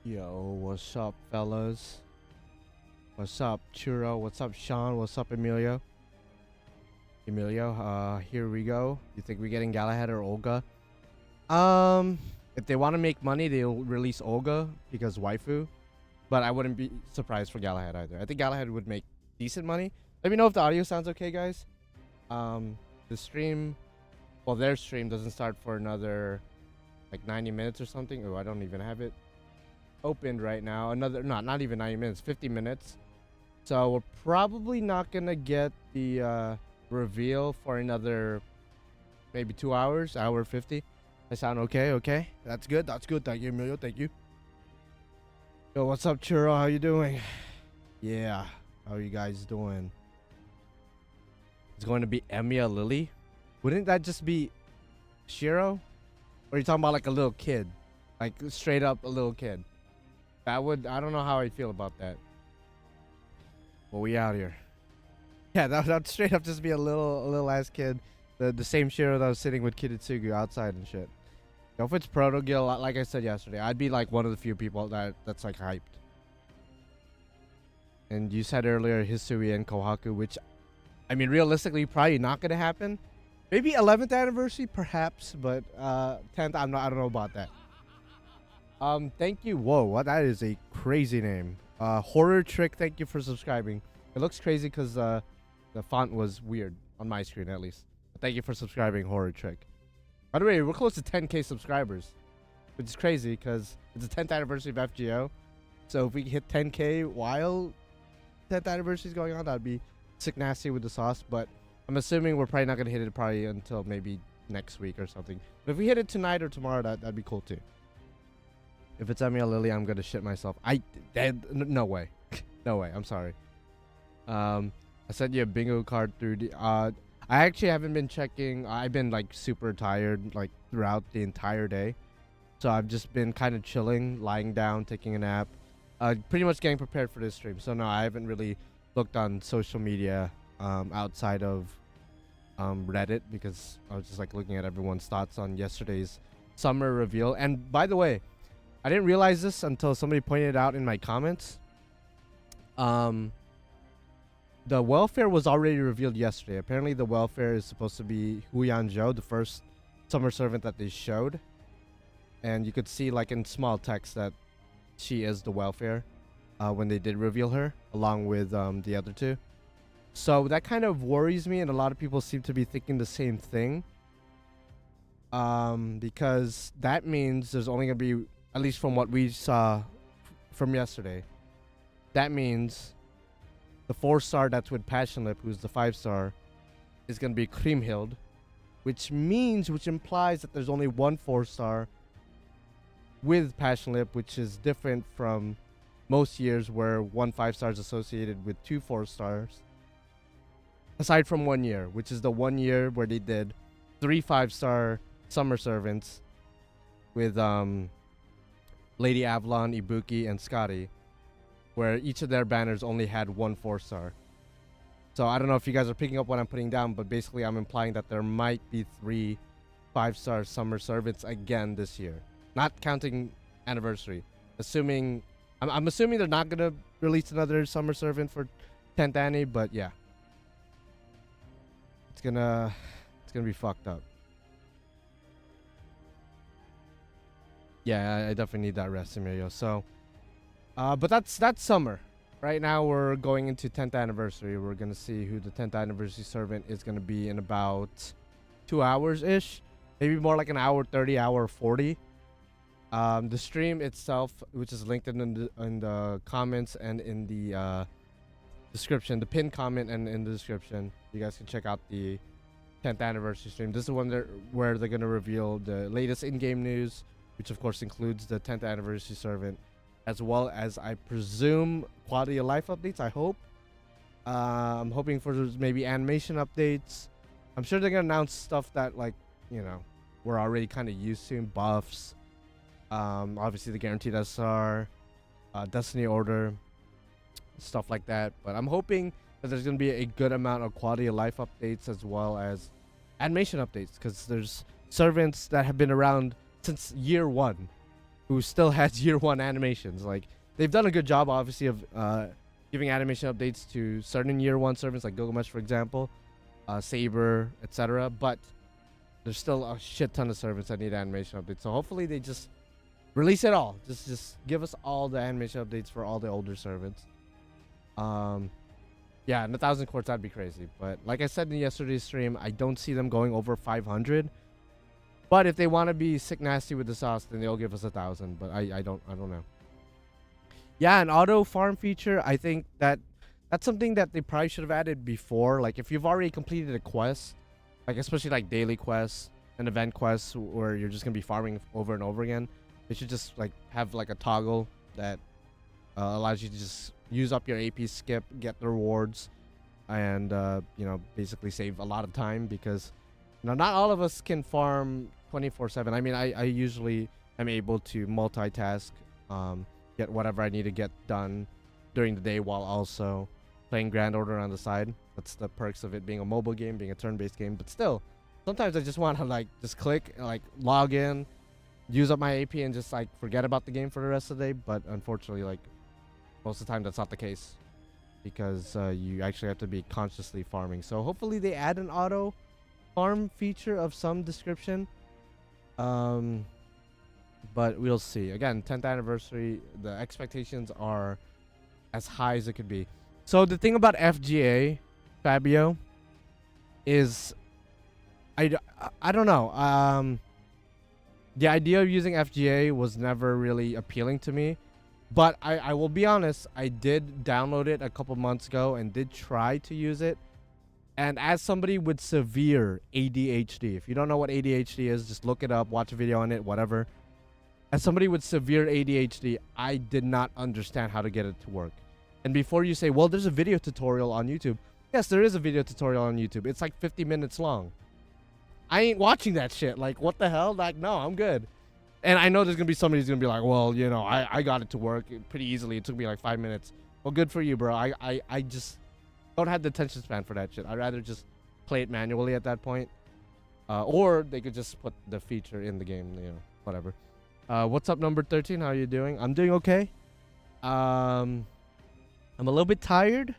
Yo, what's up, fellas? What's up, Churro? What's up, Sean? What's up, Emilio? Here we go. You think we're getting Galahad or Olga? If they want to make money, they'll release Olga because waifu. But I wouldn't be surprised for Galahad either. I think Galahad would make decent money. Let me know if the audio sounds okay, guys. The stream, well, their stream doesn't start for another like 90 minutes or something. Oh, I don't even have it opened right now. Not even 90 minutes, 50 minutes. So we're probably not gonna get the reveal for another maybe 2 hours, hour 50. I sound okay? Okay, that's good. Thank you, Emilio. Thank you. Yo, what's up, Churro? How you doing? Yeah, how you guys doing? It's going to be Emiya Lily. Wouldn't that just be Shiro? Or are you talking about like a little kid, like straight up a little kid? I don't know how I feel about that. Well, we out here. Yeah, that straight up just be a little ass kid. The same Shiro that was sitting with Kiritsugu outside and shit. If it's Proto Guild, like I said yesterday, I'd be like one of the few people that's like hyped. And you said earlier Hisui and Kohaku, which, I mean, realistically, probably not gonna happen. Maybe 11th anniversary, perhaps, but 10th, I don't know about that. Thank you. Whoa, what? That is a crazy name. Horror Trick, thank you for subscribing. It looks crazy because the font was weird on my screen, at least. But thank you for subscribing, Horror Trick. By the way, we're close to 10K subscribers, which is crazy because it's the 10th anniversary of FGO. So if we hit 10K while 10th anniversary is going on, that'd be sick nasty with the sauce. But I'm assuming we're probably not gonna hit it probably until maybe next week or something. But if we hit it tonight or tomorrow, that'd be cool too. If it's Emiya Lily, I'm gonna shit myself. No way. No way. I'm sorry. I sent you a bingo card through the I actually haven't been checking. I've been like super tired like throughout the entire day. So I've just been kind of chilling, lying down, taking a nap. Pretty much getting prepared for this stream. So no, I haven't really looked on social media outside of Reddit because I was just like looking at everyone's thoughts on yesterday's summer reveal. And by the way, I didn't realize this until somebody pointed it out in my comments. The welfare was already revealed yesterday. Apparently the welfare is supposed to be Huyanzhou, the first summer servant that they showed. And you could see like in small text that she is the welfare when they did reveal her, along with the other two. So that kind of worries me, and a lot of people seem to be thinking the same thing. Because that means there's only going to be, at least from what we saw from yesterday, that means the 4-star that's with Passionlip, who's the 5-star, is going to be Kriemhild, which implies that there's only one 4-star with Passionlip, which is different from most years where one 5-star is associated with 2 4-stars. Aside from 1 year, which is the 1 year where they did 3 5-star summer servants with Lady Avalon, Ibuki, and Scotty, where each of their banners only had 1 4-star. So I don't know if you guys are picking up what I'm putting down, but basically I'm implying that there might be 3 5-star summer servants again this year. Not counting anniversary. I'm assuming they're not gonna release another summer servant for 10th annie, but yeah. It's gonna be fucked up. Yeah, I definitely need that rest, Emilio. So but that's summer. Right now we're going into 10th anniversary. We're gonna see who the 10th anniversary servant is gonna be in about 2 hours ish, maybe more like an hour 30, hour 40. The stream itself, which is linked in the comments and in the description, the pinned comment and in the description, you guys can check out the 10th anniversary stream. This is the one where they're gonna reveal the latest in-game news, which of course includes the 10th anniversary servant, as well as, I presume, quality of life updates. I hope. I'm hoping for maybe animation updates. I'm sure they're gonna announce stuff that, like, you know, we're already kind of used to, buffs. Obviously the guaranteed SR, Destiny Order, stuff like that. But I'm hoping that there's gonna be a good amount of quality of life updates as well as animation updates, because there's servants that have been around since year 1. who still has year 1 animations. Like, they've done a good job, obviously, of giving animation updates to certain year 1 servants, like Gilgamesh, for example, Saber, etc. But there's still a shit ton of servants that need animation updates. So hopefully they just release it all. Just give us all the animation updates for all the older servants. Yeah, and 1,000 quartz, that'd be crazy. But like I said in yesterday's stream, I don't see them going over 500. But if they want to be sick nasty with the sauce, then they'll give us 1,000. But I don't know. Yeah, an auto farm feature, I think that's something that they probably should have added before. Like, if you've already completed a quest, like especially like daily quests and event quests where you're just gonna be farming over and over again, they should just like have like a toggle that allows you to just use up your AP skip, get the rewards, and you know, basically save a lot of time, because you know, not all of us can farm 24/7. I mean, I usually am able to multitask, get whatever I need to get done during the day while also playing Grand Order on the side. That's the perks of it being a mobile game, being a turn-based game. But still, sometimes I just want to like just click, like log in, use up my AP, and just like forget about the game for the rest of the day. But unfortunately, like most of the time, that's not the case, because you actually have to be consciously farming. So hopefully they add an auto farm feature of some description. But we'll see. Again, 10th anniversary, the expectations are as high as it could be. So the thing about FGA, Fabio, is I don't know. The idea of using FGA was never really appealing to me. But I will be honest, I did download it a couple months ago and did try to use it. And as somebody with severe ADHD, if you don't know what ADHD is, just look it up, watch a video on it, whatever. As somebody with severe ADHD, I did not understand how to get it to work. And before you say, well, there's a video tutorial on YouTube. Yes, there is a video tutorial on YouTube. It's like 50 minutes long. I ain't watching that shit. Like, what the hell? Like, no, I'm good. And I know there's going to be somebody who's going to be like, well, you know, I got it to work pretty easily. It took me like 5 minutes. Well, good for you, bro. I just don't have the attention span for that shit. I'd rather just play it manually at that point. Or they could just put the feature in the game, you know, whatever. What's up, number 13? How are you doing? I'm doing okay. I'm a little bit tired,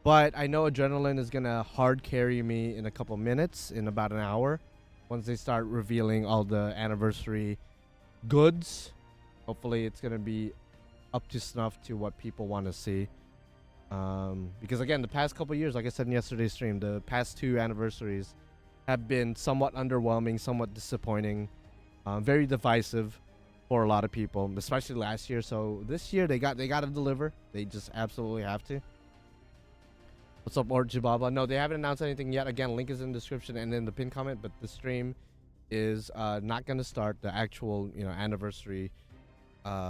but I know adrenaline is going to hard carry me in a couple minutes, in about an hour, once they start revealing all the anniversary goods. Hopefully it's going to be up to snuff to what people want to see. Because again, the past couple years, like I said in yesterday's stream, the past 2 anniversaries have been somewhat underwhelming, somewhat disappointing, very divisive for a lot of people, especially last year. So this year they got to deliver. They just absolutely have to. What's up, Ordeal? No, they haven't announced anything yet. Again, link is in the description and in the pin comment. But the stream is not going to start. The actual, you know, anniversary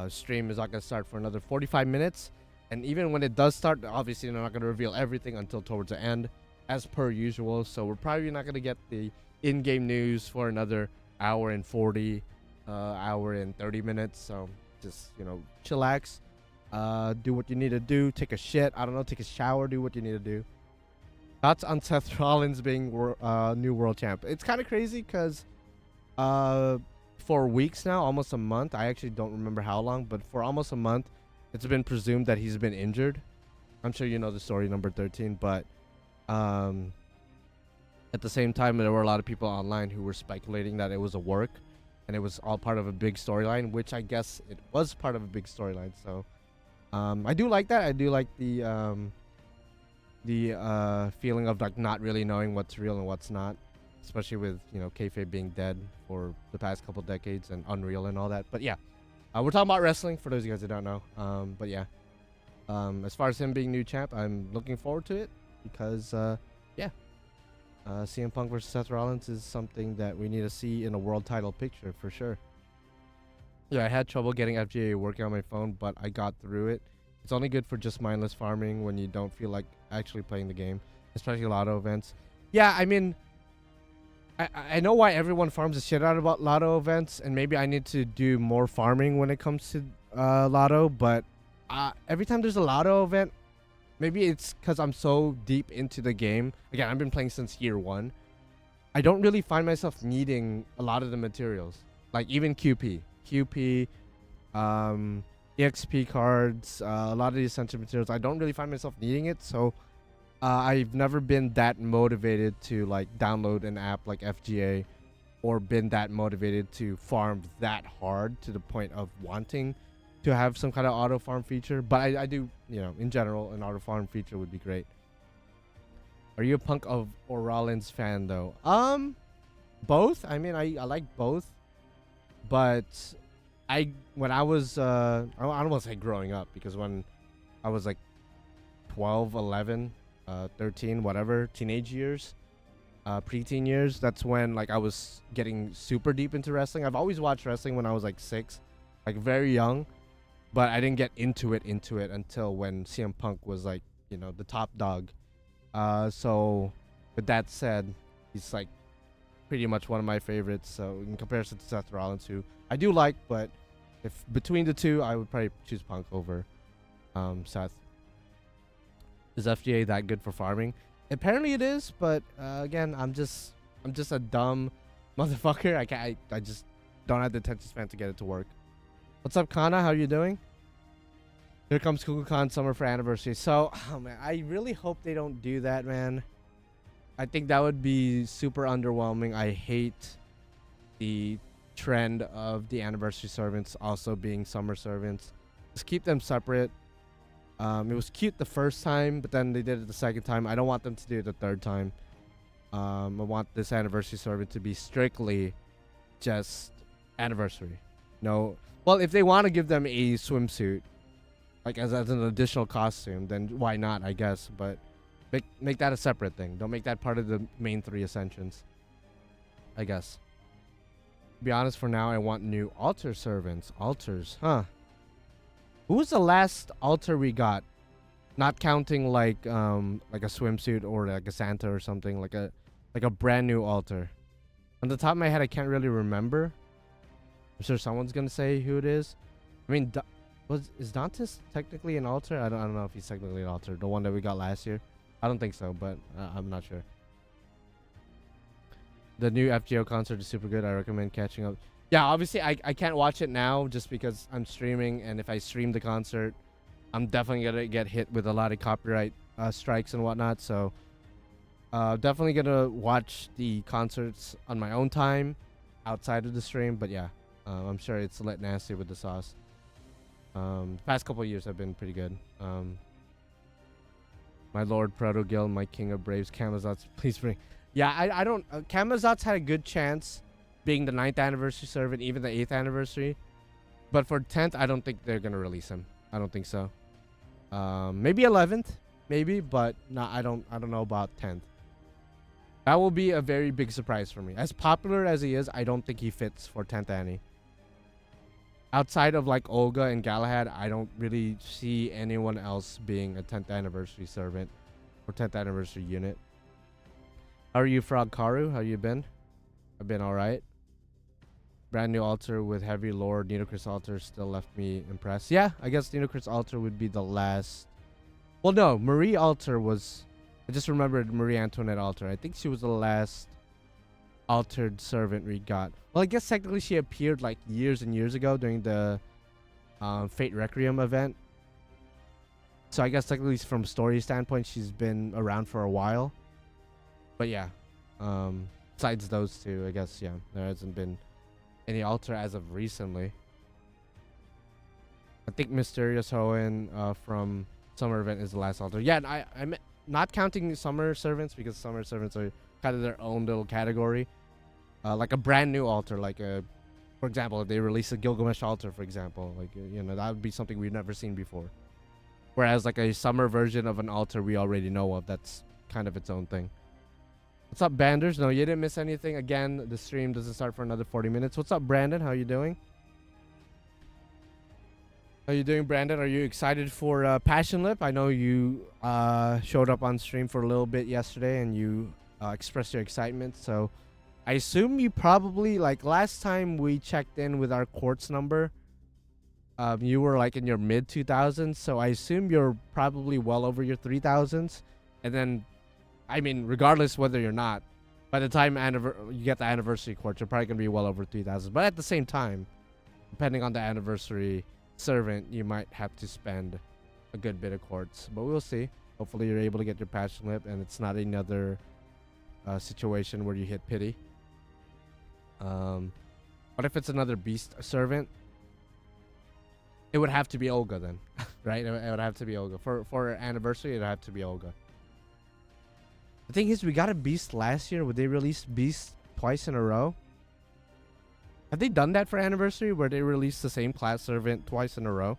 stream is not going to start for another 45 minutes. And even when it does start, obviously they're not going to reveal everything until towards the end, as per usual. So we're probably not going to get the in-game news for another hour and 40, hour and 30 minutes. So just, you know, chillax, do what you need to do, take a shit, I don't know, take a shower, do what you need to do. Thoughts on Seth Rollins being new world champ? It's kind of crazy because for weeks now, almost a month, I actually don't remember how long, but for almost a month, it's been presumed that he's been injured. I'm sure you know the story, number 13, but at the same time, there were a lot of people online who were speculating that it was a work and it was all part of a big storyline, which I guess it was part of a big storyline. So I do like that. I do like the feeling of like not really knowing what's real and what's not, especially with, you know, kayfabe being dead for the past couple decades and Unreal and all that. But yeah, we're talking about wrestling for those of you guys that don't know. But yeah, as far as him being new champ, I'm looking forward to it because yeah, CM Punk versus Seth Rollins is something that we need to see in a world title picture for sure. Yeah, I had trouble getting FGA working on my phone, but I got through it. It's only good for just mindless farming when you don't feel like actually playing the game, especially lotto events. Yeah, I mean, I know why everyone farms the shit out about lotto events, and maybe I need to do more farming when it comes to lotto, but every time there's a lotto event, maybe it's because I'm so deep into the game. Again, I've been playing since year 1. I don't really find myself needing a lot of the materials, like even QP. QP, EXP cards, a lot of the essential materials. I don't really find myself needing it, so I've never been that motivated to like download an app like FGA, or been that motivated to farm that hard to the point of wanting to have some kind of auto farm feature. But I do, you know, in general, an auto farm feature would be great. Are you a Punk of Orleans fan though? Both. I mean, I like both, but when I was I don't want to say growing up, because when I was like 12, 11, 13, whatever, teenage years, preteen years, that's when like I was getting super deep into wrestling. I've always watched wrestling when I was like 6, like very young, but I didn't get into it until when CM Punk was like, you know, the top dog. So with that said, he's like pretty much one of my favorites. So in comparison to Seth Rollins, who I do like, but if between the two, I would probably choose Punk over Seth. Is FGA that good for farming? Apparently it is, but again, I'm just a dumb motherfucker. I just don't have the attention span to get it to work. What's up, Kana? How you doing? Here comes Kukulkan Summer for anniversary. So, oh man, I really hope they don't do that, man. I think that would be super underwhelming. I hate the trend of the anniversary servants also being summer servants. Just keep them separate. It was cute the first time, but then they did it the second time. I don't want them to do it the third time. I want this anniversary servant to be strictly just anniversary. No, well, if they want to give them a swimsuit, like as an additional costume, then why not, I guess. But make that a separate thing. Don't make that part of the main 3 ascensions, I guess. To be honest, for now, I want new altar servants. Altars, huh? Who was the last altar we got? Not counting like a swimsuit or like a Santa or something, like a brand new altar. On the top of my head, I can't really remember. I'm sure someone's gonna say who it is. I mean, is Dantes technically an altar? I don't know if he's technically an altar. The one that we got last year. I don't think so, but I'm not sure. The new FGO concert is super good. I recommend catching up. Yeah, obviously I can't watch it now just because I'm streaming, and if I stream the concert, I'm definitely gonna get hit with a lot of copyright strikes and whatnot. So definitely gonna watch the concerts on my own time outside of the stream. But yeah, I'm sure it's lit nasty with the sauce. The past couple of years have been pretty good. My Lord Proto Guild, my King of Braves, Kamazats, please bring. Yeah, I don't. Kamazats had a good chance being the 9th anniversary servant, even the 8th anniversary. But for 10th, I don't think they're gonna release him. I don't think so. Maybe 11th, maybe, but no, I don't know about 10th. That will be a very big surprise for me. As popular as he is, I don't think he fits for 10th Annie. Outside of like Olga and Galahad, I don't really see anyone else being a 10th anniversary servant or 10th anniversary unit. How are you, Frog Karu? How you been? I've been alright. Brand new altar with heavy lore. Nitocris altar still left me impressed. Yeah, I guess Nitocris altar would be the last. Well, no, Marie altar was. I just remembered Marie Antoinette altar. I think she was the last altered servant we got. Well, I guess technically she appeared like years and years ago during the Fate Requiem event. So I guess technically from story standpoint, she's been around for a while. But yeah, besides those two, I guess, yeah, there hasn't been any altar as of recently. I think Mysterious Hoenn from Summer Event is the last altar. Yeah, and I'm not counting Summer Servants, because Summer Servants are kind of their own little category. Like a brand new altar, like for example, if they release a Gilgamesh altar, for example, like you know, that would be something we've never seen before. Whereas like a summer version of an altar we already know of, that's kind of its own thing. What's up, Banders? No, you didn't miss anything. Again, the stream doesn't start for another 40 minutes. What's up, Brandon? How you doing? How you doing, Brandon? Are you excited for Passion Lip? I know you showed up on stream for a little bit yesterday and you expressed your excitement. So I assume you probably, like last time we checked in with our quartz number, you were like in your mid 2000s. So I assume you're probably well over your 3000s. And then, I mean, regardless whether you're not, by the time you get the anniversary quartz, you're probably going to be well over 3000. But at the same time, depending on the anniversary servant, you might have to spend a good bit of quartz, but we'll see. Hopefully you're able to get your passion lip and it's not another situation where you hit pity. What if it's another beast servant? It would have to be Olga then, right? It would have to be Olga. For anniversary, it would have to be Olga. The thing is, we got a beast last year. Would they release beast twice in a row? Have they done that for anniversary where they release the same class servant twice in a row?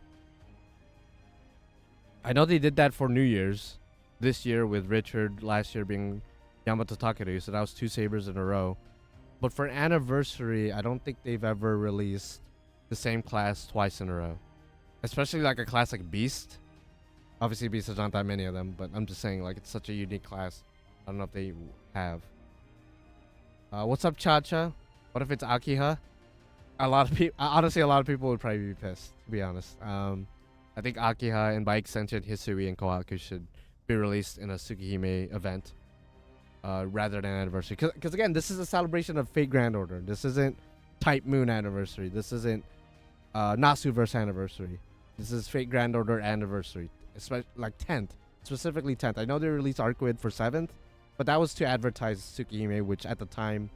I know they did that for New Year's this year with Richard, last year being Yamato Takeru, so that was 2 sabers in a row. But for anniversary, I don't think they've ever released the same class twice in a row. Especially like a class like Beast. Obviously Beast, there's not that many of them, but I'm just saying like it's such a unique class. I don't know if they have. What's up, Cha-Cha? What if it's Akiha? A lot of people, honestly, a lot of people would probably be pissed, to be honest. I think Akiha and by extension Hisui and Kohaku should be released in a Tsukihime event rather than anniversary. Because again, this is a celebration of Fate Grand Order. This isn't Type Moon anniversary. This isn't Nasuverse anniversary. This is Fate Grand Order anniversary, especially like 10th, specifically 10th. I know they released Arcuid for 7th, but that was to advertise Tsukihime, which at the time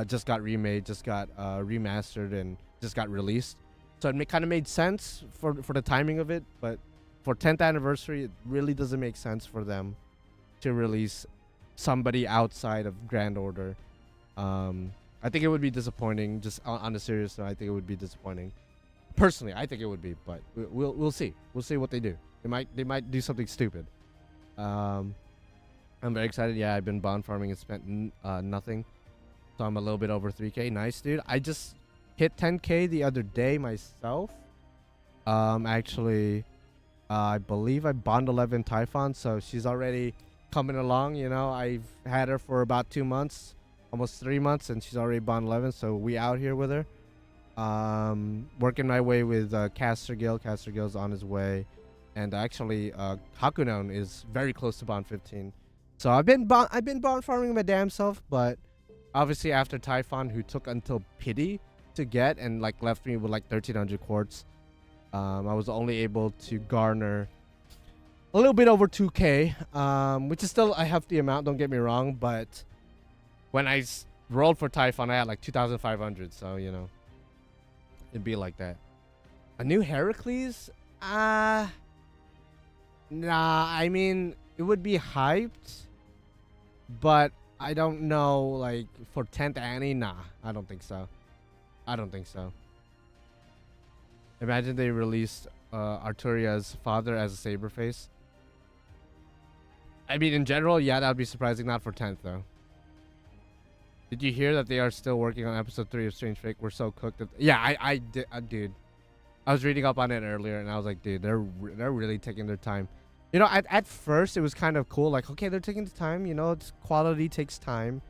just got remade, just got remastered, and just got released. So it kind of made sense for the timing of it, but for 10th anniversary, it really doesn't make sense for them to release somebody outside of Grand Order. I think it would be disappointing. Just on a serious note, I think it would be disappointing. Personally, I think it would be, but we'll see. We'll see what they do. They might do something stupid. I'm very excited. Yeah, I've been bond farming and spent nothing, so I'm a little bit over 3K. Nice, dude. I just hit 10K the other day myself. Actually, I believe I bond 11 Typhon, so she's already coming along. You know, I've had her for about 2 months, almost 3 months, and she's already bond 11. So we out here with her. Working my way with Castergill. Castergill's on his way, and actually Hakunon is very close to bond 15. So I've been bond farming my damn self, but obviously after Typhon, who took until pity to get and like left me with like 1300 quartz, I was only able to garner a little bit over 2K, which is still a hefty amount, don't get me wrong, but when I rolled for Typhon, I had like 2,500, so you know, it'd be like that. A new Heracles? Nah, I mean, it would be hyped, but I don't know, like, for 10th Annie? Nah, I don't think so. I don't think so. Imagine they released Arturia's father as a saber face. I mean, in general, yeah, that would be surprising. Not for 10th, though. Did you hear that they are still working on episode 3 of Strange Fate? We're so cooked. Yeah, I did, dude. I was reading up on it earlier, and I was like, dude, they're really taking their time. You know, at first, it was kind of cool. Like, okay, they're taking the time. You know, quality takes time.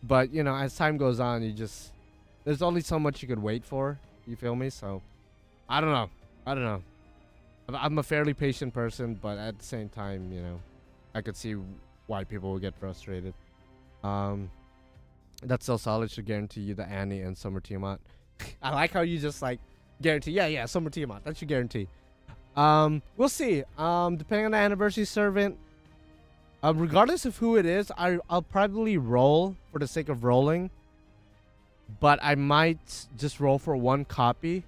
But, you know, as time goes on, you just... There's only so much you could wait for. You feel me? So, I don't know. I don't know. I'm a fairly patient person, but at the same time, you know, I could see why people would get frustrated. That's so solid. Should guarantee you the Annie and Summer Tiamat. I like how you just like guarantee. Yeah, Summer Tiamat. That should guarantee. We'll see. Depending on the anniversary servant, regardless of who it is, I'll probably roll for the sake of rolling. But I might just roll for 1 copy,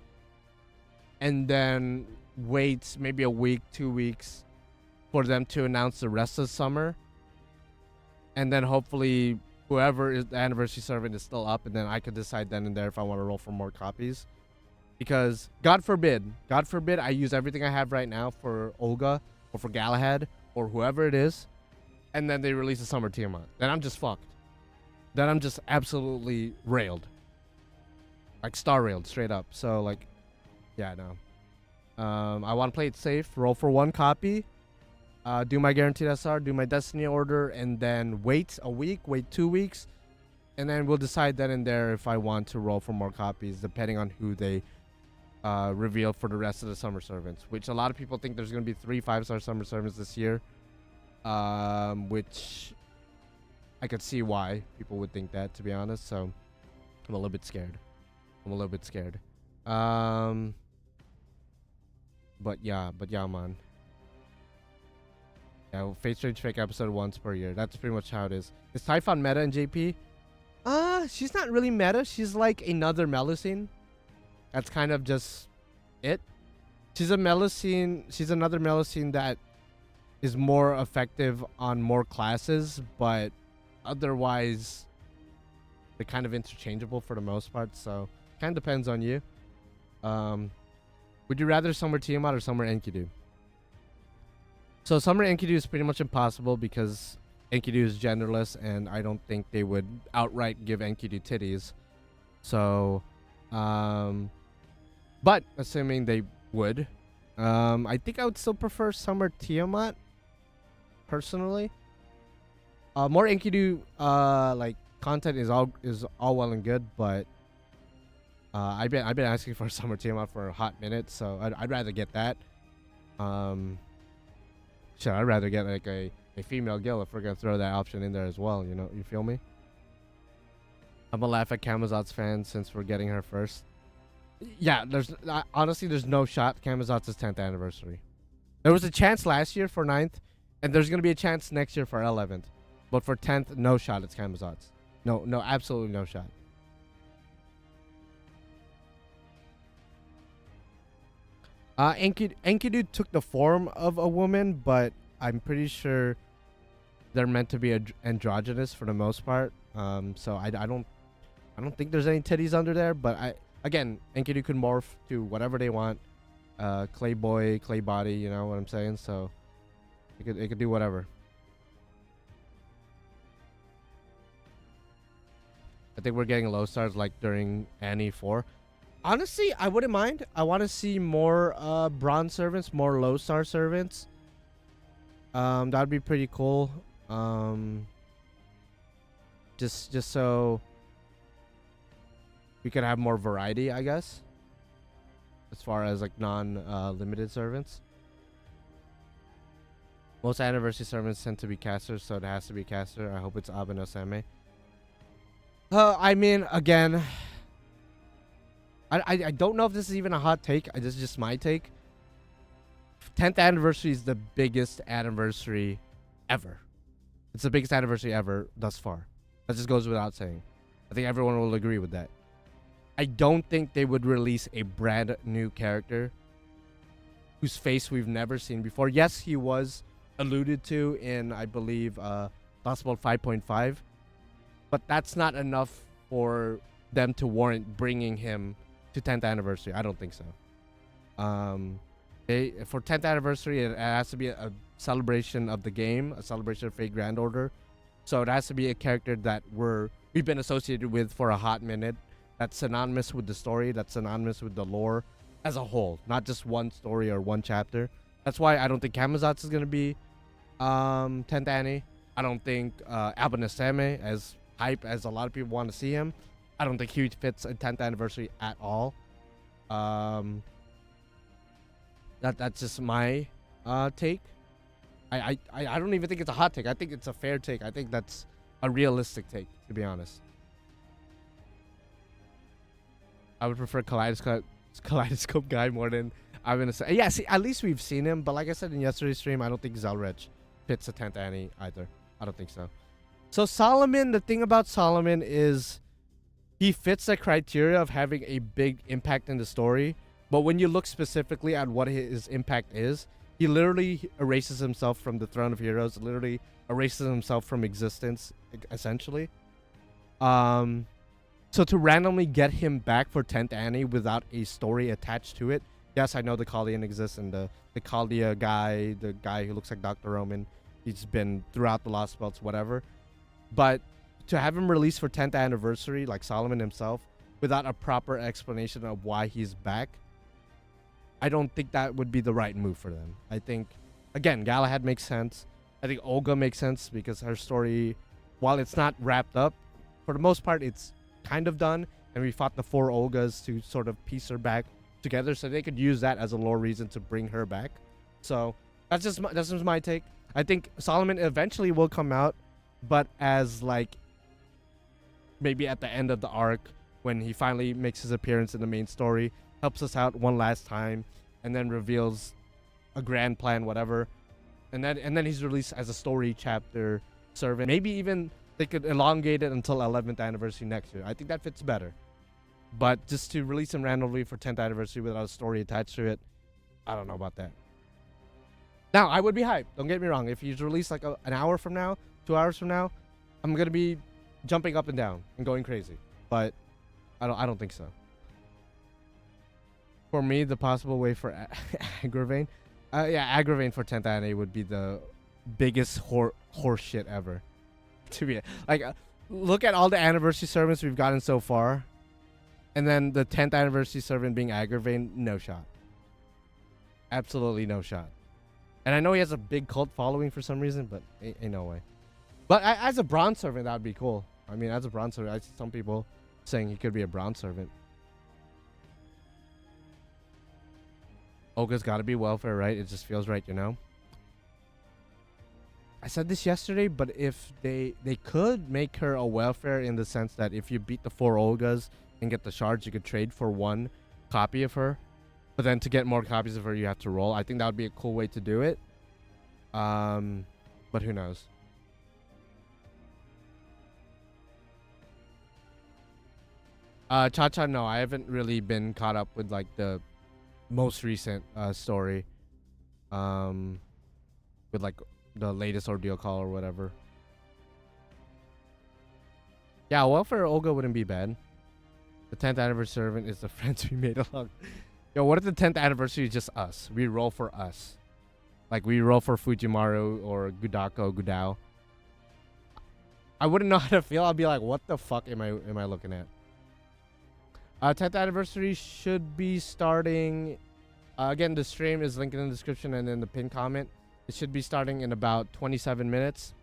and then wait maybe a week, 2 weeks, for them to announce the rest of the summer, and then hopefully whoever is the anniversary servant is still up, and then I could decide then and there if I want to roll for more copies. Because God forbid I use everything I have right now for Olga or for Galahad or whoever it is, and then they release a Summer Tiamat. Then I'm just fucked. Then I'm just absolutely railed. Like star railed straight up. So like, yeah, no. I want to play it safe, roll for 1 copy, do my guaranteed SR, do my Destiny order, and then wait a week, wait 2 weeks, and then we'll decide then and there if I want to roll for more copies, depending on who they reveal for the rest of the Summer Servants, which a lot of people think there's going to be 3 5-star Summer Servants this year, which I could see why people would think that, to be honest. So I'm a little bit scared. But yeah, man. Yeah, Fate Strange Fake episode once per year. That's pretty much how it is. Is Typhon meta in JP? She's not really meta. She's like another Melusine. That's kind of just it. She's a Melusine. She's another Melusine that is more effective on more classes, but otherwise they're kind of interchangeable for the most part. So kind of depends on you. Would you rather Summer Tiamat or Summer Enkidu? So Summer Enkidu is pretty much impossible because Enkidu is genderless, and I don't think they would outright give Enkidu titties. So, but assuming they would, I think I would still prefer Summer Tiamat, personally. More Enkidu like content is all well and good, but I've been asking for Summer Tiamat for a hot minute, so I'd rather get that. Sure, I'd rather get like a female Gil if we're gonna throw that option in there as well. You know, you feel me? I'm gonna laugh at Camazot's fans since we're getting her first. Yeah, honestly, there's no shot Camazot's 10th anniversary. There was a chance last year for 9th, and there's gonna be a chance next year for 11th, but for 10th, no shot. It's Camazot's. No, absolutely no shot. Enkidu took the form of a woman, but I'm pretty sure they're meant to be androgynous for the most part. So I don't think there's any titties under there. But again, Enkidu could morph to whatever they want. Clay boy, clay body. You know what I'm saying? So it could do whatever. I think we're getting low stars like during Annie 4. Honestly, I wouldn't mind. I want to see more bronze servants, more low star servants. That'd be pretty cool. Just so we could have more variety, I guess, as far as like non-limited servants. Most anniversary servants tend to be casters, so it has to be caster. I hope it's Abe no Same. I mean, again, I don't know if this is even a hot take. This is just my take. 10th anniversary is the biggest anniversary ever. It's the biggest anniversary ever thus far. That just goes without saying. I think everyone will agree with that. I don't think they would release a brand new character whose face we've never seen before. Yes, he was alluded to in, I believe, Lostbelt 5.5. But that's not enough for them to warrant bringing him to 10th anniversary. I don't think so. For 10th anniversary, it has to be a celebration of the game, a celebration of Fate Grand Order. So it has to be a character that we've been associated with for a hot minute. That's synonymous with the story. That's synonymous with the lore as a whole, not just one story or one chapter. That's why I don't think Camazotz is gonna be 10th Annie. I don't think Abe no Same, as hype as a lot of people want to see him, I don't think he fits a 10th anniversary at all. That's just my take. I don't even think it's a hot take. I think it's a fair take. I think that's a realistic take, to be honest. I would prefer Kaleidoscope guy more than I'm gonna say. Yeah, see, at least we've seen him. But like I said in yesterday's stream, I don't think Zelrech fits a 10th Annie either. I don't think so. So Solomon, the thing about Solomon is he fits the criteria of having a big impact in the story. But when you look specifically at what his impact is, he literally erases himself from the Throne of Heroes, literally erases himself from existence, essentially. So to randomly get him back for 10th Annie without a story attached to it, yes, I know the Kalian exists, and the Kalia guy, the guy who looks like Dr. Roman, he's been throughout the Lostbelts, whatever. But to have him released for 10th anniversary, like Solomon himself, without a proper explanation of why he's back, I don't think that would be the right move for them. I think, again, Galahad makes sense. I think Olga makes sense because her story, while it's not wrapped up, for the most part, it's kind of done. And we fought the 4 Olgas to sort of piece her back together, so they could use that as a lore reason to bring her back. So that's just my take. I think Solomon eventually will come out, but as like maybe at the end of the arc when he finally makes his appearance in the main story, helps us out one last time, and then reveals a grand plan, whatever, and then he's released as a story chapter servant. Maybe even they could elongate it until 11th anniversary next year. I think that fits better. But just to release him randomly for 10th anniversary without a story attached to it, I don't know about that. Now, I would be hyped. Don't get me wrong. If he's released like an hour from now, 2 hours from now, I'm gonna be jumping up and down and going crazy. But I don't think so. For me, the possible way for Agravain, Agravain for 10th anniversary would be the biggest horse shit ever. To be like, look at all the anniversary servants we've gotten so far, and then the 10th anniversary servant being Agravain, no shot. Absolutely no shot. And I know he has a big cult following for some reason, but ain't no way. But as a bronze servant, that would be cool. I mean, as a bronze servant, I see some people saying he could be a bronze servant. Olga's got to be welfare, right? It just feels right, you know? I said this yesterday, but if they could make her a welfare in the sense that if you beat the 4 Olgas and get the shards, you could trade for 1 copy of her. But then to get more copies of her, you have to roll. I think that would be a cool way to do it. But who knows? Cha-Cha, no, I haven't really been caught up with like the most recent story. With like the latest ordeal call or whatever. Yeah, welfare Olga wouldn't be bad. The 10th anniversary servant is the friends we made along. Yo, what if the 10th anniversary is just us? We roll for us. Like, we roll for Fujimaru or Gudao. I wouldn't know how to feel. I'll be like, what the fuck am I looking at? 10th anniversary should be starting... again, the stream is linked in the description and in the pinned comment. It should be starting in about 27 minutes.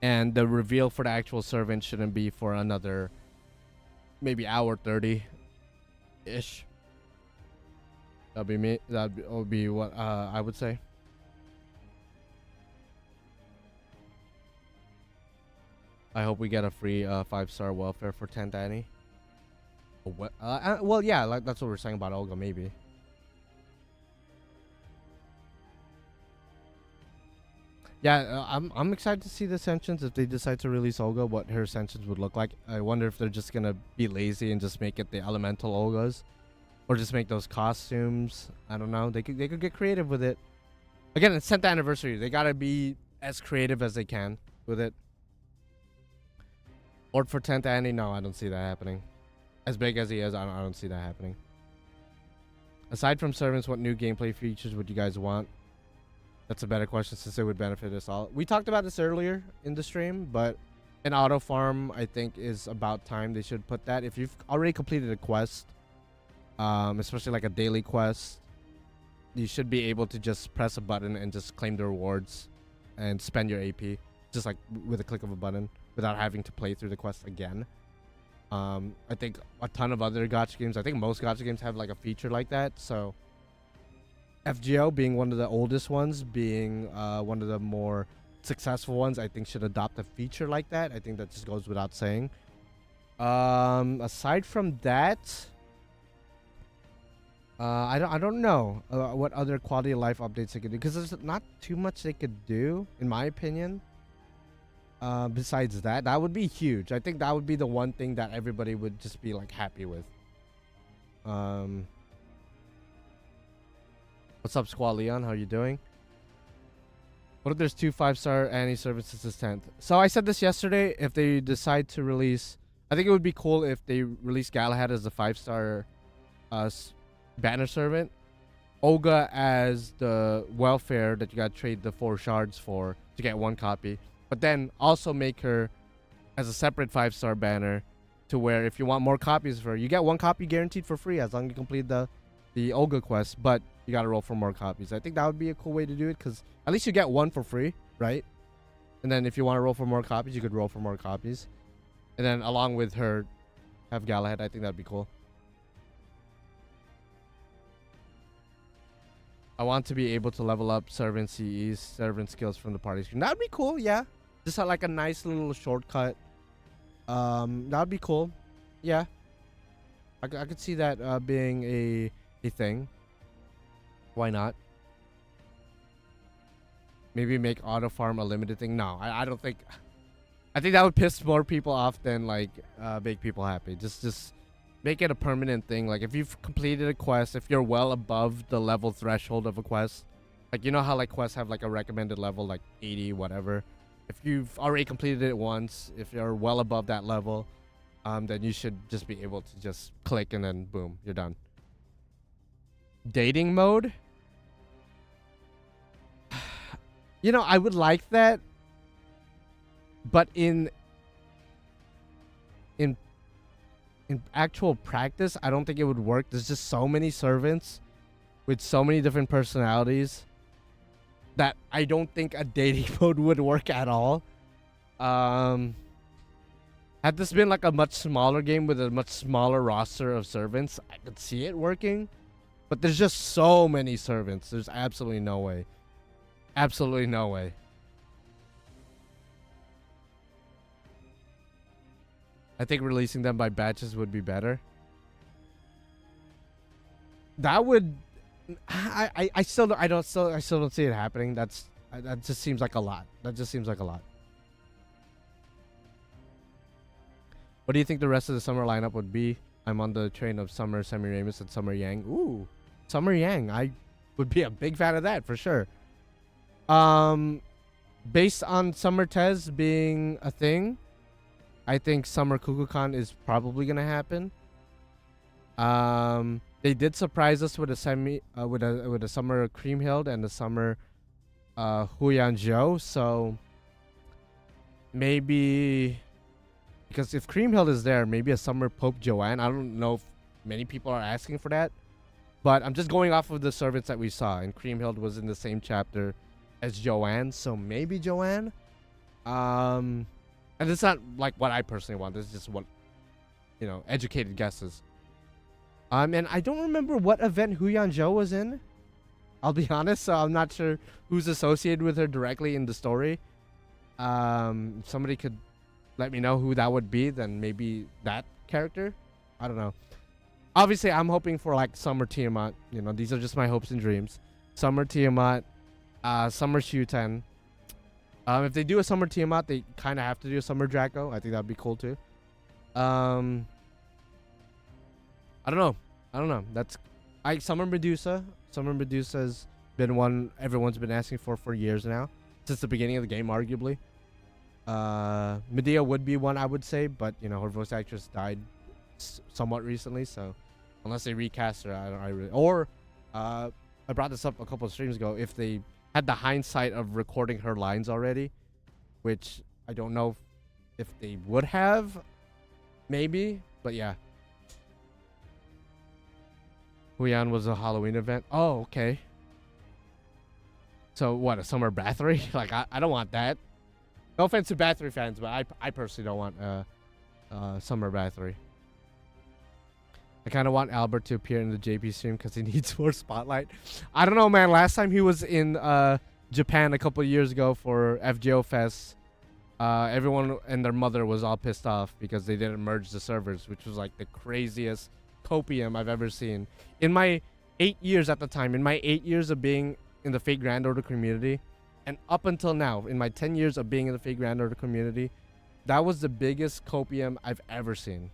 And the reveal for the actual servant shouldn't be for another... maybe hour 30-ish. That'll be me. That would be what I would say. I hope we get a free 5-star welfare for 10th Annie. Well, yeah, like that's what we're saying about Olga, maybe. Yeah, I'm excited to see the Ascensions if they decide to release Olga, what her Ascensions would look like. I wonder if they're just gonna be lazy and just make it the elemental Olgas. Or just make those costumes. I don't know. They could get creative with it. Again, it's 10th anniversary. They gotta be as creative as they can with it. Or for 10th Annie, no, I don't see that happening. As big as he is, I don't see that happening. Aside from servants, what new gameplay features would you guys want? That's a better question since it would benefit us all. We talked about this earlier in the stream, but an auto farm, I think, is about time they should put that. If you've already completed a quest, especially like a daily quest, you should be able to just press a button and just claim the rewards and spend your AP just like with a click of a button without having to play through the quest again. I think a ton of other gacha games, I think most gacha games have like a feature like that. So FGO being one of the oldest ones, being one of the more successful ones, I think should adopt a feature like that. I think that just goes without saying. Aside from that, I don't know what other quality of life updates they could do, because there's not too much they could do, in my opinion. Besides that, that would be huge. I think that would be the one thing that everybody would just be like happy with. What's up, Squall Leon? How are you doing? What if there's 2 5-star Annie services this 10th? So I said this yesterday. If they decide to release, I think it would be cool if they release Galahad as a 5-star banner servant, Olga as the welfare that you gotta trade the 4 shards for to get 1 copy, but then also make her as a separate 5-star banner to where if you want more copies of her, you get 1 copy guaranteed for free as long as you complete the Olga quest, but you gotta roll for more copies. I think that would be a cool way to do it, because at least you get 1 for free, right? And then if you want to roll for more copies, you could roll for more copies, and then along with her have Galahad. I think that'd be cool. I want to be able to level up servant CEs, servant skills from the party screen. That'd be cool, yeah. Just like a nice little shortcut. That'd be cool. Yeah. I could see that being a thing. Why not? Maybe make auto farm a limited thing. No, I don't think. I think that would piss more people off than like make people happy. Just make it a permanent thing. Like if you've completed a quest, if you're well above the level threshold of a quest, like you know how like quests have like a recommended level like 80 whatever. If you've already completed it once, if you're well above that level, then you should just be able to just click and then boom, you're done. Dating mode? You know, I would like that, but in actual practice, I don't think it would work. There's just so many servants with so many different personalities that I don't think a dating mode would work at all. Had this been like a much smaller game with a much smaller roster of servants, I could see it working. But there's just so many servants. There's absolutely no way. Absolutely no way. I think releasing them by batches would be better. That would I still don't see it happening. That just seems like a lot. That just seems like a lot. What do you think the rest of the summer lineup would be? I'm on the train of Summer Semiramis and Summer Yang. Ooh, Summer Yang. I would be a big fan of that for sure. Based on Summer Tez being a thing, I think Summer Kukulkan is probably gonna happen. They did surprise us with a with a Summer Creamhild and a Summer Huyanzhou, so maybe because if Creamhild is there, maybe a Summer Pope Joanne. I don't know if many people are asking for that, but I'm just going off of the servants that we saw, and Creamhild was in the same chapter as Joanne, so maybe Joanne. And it's not like what I personally want. This is just what, you know, educated guesses. And I don't remember what event Huyanzhou was in. I'll be honest, so I'm not sure who's associated with her directly in the story. If somebody could let me know who that would be, then maybe that character. I don't know. Obviously, I'm hoping for like Summer Tiamat. You know, these are just my hopes and dreams. Summer Tiamat, Summer Shuten. If they do a Summer Tiamat, they kind of have to do a Summer Draco. I think that'd be cool too. I don't know. That's Summer Medusa. Summer Medusa's been one everyone's been asking for years now, since the beginning of the game, arguably. Medea would be one I would say, but you know her voice actress died somewhat recently, so unless they recast her, I really. Or I brought this up a couple of streams ago. If they had the hindsight of recording her lines already, which I don't know if they would have, maybe, but yeah. Huyan was a Halloween event. Oh, okay. So what, a Summer Bathory? Like I don't want that. No offense to Bathory fans, but I personally don't want Summer Bathory. I kind of want Albert to appear in the JP stream because he needs more spotlight. I don't know, man. Last time he was in Japan a couple of years ago for FGO Fes, everyone and their mother was all pissed off because they didn't merge the servers, which was like the craziest copium I've ever seen. In my 8 years at the time, in my 8 years of being in the Fate Grand Order community, and up until now, in my 10 years of being in the Fate Grand Order community, that was the biggest copium I've ever seen.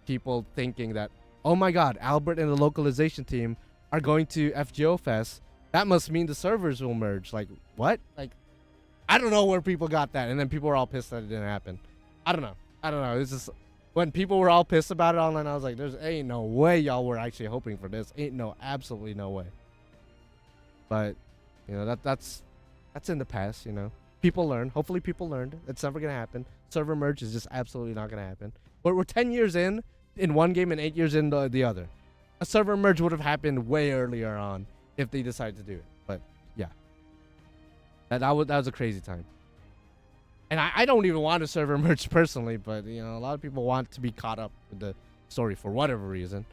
People thinking that, oh my god, Albert and the localization team are going to FGO Fest. That must mean the servers will merge. Like, what? Like, I don't know where people got that. And then people were all pissed that it didn't happen. I don't know. This is when people were all pissed about it online. I was like, there's ain't no way y'all were actually hoping for this. Absolutely no way. But, you know, that's in the past, you know. People learn. Hopefully people learned. It's never going to happen. Server merge is just absolutely not going to happen. But we're 10 years in one game and 8 years in the other. A server merge would have happened way earlier on if they decided to do it. But yeah, that was a crazy time. And I don't even want a server merge personally, but you know, a lot of people want to be caught up with the story for whatever reason.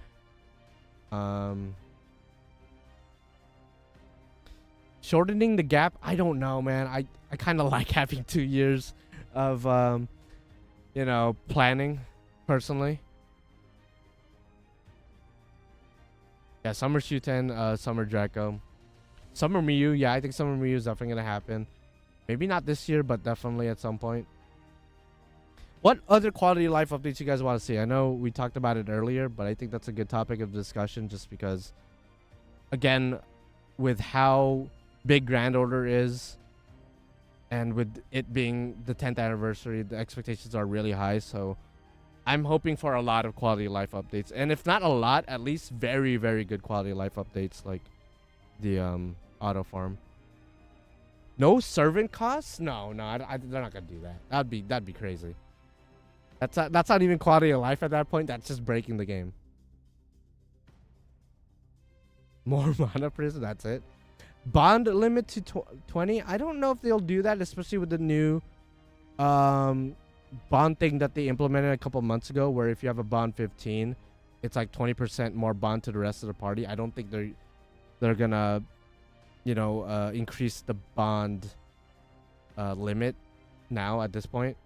Shortening the gap, I don't know, man. I kind of like having 2 years of you know, planning personally. Yeah, Summer Shuten, Summer Draco. Summer Miyu, yeah, I think Summer Miyu is definitely gonna happen. Maybe not this year, but definitely at some point. What other quality of life updates you guys want to see? I know we talked about it earlier, but I think that's a good topic of discussion just because, again, with how big Grand Order is, and with it being the 10th anniversary, the expectations are really high. So I'm hoping for a lot of quality of life updates. And if not a lot, at least very, very good quality of life updates like the auto farm. No servant costs? No, they're not gonna do that. That'd be crazy. That's not even quality of life at that point. That's just breaking the game. More mana prison. That's it. Bond limit to 20. I don't know if they'll do that, especially with the new bond thing that they implemented a couple months ago, where if you have a bond 15, it's like 20% more bond to the rest of the party. I don't think they're gonna, increase the bond limit now at this point.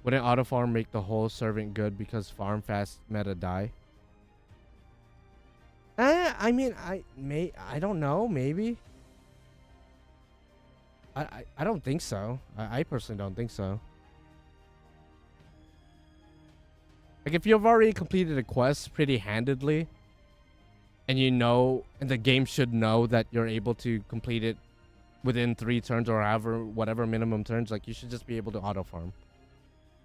Wouldn't auto farm make the whole servant good because farm fast meta die? I mean, I don't know, maybe. I don't think so. I personally don't think so. Like, if you've already completed a quest pretty handedly, and and the game should know that you're able to complete it within 3 turns or whatever minimum turns, like, you should just be able to auto farm.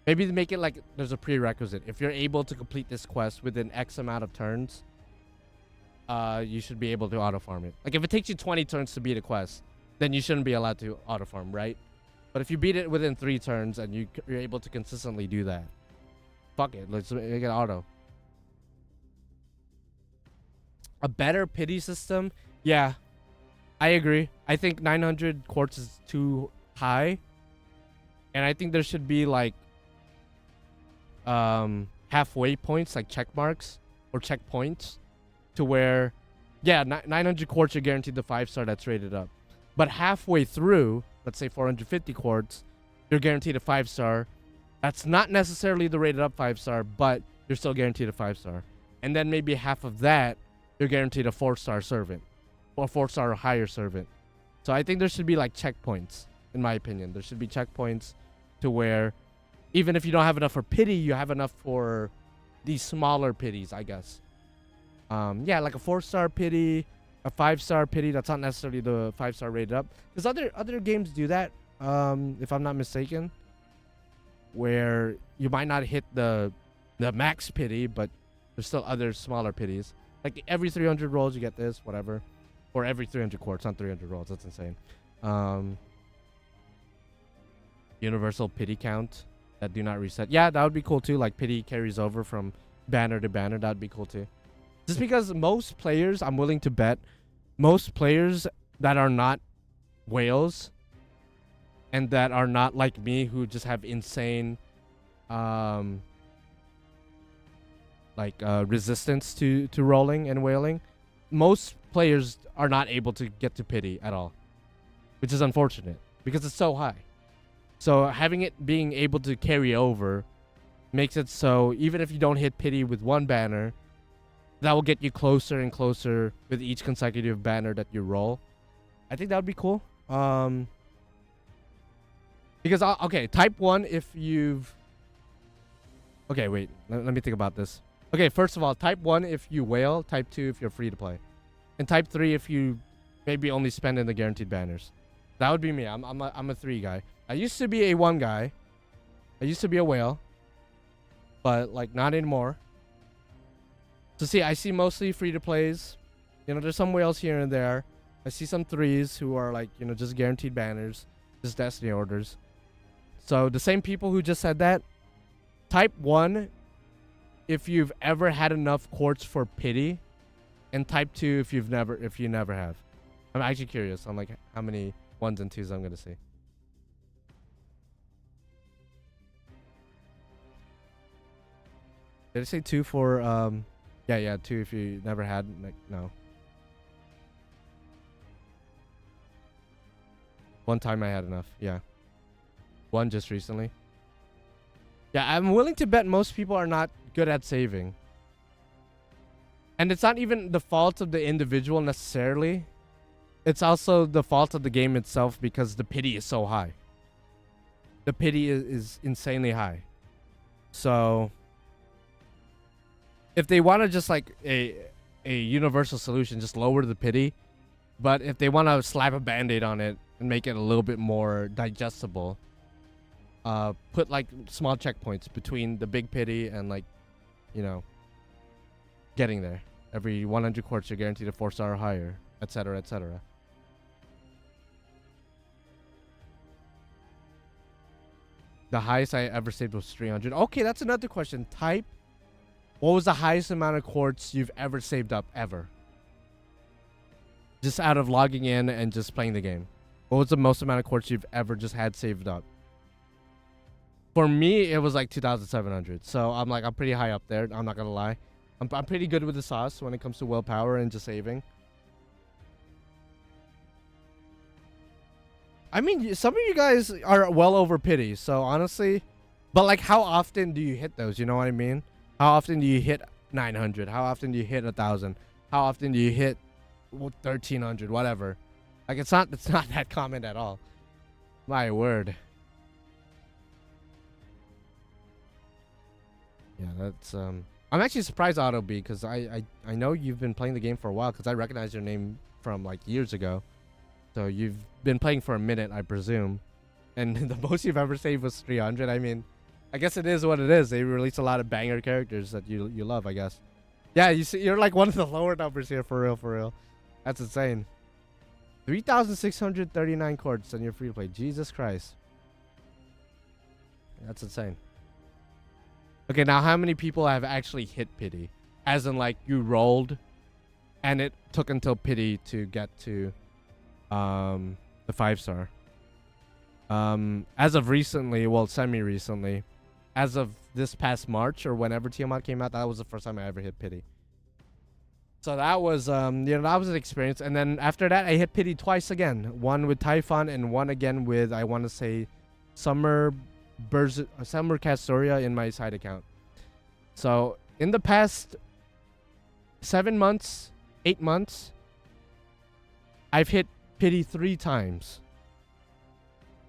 Maybe to make it like there's a prerequisite. If you're able to complete this quest within X amount of turns, you should be able to auto farm it. Like, if it takes you 20 turns to beat a quest, then you shouldn't be allowed to auto farm, right? But if you beat it within 3 turns and you're able to consistently do that, fuck it, let's make it auto. A better pity system? Yeah, I agree. I think 900 quartz is too high, and I think there should be like halfway points, like check marks or checkpoints, to where 900 quartz you're guaranteed the 5-star that's rated up, but halfway through, let's say 450 quartz, you're guaranteed a 5-star that's not necessarily the rated up 5-star, but you're still guaranteed a 5-star. And then maybe half of that you're guaranteed a 4-star servant or 4-star or higher servant. So I think there should be like checkpoints. In my opinion, there should be checkpoints to where even if you don't have enough for pity, you have enough for these smaller pities, I guess. Like a 4-star pity, a 5-star pity. That's not necessarily the 5-star rated up. Because other games do that, if I'm not mistaken, where you might not hit the max pity, but there's still other smaller pities. Like every 300 rolls you get this, whatever, or every 300 quartz, not 300 rolls. That's insane. Universal pity count that do not reset. Yeah, that would be cool too. Like pity carries over from banner to banner. That'd be cool too. Just because most players, I'm willing to bet, most players that are not whales and that are not like me, who just have insane resistance to rolling and whaling, most players are not able to get to pity at all, which is unfortunate because it's so high. So having it being able to carry over makes it so even if you don't hit pity with one banner, that will get you closer and closer with each consecutive banner that you roll. I think that would be cool. Because, okay, type 1 if you've... Okay, wait. Let me think about this. Okay, first of all, type 1 if you whale. Type 2 if you're free to play. And type 3 if you maybe only spend in the guaranteed banners. That would be me. I'm a 3 guy. I used to be a 1 guy. I used to be a whale. But, like, not anymore. So, see, I see mostly free to plays. You know, there's some whales here and there. I see some 3s who are, like, you know, just guaranteed banners. Just destiny orders. So, the same people who just said that, type 1 if you've ever had enough quartz for pity, and type 2 if you never have. I'm actually curious on like how many 1s and 2s I'm gonna see. Did I say 2 for yeah, 2 if you never had, like, no. One time I had enough, yeah. 1 just recently. Yeah, I'm willing to bet most people are not good at saving. And it's not even the fault of the individual necessarily. It's also the fault of the game itself because the pity is so high. The pity is insanely high. So if they want to just like a universal solution, just lower the pity. But if they want to slap a band-aid on it and make it a little bit more digestible, put like small checkpoints between the big pity and like, you know, getting there. Every 100 quartz you're guaranteed a 4-star or higher, etc., etc. The highest I ever saved was 300. Okay, that's another question. Type, what was the highest amount of quartz you've ever saved up ever? Just out of logging in and just playing the game. What was the most amount of quartz you've ever just had saved up? For me, it was like 2,700. So I'm pretty high up there. I'm not gonna lie. I'm pretty good with the sauce when it comes to willpower and just saving. I mean, some of you guys are well over pity, so honestly, but like, how often do you hit those? You know what I mean? How often do you hit 900? How often do you hit 1,000? How often do you hit 1,300? Whatever. Like, it's not that common at all. My word. Yeah, that's I'm actually surprised, Auto B, because I know you've been playing the game for a while, because I recognize your name from like years ago. So you've been playing for a minute, I presume. And the most you've ever saved was 300. I mean, I guess it is what it is. They release a lot of banger characters that you love, I guess. Yeah, you see, you're like one of the lower numbers here, for real, for real. That's insane. 3,639 quartz on your free to play. Jesus Christ. That's insane. Okay, now how many people have actually hit pity? As in, like, you rolled and it took until pity to get to the 5-star. As of recently, well, semi-recently, as of this past March or whenever Tiamat came out, that was the first time I ever hit pity. So that was, you know, that was an experience. And then after that, I hit pity twice again. One with Typhon and one again with, I want to say, Summer Castoria in my side account. So in the past 7 months, 8 months, I've hit pity 3 times.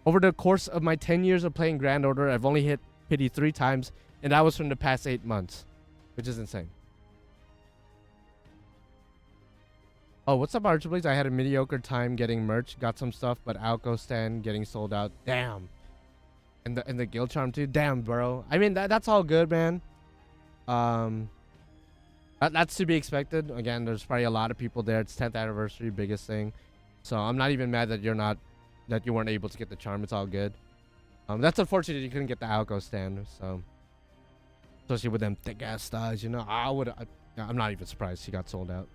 Over the course of my 10 years of playing Grand Order, I've only hit pity 3 times, and that was from the past 8 months, which is insane. Oh, what's up, Archibald? I had a mediocre time getting merch, got some stuff, but Alco stand getting sold out. Damn. And the guild charm too. Damn, bro. I mean, that's all good, man. That's to be expected. Again, there's probably a lot of people there. It's 10th anniversary, biggest thing. So I'm not even mad that you weren't able to get the charm. It's all good. That's unfortunate you couldn't get the Alco stand. So, especially with them thick ass styles, you know. I'm not even surprised he got sold out.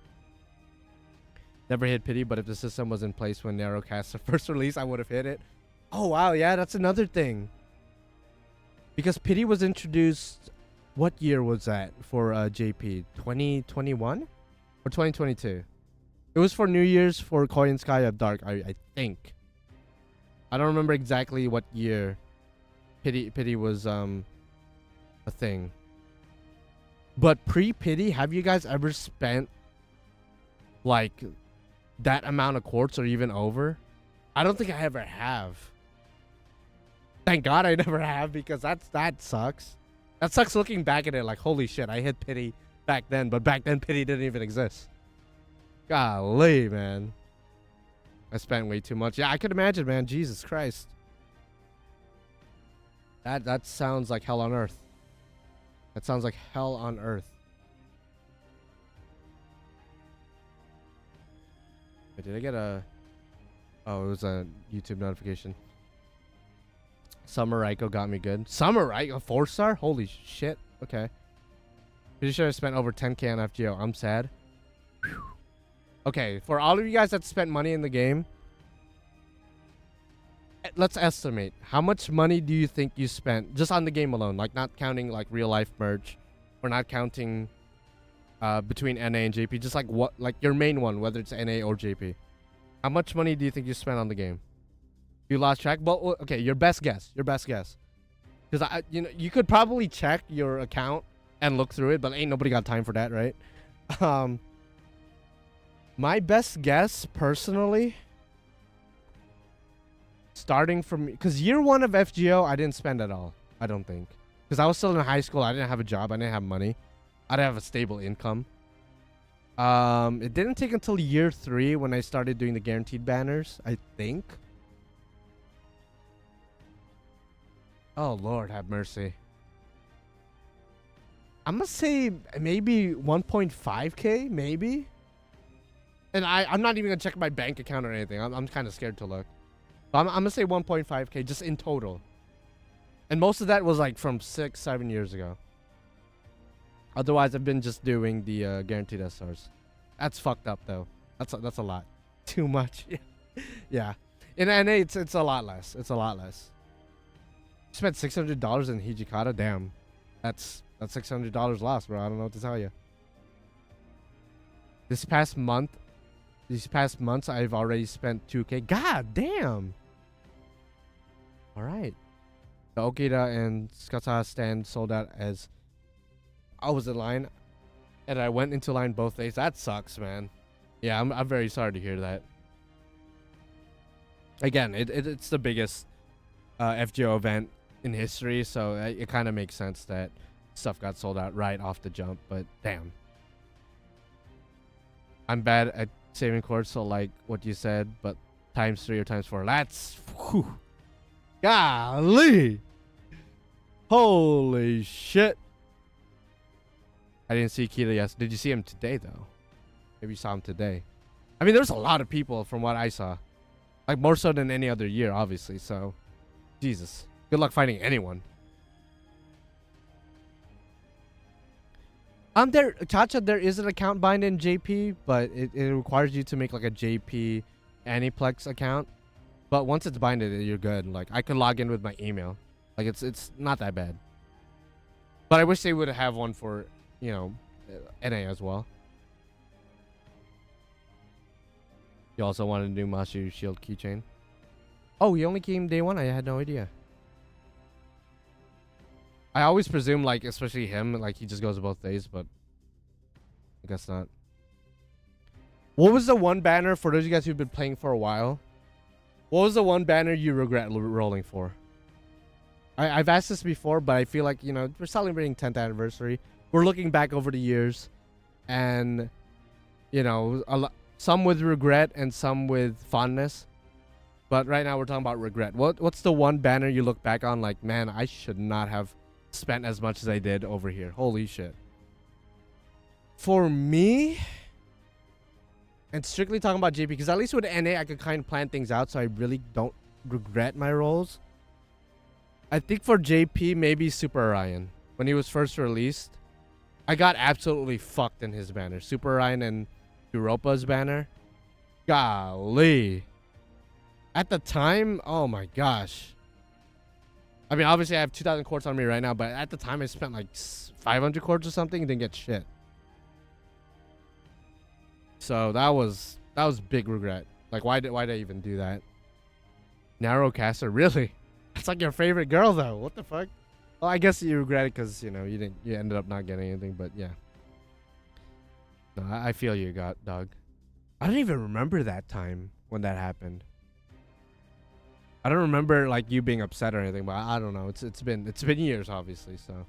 Never hit pity, but if the system was in place when Narrowcast first released, I would have hit it. Oh wow, yeah, that's another thing. Because pity was introduced, what year was that for JP? 2021 or 2022? It was for New Year's for Koi and Sky of Dark, I think. I don't remember exactly what year pity was a thing. But pre-pity, have you guys ever spent like that amount of quartz or even over? I don't think I ever have. Thank God I never have, because that sucks. That sucks looking back at it like, holy shit, I hit pity back then, but back then pity didn't even exist. Golly, man. I spent way too much. Yeah, I could imagine, man. Jesus Christ. That sounds like hell on earth. That sounds like hell on earth. Wait, did I get a... Oh, it was a YouTube notification. Summer Raiko got me good. Summer Raiko, 4-star? Holy shit. Okay. Pretty sure I spent over 10k on FGO. I'm sad. Whew. Okay, for all of you guys that spent money in the game, let's estimate. How much money do you think you spent just on the game alone? Like, not counting like real life merch, or not counting between NA and JP. Just like what, like your main one, whether it's NA or JP. How much money do you think you spent on the game? You lost track? Well, okay, your best guess. Your best guess. Because you know, you could probably check your account and look through it, but ain't nobody got time for that, right? My best guess, personally, starting from, because year 1 of FGO, I didn't spend at all. I don't think, because I was still in high school. I didn't have a job. I didn't have money. I didn't have a stable income. It didn't take until year 3 when I started doing the guaranteed banners, I think. Oh, Lord, have mercy. I'm gonna say maybe 1.5K, maybe. And I'm not even gonna check my bank account or anything. I'm kind of scared to look. But I'm gonna say 1.5K just in total. And most of that was like from 6-7 years ago. Otherwise, I've been just doing the guaranteed SRs. That's fucked up though. That's a lot. Too much. Yeah. In NA, it's a lot less. It's a lot less. Spent $600 in Hijikata. Damn. That's $600 lost, bro. I don't know what to tell you. These past months, I've already spent 2K. God damn. All right. The Okita and Skata stand sold out as I was in line, and I went into line both days. That sucks, man. Yeah, I'm very sorry to hear that. Again, it's the biggest FGO event in history, so it kind of makes sense that stuff got sold out right off the jump. But damn, I'm bad at saving courts, so like what you said, but ×3 or ×4. That's whew, golly, holy shit. I didn't see Kita yesterday. Did you see him today though? Maybe you saw him today. I mean, there's a lot of people from what I saw, like more so than any other year, obviously. So, Jesus, good luck finding anyone. Chacha, there is an account bind in JP, but it requires you to make like a JP Aniplex account. But once it's binded, you're good. Like I could log in with my email. Like it's not that bad. But I wish they would have one for, you know, NA as well. You also wanted to do Master Shield keychain. Oh, he only came day 1? I had no idea. I always presume, like, especially him, like, he just goes both days, but I guess not. What was the one banner, for those of you guys who've been playing for a while, what was the one banner you regret rolling for? I've asked this before, but I feel like, you know, we're celebrating 10th anniversary. We're looking back over the years, and, you know, some with regret and some with fondness. But right now we're talking about regret. What's the one banner you look back on like, man, I should not have spent as much as I did over here. Holy shit. For me, and strictly talking about JP, because at least with NA I could kind of plan things out, so I really don't regret my rolls. I think for JP, maybe Super Orion. When he was first released, I got absolutely fucked in his banner. Super Orion and Europa's banner. Golly. At the time, oh my gosh. I mean, obviously I have 2,000 quartz on me right now, but at the time I spent like 500 quartz or something and didn't get shit. So that was big regret. Like, why did I even do that? Narrowcaster, really? That's like your favorite girl though. What the fuck? Well, I guess you regret it because, you know, you ended up not getting anything, but yeah. No, I feel you, dog. I don't even remember that time when that happened. I don't remember like you being upset or anything, but I don't know. It's been years, obviously. So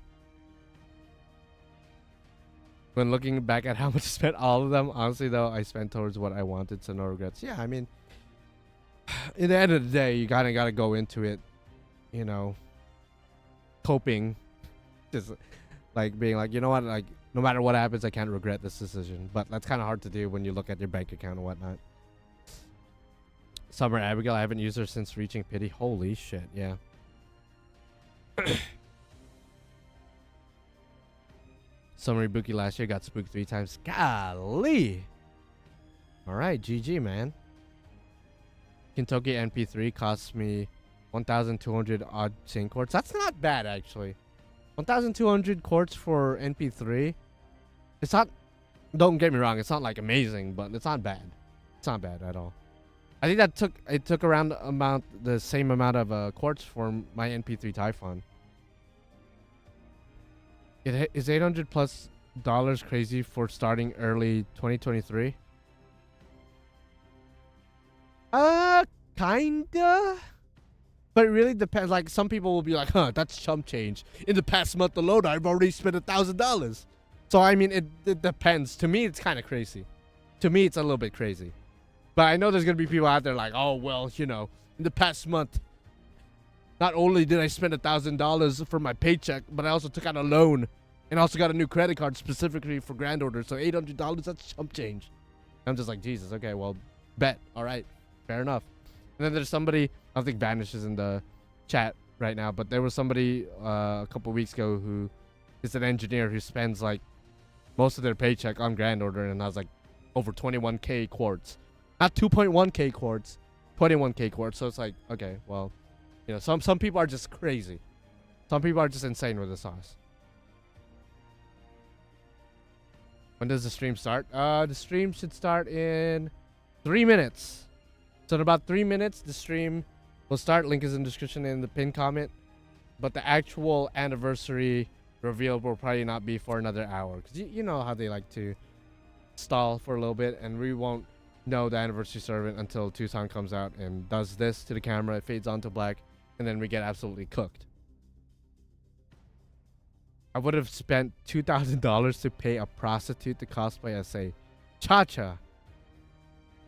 when looking back at how much I spent all of them, honestly though, I spent towards what I wanted, so no regrets. Yeah, I mean, in the end of the day, you gotta go into it, you know, coping, just like being like, you know what, like no matter what happens, I can't regret this decision. But that's kind of hard to do when you look at your bank account and whatnot. Summer Abigail, I haven't used her since reaching pity. Holy shit, yeah. Summer Ibuki last year got spooked 3 times. Golly. Alright, GG, man. Kentucky NP3 cost me 1,200 odd chain quartz. That's not bad, actually. 1,200 quartz for NP3. It's not, don't get me wrong, it's not like amazing, but it's not bad. It's not bad at all. I think it took around the same amount of quartz for my NP3 Typhon. Is $800+ crazy for starting early 2023? Kinda. But it really depends. Like, some people will be like, huh, that's chump change. In the past month alone, I've already spent $1,000. So, I mean, it depends. To me, it's kind of crazy. To me, it's a little bit crazy. But I know there's going to be people out there like, oh, well, you know, in the past month, not only did I spend $1,000 for my paycheck, but I also took out a loan and also got a new credit card specifically for grand order. So $800, that's chump change. I'm just like, Jesus, okay, well, bet. All right, fair enough. And then there's somebody, I don't think Vanish is in the chat right now, but there was somebody a couple weeks ago who is an engineer who spends like most of their paycheck on grand order and has like over 21K quartz. Not 2.1K quartz, 21K quartz. So it's like, okay, well, you know, some people are just crazy. Some people are just insane with the sauce. When does the stream start? The stream should start in 3 minutes. So in about 3 minutes, the stream will start. Link is in the description and in the pinned comment. But the actual anniversary reveal will probably not be for another hour. Because you know how they like to stall for a little bit. And we won't know the anniversary servant until Tucson comes out and does this to the camera. It fades onto black. And then we get absolutely cooked. I would have spent $2,000 to pay a prostitute to cosplay as a Cha-Cha.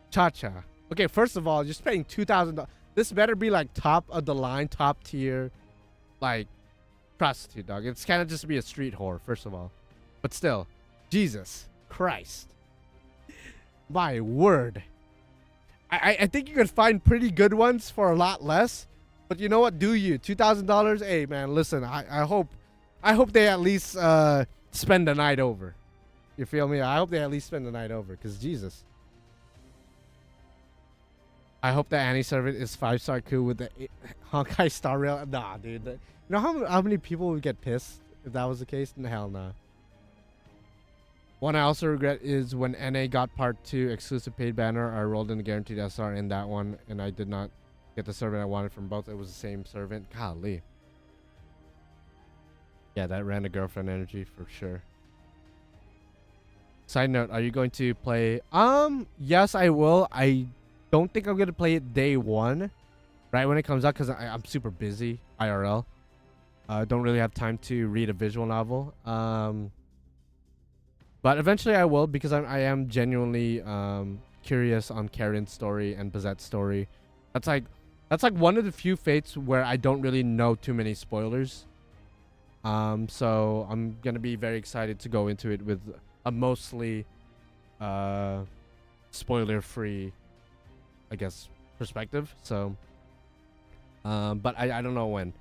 Cha-Cha. Okay, first of all, you're spending $2,000. This better be like top of the line, top tier, like prostitute, dog. It's kind of just be a street whore, first of all. But still, Jesus Christ. My word. I think you could find pretty good ones for a lot less. But you know what? Do you? $2,000? Hey, man, listen, I hope they at least spend the night over. You feel me? I hope they at least spend the night over, because Jesus. I hope the Annie servant is 5-star cool with the Honkai Star Rail. Nah, dude. You know how many people would get pissed if that was the case? Hell nah. One I also regret is when NA got part 2 exclusive paid banner. I rolled in the guaranteed SR in that one, and I did not get the servant I wanted from both. It was the same servant. Golly. Yeah, that ran a girlfriend energy for sure. Side note, are you going to play? Yes, I will. I don't think I'm going to play it day one, right when it comes out, because I'm super busy IRL. Don't really have time to read a visual novel. But eventually I will, because I am genuinely curious on Karen's story and Bazette's story. That's like one of the few fates where I don't really know too many spoilers. So I'm gonna be very excited to go into it with a mostly spoiler-free, I guess, perspective. So but I don't know when.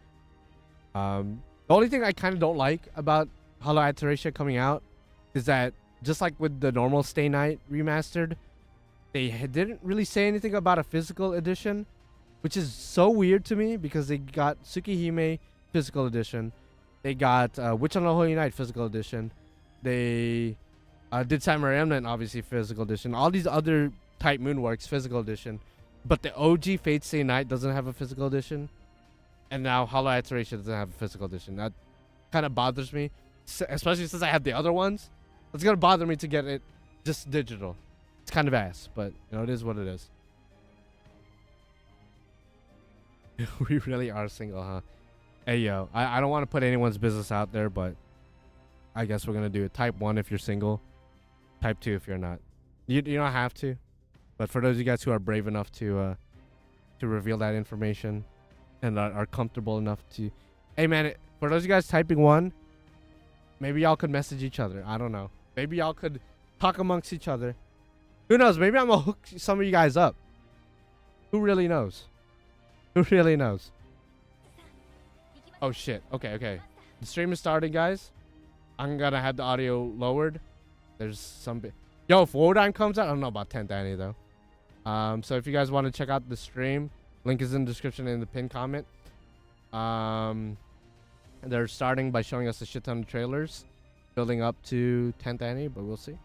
The only thing I kind of don't like about Hollow Iteration coming out is that, just like with the normal Stay Night remastered, they didn't really say anything about a physical edition, which is so weird to me, because they got Tsukihime physical edition, they got Witch on the Holy Night physical edition, they did Samurai Remnant obviously physical edition, all these other Type Moonworks physical edition, but the OG Fate Stay Night doesn't have a physical edition, and now Hollow Iteration doesn't have a physical edition. That kind of bothers me, especially since I have the other ones. It's gonna bother me to get it just digital. It's kind of ass, but you know, it is what it is. We really are single, huh? Hey, yo, I don't want to put anyone's business out there, but I guess we're gonna do it. Type 1 if you're single, type 2 if you're not. You don't have to, but for those of you guys who are brave enough to reveal that information and are comfortable enough to, hey man, for those of you guys typing 1, maybe y'all could message each other. I don't know. Maybe y'all could talk amongst each other. Who knows? Maybe I'm gonna hook some of you guys up. Who really knows? Who really knows? Oh shit. Okay. The stream is starting, guys. I'm gonna have the audio lowered. There's some yo, if Wodan comes out, I don't know about 10th Annie though. So if you guys want to check out the stream, link is in the description and in the pinned comment. They're starting by showing us a shit ton of trailers, building up to 10th Annie, but we'll see.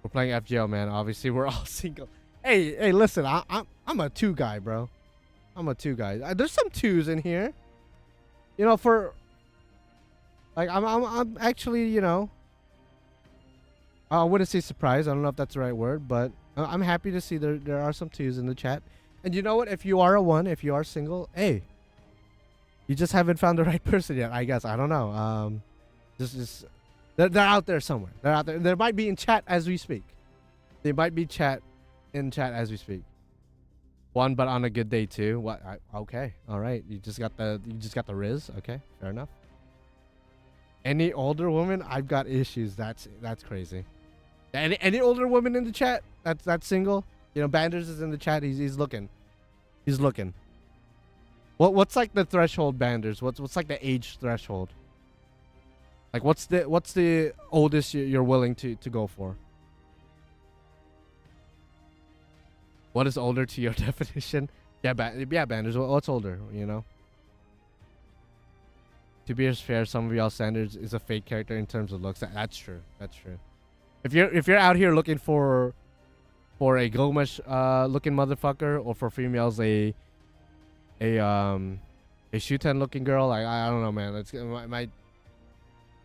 We're playing FGO, man. Obviously, we're all single. Hey, listen, I'm a 2 guy, bro. I'm a 2 guy. There's some 2s in here. You know, for Like I'm actually, you know, I wouldn't say surprised. I don't know if that's the right word, but I'm happy to see there are some twos in the chat. And you know what? If you are a one, if you are single, hey, you just haven't found the right person yet. I guess I don't know. Just they're out there somewhere. They're out there. They might be in chat as we speak. They might be in chat as we speak. One, but on a good day too. What? Okay, all right. You just got the Riz. Okay, fair enough. Any older woman? I've got issues. That's crazy. Any older woman in the chat? That's single. You know, Banders is in the chat. He's looking. He's looking. What's like the threshold, Banders? What's like the age threshold? Like what's the oldest you're willing to go for? What is older to your definition? Yeah, Banders. What's older? You know. To be fair, some of y'all standards is a fake character in terms of looks. That's true. That's true. If you're out here looking for a Gomesh looking motherfucker, or for females a Shuten looking girl, I don't know, man.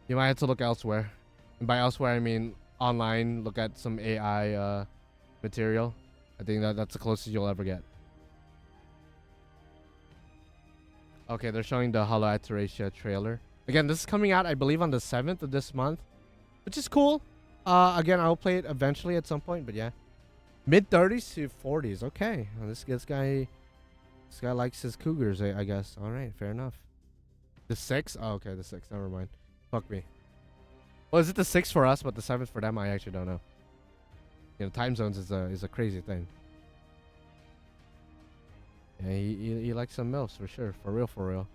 You might have to look elsewhere. And by elsewhere I mean online. Look at some AI material. I think that's the closest you'll ever get. Okay, they're showing the Hollow Aterasia trailer. Again, this is coming out, I believe, on the 7th of this month, which is cool. Again, I'll play it eventually at some point, but yeah. Mid-30s to 40s. Okay. Well, this guy likes his cougars, I guess. All right, fair enough. The 6? Oh, okay, the 6. Never mind. Fuck me. Well, is it the 6 for us, but the 7th for them? I actually don't know. You know, time zones is a crazy thing. Yeah, he likes some MILFs for sure. For real.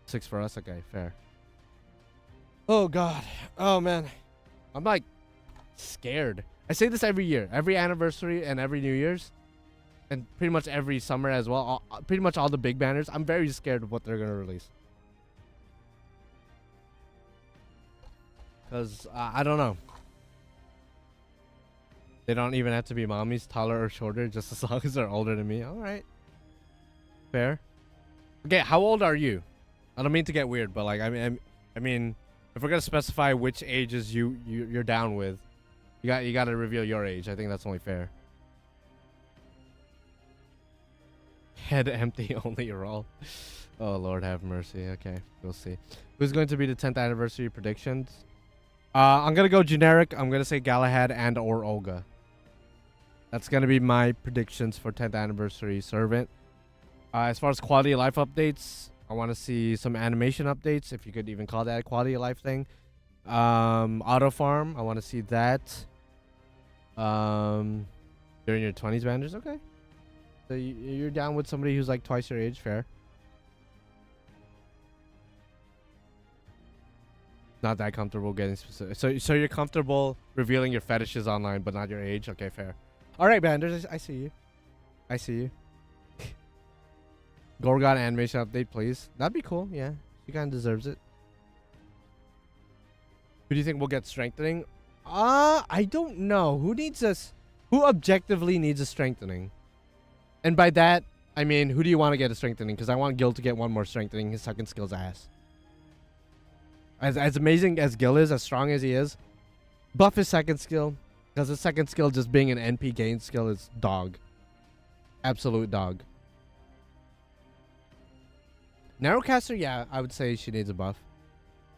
6 for us? Okay, fair. Oh, God. Oh, man. I'm like scared. I say this every year. Every anniversary and every New Year's. And pretty much every summer as well. Pretty much all the big banners. I'm very scared of what they're going to release. Because, I don't know. They don't even have to be mommies, taller or shorter, just as long as they're older than me. All right. Fair. Okay, how old are you? I don't mean to get weird, but like, I mean, if we're gonna specify which ages you're down with, you gotta reveal your age. I think that's only fair. Head empty, only roll. Oh Lord, have mercy. Okay, we'll see. Who's going to be the 10th anniversary predictions? I'm gonna go generic. I'm gonna say Galahad and or Olga. That's gonna be my predictions for 10th anniversary Servant. As far as quality of life updates, I want to see some animation updates, if you could even call that a quality of life thing. Auto farm, I want to see that. During your 20s, Banders, okay. So you're down with somebody who's like twice your age, fair. Not that comfortable getting specific. So you're comfortable revealing your fetishes online, but not your age. Okay, fair. All right, Banders, I see you. I see you. Gorgon animation update, please. That'd be cool. Yeah, she kind of deserves it. Who do you think will get strengthening? I don't know. Who needs us? Who objectively needs a strengthening? And by that, I mean, who do you want to get a strengthening? Because I want Gil to get one more strengthening. His second skill's ass. As amazing as Gil is, as strong as he is, buff his second skill. Because his second skill, just being an NP gain skill, is dog. Absolute dog. Narrowcaster, yeah, I would say she needs a buff.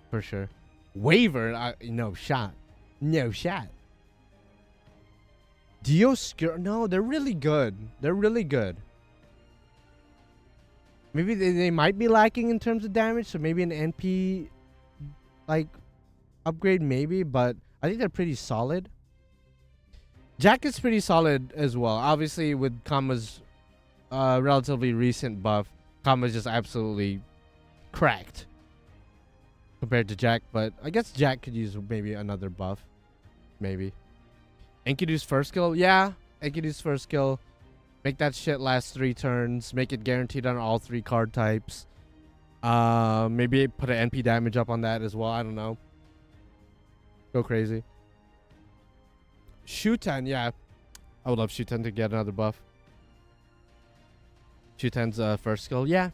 For sure. Waver, no shot. No shot. Dioscuro, no, they're really good. They're really good. Maybe they might be lacking in terms of damage, so maybe an NP like upgrade maybe, but I think they're pretty solid. Jack is pretty solid as well. Obviously with Kama's relatively recent buff, Kama's just absolutely cracked compared to Jack, but I guess Jack could use maybe another buff. Maybe. Enkidu's first skill? Yeah, Enkidu's first skill. Make that shit last 3 turns. Make it guaranteed on all 3 card types. Maybe put an NP damage up on that as well. I don't know. Go crazy. Shuten, yeah. I would love Shuten to get another buff. Shuten's first skill, yeah.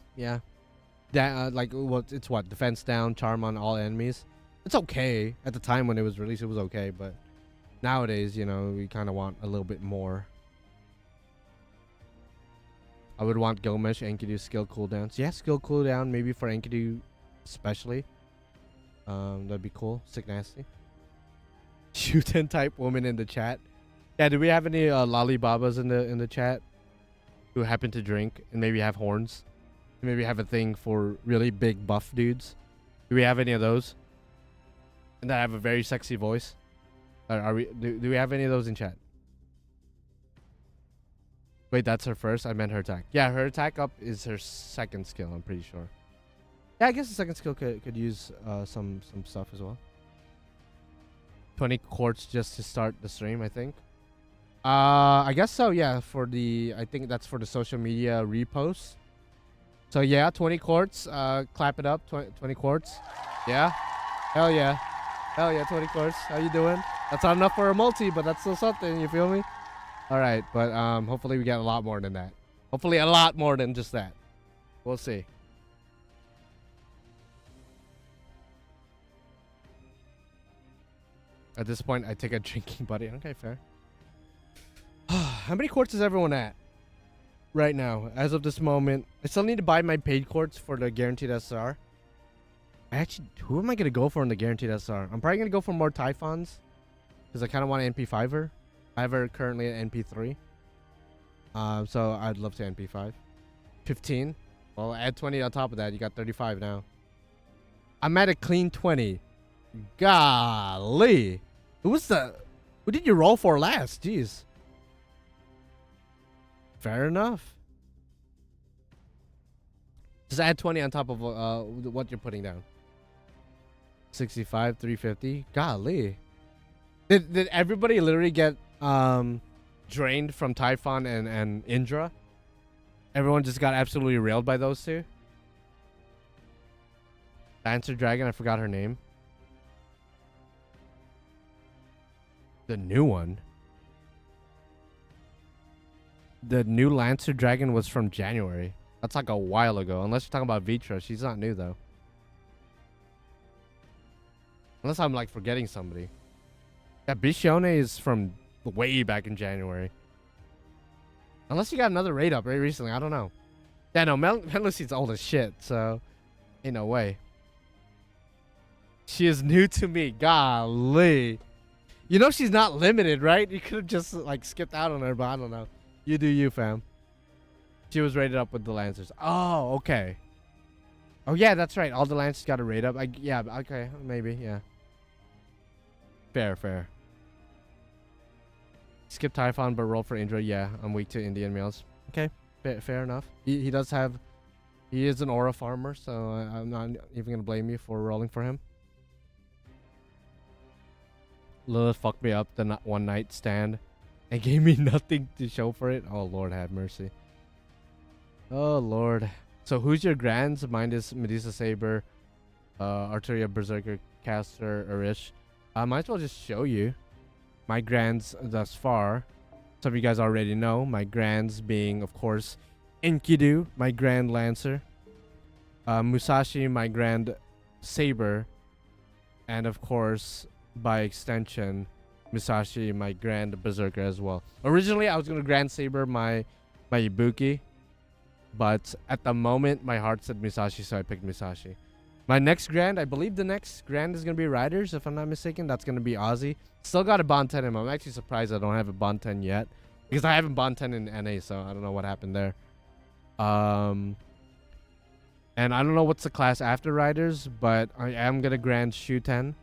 like it's what, defense down, charm on all enemies. It's okay. At the time when it was released, it was okay, but nowadays, you know, we kind of want a little bit more. I would want Gomesh, Enkidu skill cooldowns. Yeah, skill cooldown maybe for Enkidu especially. That'd be cool. Sick nasty. Shoot and type woman in the chat. Yeah, do we have any lollibabas in the chat who happen to drink and maybe have horns? Maybe have a thing for really big buff dudes. Do we have any of those? And that have a very sexy voice. Do we have any of those in chat? Wait, that's her first? I meant her attack. Yeah, her attack up is her second skill, I'm pretty sure. Yeah, I guess the second skill could use some stuff as well. 20 quartz just to start the stream, I think. I guess so, yeah. I think that's for the social media reposts. So yeah, 20 quartz. Clap it up. 20 quartz. Yeah. Hell yeah. Hell yeah, 20 quartz. How you doing? That's not enough for a multi, but that's still something. You feel me? All right, but hopefully we get a lot more than that. Hopefully a lot more than just that. We'll see. At this point, I take a drinking buddy. Okay, fair. How many quartz is everyone at right now? As of this moment, I still need to buy my paid quartz for the guaranteed SR. Who am I gonna go for in the guaranteed SR? I'm probably gonna go for more Typhons because I kind of want an NP5er. I have her currently at NP3. So I'd love to NP5. 15. Well, add 20 on top of that. You got 35 now. I'm at a clean 20. Golly. Who did you roll for last? Jeez. Fair enough. Just add 20 on top of what you're putting down. 65, 350. Golly. Did everybody literally get drained from Typhon and Indra? Everyone just got absolutely railed by those two? Lancer Dragon, I forgot her name. The new one. The new Lancer Dragon was from January. That's like a while ago. Unless you're talking about Vitra. She's not new though. Unless I'm like forgetting somebody. Yeah, Bishione is from way back in January. Unless you got another raid up very recently. I don't know. Yeah, no, Melucy's old as shit. So, ain't no way. She is new to me. Golly. You know she's not limited, right? You could have just like skipped out on her, but I don't know. You do you, fam. She was rated up with the Lancers. Oh, okay. Oh, yeah, that's right. All the Lancers got a rate up. Yeah, okay. Maybe, yeah. Fair. Skip Typhon, but roll for Indra. Yeah, I'm weak to Indian males. Okay, fair enough. He does have... He is an aura farmer, so I'm not even going to blame you for rolling for him. Lilith fucked me up the one night stand and gave me nothing to show for it. Oh, Lord have mercy. Oh, Lord. So who's your grands? Mine is Medusa Saber, Arteria Berserker, Caster, Arish. I might as well just show you my grands thus far. Some of you guys already know. My grands being, of course, Enkidu, my Grand Lancer. Musashi, my Grand Saber. And, of course, by extension, Musashi, my Grand Berserker as well. Originally, I was going to Grand Saber my Ibuki. But at the moment, my heart said Musashi, so I picked Musashi. My next Grand, I believe the next Grand is going to be Riders, if I'm not mistaken. That's going to be Ozzy. Still got a Bond 10 in him. I'm actually surprised I don't have a Bond 10 yet. Because I haven't Bond 10 in NA, so I don't know what happened there. And I don't know what's the class after Riders, but I am going to Grand Shu 10.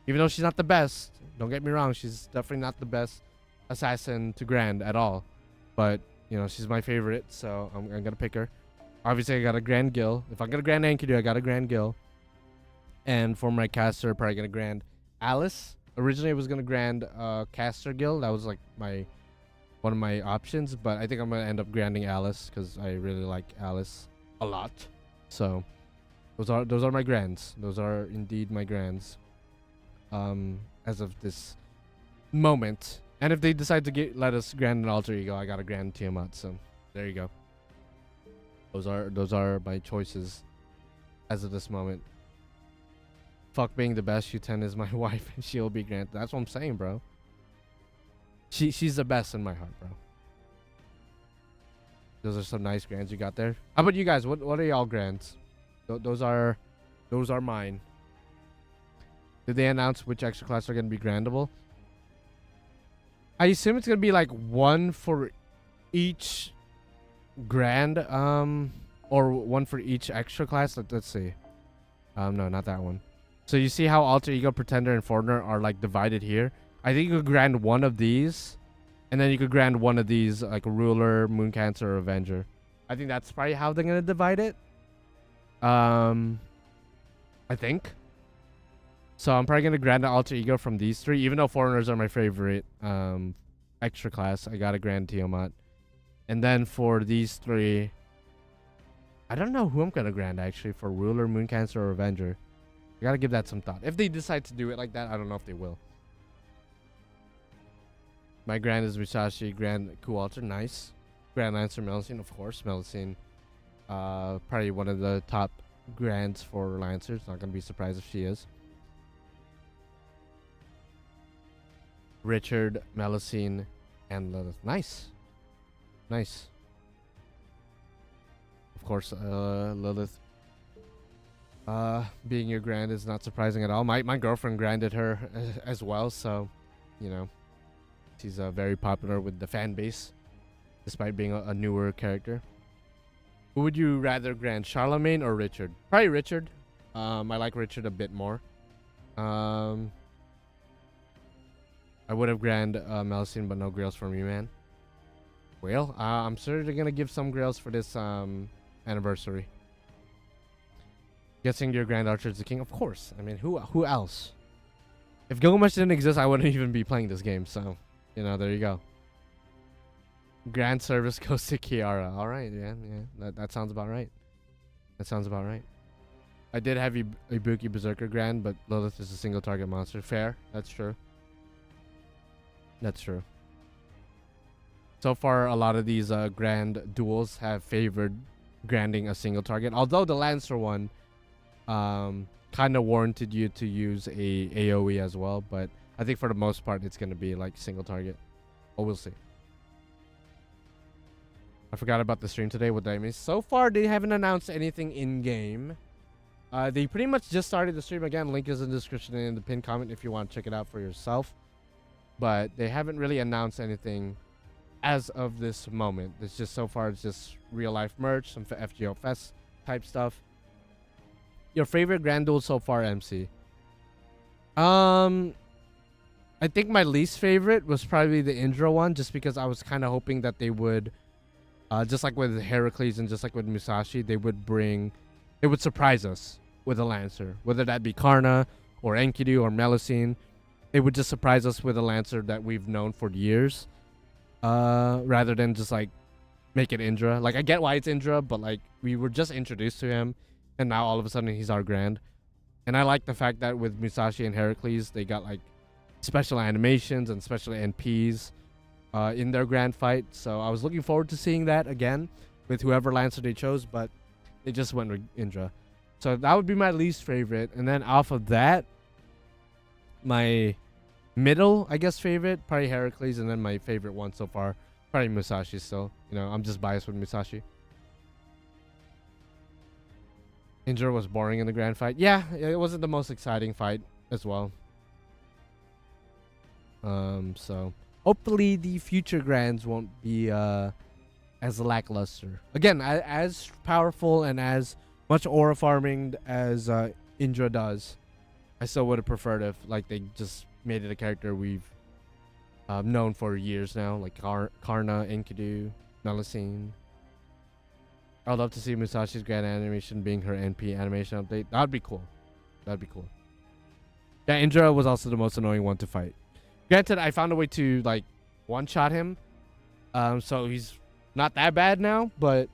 Even though she's not the best. Don't get me wrong, she's definitely not the best assassin to Grand at all. But... you know, she's my favorite, so I'm gonna pick her. Obviously, I got a Grand Gil. If I'm gonna Grand Enkidu, I got a Grand Gil. And for my caster, probably gonna Grand Alice. Originally, I was gonna Grand Caster Gil. That was like one of my options, but I think I'm gonna end up granding Alice because I really like Alice a lot. So those are my grands. Those are indeed my grands. As of this moment. And if they decide to let us grand an alter ego, I got a grand Tiamat. So there you go. Those are my choices as of this moment. Fuck being the best. U10 is my wife, and she'll be granted. That's what I'm saying, bro. She's the best in my heart, bro. Those are some nice grants you got there. How about you guys? What are y'all grants? Those are mine. Did they announce which extra class are gonna be grandable? I assume it's gonna be like one for each grand, or one for each extra class. Let's see. No, not that one. So you see how Alter Ego, Pretender, and Foreigner are like divided here? I think you could grant one of these, and then you could grant one of these, like Ruler, Moon Cancer, or Avenger. I think that's probably how they're gonna divide it. I think. So I'm probably gonna grant an Alter Ego from these three, even though Foreigners are my favorite extra class. I got a grand Tiamat. And then for these three, I don't know who I'm gonna grant actually for Ruler, Moon Cancer, or Avenger. I gotta give that some thought. If they decide to do it like that, I don't know if they will. My grand is Musashi, grand Alter, nice. Grand Lancer, Melusine, of course. Melusine, probably one of the top grands for Lancers. Not gonna be surprised if she is. Richard, Melusine, and Lilith. Nice. Nice. Of course, Lilith. Being your grand is not surprising at all. My girlfriend granded her as well, so, you know, she's very popular with the fan base, despite being a newer character. Who would you rather grand, Charlemagne or Richard? Probably Richard. I like Richard a bit more. I would have grand Melusine, but no grails for me, man. Well, I'm sure they're gonna give some grails for this anniversary. Guessing your Grand Archer is the king? Of course. I mean, who else? If Gilgamesh didn't exist, I wouldn't even be playing this game. So, you know, there you go. Grand Service goes to Kiara. All right, yeah. That sounds about right. That sounds about right. I did have Ibuki Berserker Grand, but Lilith is a single target monster. Fair. That's true. That's true. So far, a lot of these grand duels have favored granding a single target. Although the Lancer one kind of warranted you to use a AoE as well, but I think for the most part it's going to be like single target. But we'll see. I forgot about the stream today. What that means. So far they haven't announced anything in game. They pretty much just started the stream again. Link is in the description and in the pinned comment if you want to check it out for yourself. But they haven't really announced anything as of this moment. It's just so far it's just real life merch, some FGO Fes type stuff. Your favorite grand duel so far, MC? I think my least favorite was probably the Indra one, just because I was kind of hoping that they would, just like with Heracles and just like with Musashi, they would surprise us with a Lancer, whether that be Karna or Enkidu or Melusine. They would just surprise us with a Lancer that we've known for years, rather than just like make it Indra. Like, I get why it's Indra, but like we were just introduced to him, and now all of a sudden he's our grand. And I like the fact that with Musashi and Heracles, they got like special animations and special NPs in their grand fight. So I was looking forward to seeing that again with whoever Lancer they chose, but they just went with Indra. So that would be my least favorite. And then off of that, my middle, I guess, favorite, probably Heracles, and then my favorite one so far, probably Musashi still. You know, I'm just biased with Musashi. Indra was boring in the grand fight. Yeah, it wasn't the most exciting fight as well. So hopefully the future grands won't be as lackluster. Again, as powerful and as much aura farming as Indra does, I still would have preferred if like they just made it a character we've known for years now, like Karna, Enkidu, Melusine. I'd love to see Musashi's grand animation being her NP animation update. That'd be cool. That'd be cool. Yeah, Indra was also the most annoying one to fight. Granted, I found a way to like one-shot him, so he's not that bad now. But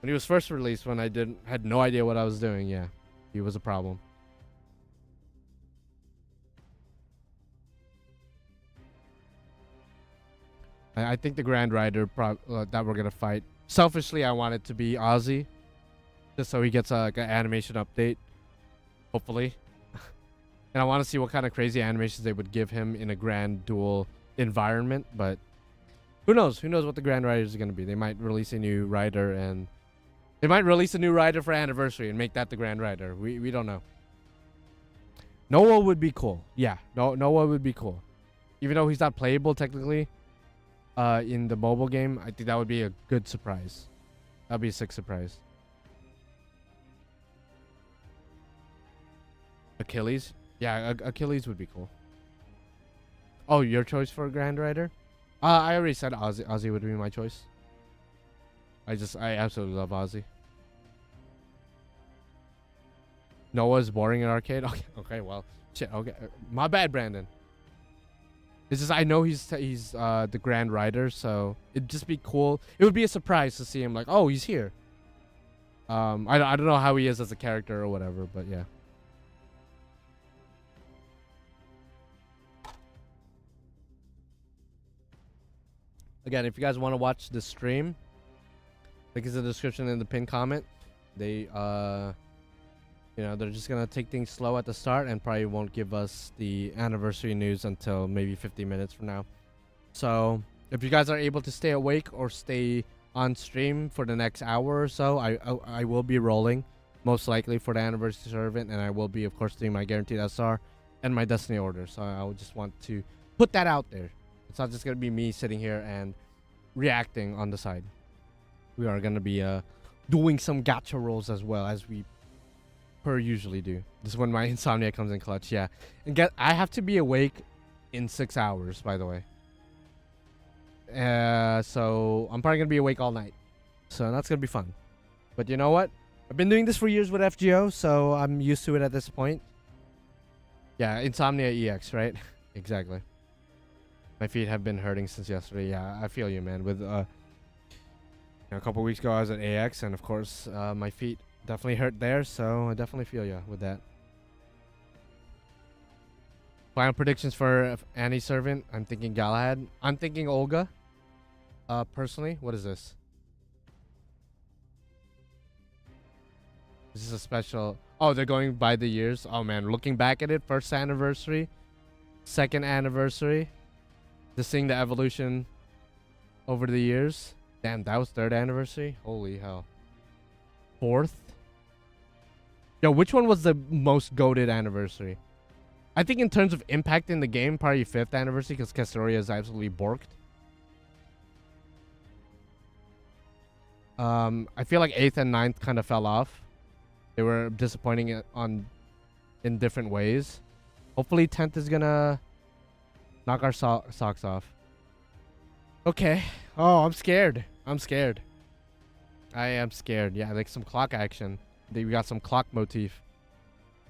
when he was first released, when I had no idea what I was doing, yeah, he was a problem. I think the Grand Rider that we're gonna fight. Selfishly, I want it to be Ozzy. just so he gets like an animation update, hopefully. And I want to see what kind of crazy animations they would give him in a Grand Duel environment. But who knows? Who knows what the Grand Riders are going to be? They might release a new rider, and they might release a new rider for anniversary and make that the Grand Rider. We don't know. Noah would be cool. Yeah, Noah would be cool. Even though he's not playable technically in the mobile game, I think that would be a good surprise. That'd be a sick surprise. Achilles? Yeah, Achilles would be cool. Oh, your choice for a Grand Rider? I already said Ozzy. Ozzy would be my choice. I absolutely love Ozzy. Noah's boring in arcade? Okay, well, shit, okay. My bad, Brandon. It's just I know he's the Grand Rider, so it'd just be cool. It would be a surprise to see him like, oh, he's here. I don't know how he is as a character or whatever, but yeah. Again, if you guys want to watch the stream, link is in the description and the pinned comment. They you know, they're just gonna take things slow at the start and probably won't give us the anniversary news until maybe 50 minutes from now. So if you guys are able to stay awake or stay on stream for the next hour or so, I will be rolling most likely for the anniversary servant, and I will be of course doing my guaranteed SR and my Destiny order. So I would just want to put that out there. It's not just gonna be me sitting here and reacting on the side. We are gonna be doing some gacha rolls as well, as we per usually do. This is when my insomnia comes in clutch. Yeah, and I have to be awake in 6 hours, by the way. So I'm probably gonna be awake all night. So that's gonna be fun. But you know what? I've been doing this for years with FGO, so I'm used to it at this point. Yeah, insomnia EX, right? Exactly. My feet have been hurting since yesterday. Yeah, I feel you, man. With a couple weeks ago, I was at AX, and of course, my feet definitely hurt there. So I definitely feel you with that. Final predictions for Annie Servant. I'm thinking Galahad. I'm thinking Olga. Personally, what is this? This is a special. Oh, they're going by the years. Oh man, looking back at it, first anniversary, second anniversary. Just seeing the evolution over the years. Damn, that was third anniversary? Holy hell. Fourth? Yo, which one was the most goated anniversary? I think in terms of impact in the game, probably fifth anniversary, because Castoria is absolutely borked. I feel like 8th and 9th kind of fell off. They were disappointing in different ways. Hopefully 10th is gonna knock our socks off. Okay. Oh, I'm scared. I'm scared. I am scared. Yeah, like some clock action. We got some clock motif.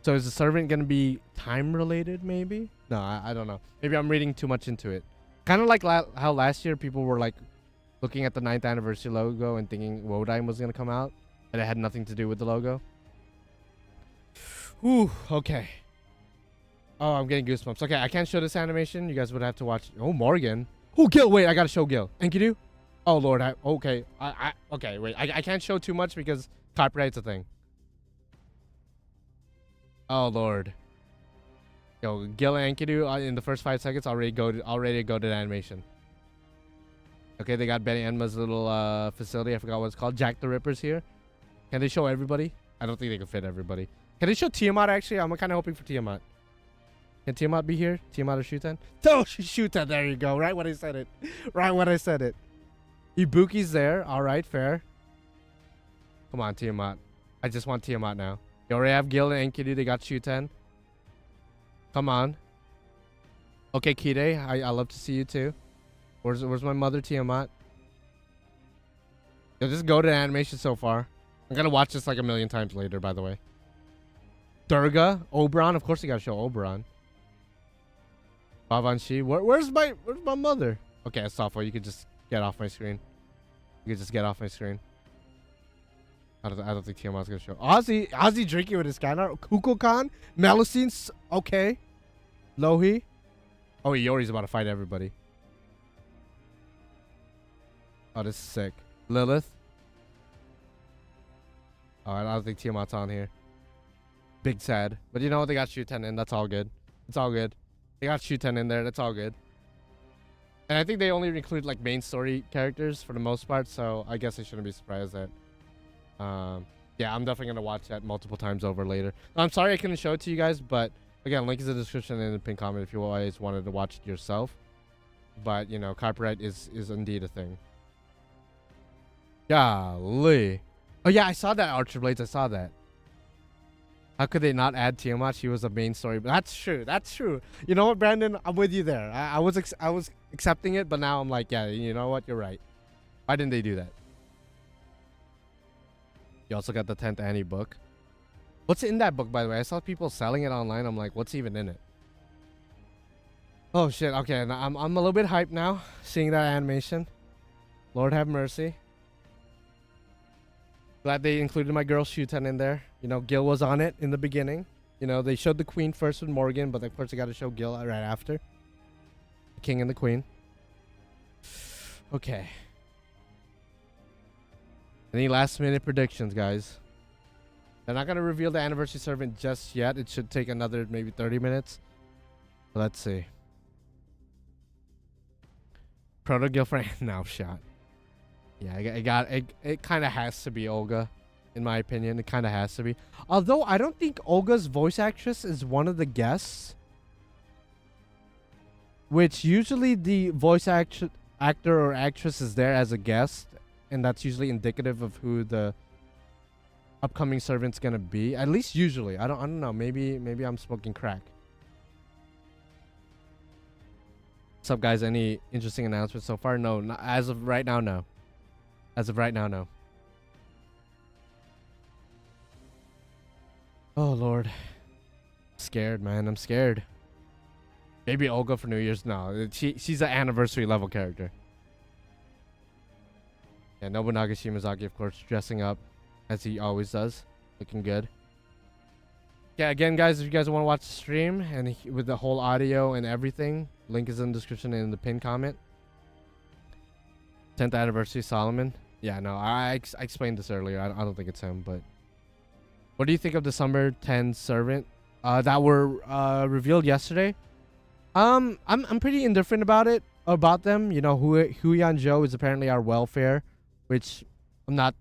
So is the servant going to be time related maybe? No, I don't know. Maybe I'm reading too much into it. Kind of like how last year people were like looking at the 9th anniversary logo and thinking Wodime was going to come out. And it had nothing to do with the logo. Ooh, okay. Oh, I'm getting goosebumps. Okay, I can't show this animation. You guys would have to watch. Oh, Morgan. Oh, Gil. Wait, I gotta show Gil. Enkidu? Oh, Lord. Okay. Okay, wait. I can't show too much because copyright's a thing. Oh, Lord. Yo, Gil and Enkidu in the first 5 seconds already go to the animation. Okay, they got Benny Enma's little facility. I forgot what it's called. Jack the Ripper's here. Can they show everybody? I don't think they can fit everybody. Can they show Tiamat, actually? I'm kind of hoping for Tiamat. Can Tiamat be here? Tiamat or Shuten? Oh, Shuten. There you go. Right when I said it. Right when I said it. Ibuki's there. All right, fair. Come on, Tiamat. I just want Tiamat now. You already have Gil and Enkidu. They got Shuten. Come on. Okay, Kide. I love to see you too. Where's my mother, Tiamat? Yo, just go to the animation so far. I'm gonna watch this like a million times later, by the way. Durga, Oberon. Of course, you gotta show Oberon. Bavanshi. Where's my mother? Okay, Asafo, you could just get off my screen. You could just get off my screen. I don't think Tiamat's gonna show. Ozzy drinking with his scanner. Kukulkan. Melusine. Okay. Lohi. Oh, Iori's about to fight everybody. Oh, this is sick. Lilith. Oh, I don't think Tiamat's on here. Big sad. But you know what? They got Shuten in. That's all good. It's all good. They got Shuten in there. That's all good. And I think they only include like main story characters for the most part. So I guess I shouldn't be surprised that. Yeah, I'm definitely going to watch that multiple times over later. I'm sorry I couldn't show it to you guys. But again, link is in the description and in the pinned comment if you always wanted to watch it yourself. But, you know, copyright is indeed a thing. Golly. Oh, yeah, I saw that, Archer Blades. I saw that. How could they not add Tiamat? She was a main story. But that's true. That's true. You know what, Brandon? I'm with you there. I was accepting it, but now I'm like, yeah, you know what? You're right. Why didn't they do that? You also got the 10th Annie book. What's in that book, by the way? I saw people selling it online. I'm like, what's even in it? Oh, shit. Okay, now I'm a little bit hyped now, seeing that animation. Lord have mercy. Glad they included my girl Shuten in there. You know, Gil was on it in the beginning. You know, they showed the queen first with Morgan, but of course they got to show Gil right after. The king and the queen. Okay. Any last minute predictions, guys? They're not going to reveal the anniversary servant just yet. It should take another maybe 30 minutes. But let's see. Proto girlfriend now shot. Yeah, it kind of has to be Olga, in my opinion. It kind of has to be. Although I don't think Olga's voice actress is one of the guests. Which usually the voice actor or actress is there as a guest. And that's usually indicative of who the upcoming servant's gonna be. At least usually. I don't know. Maybe I'm smoking crack. What's up, guys? Any interesting announcements so far? No, not, as of right now, no. As of right now, no. Oh, Lord. Scared, man. I'm scared. Maybe Olga for New Year's. No, she's an anniversary level character. Yeah, Nobunaga Shimazaki, of course, dressing up as he always does. Looking good. Yeah, again, guys, if you guys want to watch the stream and with the whole audio and everything, link is in the description and in the pinned comment. 10th anniversary Solomon. Yeah, no, I explained this earlier. I don't think it's him, but what do you think of the Summer 10 servant that were revealed yesterday? I'm pretty indifferent about them. You know, Huyan Zhou is apparently our welfare, which I'm not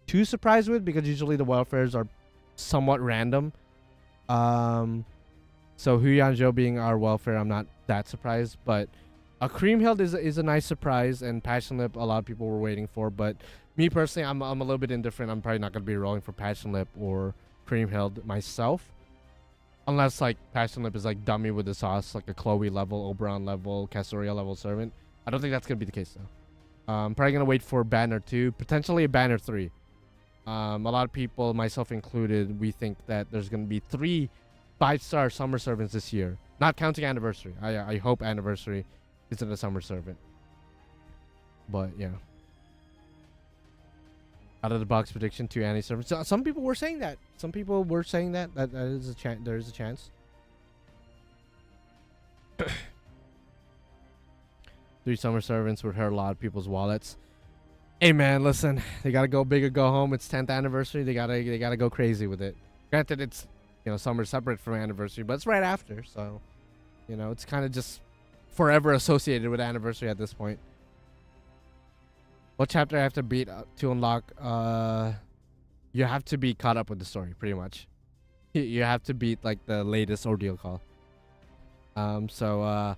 too surprised with because usually the welfares are somewhat random. So Huyan Zhou being our welfare, I'm not that surprised, but Creamhild is a nice surprise, and Passion Lip a lot of people were waiting for, but me personally, I'm a little bit indifferent. I'm probably not gonna be rolling for Passion Lip or Creamhild myself, unless like Passion Lip is like dummy with the sauce, like a Chloe level, Oberon level, Castoria level servant. I don't think that's gonna be the case though. I'm probably gonna wait for Banner 2, potentially a Banner 3. A lot of people, myself included, we think that there's gonna be 3 5-star summer servants this year, not counting anniversary. I hope anniversary isn't a summer servant, but yeah. Out of the box prediction, 2 Annie servants. So, some people were saying that. Some people were saying that is a chance. There is a chance. 3 summer servants would hurt a lot of people's wallets. Hey man, listen, they gotta go big or go home. It's 10th anniversary. They gotta go crazy with it. Granted, it's, you know, summer separate from anniversary, but it's right after, so you know, it's kind of just forever associated with anniversary at this point. What chapter I have to beat to unlock? You have to be caught up with the story, pretty much. You have to beat like the latest Ordeal call. So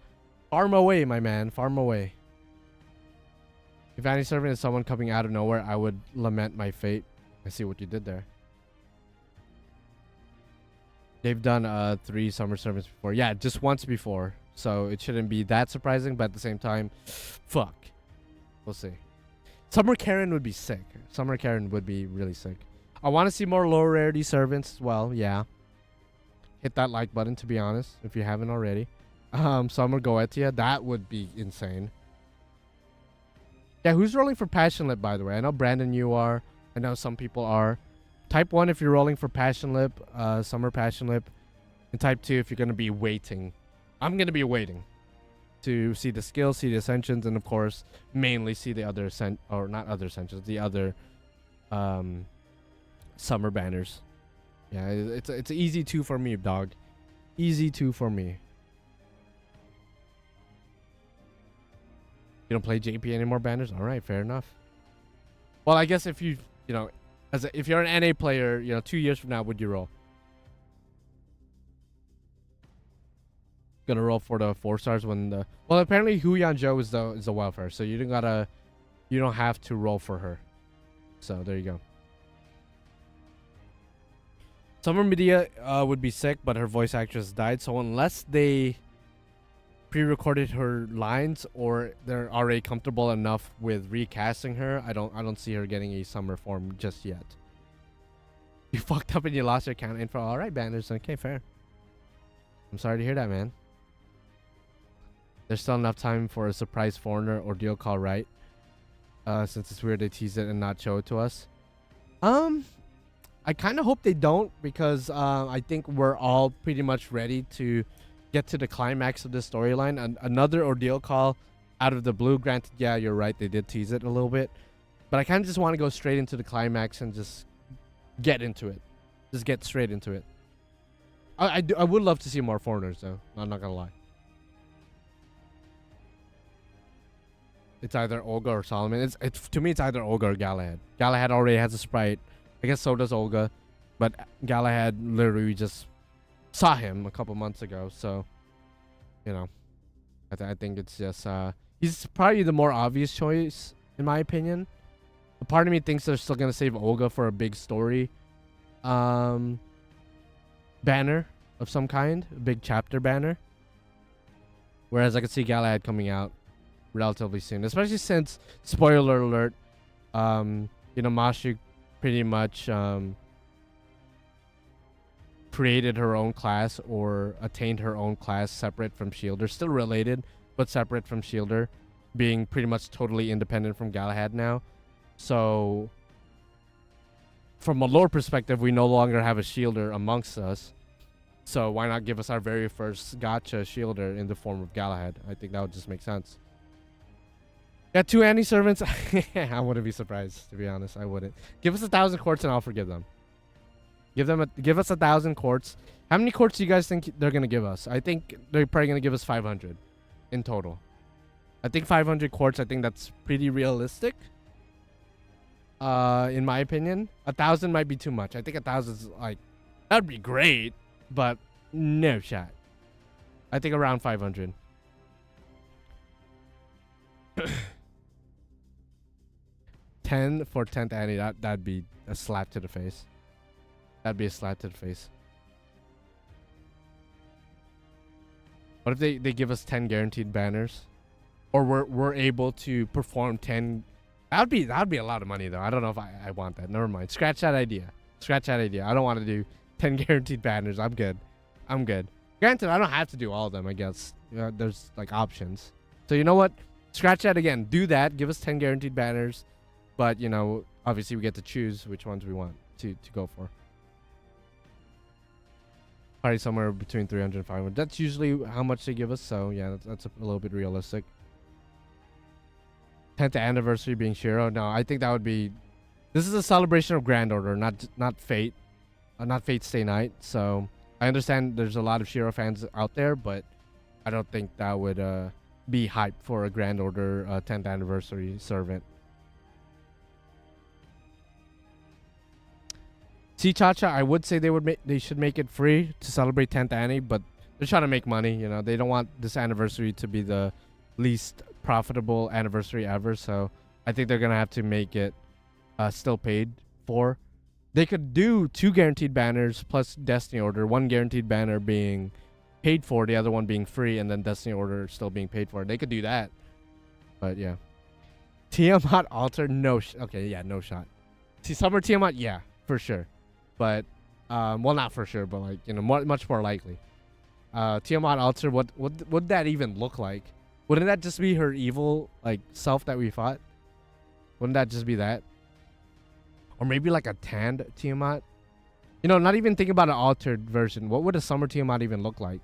farm away, my man, farm away. If Annie servant is someone coming out of nowhere, I would lament my fate. I see what you did there. They've done 3 summer servants before. Yeah, just once before. So it shouldn't be that surprising, but at the same time, fuck. We'll see. Summer Karen would be sick. Summer Karen would be really sick. I want to see more low rarity servants as well, yeah. Hit that like button, to be honest, if you haven't already. Summer Goetia, that would be insane. Yeah, who's rolling for Passion Lip, by the way? I know, Brandon, you are. I know some people are. Type 1 if you're rolling for Passion Lip, Summer Passion Lip. And type 2 if you're going to be waiting. I'm going to be waiting to see the skills, see the ascensions, and of course, mainly see the other the other summer banners. Yeah, it's an easy 2 for me, dog. Easy 2 for me. You don't play JP anymore banners? All right, fair enough. Well, I guess if you know, if you're an NA player, 2 years from now, would you roll? Gonna roll for the 4 stars when the apparently Huyan Zhou is the welfare, so you don't have to roll for her. So there you go. Summer Media would be sick, but her voice actress died, so unless they pre-recorded her lines or they're already comfortable enough with recasting her, I don't see her getting a summer form just yet. You fucked up and you lost your account info. All right, banners. Okay, fair. I'm sorry to hear that, man. There's still enough time for a surprise foreigner ordeal call, right? Since it's weird they tease it and not show it to us. I kind of hope they don't, because I think we're all pretty much ready to get to the climax of this storyline. Another ordeal call out of the blue. Granted, yeah, you're right, they did tease it a little bit, but I kind of just want to go straight into the climax and just get into it. Just get straight into it. I would love to see more foreigners, though. I'm not gonna lie. It's either Olga or Solomon. To me, it's either Olga or Galahad. Galahad already has a sprite. I guess so does Olga, but Galahad, literally, we just saw him a couple months ago, so I think it's just he's probably the more obvious choice in my opinion. A part of me thinks they're still gonna save Olga for a big story banner of some kind, a big chapter banner, whereas I could see Galahad coming out relatively soon, especially since, spoiler alert, Mashu pretty much created her own class or attained her own class separate from Shielder. Still related, but separate from Shielder, being pretty much totally independent from Galahad now. So from a lore perspective, we no longer have a Shielder amongst us. So why not give us our very first Gacha Shielder in the form of Galahad? I think that would just make sense. Got 2 anti-servants. I wouldn't be surprised, to be honest. I wouldn't. Give us 1,000 quartz and I'll forgive them. Give us 1,000 quartz. How many quartz do you guys think they're gonna give us? I think they're probably gonna give us 500 in total. I think 500 quartz. I think that's pretty realistic. In my opinion, 1,000 might be too much. I think 1,000 is like, that'd be great, but no shot. I think around 500. 10 for 10th Annie. That'd be a slap to the face. That'd be a slap to the face. What if they give us 10 guaranteed banners, or we're able to perform 10? That'd be a lot of money though. I don't know if I want that. Never mind. Scratch that idea. Scratch that idea. I don't want to do 10 guaranteed banners. I'm good. I'm good. Granted, I don't have to do all of them. I guess there's like options. So you know what? Scratch that again. Do that. Give us 10 guaranteed banners, but obviously we get to choose which ones we want to go for. Probably somewhere between 300 and 500. That's usually how much they give us. So yeah, that's a little bit realistic. 10th anniversary being Shiro. No, I think that would be. This is a celebration of Grand Order, not Fate, not Fate Stay Night. So I understand there's a lot of Shiro fans out there, but I don't think that would be hype for a Grand Order 10th anniversary servant. See, Chacha, I would say they should make it free to celebrate 10th Annie, but they're trying to make money. They don't want this anniversary to be the least profitable anniversary ever. So I think they're gonna have to make it still paid for. They could do 2 guaranteed banners plus Destiny Order, 1 guaranteed banner being paid for, the other one being free, and then Destiny Order still being paid for. They could do that, but yeah. Tiamat altar, no. Okay, yeah, no shot. See, Summer Tiamat, yeah, for sure. But, well, not for sure, but like, much more likely. Tiamat altar, what would that even look like? Wouldn't that just be her evil, like, self that we fought? Wouldn't that just be that? Or maybe like a tanned Tiamat? Not even thinking about an altered version. What would a Summer Tiamat even look like?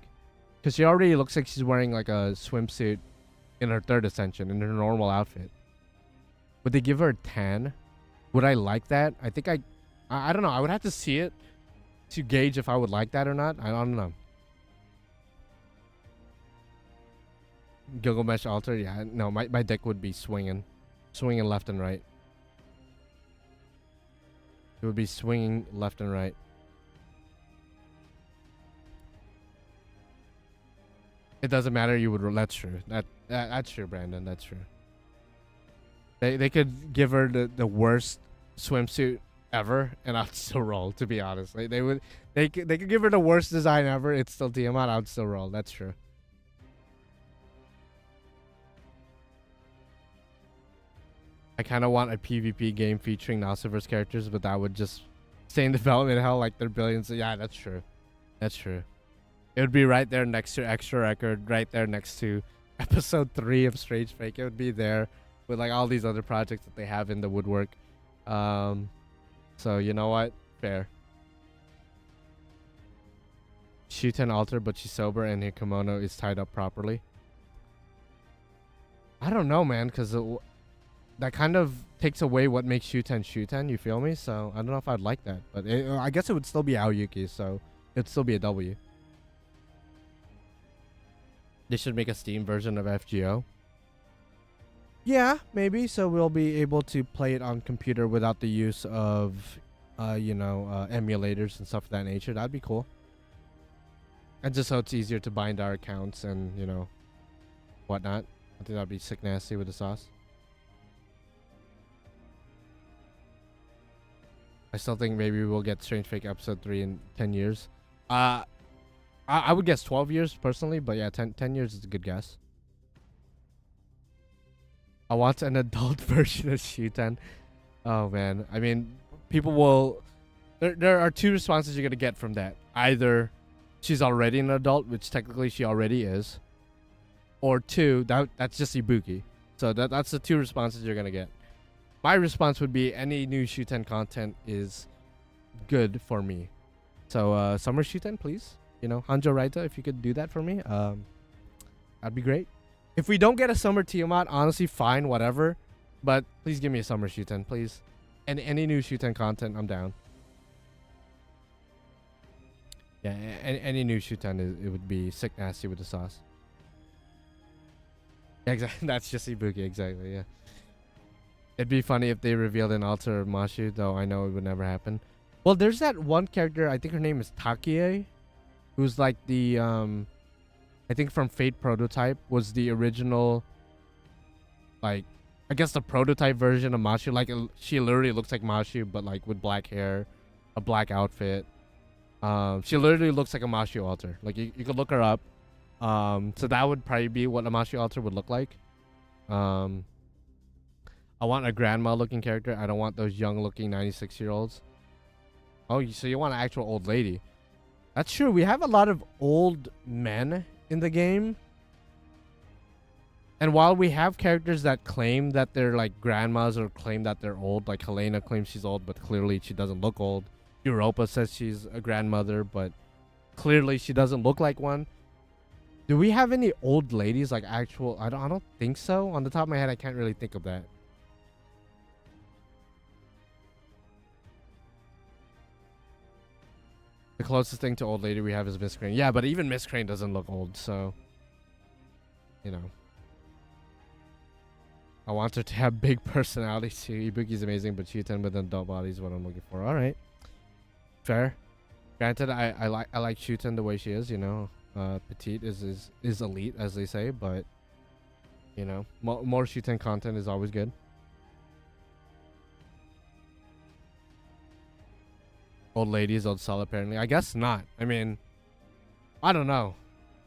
Because she already looks like she's wearing like a swimsuit in her 3rd ascension, in her normal outfit. Would they give her a tan? Would I like that? I think I don't know. I would have to see it to gauge if I would like that or not. I don't know. Gilgamesh altar, yeah. No, my deck would be swinging left and right. It would be swinging left and right. It doesn't matter. You would. That's true. That's true, Brandon. That's true. They could give her the worst swimsuit ever, and I'd still roll. To be honest, they could give her the worst design ever. It's still Tiamat. I'd still roll. That's true. I kind of want a PvP game featuring Nasiverse characters, but that would just stay in development hell like they're billions. Yeah, that's true. That's true. It would be right there next to Extra Record, right there next to episode 3 of Strange Fake. It would be there with like all these other projects that they have in the woodwork. So you know what? Fair. Shuten altar, but she's sober and her kimono is tied up properly. I don't know, man, because that kind of takes away what makes Shuten, you feel me? So I don't know if I'd like that, but I guess it would still be Aoyuki, so it'd still be a W. They should make a Steam version of FGO. Yeah, maybe. So we'll be able to play it on computer without the use of, emulators and stuff of that nature. That'd be cool. And just so it's easier to bind our accounts and, whatnot. I think that'd be sick nasty with the sauce. I still think maybe we'll get Strange Fake episode 3 in 10 years. I would guess 12 years personally, but yeah, 10 years is a good guess. I want an adult version of Shuten. Oh man, I mean, people will. There are two responses you're gonna get from that. Either she's already an adult, which technically she already is, or two, that's just Ibuki. So that's the two responses you're gonna get. My response would be any new Shuten content is good for me. So summer Shuten, please. Hanjo Raita, if you could do that for me, that'd be great. If we don't get a summer Tiamat, honestly, fine, whatever. But please give me a summer Shuten, please. And any new Shuten content, I'm down. Yeah, any new Shuten, it would be sick nasty with the sauce. Yeah, exactly. That's just Ibuki, exactly, yeah. It'd be funny if they revealed an alter of Mashu, though I know it would never happen. Well, there's that one character, I think her name is Takie, who's like the, I think from Fate Prototype, was the original, like, I guess the prototype version of Mashu. Like, she literally looks like Mashu, but like with black hair, a black outfit. She literally looks like a Mashu alter. Like, you could look her up. So that would probably be what a Mashu alter would look like. I want a grandma looking character. I don't want those young looking 96-year-olds. Oh, so you want an actual old lady. That's true. We have a lot of old men in the game. And while we have characters that claim that they're like grandmas or claim that they're old, like Helena claims she's old, but clearly she doesn't look old. Europa says she's a grandmother, but clearly she doesn't look like one. Do we have any old ladies, like actual? I don't think so. On the top of my head, I can't really think of that. The closest thing to old lady we have is Miss Crane. Yeah, but even Miss Crane doesn't look old, so I want her to have big personality too. Ibuki's amazing, but Shuten with an adult body is what I'm looking for. All right, fair. Granted, I like Shuten the way she is. Petite is elite, as they say, but more Shuten content is always good. Old ladies, old cell apparently. I guess not. I mean, I don't know.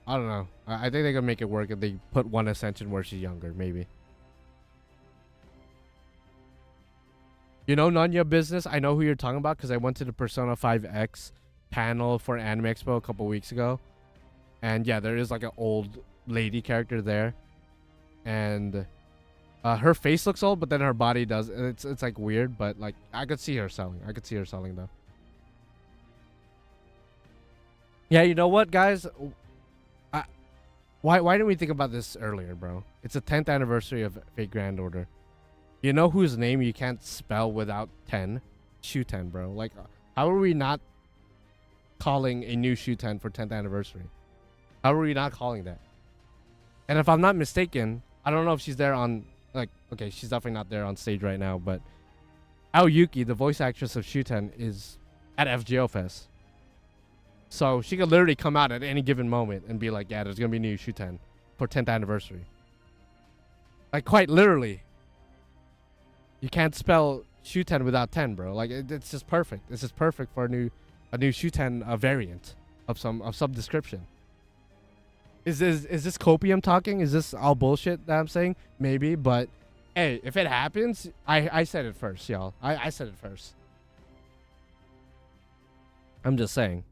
I think they can make it work if they put one Ascension where she's younger, maybe. None of your business. I know who you're talking about because I went to the Persona 5X panel for Anime Expo a couple weeks ago. And yeah, there is like an old lady character there. And her face looks old, but then her body does. It's like weird, but like I could see her selling. Though. Yeah, you know what, guys? Why didn't we think about this earlier, bro? It's the 10th anniversary of Fate Grand Order. You know whose name you can't spell without 10? Shuten, bro. Like, how are we not calling a new Shuten for 10th anniversary? How are we not calling that? And if I'm not mistaken, I don't know if she's there on, like, okay, she's definitely not there on stage right now, but Aoyuki, the voice actress of Shuten, is at FGO Fes. So she could literally come out at any given moment and be like, yeah, there's going to be new Shuten for 10th anniversary. Like, quite literally. You can't spell Shuten without 10, bro. Like, it's just perfect. It's just perfect for a new Shuten variant of some description. Is this copium talking? Is this all bullshit that I'm saying? Maybe, but hey, if it happens, I said it first, y'all. I said it first. I'm just saying.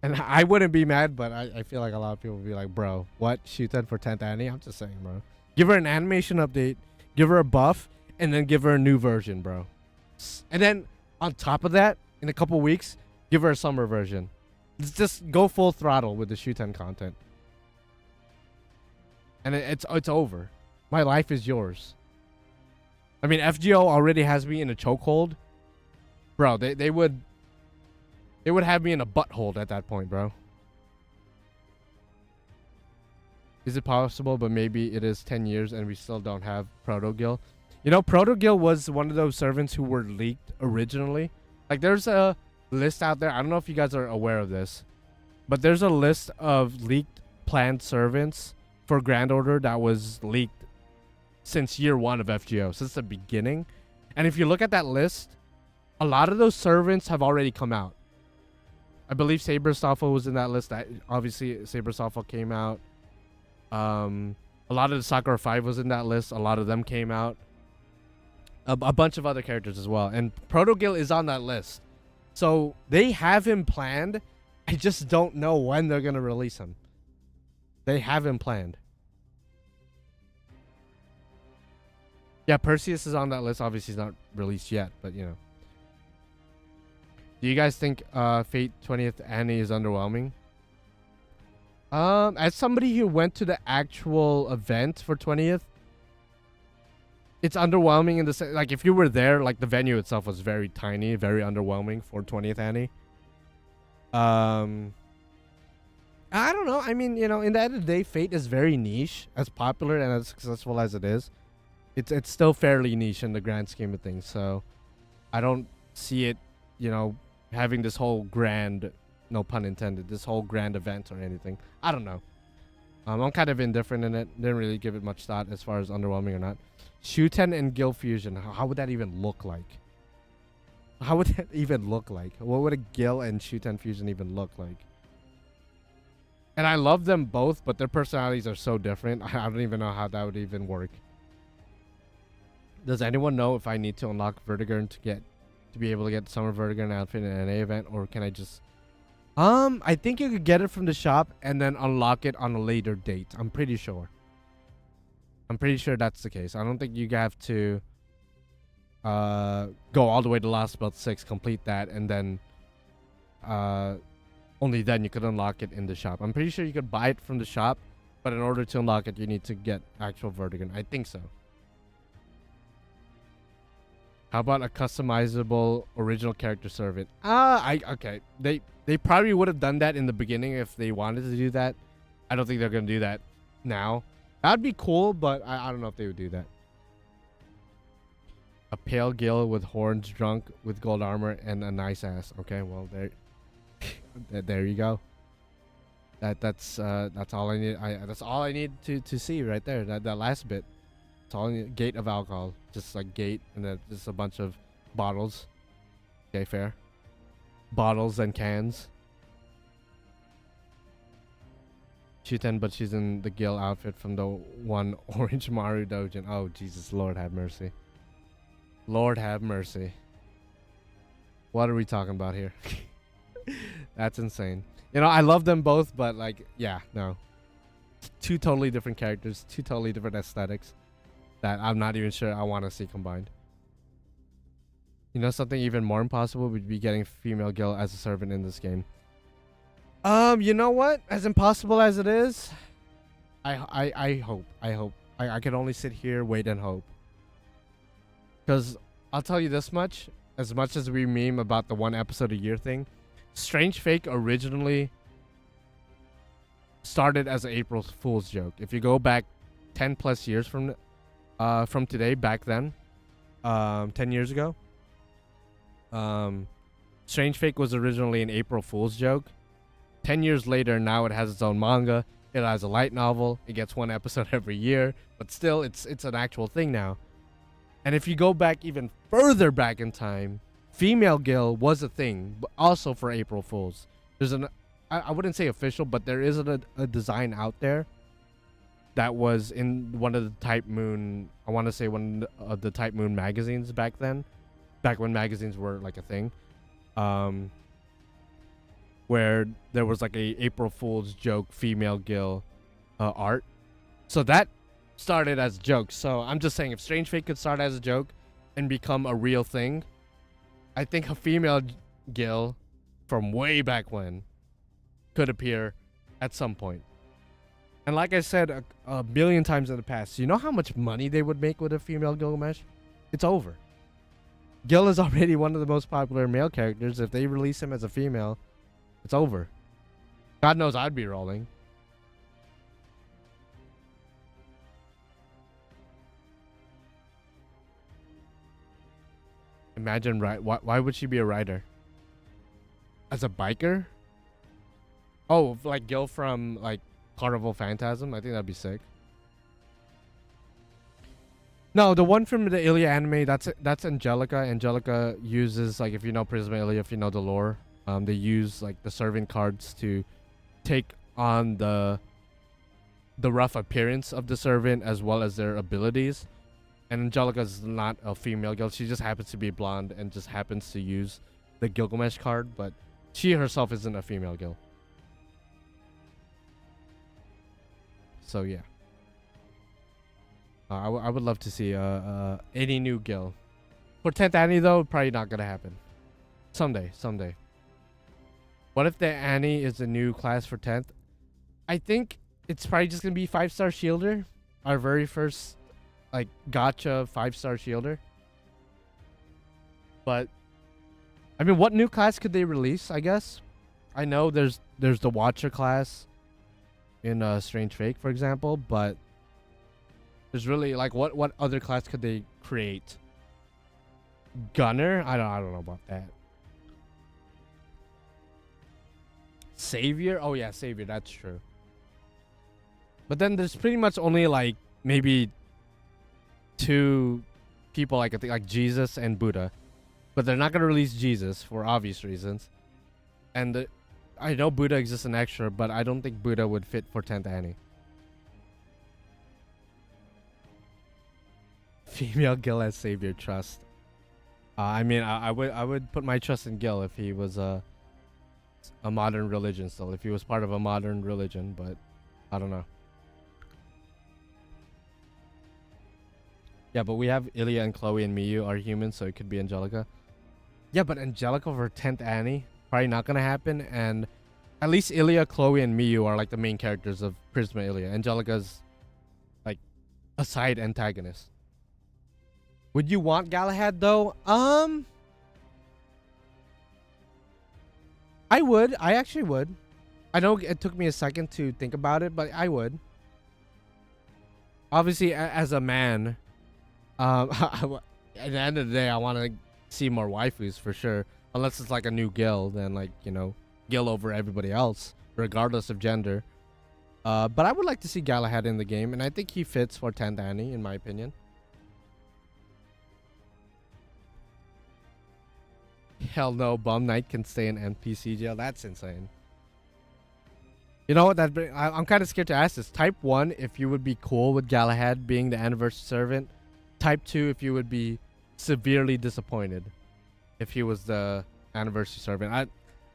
And I wouldn't be mad, but I feel like a lot of people would be like, bro, what? Shuten for 10th Annie? I'm just saying, bro. Give her an animation update, give her a buff, and then give her a new version, bro. And then on top of that, in a couple weeks, give her a summer version. Just go full throttle with the Shuten content. And it's over. My life is yours. I mean, FGO already has me in a chokehold. Bro, they would have me in a butthold at that point, bro. Is it possible, but maybe it is 10 years and we still don't have Proto-Gil? You know, Proto-Gil was one of those servants who were leaked originally. Like, there's a list out there. I don't know if you guys are aware of this, but there's a list of leaked planned servants for Grand Order that was leaked since year 1 of FGO, since the beginning. And if you look at that list, a lot of those servants have already come out. I believe Saber Stoffel was in that list. Obviously, Saber Stoffel came out. A lot of the Sakura 5 was in that list. A lot of them came out. A bunch of other characters as well. And Proto-Gil is on that list. So they have him planned. I just don't know when they're going to release him. They have him planned. Yeah, Perseus is on that list. Obviously, he's not released yet, but you know. Do you guys think Fate 20th Annie is underwhelming? As somebody who went to the actual event for 20th, it's underwhelming in the sense, like, if you were there, like, the venue itself was very tiny, very underwhelming for 20th Annie. I don't know. I mean, you know, in the end of the day, Fate is very niche, as popular and as successful as it is. It's still fairly niche in the grand scheme of things, so I don't see it, you know, having this whole grand, no pun intended, this whole grand event or anything. I don't know. I'm kind of indifferent in it. Didn't really give it much thought as far as underwhelming or not. Shuten and Gil Fusion. How would that even look like? How would that even look like? What would a Gil and Shuten Fusion even look like? And I love them both, but their personalities are so different. I don't even know how that would even work. Does anyone know if I need to unlock Vertigo to be able to get the Summer Vertigo outfit in an NA event, or can I just... I think you could get it from the shop and then unlock it on a later date. I'm pretty sure. I'm pretty sure that's the case. I don't think you have to go all the way to Lostbelt 6, complete that, and then only then you could unlock it in the shop. I'm pretty sure you could buy it from the shop, but in order to unlock it, you need to get actual Vertigo. I think so. How about a customizable original character servant? Okay. They probably would have done that in the beginning if they wanted to do that. I don't think they're going to do that now. That'd be cool, but I don't know if they would do that. A pale Gil with horns, drunk, with gold armor, and a nice ass. Okay, well, there you go. That's all I need. That's all I need to see right there. That last bit. It's all I need. Gate of alcohol. Just like gate, and then just a bunch of bottles. Okay, fair. Bottles and cans. Shuten, but she's in the Gil outfit from the one Orange Maru Dojin. Oh, Jesus, Lord have mercy. Lord have mercy. What are we talking about here? That's insane. You know, I love them both, but like, yeah, no. Two totally different characters, two totally different aesthetics that I'm not even sure I want to see combined. You know, something even more impossible would be getting female Gil as a servant in this game. You know what? As impossible as it is, I hope. I can only sit here, wait, and hope. Because I'll tell you this much. As much as we meme about the 1 episode a year thing, Strange Fake originally started as an April Fool's joke. If you go back 10 plus years from today, back then, 10 years ago, Strange Fake was originally an April Fool's joke. 10 years later, now it has its own manga. It has a light novel. It gets 1 episode every year, but still, it's an actual thing now. And if you go back even further back in time, female Gil was a thing, but also for April Fools. There's I wouldn't say official, but there is a design out there that was in one of the Type Moon, I want to say one of the Type Moon magazines back then, back when magazines were like a thing, where there was like a April Fool's joke female Gil art. So that started as jokes. So I'm just saying, if Strange Fate could start as a joke and become a real thing, I think a female Gil from way back when could appear at some point. And like I said a billion times in the past, you know how much money they would make with a female Gilgamesh? It's over. Gil is already one of the most popular male characters. If they release him as a female, it's over. God knows I'd be rolling. Imagine, right? Why would she be a rider? As a biker? Oh, like Gil from like Carnival Phantasm? I think that'd be sick. No, the one from the Ilya anime, that's Angelica. Angelica uses, like, if you know Prisma Ilya, if you know the lore, they use like the servant cards to take on the rough appearance of the servant as well as their abilities. And Angelica's not a female Gil. She just happens to be blonde and just happens to use the Gilgamesh card, but she herself isn't a female Gil. So yeah. I would love to see any new Gil. For 10th Annie though, probably not gonna happen. Someday. What if the Annie is a new class for 10th? I think it's probably just gonna be 5-star Shielder. Our very first like Gacha 5-star Shielder. But I mean, what new class could they release? I guess I know there's the Watcher class in Strange Fake, for example, but there's really like what other class could they create? Gunner? I don't know about that. Savior? Oh yeah, Savior, that's true. But then there's pretty much only like maybe 2 people, like I think, like Jesus and Buddha. But they're not gonna release Jesus for obvious reasons. And I know Buddha exists in extra, but I don't think Buddha would fit for 10th Annie. Female Gil as Savior, trust. I mean, I would put my trust in Gil if he was a modern religion still. If he was part of a modern religion, but I don't know. Yeah, but we have Ilya and Chloe and Miyu are humans, so it could be Angelica. Yeah, but Angelica for 10th Annie, probably not gonna happen. And at least Ilya, Chloe, and Miyu are like the main characters of Prisma Ilya. Angelica's like a side antagonist. Would you want Galahad though? I would. I actually would. I know it took me a second to think about it, but I would. Obviously, as a man, at the end of the day, I want to see more waifus for sure. Unless it's like a new Gil, then like, you know, Gil over everybody else, regardless of gender. But I would like to see Galahad in the game, and I think he fits for 10th Annie, in my opinion. Hell no, Bum Knight can stay in NPC jail. That's insane. You know what? I'm kind of scared to ask this. Type 1, if you would be cool with Galahad being the anniversary servant. Type 2, if you would be severely disappointed if he was the anniversary servant.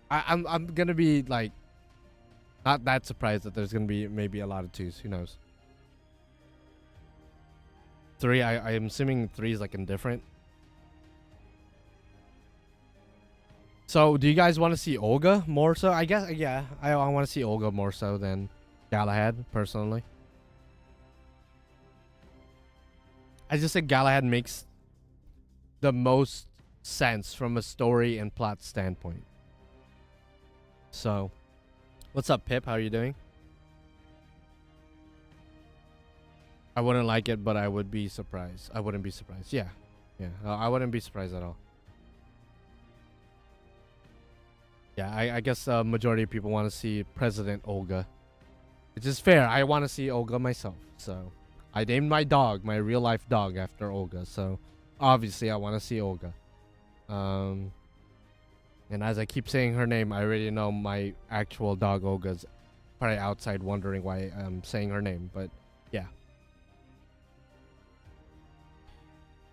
I'm gonna be like not that surprised that there's gonna be maybe a lot of 2s. Who knows? 3, I am assuming 3 is like indifferent. So, do you guys want to see Olga more so? I guess, yeah, I want to see Olga more so than Galahad, personally. I just think Galahad makes the most sense from a story and plot standpoint. So, what's up, Pip? How are you doing? I wouldn't like it, but I would be surprised. I wouldn't be surprised. Yeah. Yeah. I wouldn't be surprised at all. Yeah, I guess the majority of people want to see President Olga. Which is fair. I want to see Olga myself. So, I named my dog, my real life dog, after Olga. So, obviously, I want to see Olga. And as I keep saying her name, I already know my actual dog Olga's probably outside wondering why I'm saying her name. But, yeah.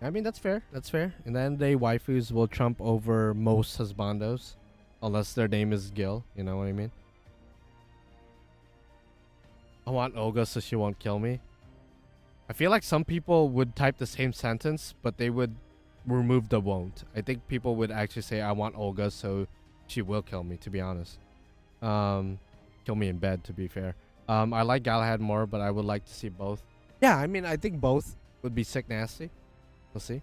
I mean, that's fair. That's fair. And then the waifus will trump over most husbandos. Unless their name is Gil. You know what I mean? I want Olga so she won't kill me. I feel like some people would type the same sentence, but they would remove the won't. I think people would actually say, I want Olga so she will kill me, to be honest. Kill me in bed, to be fair. I like Galahad more, but I would like to see both. Yeah, I mean, I think both would be sick nasty. We'll see.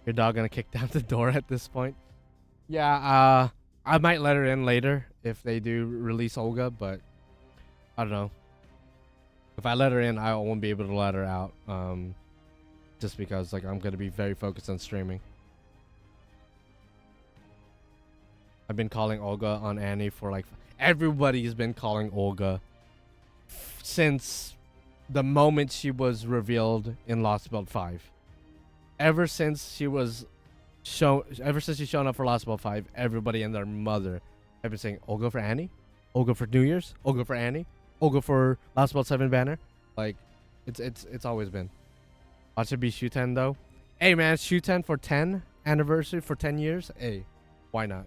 Your dog gonna kick down the door at this point? Yeah, I might let her in later if they do release Olga, but I don't know. If I let her in, I won't be able to let her out. Just because like I'm gonna be very focused on streaming. I've been calling Olga on Annie for like everybody's been calling Olga since the moment she was revealed in Lostbelt 5. Ever since she was shown up for Lostbelt 5, everybody and their mother have been saying Olga for Annie, Olga for New Year's, Olga for Annie, Olga for Lostbelt 7 banner. Like it's always been. Watch it be Shuten though. Hey man, Shuten for 10 anniversary for 10 years. Hey, why not?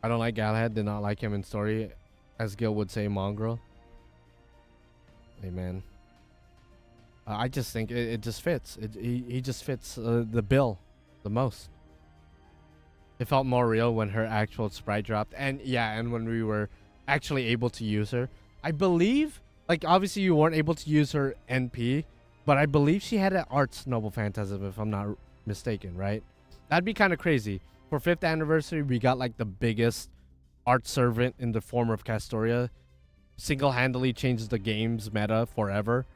I don't like Galahad. Did not like him in story, as Gil would say, mongrel. Hey man. I just think it just fits. He just fits the bill the most. It felt more real when her actual sprite dropped. And yeah, and when we were actually able to use her. I believe, like obviously you weren't able to use her NP, but I believe she had an Arts Noble Phantasm if I'm not mistaken, right? That'd be kind of crazy. For 5th anniversary, we got like the biggest art servant in the form of Castoria. Single-handedly changes the game's meta forever.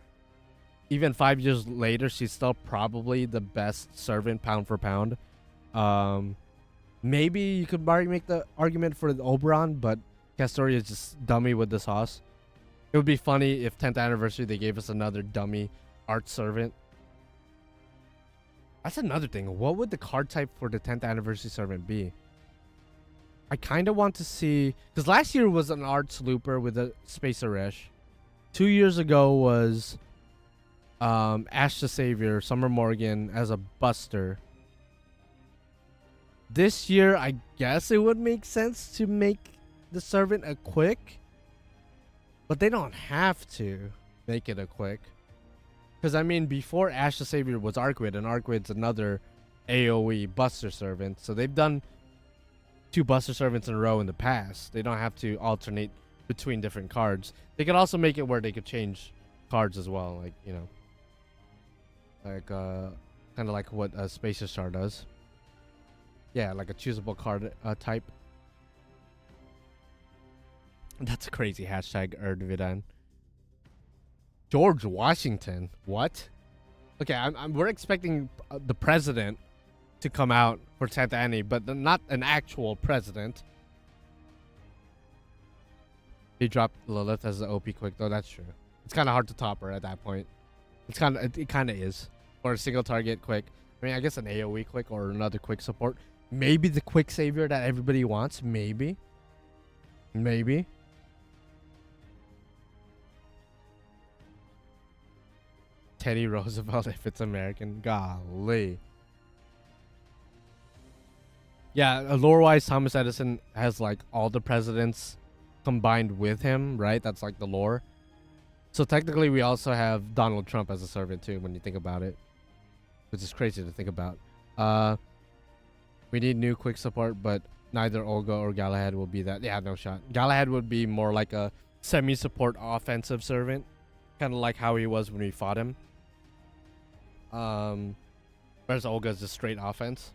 Even 5 years later, she's still probably the best servant pound for pound. Maybe you could probably make the argument for the Oberon, but Castoria is just dummy with the sauce. It would be funny if 10th anniversary they gave us another dummy art servant. That's another thing. What would the card type for the 10th anniversary servant be? I kind of want to see, because last year was an arts looper with a Spacer Resh. 2 years ago was Ash the Savior, Summer Morgan as a Buster. This year, I guess it would make sense to make the servant a quick, but they don't have to make it a quick. Because I mean, before Ash the Savior was Arquid, and Arquid's another AoE Buster servant, so they've done 2 Buster servants in a row in the past. They don't have to alternate between different cards. They could also make it where they could change cards as well, like, you know, like kind of like what a Spacer Star does. Yeah, like a choosable card type. That's a crazy hashtag Erdvidan. George Washington. What? Okay, we're expecting the president to come out for 10th Annie, but not an actual president. He dropped Lilith as the OP quick though. That's true. It's kind of hard to top her at that point. It kind of is for a single target quick. I mean, I guess an AoE quick or another quick support. Maybe the quick savior that everybody wants. Maybe. Teddy Roosevelt if it's American. Golly. Yeah, lore-wise, Thomas Edison has like all the presidents combined with him, right? That's like the lore. So technically we also have Donald Trump as a servant too, when you think about it. Which is crazy to think about. We need new quick support, but neither Olga or Galahad will be that. Yeah, no shot. Galahad would be more like a semi-support offensive servant. Kind of like how he was when we fought him. Whereas Olga's just straight offense.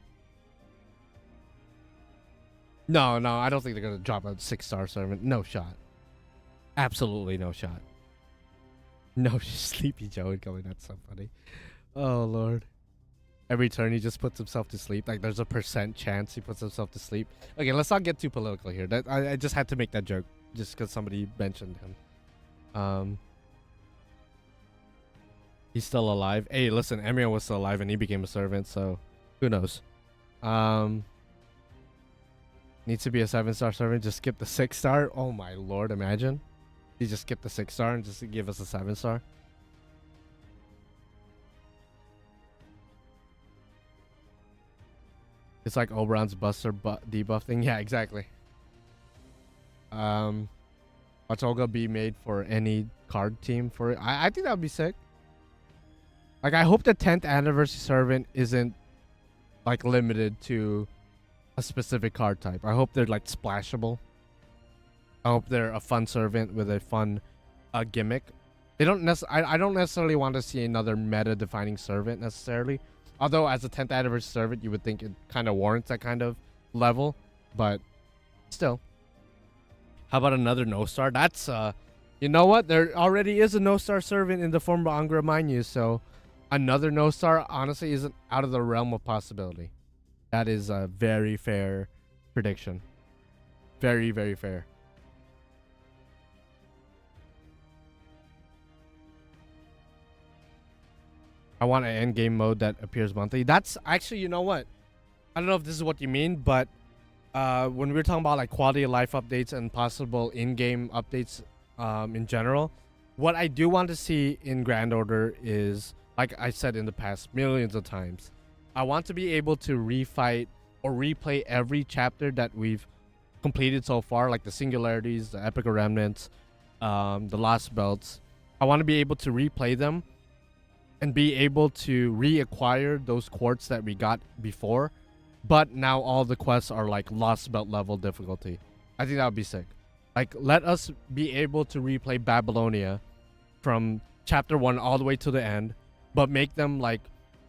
No, I don't think they're gonna drop a 6-star servant. No shot. Absolutely no shot. No, Sleepy Joe going. That's so funny. Oh lord. Every turn he just puts himself to sleep. Like there's a % chance he puts himself to sleep. Okay, let's not get too political here. That I just had to make that joke just because somebody mentioned him. He's still alive. Hey, listen, Emir was still alive and he became a servant, so who knows? Needs to be a 7-star servant. Just skip the 6-star. Oh my lord, imagine. He just skipped the 6-star and just give us a 7-star. It's like Oberon's Buster debuff thing. Yeah, exactly. Watch Olga be made for any card team for it. I think that would be sick. Like, I hope the 10th anniversary servant isn't like limited to a specific card type. I hope they're like splashable. I hope they're a fun servant with a fun gimmick. They don't I don't necessarily want to see another meta-defining servant necessarily. Although as a 10th anniversary servant, you would think it kind of warrants that kind of level, but still. How about another no-star? That's you know what? There already is a no-star servant in the form of Angra Mainyu, so another no-star honestly isn't out of the realm of possibility. That is a very fair prediction. Very, very fair. I want an end game mode that appears monthly. That's actually, you know what? I don't know if this is what you mean, but when we were talking about like quality of life updates and possible in-game updates in general, what I do want to see in Grand Order is, like I said in the past millions of times, I want to be able to refight or replay every chapter that we've completed so far, like the Singularities, the Epic Remnants, the Lostbelts. I want to be able to replay them and be able to reacquire those quartz that we got before, but now all the quests are like Lostbelt level difficulty. I think that would be sick. Like, let us be able to replay Babylonia from chapter 1 all the way to the end, but make them like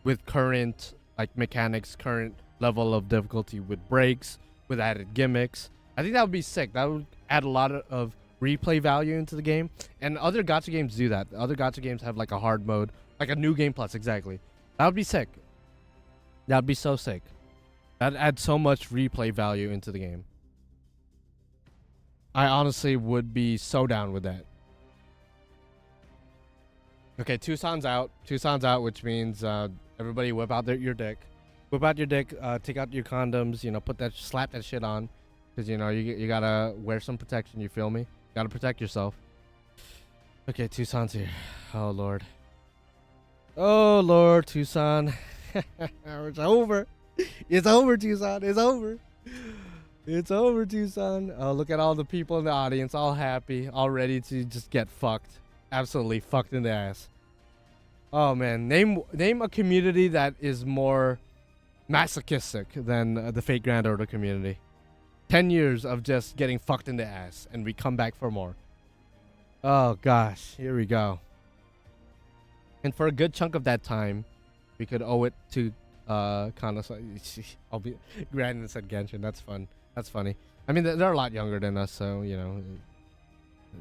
with current like mechanics, current level of difficulty, with breaks, with added gimmicks. I think that would be sick. That would add a lot of replay value into the game, and other gacha games do that. Other gacha games have like a hard mode, like a new game plus. Exactly. That would be sick. That would be so sick. That adds so much replay value into the game. I honestly would be so down with that. Okay, Tucson's out. Tucson's out, which means everybody whip out your dick. Whip out your dick. Take out your condoms. You know, slap that shit on, because you know you gotta wear some protection. You feel me? Gotta protect yourself. Okay, Tucson's here. Oh lord. Oh lord, Tucson. It's over. It's over, Tucson. It's over. It's over, Tucson. Oh, look at all the people in the audience, all happy, all ready to just get fucked. Absolutely fucked in the ass. Oh man, name a community that is more masochistic than the fake Grand Order community. 10 years of just getting fucked in the ass, and we come back for more. Oh gosh, here we go. And for a good chunk of that time, we could owe it to I'll be Brandon said Genshin. That's fun. That's funny. I mean, they're a lot younger than us, so you know,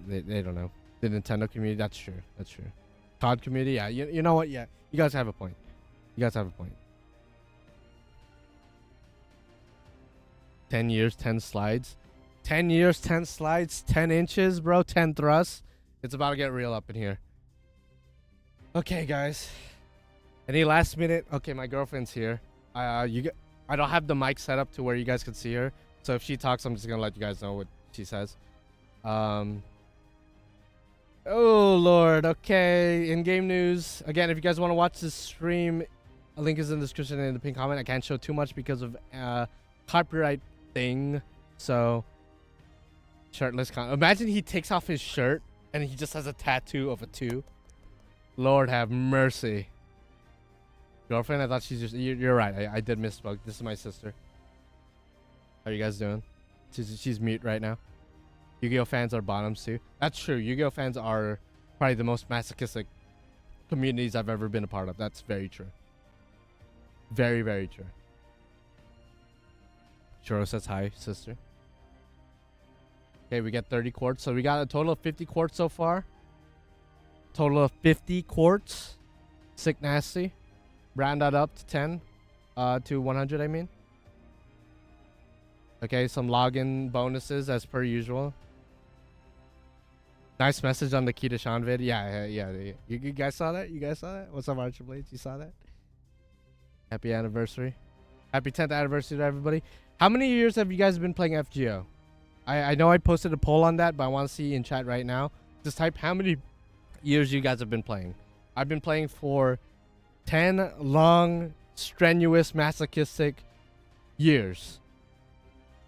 they don't know. The Nintendo community, that's true. That's true. COD community, yeah. You know what? Yeah, you guys have a point. You guys have a point. 10 years, 10 slides. 10 years, 10 slides, 10 inches, bro. 10 thrusts. It's about to get real up in here. Okay, guys. Any last minute? Okay, my girlfriend's here. I don't have the mic set up to where you guys can see her. So if she talks, I'm just gonna let you guys know what she says. Oh lord. Okay, in-game news. Again, if you guys want to watch this stream, a link is in the description and in the pinned comment. I can't show too much because of copyright thing. So shirtless imagine he takes off his shirt and he just has a tattoo of a 2. Lord have mercy. Girlfriend, I thought she's just... You're right. I did misspoke. This is my sister. How are you guys doing? She's mute right now. Yu-Gi-Oh fans are bottoms too. That's true. Yu-Gi-Oh fans are probably the most masochistic communities I've ever been a part of. That's very true. Very, very true. Churro says hi, sister. Okay, we got 30 quartz. So we got a total of 50 quartz so far. Total of 50 quartz. Sick nasty. Round that up to 10. To 100, I mean. Okay, some login bonuses as per usual. Nice message on the Key to Sean vid. Yeah. You guys saw that? You guys saw that? What's up, Archer Blades? You saw that? Happy anniversary. Happy 10th anniversary to everybody. How many years have you guys been playing FGO? I know I posted a poll on that, but I want to see in chat right now. Just type how many years you guys have been playing. I've been playing for 10 long, strenuous, masochistic years.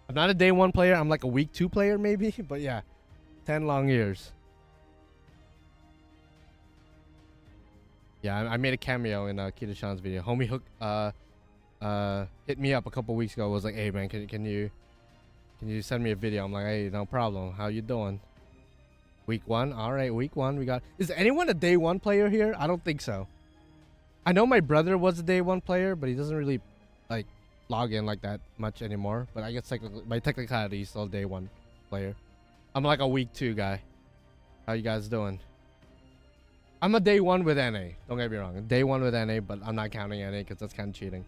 I'm not a day one player. I'm like a week 2 player maybe, but yeah, 10 long years. Yeah, I made a cameo in Kita Sean's video. Homie Hook hit me up a couple weeks ago. Was like, hey man, can you send me a video? I'm like, hey, no problem. How you doing? Week 1. All right, week 1. We got. Is anyone a day 1 player here? I don't think so. I know my brother was a day 1 player, but he doesn't really like log in like that much anymore. But I guess by technicality, he's still a day 1 player. I'm like a week 2 guy. How you guys doing? I'm a day 1 with NA. Don't get me wrong. Day 1 with NA, but I'm not counting NA because that's kind of cheating.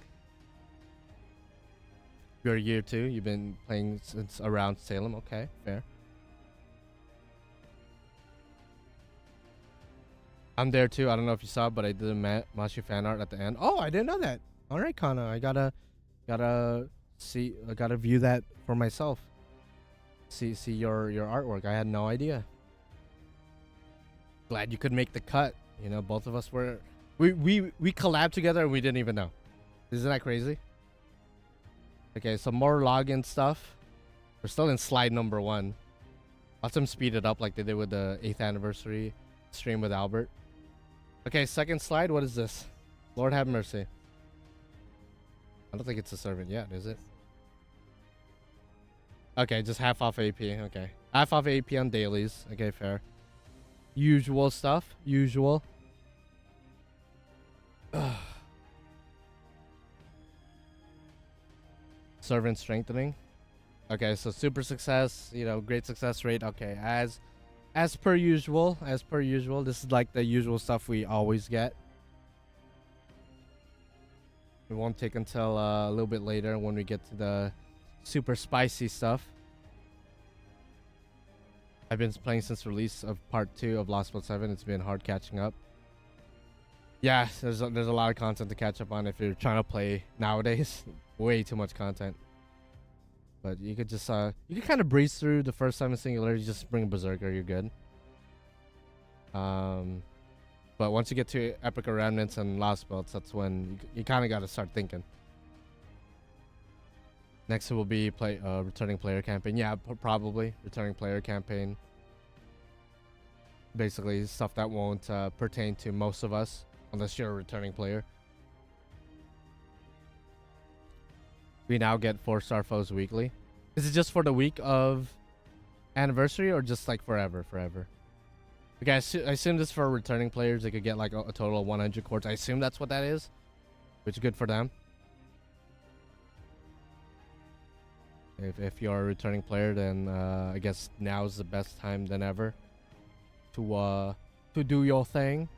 You're a year 2. You've been playing since around Salem. Okay, fair. I'm there too. I don't know if you saw, but I did a Mashi fan art at the end. Oh, I didn't know that. All right, Kana. I gotta see. I gotta view that for myself. See your artwork. I had no idea. Glad you could make the cut. You know, both of us were we collabed together and we didn't even know. Isn't that crazy? Okay, some more login stuff. We're still in slide number 1. Watch them speed it up like they did with the 8th anniversary stream with Albert. Okay, second slide. What is this? Lord have mercy. I don't think it's a servant yet, is it? Okay, just half off AP. Okay, half off AP on dailies. Okay, fair. Usual stuff. Usual. Servant strengthening. Okay, so super success. You know, great success rate. Okay, as per usual. As per usual. This is like the usual stuff we always get. It won't take until a little bit later when we get to the super spicy stuff. I've been playing since release of part 2 of Lostbelt 7. It's been hard catching up. Yeah, there's a lot of content to catch up on if you're trying to play nowadays. Way too much content. But you could just you could kind of breeze through the first 7 singularity. Just bring Berserker, you're good. But once you get to Epic Remnants and Lostbelts, that's when you kind of got to start thinking. Next it will be returning player campaign. Yeah, probably returning player campaign. Basically stuff that won't pertain to most of us unless you're a returning player. We now get 4-star foes weekly. Is it just for the week of anniversary or just like forever? Okay, I assume this is for returning players. They could get like a total of 100 quartz. I assume that's what that is, which is good for them. If you're a returning player, then I guess now is the best time than ever to do your thing.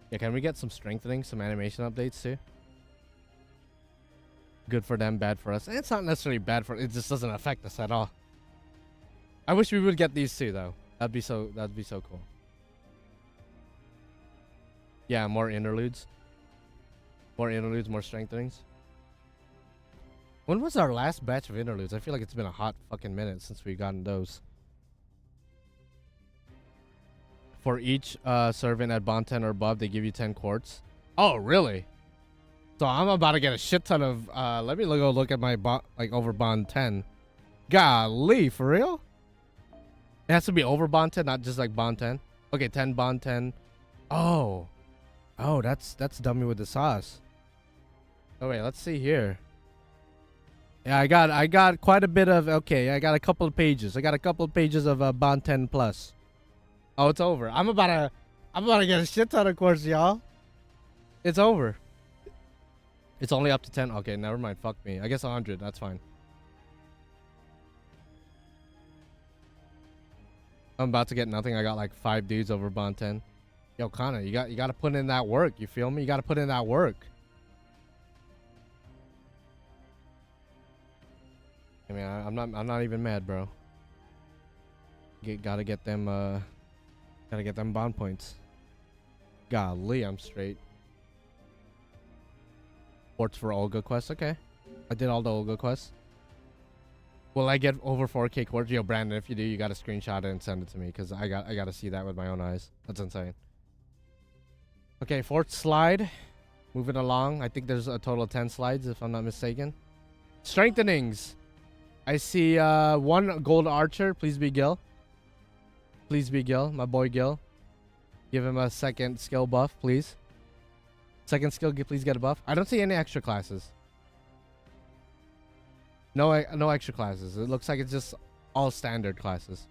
Yeah, can we get some strengthening, some animation updates too? Good for them, bad for us. And it's not necessarily bad for it, just doesn't affect us at all. I wish we would get these too though. That'd be so cool. Yeah, more interludes. More interludes, more strengthenings. When was our last batch of interludes? I feel like it's been a hot fucking minute since we've gotten those. For each servant at bond 10 or above, they give you 10 quartz. Oh, really? So I'm about to get a shit ton of... let me go look at my over bond 10. Golly, for real? It has to be over bond 10, not just like bond 10. Okay, 10 bond 10. Oh. Oh, that's dummy with the sauce. Oh, wait, let's see here. Yeah, I got quite a bit of... Okay, I got a couple of pages. I got a couple of pages of bond 10 plus. Oh, it's over. I'm about to get a shit ton of quartz, y'all. It's over. It's only up to 10. Okay, never mind. Fuck me. I guess 100. That's fine. I'm about to get nothing. I got like 5 dudes over bond 10. Yo, Connor, you got to put in that work. You feel me? You got to put in that work. I mean, I'm not even mad, bro. Gotta get them bond points. Golly, I'm straight. Ports for Olga quest. Okay, I did all the Olga quests. Will I get over 4K quarters? Yo, Brandon, if you do, you gotta screenshot it and send it to me, because I gotta see that with my own eyes. That's insane. Okay, 4th slide. Moving along. I think there's a total of 10 slides, if I'm not mistaken. Strengthenings. I see 1 gold archer. Please be Gil. Please be Gil. My boy Gil. Give him a 2nd skill buff, please. 2nd skill, please get a buff. I don't see any extra classes. No extra classes. It looks like it's just all standard classes.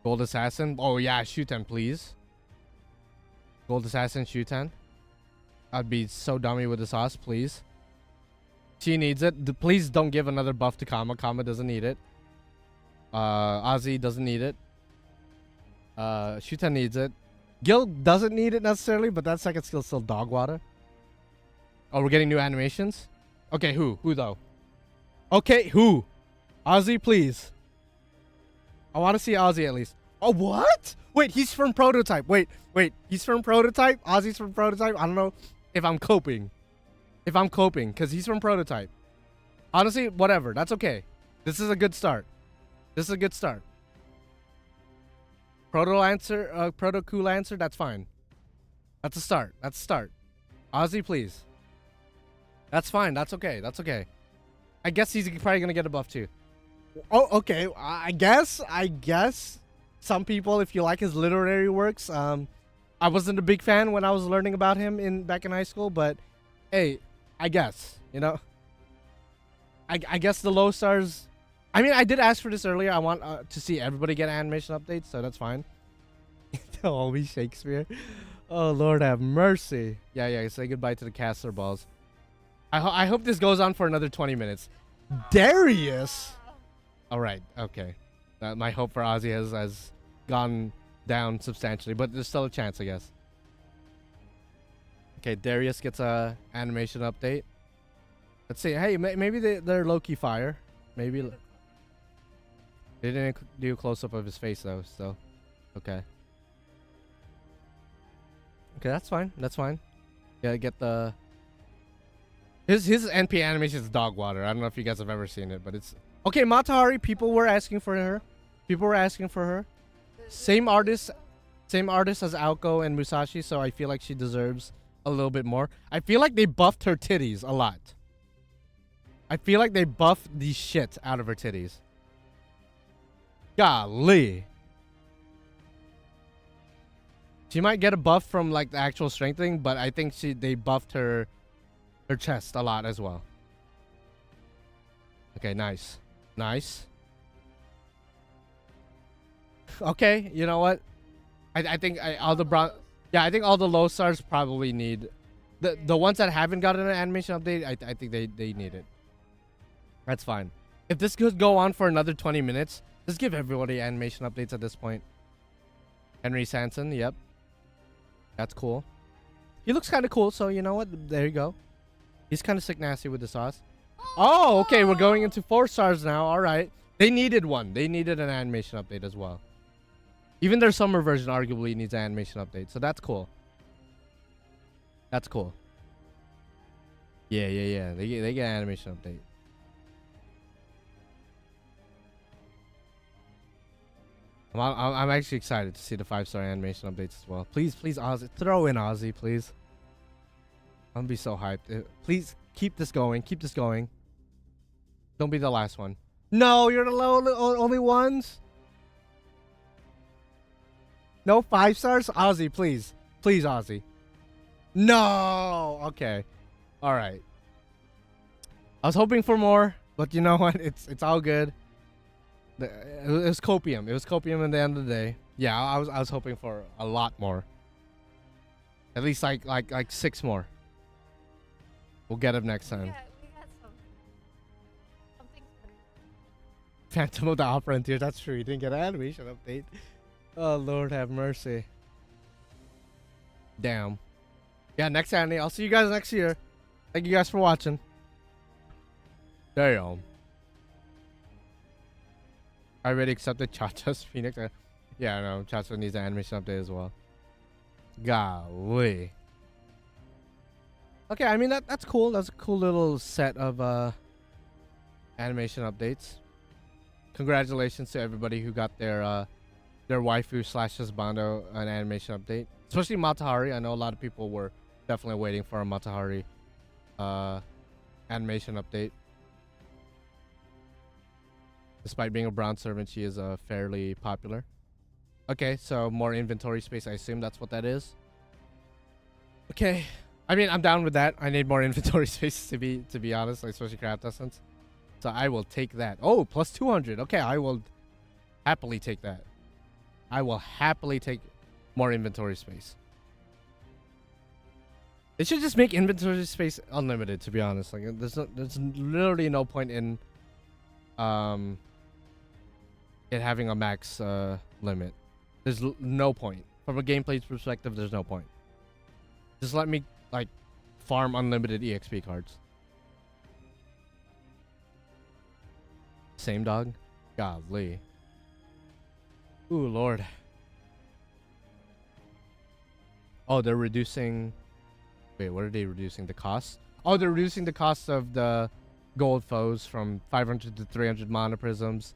Gold Assassin. Oh yeah, Shuten, please. Gold Assassin, Shuten. I'd be so dummy with the sauce, please. She needs it. Please don't give another buff to Kama. Kama doesn't need it. Ozzy doesn't need it. Shuten needs it. Gil doesn't need it necessarily, but that 2nd skill is still dog water. Oh, we're getting new animations? Okay, who? Who though? Okay, who? Ozzy, please. I want to see Ozzy at least. Oh, what? Wait, he's from Prototype. Wait. He's from Prototype? Ozzy's from Prototype? I don't know if I'm coping. Because he's from Prototype. Honestly, whatever. That's okay. This is a good start. Proto Cool Lancer, that's fine. That's a start. Ozzy, please. That's fine. That's okay. I guess he's probably gonna get a buff too. Oh, okay. I guess some people, if you like his literary works, I wasn't a big fan when I was learning about him back in high school, but hey, I guess, you know. I guess the low stars. I mean, I did ask for this earlier. I want to see everybody get animation updates, so that's fine. Always Shakespeare. Oh, Lord have mercy. Yeah. Say goodbye to the caster balls. I hope this goes on for another 20 minutes. Darius. All right. Okay. My hope for Ozzy has gone down substantially, but there's still a chance, I guess. Okay, Darius gets a animation update. Let's see. Hey, maybe they're low-key fire. Maybe. They didn't do a close-up of his face, though, so. Okay. Okay, that's fine. Yeah, get the... His NP animation is dog water. I don't know if you guys have ever seen it, but it's... Okay, Matahari, people were asking for her. Same artist as Aoko and Musashi, so I feel like she deserves a little bit more. I feel like they buffed her titties a lot. I feel like they buffed the shit out of her titties. Golly. She might get a buff from like the actual strengthening, but I think they buffed her chest a lot as well. Okay, nice. Okay, you know what? I think all the I think all the low stars probably need the ones that haven't gotten an animation update. I think they need it. That's fine. If this could go on for another 20 minutes, just give everybody animation updates at this point. Henry Sanson, yep. That's cool. He looks kind of cool, so you know what? There you go. He's kind of sick nasty with the sauce. Oh, okay. We're going into 4 stars now. All right. They needed one. They needed an animation update as well. Even their summer version arguably needs an animation update, so that's cool. That's cool. Yeah. They get an animation update. I'm actually excited to see the 5-star animation updates as well. Please, Ozzy, throw in Ozzy, please. I'm gonna be so hyped. Please keep this going. Don't be the last one. No, you're the only ones. No 5 stars, Ozzy, please, Ozzy. No. Okay. All right. I was hoping for more, but you know what? It's all good. It was copium. It was copium at the end of the day. Yeah, I was hoping for a lot more. At least like 6 more. We'll get them next time. Yeah, we got something better. Phantom of the Opera and Tears. That's true. You didn't get an animation update. Oh, Lord have mercy. Damn. Yeah, next anime. I'll see you guys next year. Thank you guys for watching. Damn. I already accepted Chacha's Phoenix. Yeah, I know. Chacha needs an animation update as well. Golly. Okay, I mean that's cool. That's a cool little set of animation updates. Congratulations to everybody who got their waifu slash husbando an animation update. Especially Matahari. I know a lot of people were definitely waiting for a Matahari animation update. Despite being a bronze servant, she is fairly popular. Okay, so more inventory space. I assume that's what that is. Okay, I mean I'm down with that. I need more inventory space to be honest, like, especially craft essence. So I will take that. Oh, plus 200. Okay, I will happily take that. I will happily take more inventory space. It should just make inventory space unlimited, to be honest. Like there's literally no point in it having a max limit. There's no point. From a gameplay perspective, there's no point. Just let me like farm unlimited EXP cards. Same dog? Golly. Ooh, Lord. Oh, they're reducing... Wait, what are they reducing? The cost? Oh, they're reducing the cost of the gold foes from 500 to 300 mana prisms.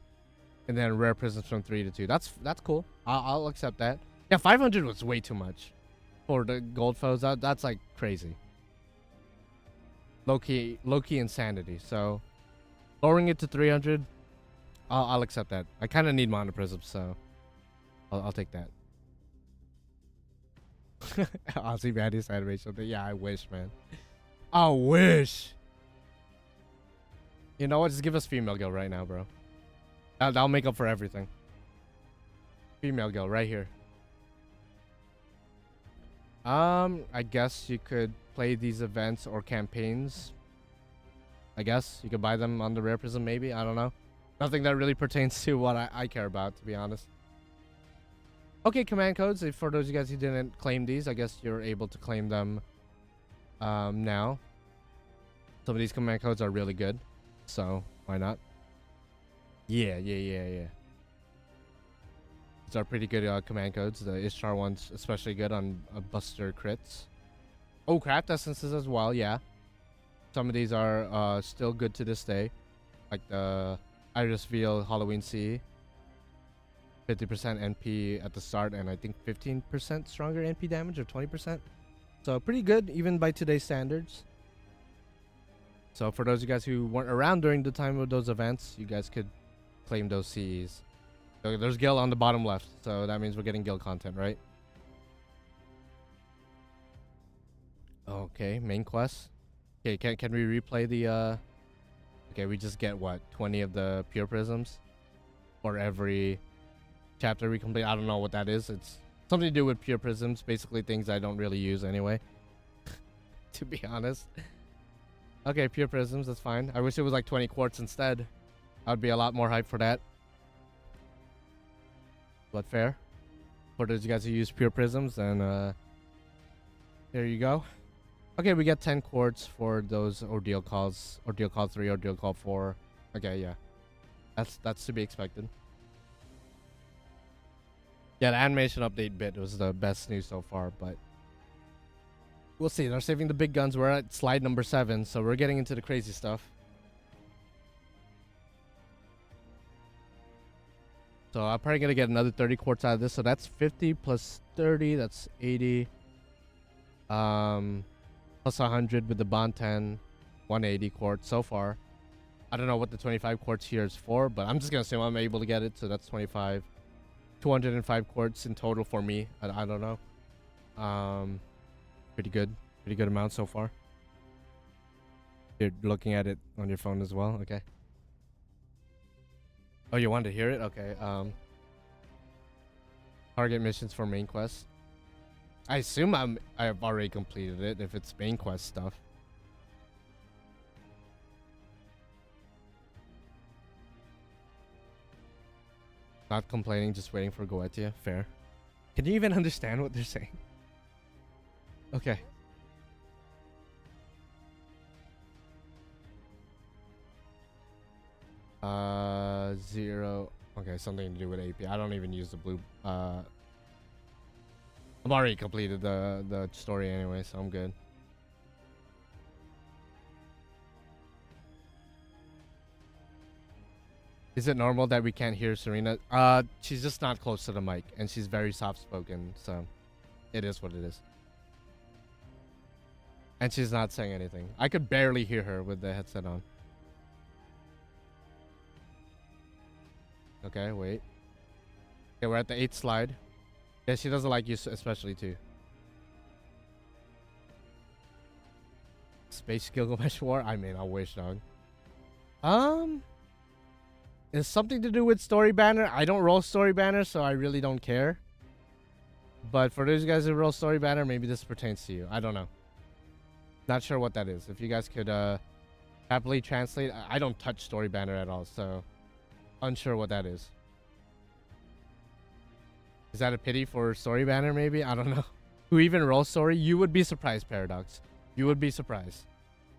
And then rare prisms from 3 to 2. That's cool. I'll accept that. Yeah, 500 was way too much for the gold foes. That's like crazy. Low-key insanity. So, lowering it to 300... I'll accept that. I kind of need mana prisms, so I'll take that. I'll see Mandy's animation, but yeah, I wish, man. I wish. You know what? Just give us female girl right now, bro. That'll make up for everything. Female girl right here. I guess you could play these events or campaigns. I guess you could buy them on the rare prism, maybe. I don't know. Nothing that really pertains to what I care about, to be honest. Okay, command codes. For those of you guys who didn't claim these, I guess you're able to claim them now. Some of these command codes are really good, so why not? Yeah. These are pretty good command codes. The Ishtar one's especially good on Buster crits. Oh, craft essences as well, yeah. Some of these are still good to this day. Like the Iris Veil Halloween Sea. 50% NP at the start, and I think 15% stronger NP damage, or 20%. So pretty good, even by today's standards. So for those of you guys who weren't around during the time of those events, you guys could claim those CEs. So there's Gil on the bottom left, so that means we're getting Gil content, right? Okay, main quest. Okay, can we replay the okay, we just get what, 20 of the pure prisms for every chapter we complete. I don't know what that is. It's something to do with pure prisms, basically things I don't really use anyway. To be honest. Okay, pure prisms, that's fine. I wish it was like 20 quartz instead. I'd be a lot more hyped for that. But fair. For those of you guys who use pure prisms, and there you go. Okay, we get 10 quartz for those ordeal calls. Ordeal call 3, ordeal call 4. Okay, yeah. That's to be expected. Yeah, the animation update bit was the best news so far, but we'll see. They're saving the big guns. We're at slide number 7, so we're getting into the crazy stuff. So I'm probably gonna get another 30 quartz out of this. So that's 50 plus 30. That's 80. Plus 100 with the bond 10. 180 quartz so far. I don't know what the 25 quartz here is for, but I'm just gonna assume I'm able to get it. So that's 25. 205 quartz in total for me. I don't know. Pretty good amount so far. You're looking at it on your phone as well. Okay. Oh, you wanted to hear it? Okay. Target missions for main quest. I assume I've already completed it if it's main quest stuff. Not complaining, just waiting for Goetia. Fair. Can you even understand what they're saying? Okay. Zero. Okay, something to do with AP. I don't even use the blue. I've already completed the story anyway, so I'm good. Is it normal that we can't hear Serena? She's just not close to the mic, and she's very soft-spoken, so it is what it is. And she's not saying anything. I could barely hear her with the headset on. Okay, wait. Okay, we're at the 8th slide. Yeah, she doesn't like you especially too. Space Gilgamesh War? I mean, I wish, dog. It's something to do with story banner. I don't roll story banner, so I really don't care. But for those guys who roll story banner, maybe this pertains to you. I don't know. Not sure what that is. If you guys could happily translate. I don't touch story banner at all, so unsure what that is. Is that a pity for story banner maybe? I don't know. Who even rolls story? You would be surprised, Paradox. You would be surprised.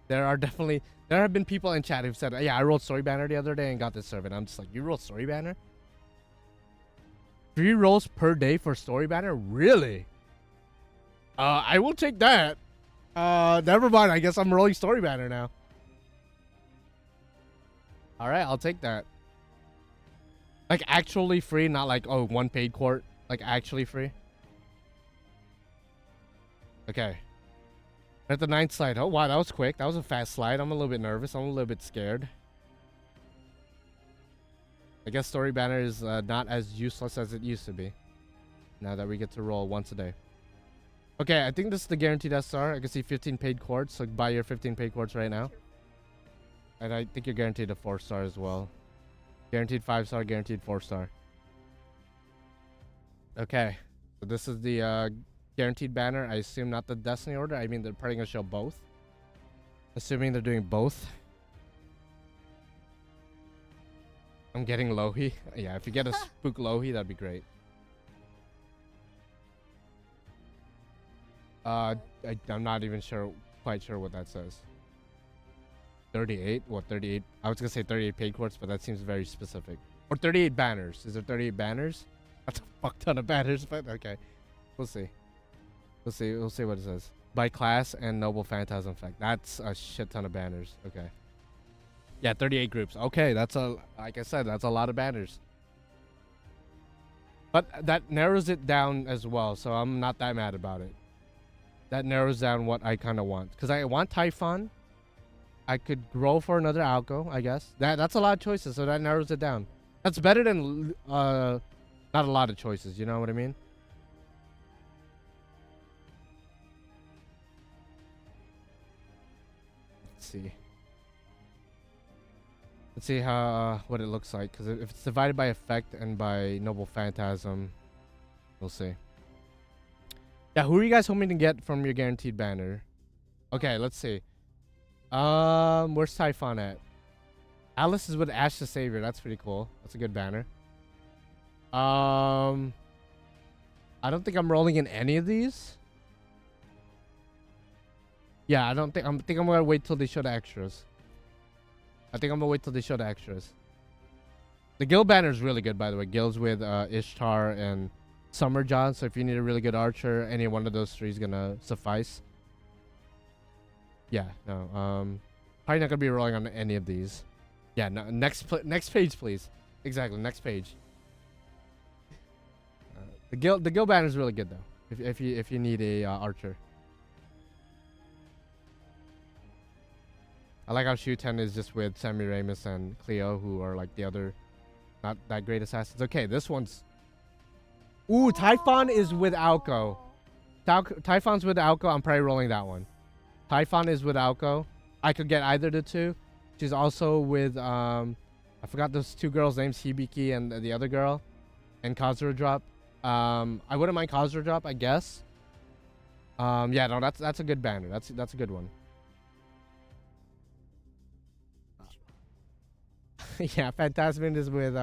There have been people in chat who've said, yeah, I rolled story banner the other day and got this serve. And I'm just like, you rolled story banner? 3 rolls per day for story banner? Really? I will take that. Never mind. I guess I'm rolling story banner now. All right, I'll take that. Like actually free, not like, oh, 1 paid court. Like actually free. Okay. At the 9th slide. Oh, wow, that was quick. That was a fast slide. I'm a little bit nervous. I'm a little bit scared. I guess story banner is not as useless as it used to be. Now that we get to roll once a day. Okay, I think this is the guaranteed SR. I can see 15 paid quartz. So buy your 15 paid quartz right now. And I think you're guaranteed a 4-star as well. Guaranteed 5-star, guaranteed 4-star. Okay. So this is the guaranteed banner. I assume not the Destiny order. I mean, they're probably going to show both. Assuming they're doing both. I'm getting Lohi. Yeah, if you get a spook Lohi, that'd be great. I'm not even quite sure what that says. 38? What, 38? I was gonna say 38 paid quartz, but that seems very specific. Or 38 banners. Is there 38 banners? That's a fuck ton of banners, but okay. We'll see. We'll see what it says. By class and Noble Phantasm Effect. That's a shit ton of banners. Okay. Yeah, 38 groups. Okay, that's like I said, that's a lot of banners. But that narrows it down as well, so I'm not that mad about it. That narrows down what I kind of want. Because I want Typhon. I could roll for another Alco, I guess. That's a lot of choices, so that narrows it down. That's better than not a lot of choices, you know what I mean? Let's see. Let's see how what it looks like. Because if it's divided by effect and by Noble Phantasm, we'll see. Yeah, who are you guys hoping to get from your guaranteed banner? Okay, let's see. Where's Typhon at? Alice is with Ash the Savior. That's pretty cool. That's a good banner. I don't think I'm rolling in any of these. Yeah, I think I'm gonna wait till they show the extras. The Gil banner is really good, by the way. Gil's with Ishtar and Summer John, so if you need a really good archer, any one of those 3 is gonna suffice. Yeah, no, probably not gonna be rolling on any of these. Yeah, no, next page, please. Exactly, next page. The Gil banner is really good though. If you need a archer. I like how Shu-10 is just with Sammy Ramis and Cleo, who are like the other not that great assassins. Okay, this one's. Ooh, Typhon is with Alco. Typhon's with Alco. I'm probably rolling that one. Typhon is with Alco. I could get either the 2. She's also with I forgot those 2 girls' names, Hibiki and the other girl, and Kazura Drop. I wouldn't mind Kazura Drop, I guess. Yeah, no, that's a good banner. That's a good one. Yeah, Phantasmin is with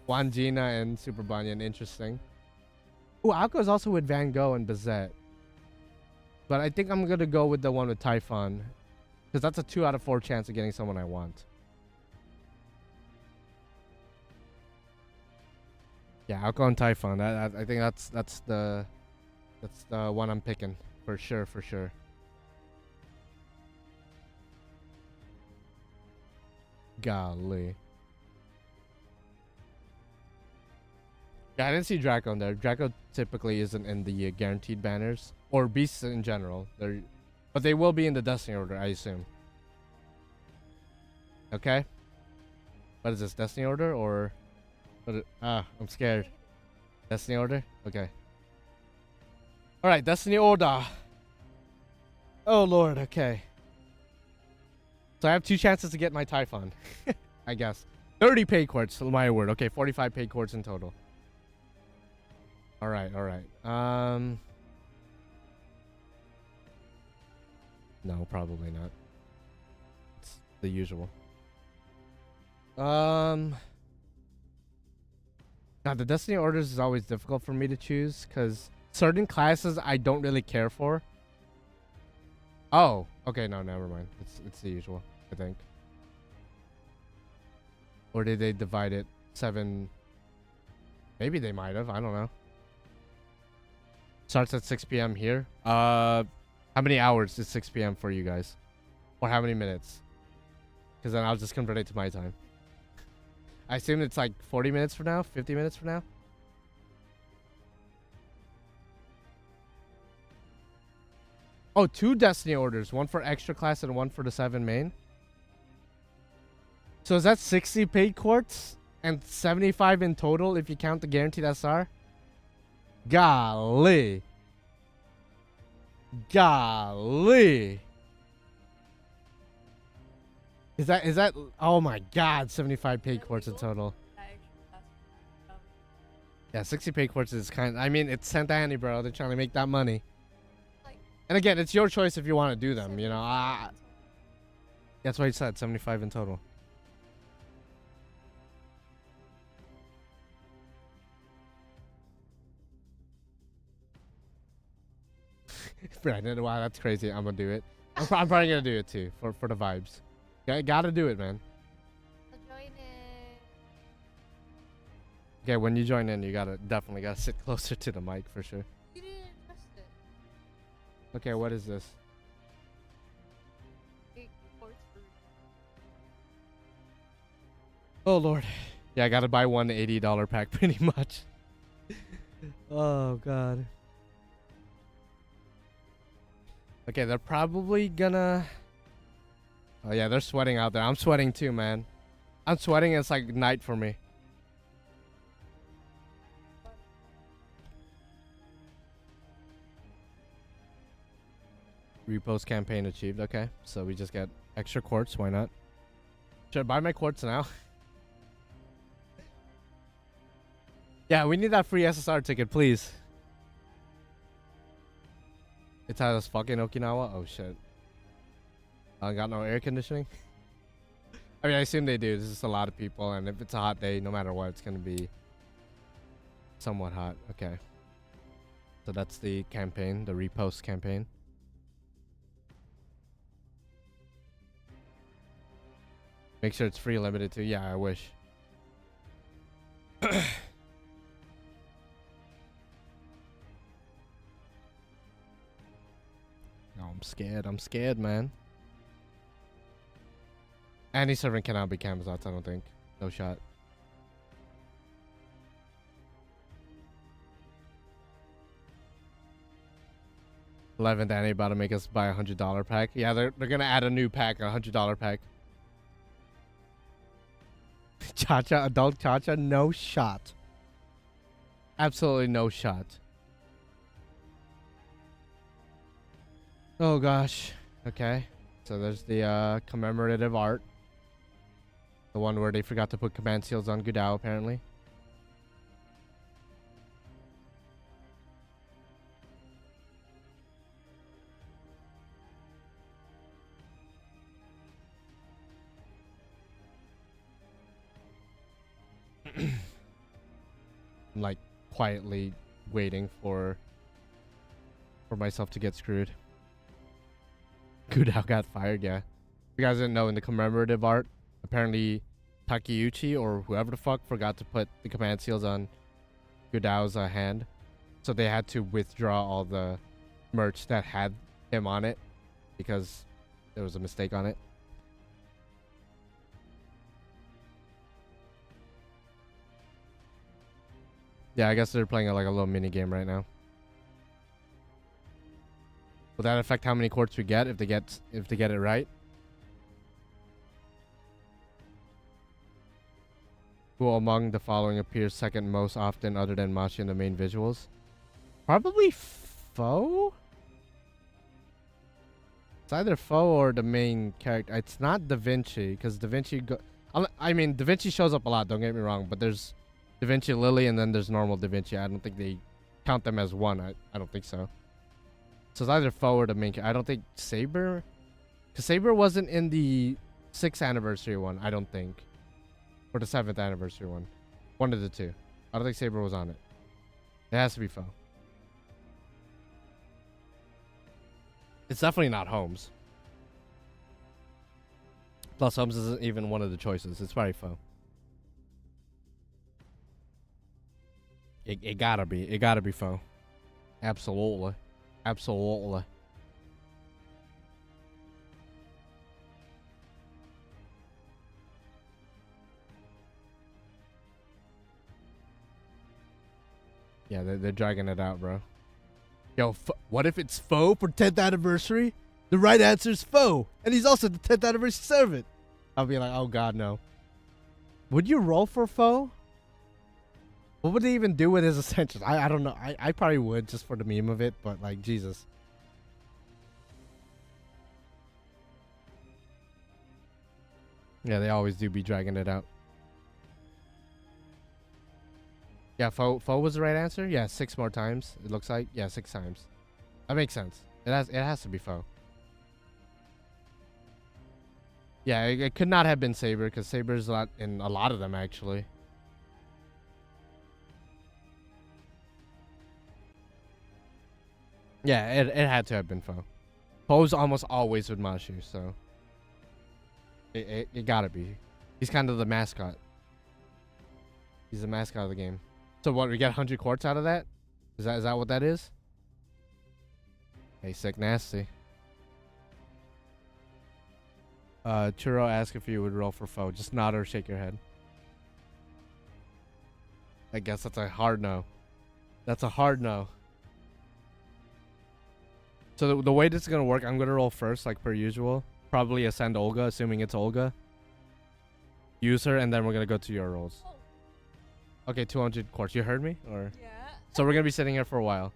Wangina and Super Banyan. Interesting. Ooh, Alco is also with Van Gogh and Bazette. But I think I'm gonna go with the one with Typhon. Because that's a 2 out of 4 chance of getting someone I want. Yeah, Alco and Typhon. I think that's the one I'm picking. For sure, for sure. Golly. Yeah, I didn't see Draco in there. Draco typically isn't in the guaranteed banners. Or beasts in general. But they will be in the Destiny order, I assume. Okay. What is this? Destiny order or... I'm scared. Destiny order? Okay. Alright, Destiny order. Oh lord, okay. So I have 2 chances to get my Typhon. I guess. 30 paid quartz, my word. Okay, 45 paid quartz in total. Alright, alright. No, probably not. It's the usual. God, the Destiny orders is always difficult for me to choose because certain classes I don't really care for. Oh, okay, no, never mind. It's the usual, I think. Or did they divide it 7? Maybe they might have. I don't know. Starts at 6 p.m. here. How many hours is 6 p.m. for you guys? Or how many minutes? Because then I'll just convert it to my time. I assume it's like 40 minutes from now? 50 minutes from now? Oh, 2 Destiny orders. One for extra class and one for the 7 main. So is that 60 paid quartz? And 75 in total if you count the guaranteed SR? Golly. Golly. Is that oh my god, 75 paid quartz in total. Yeah, 60 paid quartz is I mean, it's Santa Annie, bro. They're trying to make that money. And again, it's your choice if you want to do them, you know. That's what he said, 75 in total. Brandon, wow, that's crazy. I'm gonna do it. I'm probably gonna do it too for the vibes. Gotta do it, man. I'll join in. Okay, when you join in, you definitely gotta sit closer to the mic for sure. You didn't trust it. Okay, what is this? Big quartz fruit. Oh lord. Yeah, I gotta buy one $80 pack pretty much. Oh god. Okay, they're probably gonna... Oh yeah, they're sweating out there. I'm sweating too, man. I'm sweating. It's like night for me. Repost campaign achieved. Okay, so we just get extra quartz. Why not? Should I buy my quartz now? Yeah, we need that free SSR ticket, please. It's hot as fucking Okinawa. Oh shit. I got no air conditioning. I mean, I assume they do. There's just a lot of people, and if it's a hot day, no matter what, it's gonna be somewhat hot. Okay. So that's the campaign, the repost campaign. Make sure it's free limited too. Yeah, I wish. No, I'm scared. I'm scared, man. Any servant cannot be Camazotz, I don't think. No shot. $11 Danny about to make us buy a $100 pack. Yeah, they're gonna add a new pack, a $100 pack. Chacha, adult Chacha, no shot. Absolutely no shot. Oh gosh. Okay. So there's the commemorative art. The one where they forgot to put command seals on Gudao, apparently. I'm like quietly waiting for myself to get screwed. Gudao got fired, yeah. If you guys didn't know, in the commemorative art, apparently Takeuchi or whoever the fuck forgot to put the command seals on Gudao's hand. So they had to withdraw all the merch that had him on it because there was a mistake on it. Yeah, I guess they're playing like a little mini game right now. Will that affect how many quartz we get if they get it right? Who among the following appears second most often other than Mashi in the main visuals? Probably Foe? It's either Foe or the main character. It's not Da Vinci, because Da Vinci I mean, Da Vinci shows up a lot, don't get me wrong, but there's Da Vinci Lily and then there's normal Da Vinci. I don't think they count them as one. I don't think so. So it's either Foe or the main character. I don't think Saber, because Saber wasn't in the 6th anniversary one, I don't think. Or the 7th anniversary one. One of the two. I don't think Saber was on it. It has to be Foe. It's definitely not Holmes. Plus, Holmes isn't even one of the choices. It's probably Foe. It gotta be. It gotta be Foe. Absolutely. Absolutely. Yeah, they're dragging it out, bro. Yo, what if it's Foe for 10th anniversary? The right answer is Foe, and he's also the 10th anniversary servant. I'll be like, oh god, no. Would you roll for Foe? What would they even do with his essentials? I don't know. I probably would just for the meme of it, but like, Jesus. Yeah, they always do be dragging it out. Yeah, Foe was the right answer. Yeah, 6 more times. It looks like. Yeah, 6 times. That makes sense. It has to be Foe. Yeah, it could not have been Saber because Saber's not in a lot of them actually. Yeah, it had to have been Foe. Foe's almost always with Mashu, so it gotta be. He's kind of the mascot. He's the mascot of the game. So what, we get 100 quartz out of that? Is that what that is? Hey, sick nasty. Churro asked if you would roll for Foe. Just nod or shake your head. I guess that's a hard no. That's a hard no. So the way this is gonna work, I'm gonna roll first, like per usual. Probably ascend Olga, assuming it's Olga. Use her, and then we're gonna go to your rolls. Okay, 200 quartz. You heard me? Or Yeah. so we're gonna be sitting here for a while.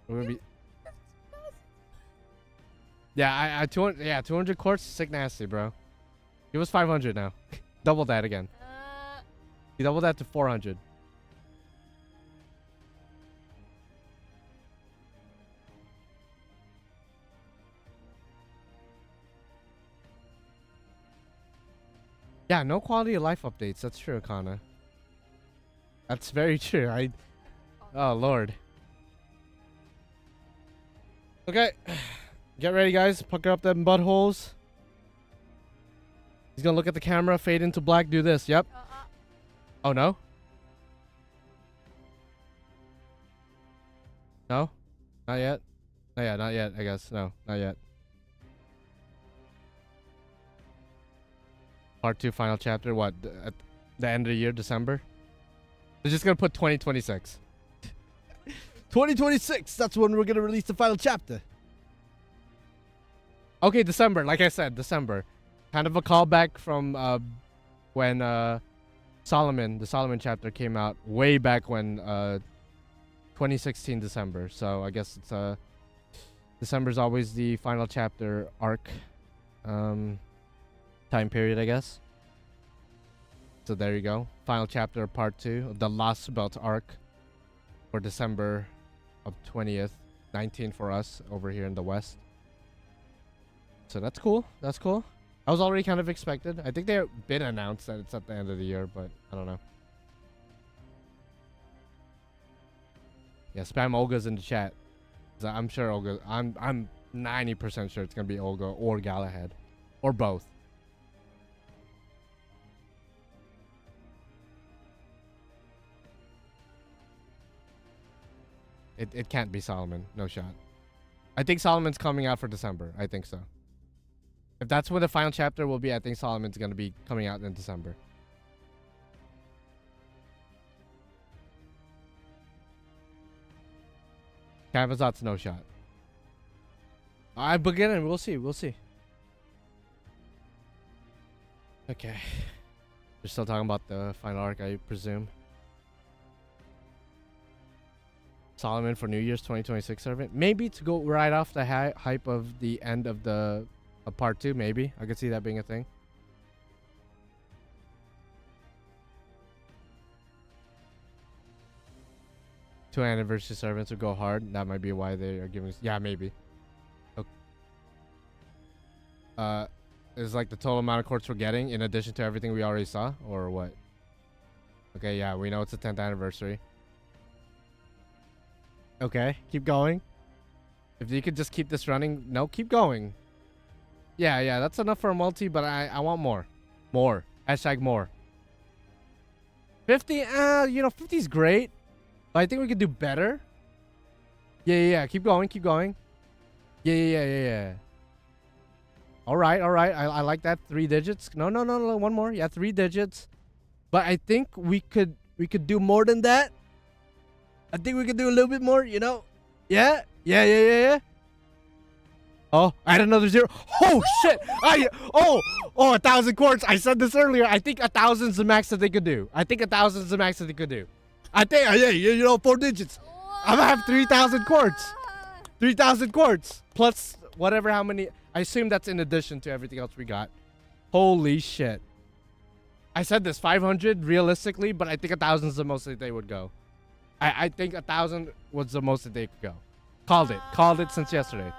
We're gonna be. Yeah, I 200 quartz, sick nasty, bro. Give us 500 now. Double that again. You double that to 400. Yeah, no quality of life updates. That's true, Akana. That's very true. Oh, Lord. Okay. Get ready, guys. Pucker up them buttholes. He's gonna look at the camera, fade into black, do this. Yep. Oh, no? No? Not yet? Not yet, I guess. No, not yet. Part 2, final chapter. What? At the end of the year, December? They're just gonna put 2026. 2026! That's when we're gonna release the final chapter. Okay, December. Like I said, December. Kind of a callback from when the Solomon chapter came out way back when 2016 December. So I guess it's December's always the final chapter arc time period, I guess. So there you go. Final chapter part 2 of the Lostbelt arc for December of 20th, 19 for us over here in the West. So that's cool. That's cool. I was already kind of expected. I think they've been announced that it's at the end of the year, but I don't know. Yeah, spam Olga's in the chat. I'm sure Olga. I'm 90% sure it's gonna be Olga or Galahad, or both. It can't be Solomon. No shot. I think Solomon's coming out for December. I think so. If that's when the final chapter will be, I think Solomon's gonna be coming out in December. Camazot's no shot. I'm beginning. We'll see. We'll see. Okay. We're still talking about the final arc, I presume. Solomon for New Year's 2026 servant. Maybe to go right off the hype of the end of the part 2. Maybe. I could see that being a thing. Two anniversary servants would go hard. That might be why they are giving. Yeah, maybe. Okay. Is like the total amount of quartz we're getting in addition to everything we already saw, or what? Okay, yeah, we know it's the 10th anniversary. Okay, keep going. If you could just keep this running. No, keep going. Yeah, that's enough for a multi, but I want more. More. Hashtag more. 50, 50 is great. But I think we could do better. Yeah. Keep going. Yeah. All right. I like that. 3 digits. No. One more. Yeah, 3 digits. But I think we could do more than that. I think we could do a little bit more, you know? Yeah. Oh, I had another 0. Oh, shit. 1,000 quartz. I said this earlier. I think 1,000 is the max that they could do. I think 4 digits. I'm gonna have 3,000 quartz. 3,000 quartz. Plus whatever, how many. I assume that's in addition to everything else we got. Holy shit. I said this 500 realistically, but I think 1,000 is the most that they would go. I think 1,000 was the most that they could go. Called it since yesterday.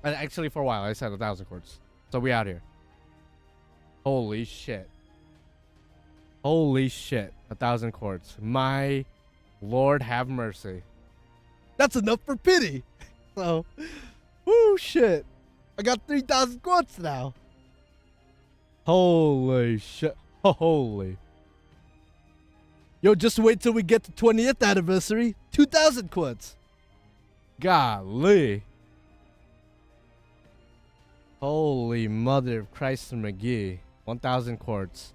Actually, for a while, I said 1,000 quartz. So we out here. Holy shit. 1,000 quartz. My Lord have mercy. That's enough for pity. So, whoo, shit. I got 3,000 quartz now. Holy shit. Holy. Yo, just wait till we get to 20th anniversary. 2,000 quartz. Golly. Holy mother of Christ and McGee. 1,000 quartz.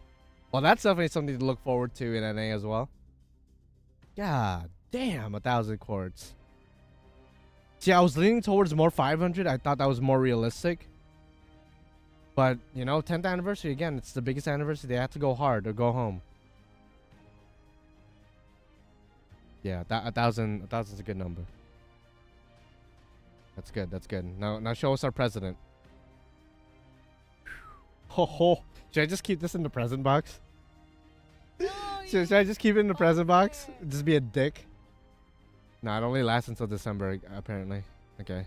Well, that's definitely something to look forward to in NA as well. God damn, 1,000 quartz. See, I was leaning towards more 500. I thought that was more realistic. But, 10th anniversary, again, it's the biggest anniversary. They have to go hard or go home. Yeah, 1,000 is a good number. That's good. Now show us our president. Ho. Should I just keep this in the present box? No, Should I just keep it in the present box? Just be a dick? No, it only lasts until December, apparently. Okay.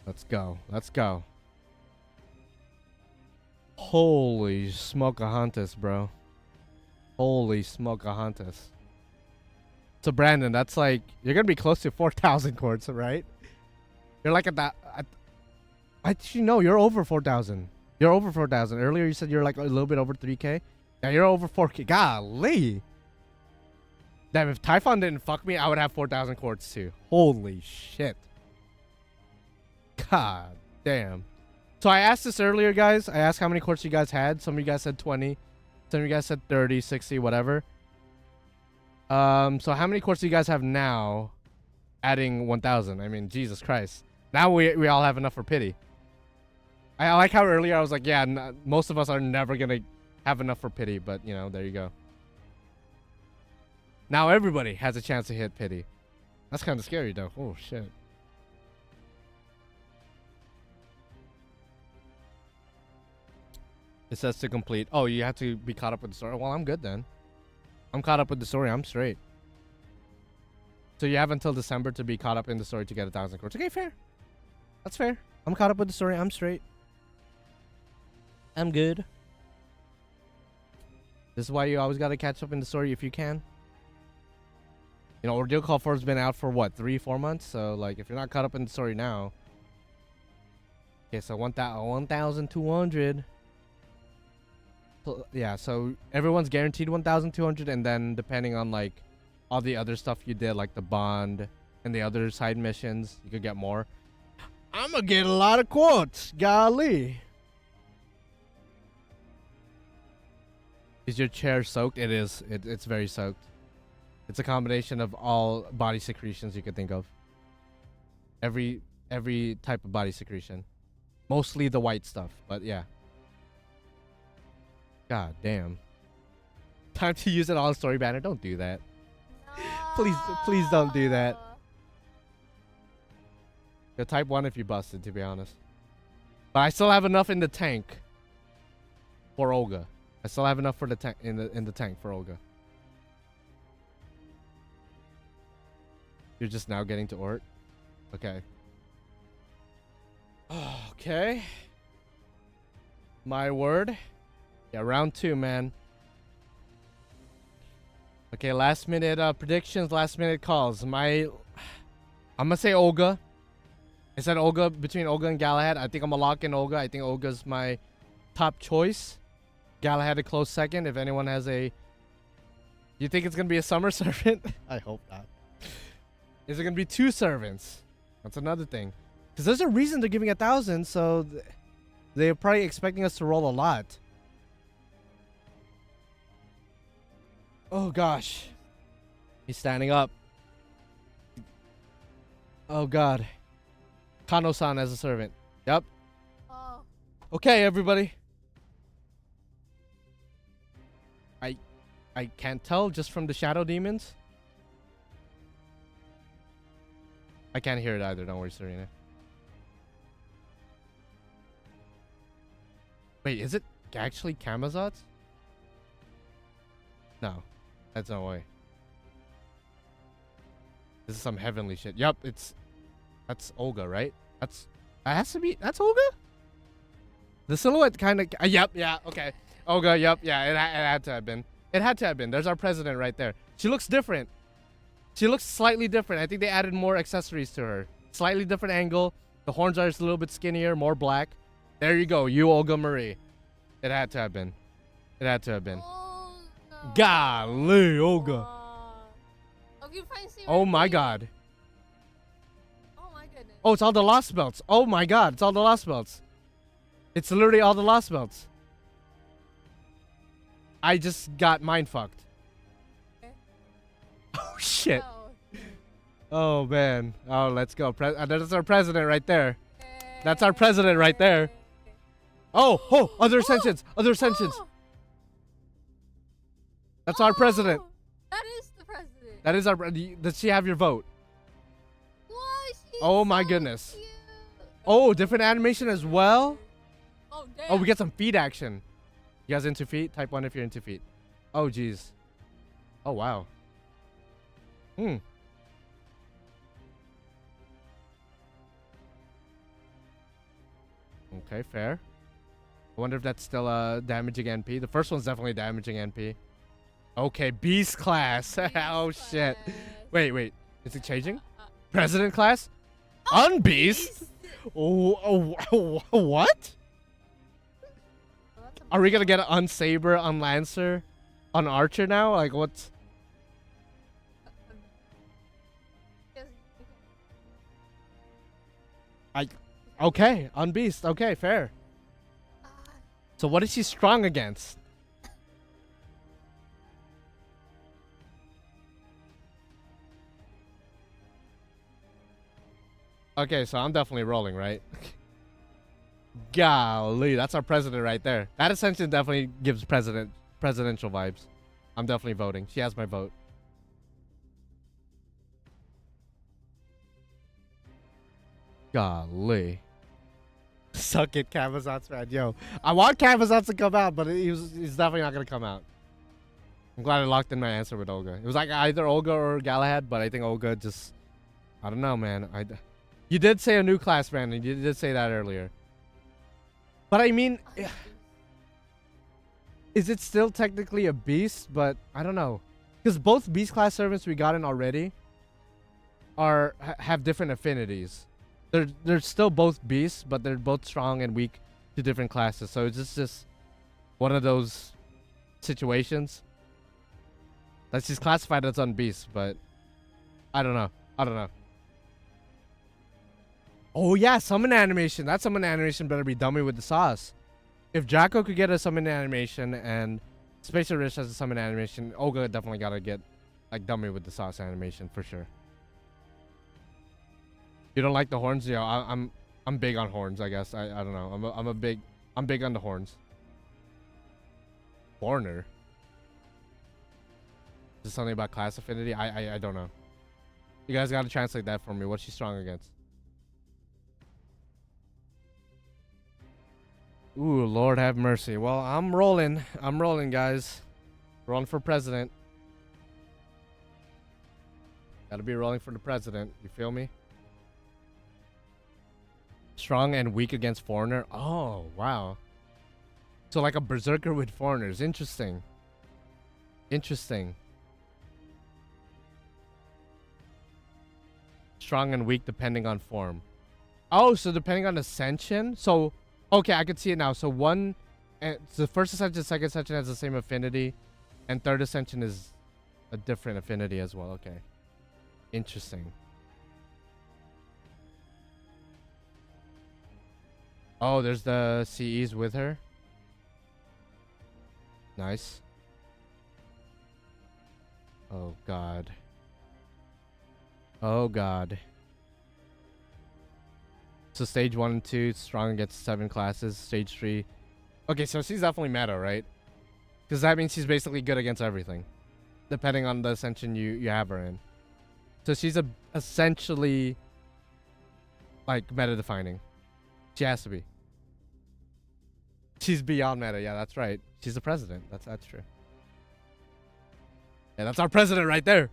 Let's go. Holy smokahuntus, bro. Holy smokahuntus. So, Brandon, that's like... You're going to be close to 4,000 quartz, right? You're like at that... Actually, no, you're over 4,000. You're over 4,000. Earlier, you said you're like a little bit over 3K. Yeah, you're over 4K. Golly. Damn, if Typhon didn't fuck me, I would have 4,000 quartz too. Holy shit. God damn. So I asked this earlier, guys. I asked how many quartz you guys had. Some of you guys said 20. Some of you guys said 30, 60, whatever. So how many quartz do you guys have now? Adding 1,000. I mean, Jesus Christ. Now we all have enough for pity. I like how earlier I was like, yeah, most of us are never going to have enough for pity. But, there you go. Now everybody has a chance to hit pity. That's kind of scary, though. Oh, shit. It says to complete. Oh, you have to be caught up with the story. Well, I'm good then. I'm caught up with the story. I'm straight. So you have until December to be caught up in the story to get 1,000 quartz. Okay, fair. That's fair. I'm caught up with the story. I'm straight. I'm good. This is why you always gotta catch up in the story if you can. You know, Ordeal Call 4 has been out for what, 3-4 months? So like, if you're not caught up in the story now, okay, so 1,200. So, yeah, so everyone's guaranteed 1,200, and then depending on like all the other stuff you did, like the bond and the other side missions, you could get more. I'm gonna get a lot of quotes. Golly. Is your chair soaked? It is. It's very soaked. It's a combination of all body secretions you could think of. Every type of body secretion. Mostly the white stuff, but yeah. God damn. Time to use it on story banner. Don't do that. Please don't do that. Go type 1 if you busted, to be honest. But I still have enough in the tank for Olga. I still have enough for the tank in the tank for Olga. You're just now getting to Ort? Okay. Okay. My word. Yeah, round 2, man. Okay, last minute predictions, last minute calls. I'm gonna say Olga. I said Olga, between Olga and Galahad. I think I'm gonna lock in Olga. I think Olga's my top choice. Galahad a close second. If anyone has a... You think it's gonna be a summer servant? I hope not. Is it gonna be 2 servants? That's another thing. Because there's a reason they're giving 1,000, so they're probably expecting us to roll a lot. Oh gosh. He's standing up. Oh god. Kano-san as a servant. Yep. Oh. Okay, everybody. I can't tell just from the shadow demons. I can't hear it either. Don't worry, Serena. Wait, is it actually Camazotz? No, that's no way. This is some heavenly shit. Yup, that's Olga, right? That has to be. That's Olga. The silhouette kind of. Yep, yeah, okay. Olga, yep, yeah. It had to have been. It had to have been. There's our president right there. She looks different. She looks slightly different. I think they added more accessories to her. Slightly different angle. The horns are just a little bit skinnier, more black. There you go. You, Olga Marie. It had to have been. It had to have been. Oh, no. Golly, Olga. Okay, fine, see Oh right my here. god. Oh my goodness. Oh, it's all the Lostbelts. Oh my god, it's all the Lostbelts. It's literally all the Lostbelts. I just got mind fucked. Okay. Oh shit. Oh. Oh man. Oh, let's go. That's our president right there. That's our president right there. Oh, other ascensions. Other ascensions. Oh. That's our president. Oh, that is the president. That is our. Does she have your vote? Why, she's Oh my so goodness. cute. Oh, different animation as well. Oh damn. Oh, we get some feet action. You guys into feet? Type 1 if you're into feet. Oh, jeez. Oh, wow. Okay, fair. I wonder if that's still damaging NP. The first one's definitely damaging NP. Okay, beast class. Oh, shit. Wait. Is it changing? President class? Unbeast? Oh, what? Are we gonna get an Unsaber, Unlancer, Unarcher now? Like, what's... Okay, Unbeast. Okay, fair. So what is she strong against? Okay, so I'm definitely rolling, right? Golly, that's our president right there. That ascension definitely gives presidential vibes. I'm definitely voting. She has my vote. Golly. Suck it, Camazotz, man. Yo, I want Camazotz to come out, but he's definitely not going to come out. I'm glad I locked in my answer with Olga. It was like either Olga or Galahad, but I think Olga just... I don't know, man. You did say a new class, Brandon. You did say that earlier. But I mean, is it still technically a beast? But I don't know. Because both beast class servants we got in already have different affinities. They're still both beasts, but they're both strong and weak to different classes. So it's just one of those situations. That's just classified as unbeast, but I don't know. I don't know. Oh yeah, summon animation. That summon animation better be dummy with the sauce. If Jacko could get a summon animation and Spacer Rich has a summon animation, Olga definitely gotta get like dummy with the sauce animation for sure. You don't like the horns? Yeah, I'm big on horns. I guess I don't know. I'm big on the horns. Foreigner. Is this something about class affinity? I don't know. You guys gotta translate that for me. What's she strong against? Ooh, Lord have mercy. Well, I'm rolling, guys. Rolling for president. Gotta be rolling for the president. You feel me? Strong and weak against foreigner. Oh, wow. So like a berserker with foreigners. Interesting. Interesting. Strong and weak depending on form. Oh, so depending on ascension? So, okay, I can see it now. So the first ascension, second ascension has the same affinity. And third ascension is a different affinity as well. Okay. Interesting. Oh, there's the CEs with her. Nice. Oh, God. Oh, God. So stage 1 and 2, strong against 7 classes. Stage 3. Okay, so she's definitely meta, right? Because that means she's basically good against everything. Depending on the ascension you have her in. So she's essentially like meta defining. She has to be. She's beyond meta. Yeah, that's right. She's the president. That's true. Yeah, that's our president right there.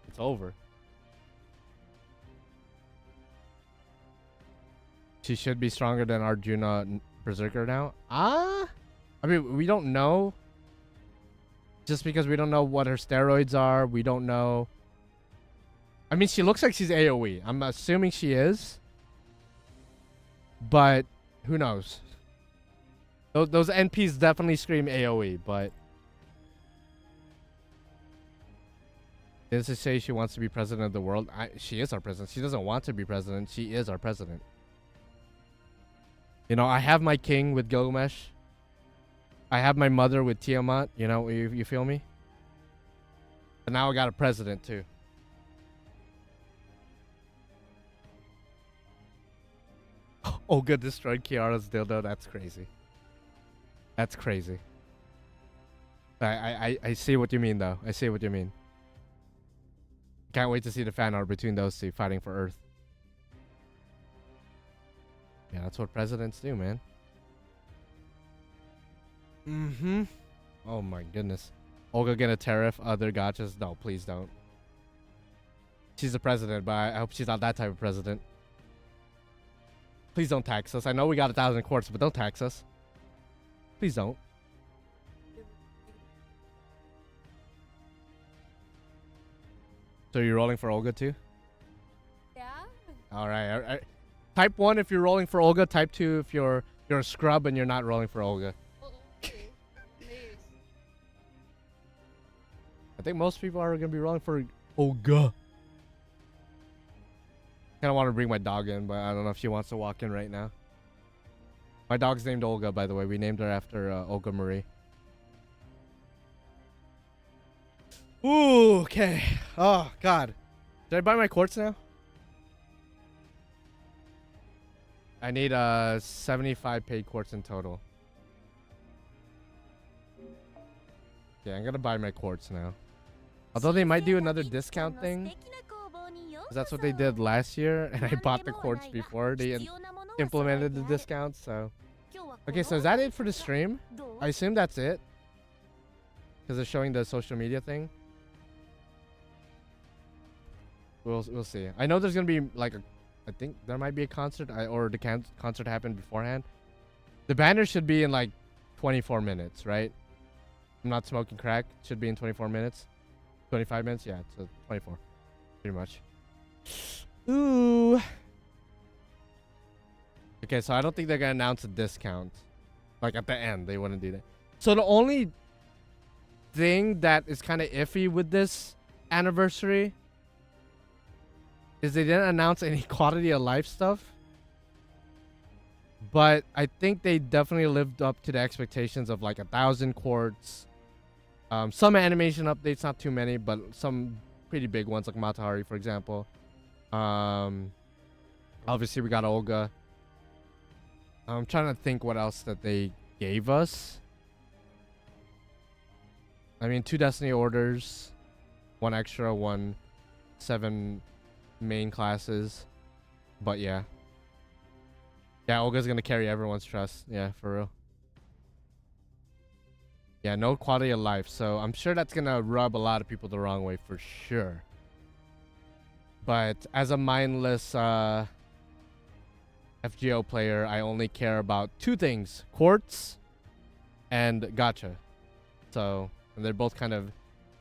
It's over. She should be stronger than Arjuna Berserker now. I mean, we don't know. Just because we don't know what her steroids are. We don't know. I mean, she looks like she's AoE. I'm assuming she is. But who knows? Those NPs definitely scream AoE, but... Didn't she say she wants to be president of the world? She is our president. She doesn't want to be president. She is our president. You know, I have my king with Gilgamesh. I have my mother with Tiamat. You know, you feel me? And now I got a president, too. Oh, good. Destroyed Kiara's dildo. That's crazy. That's crazy. I see what you mean, though. I see what you mean. Can't wait to see the fan art between those two fighting for Earth. Yeah, that's what presidents do, man. Mm-hmm. Oh my goodness. Olga gonna tariff other gachas? No, please don't. She's the president, but I hope she's not that type of president. Please don't tax us. I know we got 1,000 quartz, but don't tax us. Please don't. So you're rolling for Olga too? Yeah. All right. Type 1 if you're rolling for Olga. Type 2 if you're a scrub and you're not rolling for Olga. Okay. Please. I think most people are gonna be rolling for Olga. Kind of want to bring my dog in, but I don't know if she wants to walk in right now. My dog's named Olga, by the way. We named her after Olga Marie. Ooh, okay. Oh, God. Did I buy my quartz now? I need 75 paid quartz in total. Yeah, I'm gonna buy my quartz now. Although they might do another discount thing. 'Cause that's what they did last year, and I bought the quartz before they implemented the discounts, so Okay, so is that it for the stream? I assume that's it. Because they're showing the social media thing. We'll see. I know there's gonna be like I think there might be a concert or the concert happened beforehand. The banner should be in like 24 minutes, right? I'm not smoking crack. Should be in 24 minutes. 25 minutes? Yeah, so 24. Pretty much. Ooh. Okay, so I don't think they're gonna announce a discount. Like at the end, they wouldn't do that. So the only thing that is kind of iffy with this anniversary is they didn't announce any quality of life stuff. But I think they definitely lived up to the expectations of like 1,000 quartz. Some animation updates, not too many, but some pretty big ones like Matahari, for example. Obviously, we got Olga. I'm trying to think what else that they gave us. I mean, 2 Destiny orders, 1 extra, 1 7 main classes. But yeah. Yeah, Olga's gonna carry everyone's trust. Yeah, for real. Yeah, no quality of life. So I'm sure that's gonna rub a lot of people the wrong way for sure. But as a mindless FGO player, I only care about 2 things: quartz and gacha. So, and they're both kind of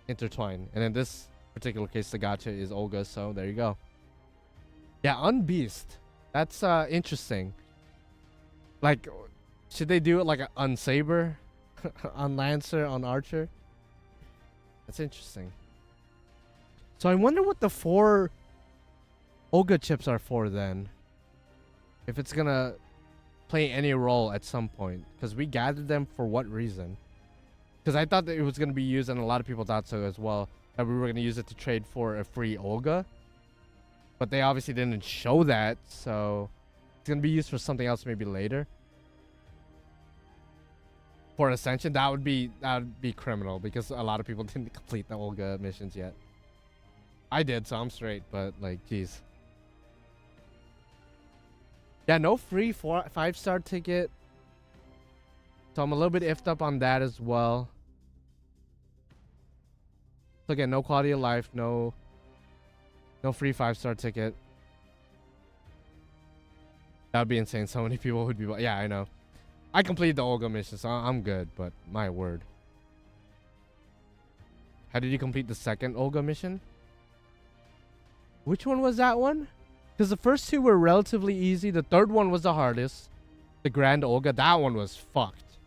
intertwined. And in this particular case, the gacha is Olga. So there you go. Yeah, Unbeast. That's interesting. Like, should they do it like on Saber, on Lancer, on Archer? That's interesting. So I wonder what the 4 Olga chips are for then. If it's gonna play any role at some point. Because we gathered them for what reason? Because I thought that it was gonna be used, and a lot of people thought so as well, that we were gonna use it to trade for a free Olga. But they obviously didn't show that, so it's gonna be used for something else maybe later. For Ascension, that would be criminal because a lot of people didn't complete the Olga missions yet. I did, so I'm straight, but like, geez. Yeah, no free 5-star ticket. So I'm a little bit iffed up on that as well. So again, no quality of life, no free 5-star ticket. That would be insane. So many people would be... Yeah, I know. I completed the Olga mission, so I'm good, but my word. How did you complete the second Olga mission? Which one was that one? Because the first 2 were relatively easy. The third one was the hardest. The Grand Olga, that one was fucked.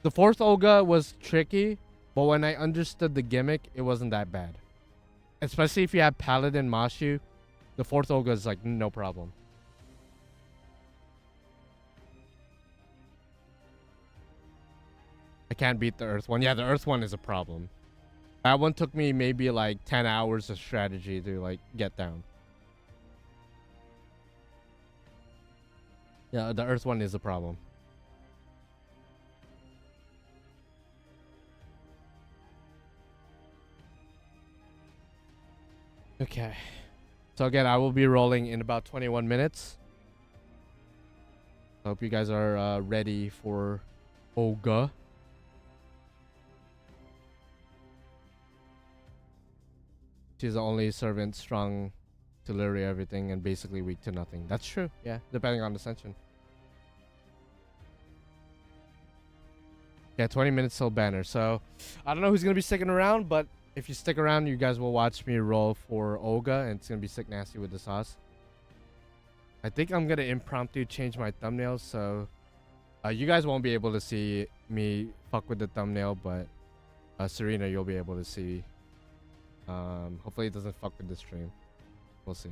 The 4th Olga was tricky, but when I understood the gimmick, it wasn't that bad. Especially if you have Paladin Mashu, the 4th Olga is like no problem. I can't beat the Earth one. Yeah, the Earth one is a problem. That one took me maybe like 10 hours of strategy to like get down. Yeah, the Earth one is a problem. Okay. So again, I will be rolling in about 21 minutes. I hope you guys are ready for Olga. She's the only servant strong to literally everything and basically weak to nothing. That's true. Yeah, depending on Ascension. Yeah, 20 minutes till banner. So I don't know who's gonna be sticking around, but if you stick around, you guys will watch me roll for Olga, and it's gonna be sick nasty with the sauce. I think I'm gonna impromptu change my thumbnail, so you guys won't be able to see me fuck with the thumbnail, but Serena, you'll be able to see. Hopefully it doesn't fuck with the stream. We'll see.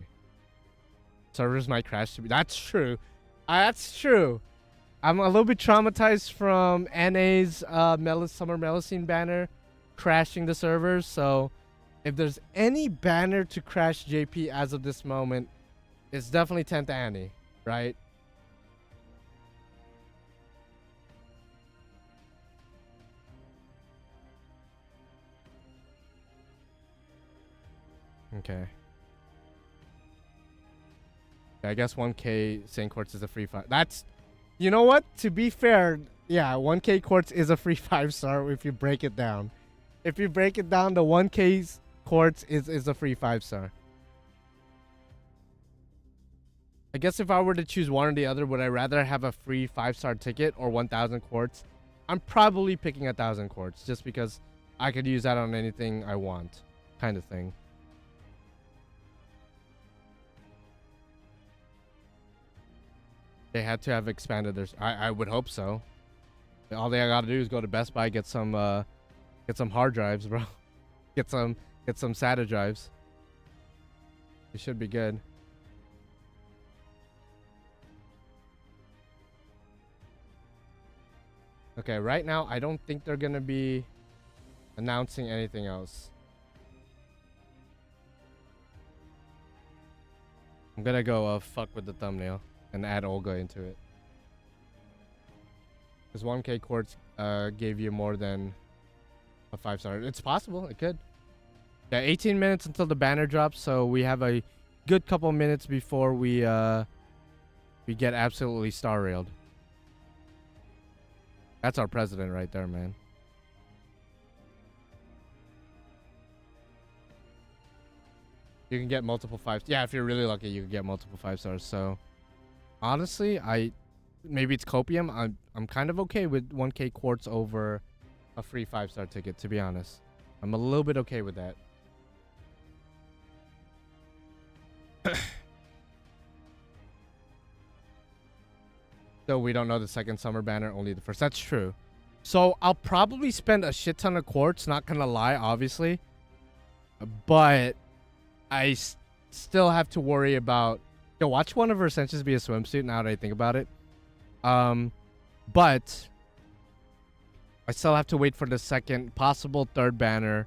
Servers might crash. That's true. That's true. I'm a little bit traumatized from NA's Summer Melusine banner crashing the servers. So if there's any banner to crash JP as of this moment, it's definitely 10th Annie, right? Okay. Yeah, I guess 1K Saint Quartz is a free fight. That's You know what? To be fair, yeah, 1K quartz is a free 5-star if you break it down. If you break it down, the 1K quartz is a free 5-star. I guess if I were to choose one or the other, would I rather have a free 5-star ticket or 1,000 quartz? I'm probably picking 1,000 quartz just because I could use that on anything I want, kind of thing. They had to have expanded their. I would hope so. All they gotta do is go to Best Buy, get some hard drives, bro. Get some SATA drives. It should be good. Okay, right now I don't think they're gonna be announcing anything else. I'm gonna go fuck with the thumbnail and add Olga into it. Because 1K quartz gave you more than a 5-star. It's possible. It could. Yeah, 18 minutes until the banner drops, so we have a good couple minutes before we get absolutely star railed. That's our president right there, man. You can get multiple 5. Yeah, if you're really lucky, you can get multiple 5-stars. So, honestly, maybe it's copium. I'm kind of okay with 1K quartz over a free 5-star ticket. To be honest, I'm a little bit okay with that. So we don't know the second summer banner, only the first. That's true. So I'll probably spend a shit ton of quartz. Not gonna lie, obviously, but I still have to worry about. Yo, watch one of her ascensions be a swimsuit. Now that I think about it, but I still have to wait for the second, possible third banner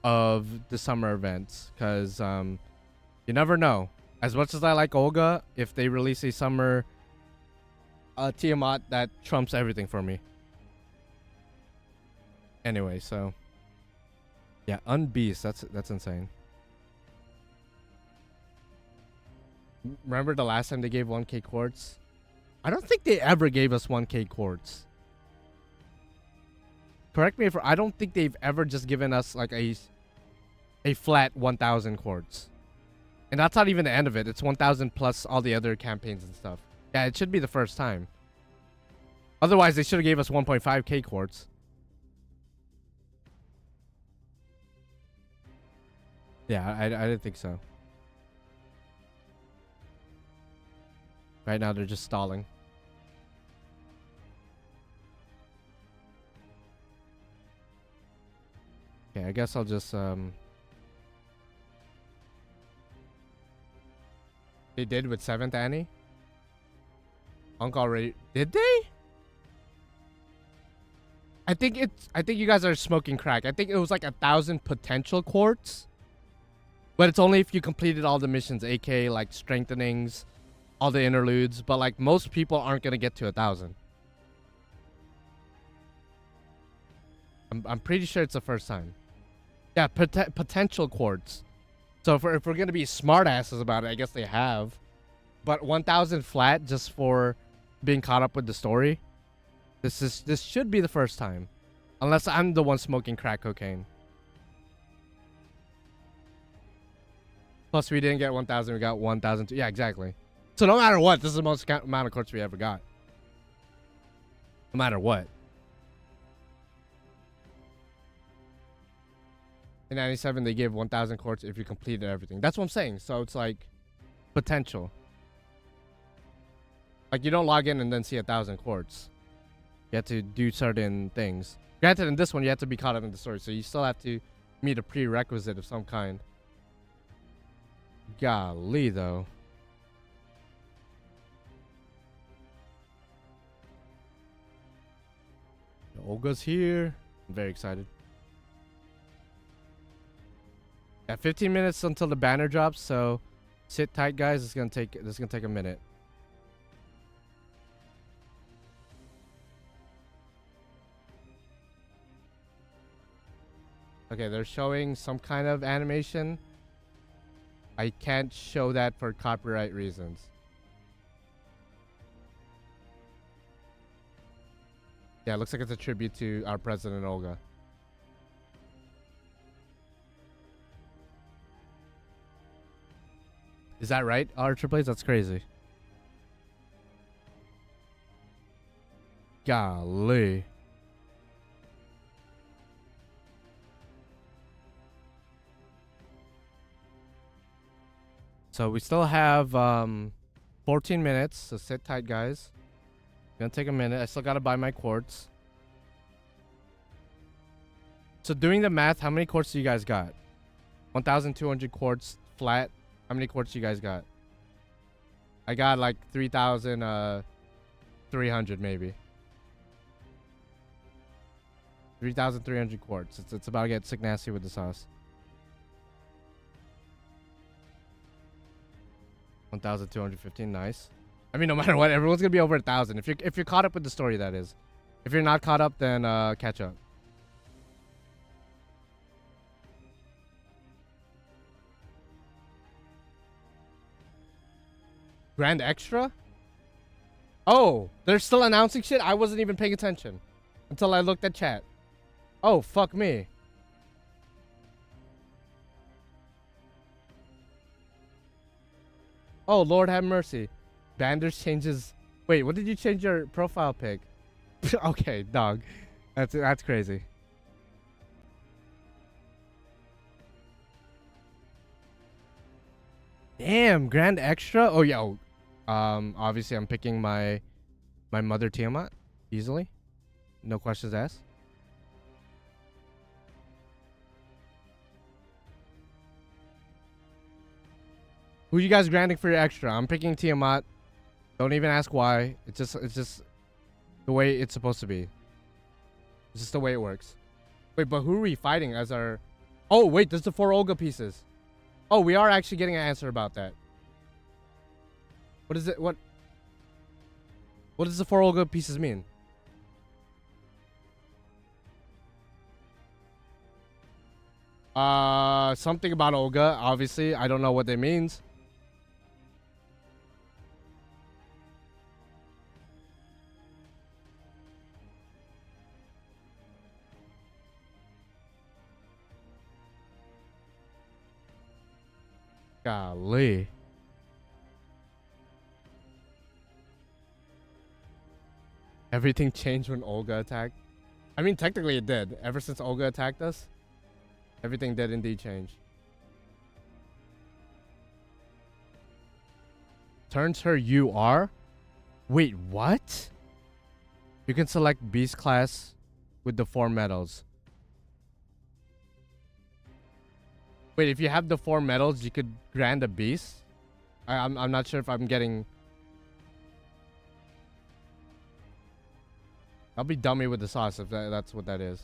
of the summer events, because you never know. As much as I like Olga, if they release a summer Tiamat, that trumps everything for me. Anyway, so yeah, Unbeast. That's insane. Remember the last time they gave 1K quartz? I don't think they ever gave us 1K quartz. Correct me if I don't think they've ever just given us like a flat 1,000 quartz. And that's not even the end of it. It's 1,000 plus all the other campaigns and stuff. Yeah, it should be the first time. Otherwise, they should have gave us 1.5K quartz. Yeah, I didn't think so. Right now, they're just stalling. Okay, I guess I'll just They did with 7th Annie? Unc already did they? I think you guys are smoking crack. I think it was like 1,000 potential quartz. But it's only if you completed all the missions, aka like strengthenings, all the interludes, but like most people aren't gonna get to 1,000. I'm pretty sure it's the first time. Yeah, potential quartz. So if we're gonna be smartasses about it, I guess they have. But 1,000 flat just for being caught up with the story. This should be the first time, unless I'm the one smoking crack cocaine. Plus we didn't get 1,000, we got 1,000. Yeah, exactly. So no matter what, this is the most amount of quartz we ever got. No matter what. In 97, they gave 1,000 quartz if you completed everything. That's what I'm saying. So it's like potential. Like you don't log in and then see 1,000 quartz. You have to do certain things. Granted, in this one, you have to be caught up in the story, so you still have to meet a prerequisite of some kind. Golly, though. Olga's here. I'm very excited. Yeah, 15 minutes until the banner drops, so sit tight, guys. This is gonna take a minute. Okay, they're showing some kind of animation. I can't show that for copyright reasons. Yeah, it looks like it's a tribute to our president, Olga. Is that right, our triples? That's crazy. Golly. So we still have 14 minutes, so sit tight, guys. Gonna take a minute. I still gotta buy my quartz. So doing the math, how many quartz do you guys got? 1,200 quartz flat. How many quartz you guys got? I got like 3,300 maybe. 3,300 quartz. It's about to get sick nasty with the sauce. 1,215, nice. I mean, no matter what, everyone's gonna be over 1,000. If you're caught up with the story, that is. If you're not caught up, then catch up. Grand Extra? Oh, they're still announcing shit? I wasn't even paying attention until I looked at chat. Oh, fuck me. Oh, Lord have mercy. Banders changes... Wait, what did you change your profile pic? Okay, dog. That's crazy. Damn, Grand Extra? Oh, yeah. Oh, obviously, I'm picking my mother Tiamat. Easily. No questions asked. Who you guys granting for your extra? I'm picking Tiamat. Don't even ask why. It's just the way it's supposed to be. It's just the way it works. Wait, but who are we fighting as our... Oh, wait, there's the 4 Olga pieces. Oh, we are actually getting an answer about that. What is it? What does the 4 Olga pieces mean? Something about Olga, obviously. I don't know what that means. Golly. Everything changed when Olga attacked. I mean, technically it did. Ever since Olga attacked us, everything did indeed change. Turns her UR? Wait, what? You can select Beast class with the 4 medals. Wait, if you have the 4 medals, you could grant a beast? I'm not sure if I'm getting... I'll be dummy with the sauce if that's what that is.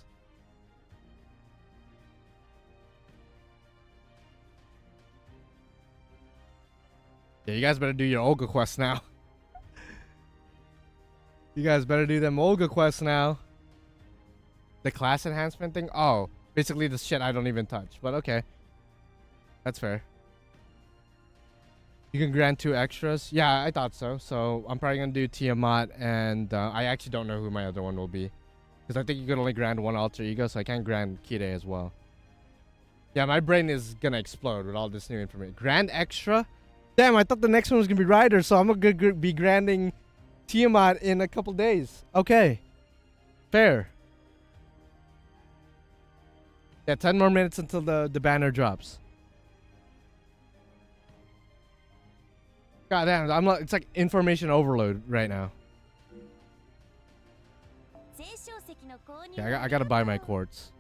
Yeah, you guys better do your Olga quests now. You guys better do them Olga quests now. The class enhancement thing? Oh, basically the shit I don't even touch, but okay. That's fair. You can grant 2 extras. Yeah, I thought so. So I'm probably gonna do Tiamat, and I actually don't know who my other one will be, because I think you can only grant 1 alter ego, so I can't grant Kide as well. Yeah, my brain is gonna explode with all this new information. Grand extra? Damn, I thought the next one was gonna be Rider, so I'm gonna be granting Tiamat in a couple days. Okay, fair. Yeah, 10 more minutes until the banner drops. God damn, I'm not, it's like information overload right now. Yeah, I gotta buy my quartz.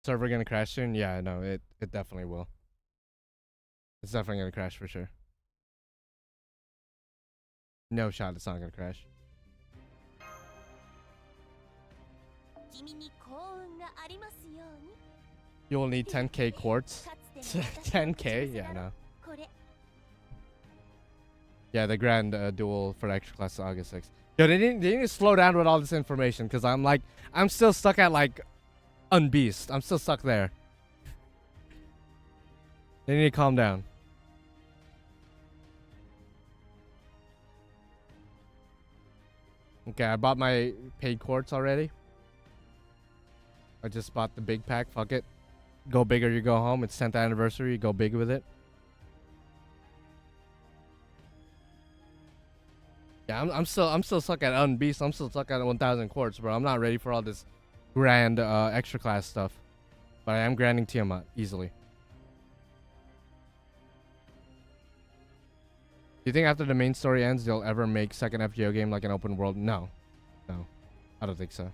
Server gonna crash soon? Yeah, no, it definitely will. It's definitely gonna crash for sure. No shot it's not gonna crash. You will need 10k quartz. 10k? Yeah, no. Yeah, the grand duel for extra class August 6th. Yo, they need to slow down with all this information, because I'm still stuck at like Unbeast. I'm still stuck there. They need to calm down. Okay, I bought my paid quartz already. I just bought the big pack. Fuck it. Go big or you go home. It's 10th anniversary. Go big with it. Yeah, I'm still stuck at Unbeast. I'm still stuck at 1,000 quartz, bro. I'm not ready for all this grand extra class stuff. But I am grinding Tiamat easily. Do you think after the main story ends, they'll ever make second FGO game like an open world? No. No. I don't think so.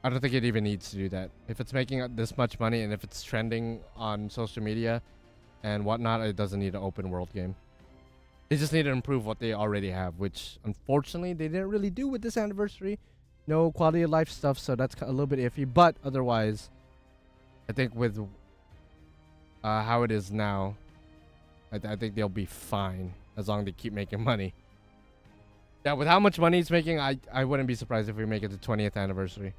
I don't think it even needs to do that. If it's making this much money and if it's trending on social media and whatnot, it doesn't need an open world game. They just need to improve what they already have, which unfortunately they didn't really do with this anniversary. No quality of life stuff, so that's a little bit iffy. But otherwise, I think with how it is now, I think they'll be fine as long as they keep making money. Yeah, with how much money it's making, I wouldn't be surprised if we make it the 20th anniversary.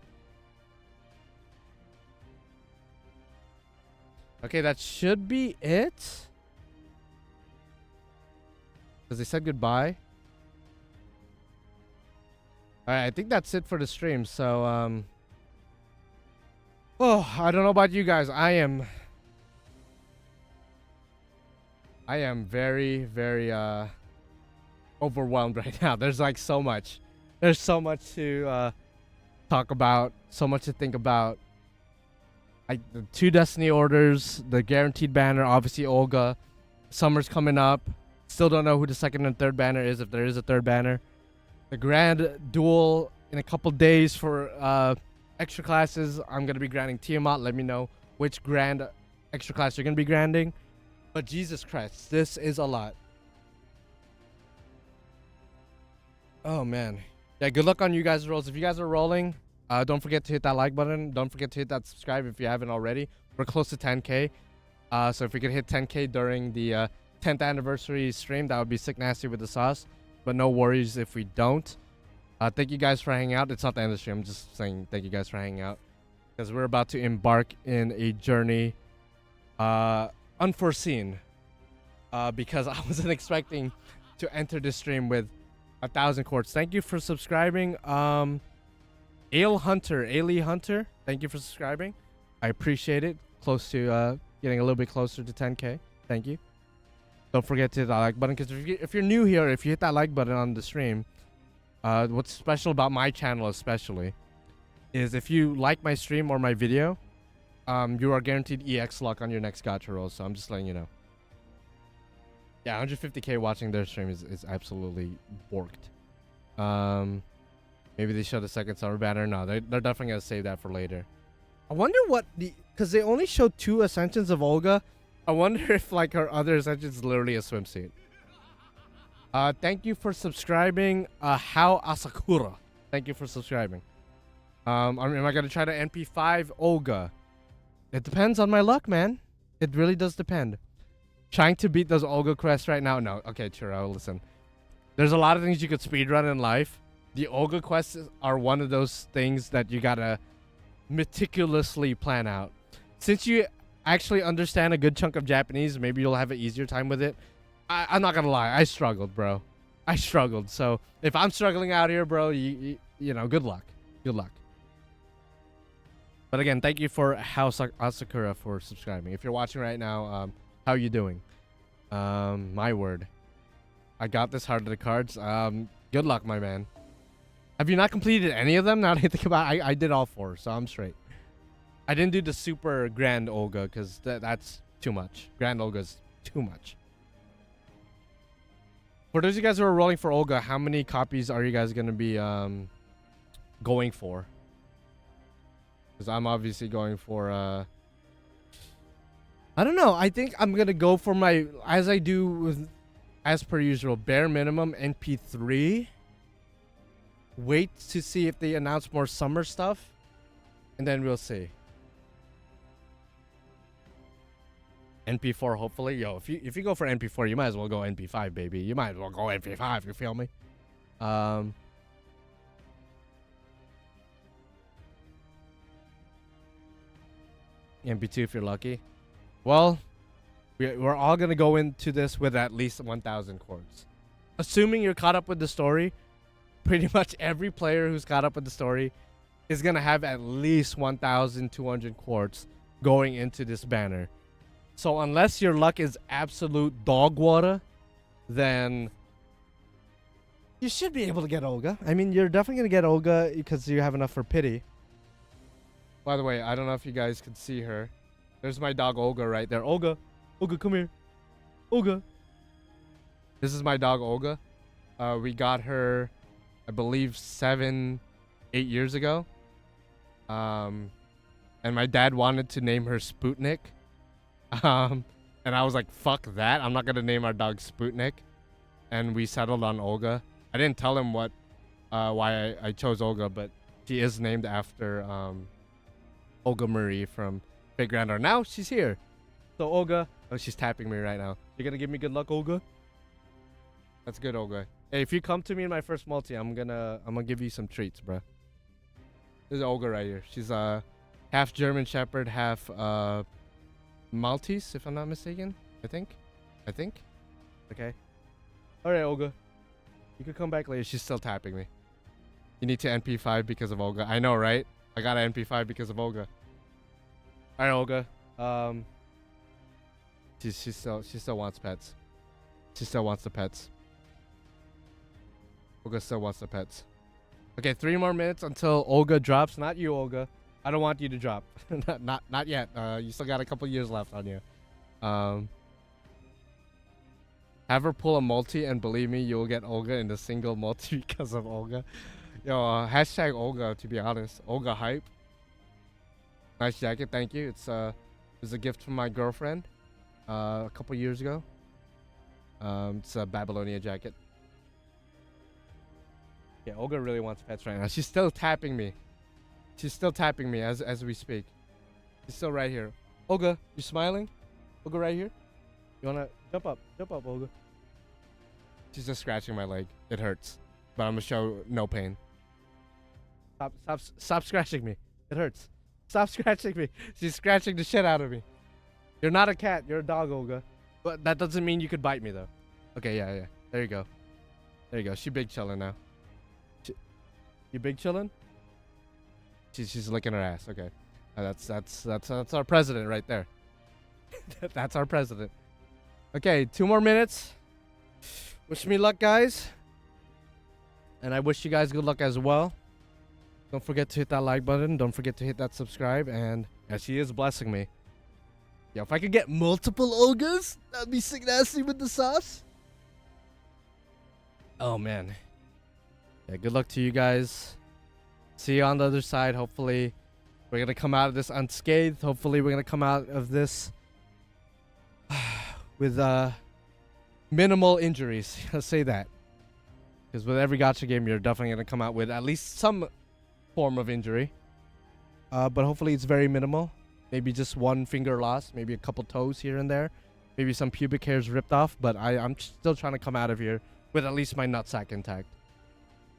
Okay, that should be it. Because they said goodbye. Alright, I think that's it for the stream. So, oh, I don't know about you guys. I am very, very, overwhelmed right now. There's like so much. There's so much to, talk about. So much to think about. Like the 2 Destiny orders, the guaranteed banner, obviously Olga. Summer's coming up. Still don't know who the second and third banner is, if there is a third banner. The grand duel in a couple days for extra classes. I'm gonna be grinding Tiamat. Let me know which grand extra class you're gonna be grinding. But Jesus Christ, this is a lot. Oh man. Yeah, good luck on you guys' rolls. If you guys are rolling, don't forget to hit that like button. Don't forget to hit that subscribe if you haven't already. We're close to 10K. So if we could hit 10K during the 10th anniversary stream, that would be sick nasty with the sauce. But no worries if we don't. Thank you guys for hanging out. It's not the end of the stream. I'm just saying thank you guys for hanging out. Because we're about to embark in a journey unforeseen. Because I wasn't expecting to enter this stream with 1,000 quartz. Thank you for subscribing. Ale Hunter, thank you for subscribing. I appreciate it. Close to getting a little bit closer to 10K. Thank you. Don't forget to hit that like button, because if you're new here, if you hit that like button on the stream, what's special about my channel especially is if you like my stream or my video, you are guaranteed EX luck on your next gacha roll. So I'm just letting you know. Yeah, 150K watching their stream is absolutely borked. Maybe they show the second summer banner. No, they're definitely gonna save that for later. I wonder what because they only showed 2 ascensions of Olga. I wonder if like her other ascension is literally a swimsuit. Thank you for subscribing, How Asakura. Thank you for subscribing. Am I gonna try to NP5 Olga? It depends on my luck, man. It really does depend. Trying to beat those Olga quests right now? No. Okay, Churro, listen. There's a lot of things you could speedrun in life. The Olga quests are one of those things that you gotta meticulously plan out. Since you actually understand a good chunk of Japanese, maybe you'll have an easier time with it. I'm not gonna lie, I struggled, bro. I struggled. So if I'm struggling out here, bro, you know, good luck. Good luck. But again, thank you for Asakura for subscribing. If you're watching right now, how you doing? My word. I got this Heart of the Cards. Good luck, my man. Have you not completed any of them? Now that I think about it, I did all 4, so I'm straight. I didn't do the super grand Olga because that's too much. Grand Olga's too much. For those of you guys who are rolling for Olga, how many copies are you guys going to be going for? Because I'm obviously going for... I don't know. I think I'm going to go for my... As I do with... As per usual, bare minimum NP3. Wait to see if they announce more summer stuff. And then we'll see. NP4 hopefully. Yo, if you go for NP4, you might as well go NP5, baby. You might as well go NP5, you feel me? NP2 if you're lucky. Well, we're all gonna go into this with at least 1,000 quartz. Assuming you're caught up with the story, pretty much every player who's caught up with the story is gonna have at least 1,200 quartz going into this banner. So unless your luck is absolute dog water, then you should be able to get Olga. I mean, you're definitely gonna get Olga because you have enough for pity. By the way, I don't know if you guys can see her. There's my dog Olga right there. Olga, Olga, come here. Olga. This is my dog Olga. We got her, I believe, 7, 8 years ago. And my dad wanted to name her Sputnik. And I was like, fuck that. I'm not gonna name our dog Sputnik. And we settled on Olga. I didn't tell him why I chose Olga, but she is named after Olga Marie from Big Grandeur. Now she's here. So Olga, oh, she's tapping me right now. You're gonna give me good luck, Olga? That's good, Olga. Hey, if you come to me in my first multi, I'm gonna give you some treats, bro. This is Olga right here. She's half German Shepherd, half Maltese, if I'm not mistaken. I think. Okay. All right, Olga. You could come back later. She's still tapping me. You need to NP5 because of Olga. I know, right? I got an NP5 because of Olga. All right, Olga. She still wants pets. She still wants the pets. Olga still wants the pets. Okay, 3 more minutes until Olga drops. Not you, Olga. I don't want you to drop. not yet. You still got a couple years left on you. Have her pull a multi, and believe me, you'll get Olga in the single multi because of Olga. Yo, hashtag Olga, to be honest. Olga hype. Nice jacket, thank you. It's a gift from my girlfriend a couple years ago. It's a Babylonia jacket. Yeah, Olga really wants pets right now. She's still tapping me. She's still tapping me as we speak. She's still right here. Olga, you smiling? Olga right here? You wanna jump up, Olga? She's just scratching my leg. It hurts, but I'm gonna show no pain. Stop scratching me. It hurts. Stop scratching me. She's scratching the shit out of me. You're not a cat. You're a dog, Olga. But that doesn't mean you could bite me though. Okay, yeah. There you go. There you go. She big chilling now. You big chilling? She's licking her ass. Okay, that's our president right there. That's our president. Okay, 2 more minutes. Wish me luck, guys. And I wish you guys good luck as well. Don't forget to hit that like button. Don't forget to hit that subscribe. And yeah, she is blessing me. Yeah, if I could get multiple Olgas, that'd be sick nasty with the sauce. Oh, man. Yeah, good luck to you guys. See you on the other side. Hopefully, we're going to come out of this unscathed. Hopefully, we're going to come out of this with minimal injuries. I'll say that. Because with every gacha game, you're definitely going to come out with at least some form of injury. But hopefully it's very minimal. Maybe just 1 finger lost. Maybe a couple toes here and there. Maybe some pubic hairs ripped off. But I'm still trying to come out of here with at least my nutsack intact.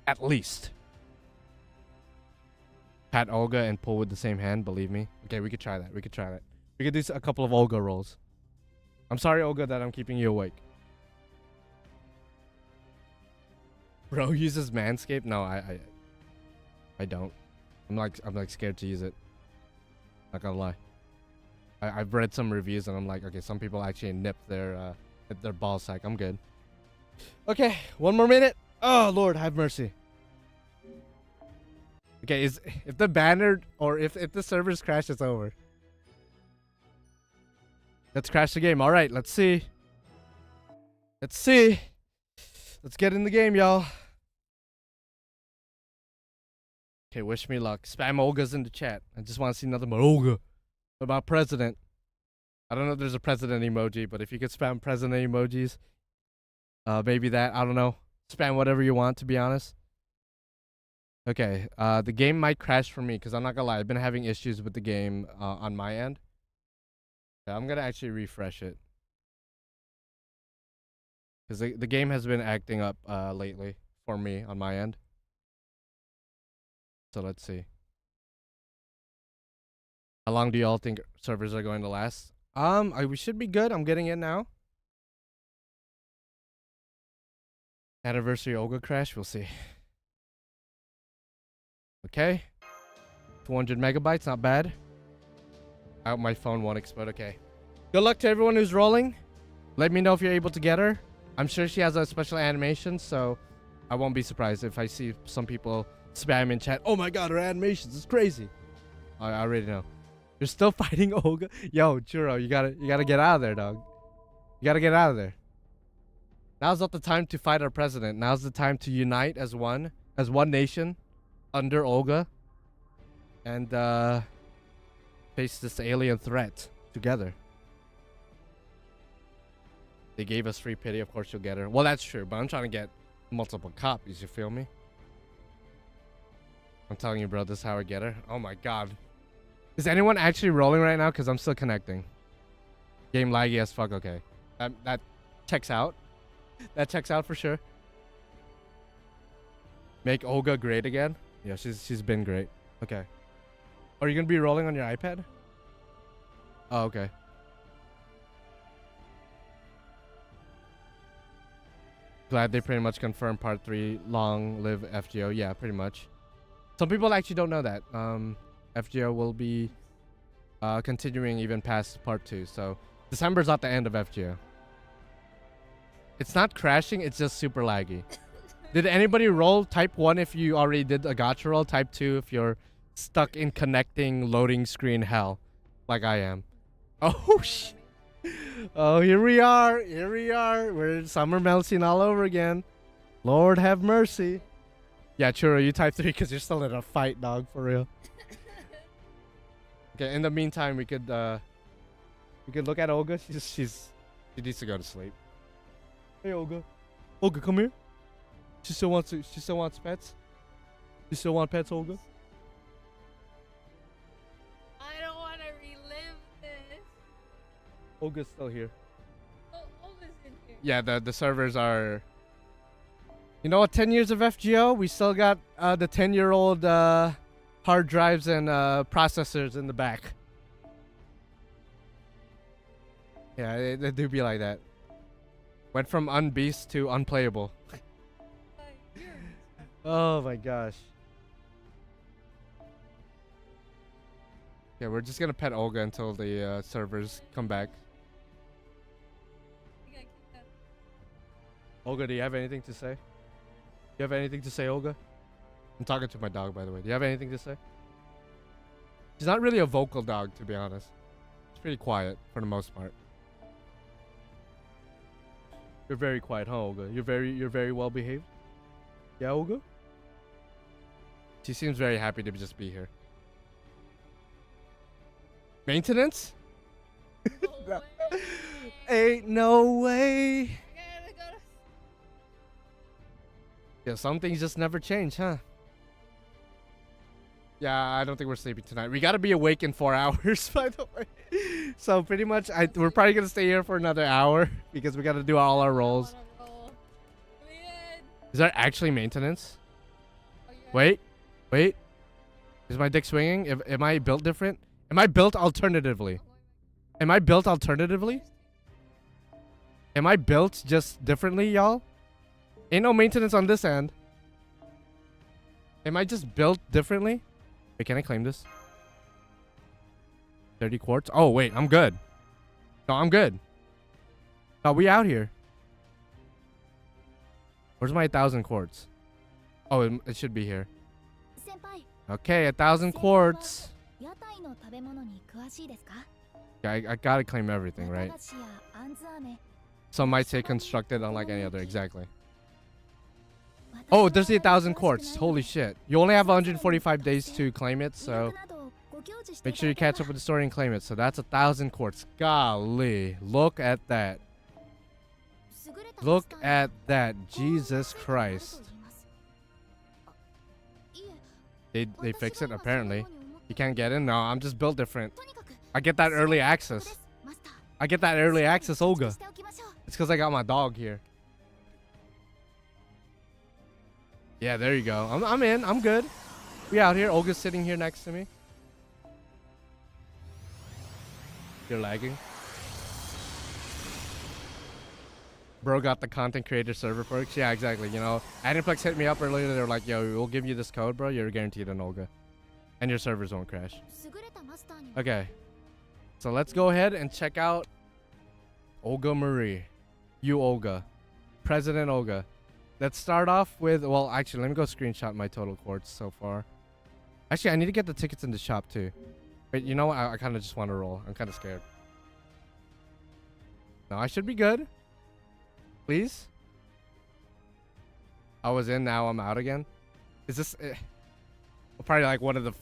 At least. Pat Olga and pull with the same hand, believe me. Okay, we could try that. We could do a couple of Olga rolls. I'm sorry, Olga, that I'm keeping you awake. Bro uses Manscaped? No, I don't. I'm like scared to use it. Not gonna lie. I've read some reviews and I'm like, okay, some people actually nip their ball sack. I'm good. Okay, 1 more minute. Oh Lord, have mercy. Okay, if the banner or if the servers crash, it's over. Let's crash the game. All right, let's see. Let's get in the game, y'all. Okay, wish me luck. Spam Olga's in the chat. I just want to see nothing but Olga. What about president? I don't know if there's a president emoji, but if you could spam president emojis, maybe that. I don't know. Spam whatever you want, to be honest. Okay, the game might crash for me because I'm not gonna lie. I've been having issues with the game on my end. Yeah, I'm gonna actually refresh it because the game has been acting up lately for me on my end. So let's see. How long do y'all think servers are going to last? We should be good. I'm getting it now. Anniversary Olga crash. We'll see. Okay. 200 megabytes. Not bad. I hope my phone won't explode. Okay. Good luck to everyone who's rolling. Let me know if you're able to get her. I'm sure she has a special animation, so I won't be surprised if I see some people spam in chat. Oh my god, her animations is crazy. I already know. You're still fighting Olga? Yo, Churro, you gotta get out of there, dog. You gotta get out of there. Now's not the time to fight our president. Now's the time to unite as one nation under Olga and face this alien threat together. They gave us free pity, of course you'll get her. Well, that's true, but I'm trying to get multiple copies, you feel me? I'm telling you, bro, this is how I get her. Oh my god. Is anyone actually rolling right now? Because I'm still connecting. Game laggy as fuck, okay. That checks out. That checks out for sure. Make Olga great again? Yeah, she's been great. Okay. Are you gonna be rolling on your iPad? Oh, okay. Glad they pretty much confirmed part 3. Long live FGO. Yeah, pretty much. Some people actually don't know that. FGO will be continuing even past part 2. So December's not the end of FGO. It's not crashing, it's just super laggy. Did anybody roll type 1 if you already did a gacha roll? Type 2 if you're stuck in connecting loading screen hell, like I am. Oh shit. Oh, here we are. Here we are. We're summer melting all over again. Lord have mercy. Yeah, Churro, you type 3 because you're still in a fight, dog, for real. Okay, in the meantime, we could look at Olga. She needs to go to sleep. Hey, Olga. Olga, come here. She still wants pets. You still want pets, Olga? I don't want to relive this. Olga's still here. Oh, Olga's in here. Yeah, the servers are. You know what? 10 years of FGO, we still got the 10-year-old hard drives and processors in the back. Yeah, they do be like that. Went from unbeast to unplayable. Oh my gosh. Yeah, we're just gonna pet Olga until the servers come back. Olga, do you have anything to say? You have anything to say, Olga? I'm talking to my dog, by the way. Do you have anything to say? She's not really a vocal dog, to be honest. She's pretty quiet for the most part. You're very quiet, huh, Olga? You're very well behaved. Yeah, Olga? She seems very happy to just be here. Maintenance? No way. Ain't no way. I gotta go to... Yeah, some things just never change, huh? Yeah, I don't think we're sleeping tonight. We gotta be awake in 4 hours, by the way. So pretty much, we're probably gonna stay here for another hour because we gotta do all our rolls. Is there actually maintenance? Wait. Is my dick swinging? Am I built different? Am I built alternatively? Am I built alternatively? Am I built just differently, y'all? Ain't no maintenance on this end. Am I just built differently? Wait, can I claim this? 30 quartz? Oh, wait, I'm good. No, I'm good. No, we out here. Where's my 1,000 quartz? Oh, it should be here. Okay, 1,000 quartz. Yeah, I gotta claim everything, right? Some might say constructed unlike any other, exactly. Oh, there's the 1,000 quartz. Holy shit. You only have 145 days to claim it, so make sure you catch up with the story and claim it. So that's 1,000 quartz. Golly. Look at that. Look at that. Jesus Christ. They fix it, apparently. You can't get in? No, I'm just built different. I get that early access. I get that early access, Olga. It's because I got my dog here. Yeah, there you go. I'm in. I'm good. We out here. Olga's sitting here next to me. You're lagging. Bro got the content creator server perks. Yeah, exactly. You know, Aniplex hit me up earlier. They're like, yo, we'll give you this code, bro. You're guaranteed an Olga. And your servers won't crash. Okay. So let's go ahead and check out Olga Marie. You Olga. President Olga. Let's start off with, well, actually, let me go screenshot my total quartz so far. Actually, I need to get the tickets in the shop too. But you know what? I kind of just want to roll. I'm kind of scared. No, I should be good. Please. I was in, now I'm out again. Is this... I'm probably like one of the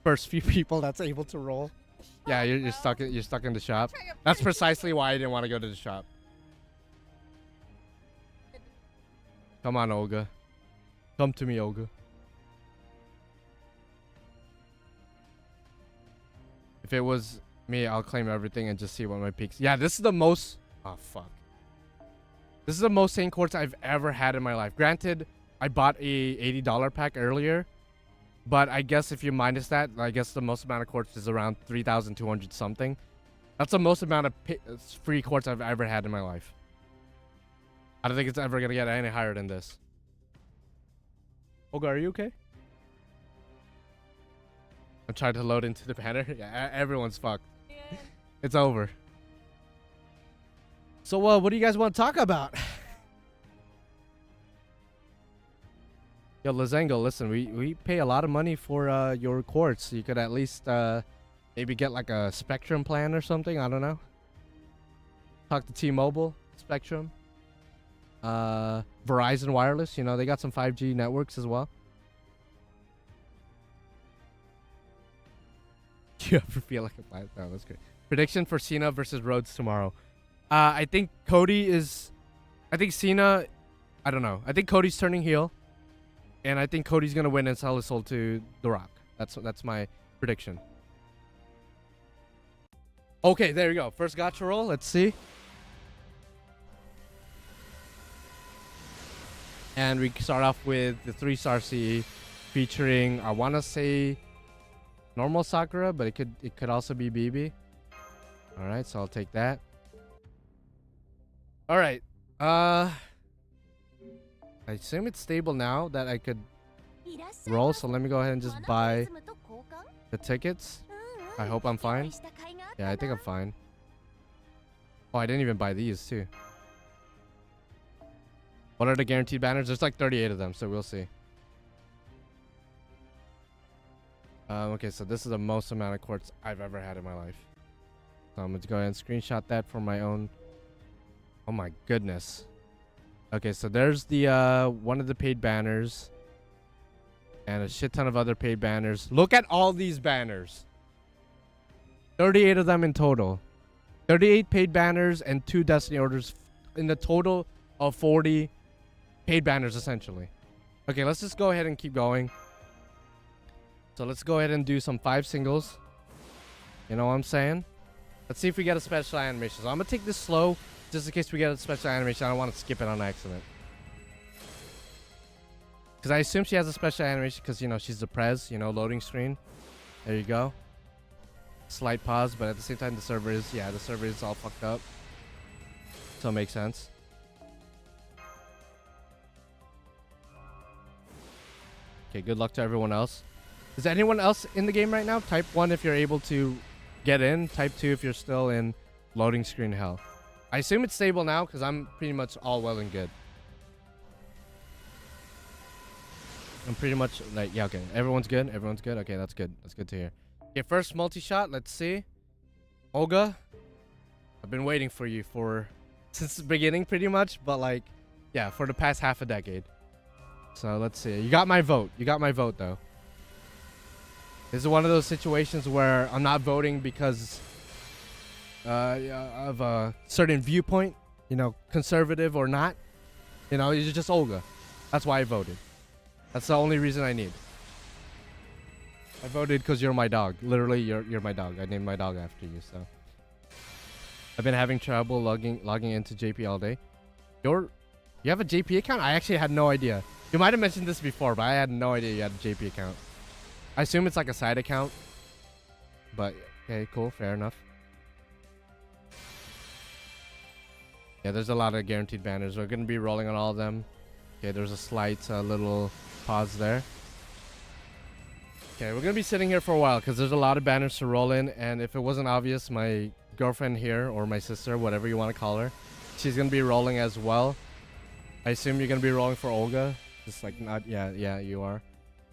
first few people that's able to roll. Yeah, you're stuck in the shop. That's precisely why I didn't want to go to the shop. Come on, Olga. Come to me, Olga. If it was me, I'll claim everything and just see what my peaks. Yeah, this is the most... Oh, fuck. This is the most sane quartz I've ever had in my life. Granted, I bought a $80 pack earlier. But I guess if you minus that, I guess the most amount of quartz is around 3,200 something. That's the most amount of free quartz I've ever had in my life. I don't think it's ever going to get any higher than this. Olga, are you okay? I'm trying to load into the banner. Yeah, everyone's fucked. Yeah. It's over. So, what do you guys want to talk about? Yo, Lazango, listen, we pay a lot of money for your quartz. You could at least maybe get like a Spectrum plan or something. I don't know. Talk to T-Mobile, Spectrum, Verizon Wireless. You know, they got some 5G networks as well. Do you ever feel like a plan? Oh, that's great. Prediction for Cena versus Rhodes tomorrow. I think Cody is... I think Cena... I don't know. I think Cody's turning heel. And I think Cody's going to win and sell his soul to The Rock. That's my prediction. Okay, there you go. First gacha roll. Let's see. And we start off with the 3-star CE featuring, I want to say, normal Sakura, but it could also be BB. All right, so I'll take that. All right. I assume it's stable now that I could roll, so let me go ahead and just buy the tickets. I hope I'm fine. Yeah, I think I'm fine. Oh, I didn't even buy these too. What are the guaranteed banners? There's like 38 of them, so we'll see. Okay, so this is the most amount of quartz I've ever had in my life. So I'm going to go ahead and screenshot that for my own. Oh my goodness. Okay, so there's the one of the paid banners and a shit ton of other paid banners. Look at all these banners. 38 of them in total. 38 paid banners and 2 Destiny orders in the total of 40 paid banners essentially. Okay, let's just go ahead and keep going. So let's go ahead and do some 5 singles. You know what I'm saying? Let's see if we get a special animation. So I'm going to take this slow. Just in case we get a special animation, I don't want to skip it on accident. Because I assume she has a special animation because, you know, she's the prez, you know, loading screen. There you go. Slight pause, but at the same time, the server is all fucked up. So it makes sense. Okay, good luck to everyone else. Is anyone else in the game right now? Type 1 if you're able to get in. Type 2 if you're still in loading screen hell. I assume it's stable now because I'm pretty much all well and good. I'm pretty much like, yeah, okay. Everyone's good. Everyone's good. Okay, that's good. That's good to hear. Okay, first multi-shot. Let's see. Olga, I've been waiting for you since the beginning pretty much. But like, yeah, for the past half a decade. So let's see. You got my vote. You got my vote though. This is one of those situations where I'm not voting because of a certain viewpoint, you know, conservative or not. You know, you're just Olga. That's why I voted. That's the only reason I need. I voted because you're my dog. Literally, you're my dog. I named my dog after you, so. I've been having trouble logging into JP all day. You have a JP account? I actually had no idea. You might have mentioned this before, but I had no idea you had a JP account. I assume it's like a side account. But, okay, cool. Fair enough. Yeah, there's a lot of guaranteed banners. We're gonna be rolling on all of them. Okay, there's a slight little pause there. Okay, we're gonna be sitting here for a while because there's a lot of banners to roll in, and if it wasn't obvious, my girlfriend here, or my sister, whatever you want to call her, she's gonna be rolling as well. I assume you're gonna be rolling for Olga. Just like not, yeah, you are.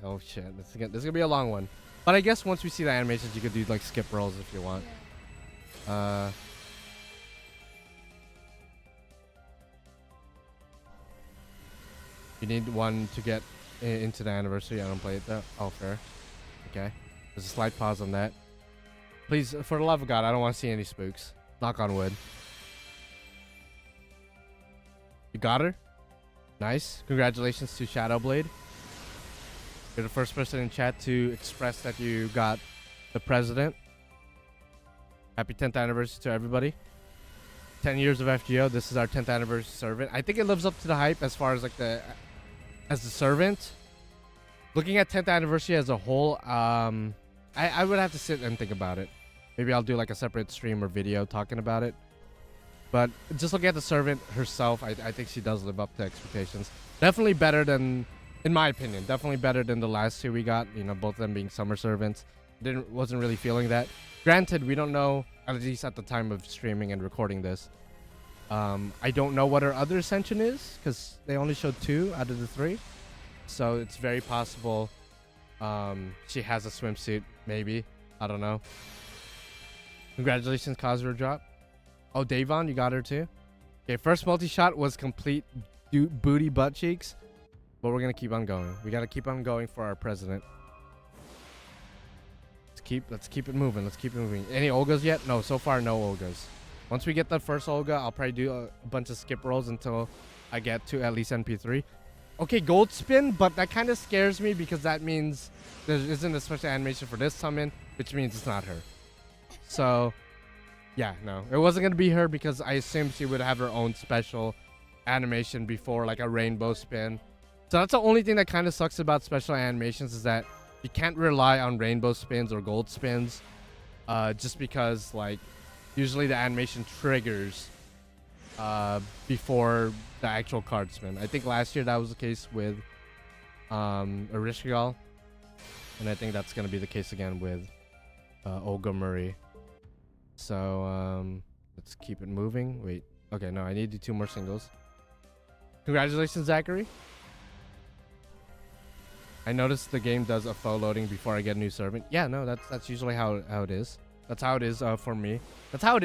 Oh shit, this is gonna be a long one. But I guess once we see the animations, you could do like skip rolls if you want. Yeah. You need one to get into the anniversary. I don't play it though. Oh, fair. Okay. There's a slight pause on that. Please, for the love of God, I don't want to see any spooks. Knock on wood. You got her? Nice. Congratulations to Shadowblade. You're the first person in chat to express that you got the president. Happy 10th anniversary to everybody. 10 years of FGO. This is our 10th anniversary servant. I think it lives up to the hype as far as like the servant. Looking at 10th anniversary as a whole, I would have to sit and think about it. Maybe I'll do like a separate stream or video talking about it. But just looking at the servant herself, I think she does live up to expectations. Definitely better than, in my opinion, definitely better than the last two we got. You know, both of them being summer servants. Wasn't really feeling that. Granted, we don't know, at least at the time of streaming and recording this. I don't know what her other ascension is because they only showed 2 out of the 3. So it's very possible she has a swimsuit, maybe. I don't know. Congratulations, Kazura drop. Oh, Davon, you got her too? Okay, first multi-shot was complete booty butt cheeks. But we're going to keep on going. We got to keep on going for our president. Let's keep it moving. Let's keep it moving. Any Olgas yet? No, so far no Olgas. Once we get the first Olga, I'll probably do a bunch of skip rolls until I get to at least NP3. Okay, gold spin, but that kind of scares me because that means there isn't a special animation for this summon, which means it's not her. So, yeah, no. It wasn't going to be her because I assumed she would have her own special animation before, like a rainbow spin. So that's the only thing that kind of sucks about special animations is that you can't rely on rainbow spins or gold spins just because, like, usually the animation triggers before the actual card spin. I think last year that was the case with Erishgal, and I think that's going to be the case again with Olga Murray. So let's keep it moving. Wait, okay, no, I need to do 2 more singles. Congratulations, Zachary. I noticed the game does a faux loading before I get a new servant. Yeah, no, that's usually how it is. That's how it is for me. That's how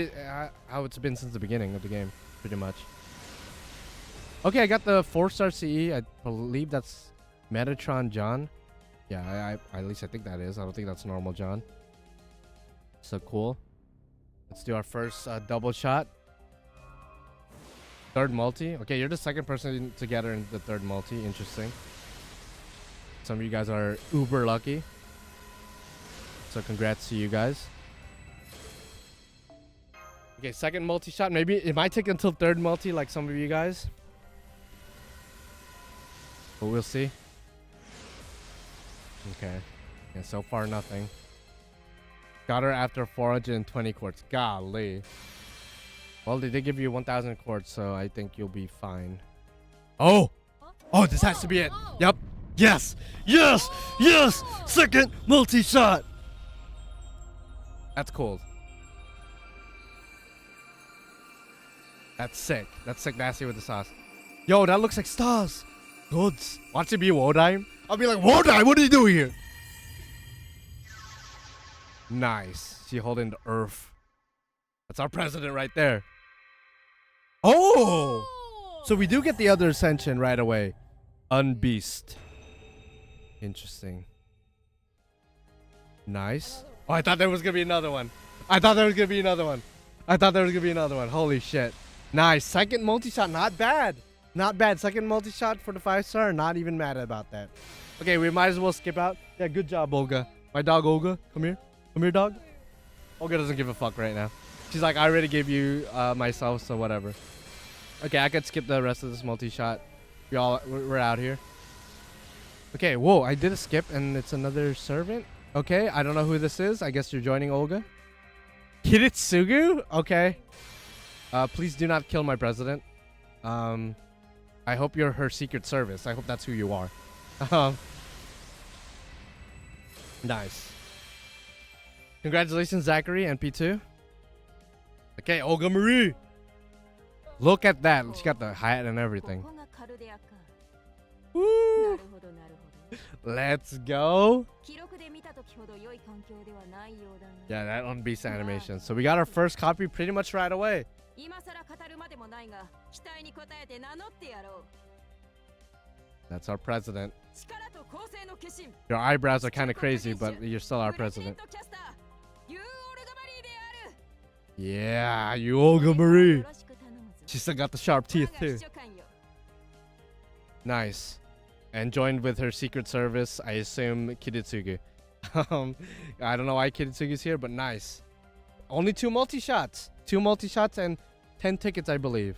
how it's been since the beginning of the game, pretty much. Okay, I got the 4-star CE. I believe that's Metatron John. Yeah, I at least I think that is. I don't think that's normal John. So cool. Let's do our first double shot. Third multi. Okay, you're the second person to get her in the third multi. Interesting. Some of you guys are uber lucky. So congrats to you guys. Okay, second multi-shot. Maybe it might take until third multi like some of you guys. But we'll see. Okay. Yeah, so far nothing. Got her after 420 quartz. Golly. Well, they did give you 1,000 quartz, so I think you'll be fine. Oh! Oh, this has to be it. Yep. Yes! Yes! Yes! Second multi-shot! That's cool. That's sick. That's sick nasty with the sauce. Yo, that looks like stars. Goods. Watch it be Wodime. I'll be like, Wodime, what are you doing here? Nice. She holding the earth. That's our president right there. Oh! So we do get the other ascension right away. Unbeast. Interesting. Nice. Oh, I thought there was going to be another one. Holy shit. Nice. Second multi-shot. Not bad. Not bad. Second multi-shot for the 5-star. Not even mad about that. Okay, we might as well skip out. Yeah, good job, Olga. My dog, Olga. Come here. Come here, dog. Olga doesn't give a fuck right now. She's like, I already gave you myself, so whatever. Okay, I could skip the rest of this multi-shot. We're out here. Okay, whoa, I did a skip and it's another servant. Okay, I don't know who this is. I guess you're joining Olga. Kiritsugu? Okay. Please do not kill my president. I hope you're her secret service. I hope that's who you are. Nice. Congratulations, Zachary, NP2. Okay, Olga Marie. Look at that. She got the hat and everything. Woo! Let's go. Yeah, that on Beast animation. So we got our first copy pretty much right away. That's our president. Your eyebrows are kind of crazy, but you're still our president. Yeah, you Olga Marie. She still got the sharp teeth too. Nice. And joined with her secret service, I assume Kiritsugu. I don't know why Kiritsugu's here, but nice. Only 2 multi-shots. 2 multi-shots and 10 tickets, I believe.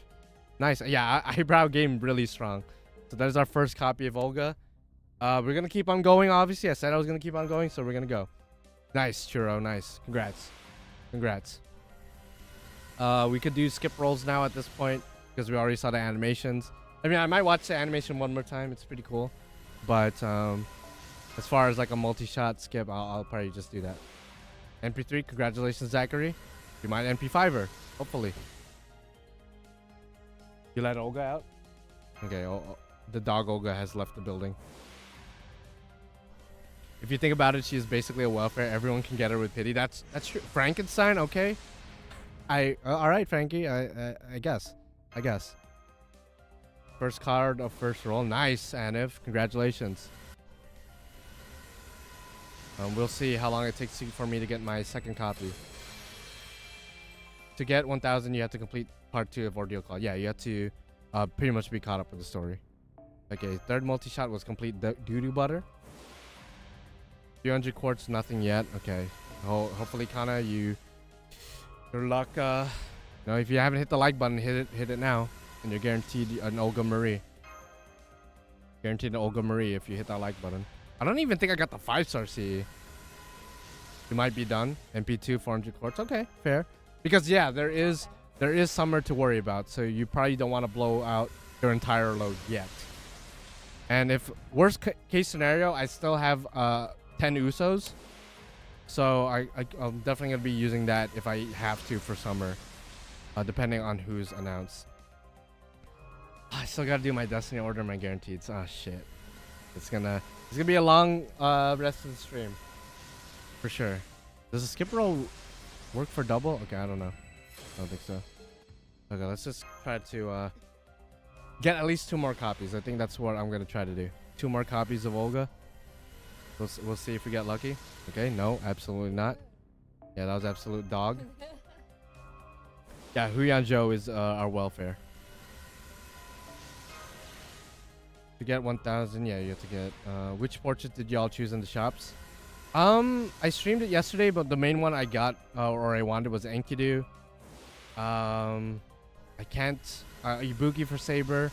Nice. Yeah, eyebrow game really strong. So there's our first copy of Olga. We're going to keep on going, obviously. I said I was going to keep on going, so we're going to go. Nice, Churro. Nice. Congrats. Congrats. We could do skip rolls now at this point because we already saw the animations. I mean, I might watch the animation one more time. It's pretty cool. But as far as like a multi-shot skip, I'll probably just do that. MP3, congratulations, Zachary. You might MP5er, hopefully. You let Olga out? Okay, the dog Olga has left the building. If you think about it, she is basically a welfare. Everyone can get her with pity. That's true. Frankenstein, okay. All right, Frankie. I guess. First card of first roll. Nice, Aniv. Congratulations. We'll see how long it takes for me to get my second copy. To get 1,000, you have to complete part 2 of Ordeal Call. Yeah, you have to pretty much be caught up with the story. Okay, third multi-shot was complete doo-doo butter. 300 quartz, nothing yet. Okay. Hopefully, Kana, your luck. If you haven't hit the like button, hit it now. And you're guaranteed an Olga Marie. Guaranteed an Olga Marie if you hit that like button. I don't even think I got the 5-star CE. You might be done. MP2, 400 quartz. Okay, fair. Because yeah, there is summer to worry about. So you probably don't want to blow out your entire load yet. And if worst case scenario, I still have 10 Usos. So I'm definitely going to be using that if I have to for summer. Depending on who's announced. I still gotta do my Destiny order, my guaranteed. Oh shit. It's gonna be a long rest of the stream. For sure. Does the skip roll work for double? Okay, I don't know. I don't think so. Okay, let's just try to get at least 2 more copies. I think that's what I'm gonna try to do. 2 more copies of Olga. We'll see if we get lucky. Okay, no, absolutely not. Yeah, that was absolute dog. Yeah, Huyanzhou is our welfare. To get 1,000, yeah, you have to get. Which portrait did y'all choose in the shops? I streamed it yesterday, but the main one I got or I wanted was Enkidu. I can't. Ibuki for Saber.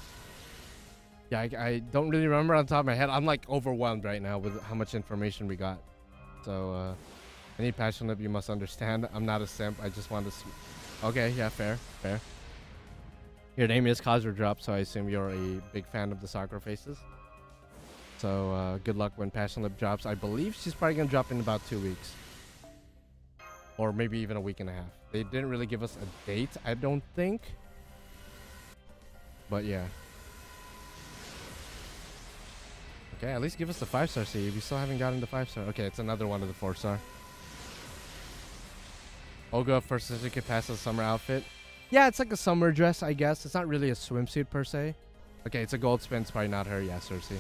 Yeah, I don't really remember on top of my head. I'm like overwhelmed right now with how much information we got. So, any passion lip, you must understand. I'm not a simp. I just want to. Okay, yeah, fair. Your name is Kazuo Drop, so I assume you're a big fan of the Sakura faces. So good luck when Passion Lip drops. I believe she's probably going to drop in about 2 weeks. Or maybe even a week and a half. They didn't really give us a date, I don't think. But yeah. Okay, at least give us the 5-star CE. We still haven't gotten the 5-star. Okay, it's another one of the 4-star. Olga first certificate passes summer outfit. Yeah, it's like a summer dress, I guess. It's not really a swimsuit per se. Okay, it's a gold spin. It's probably not her. Yeah, Cersei.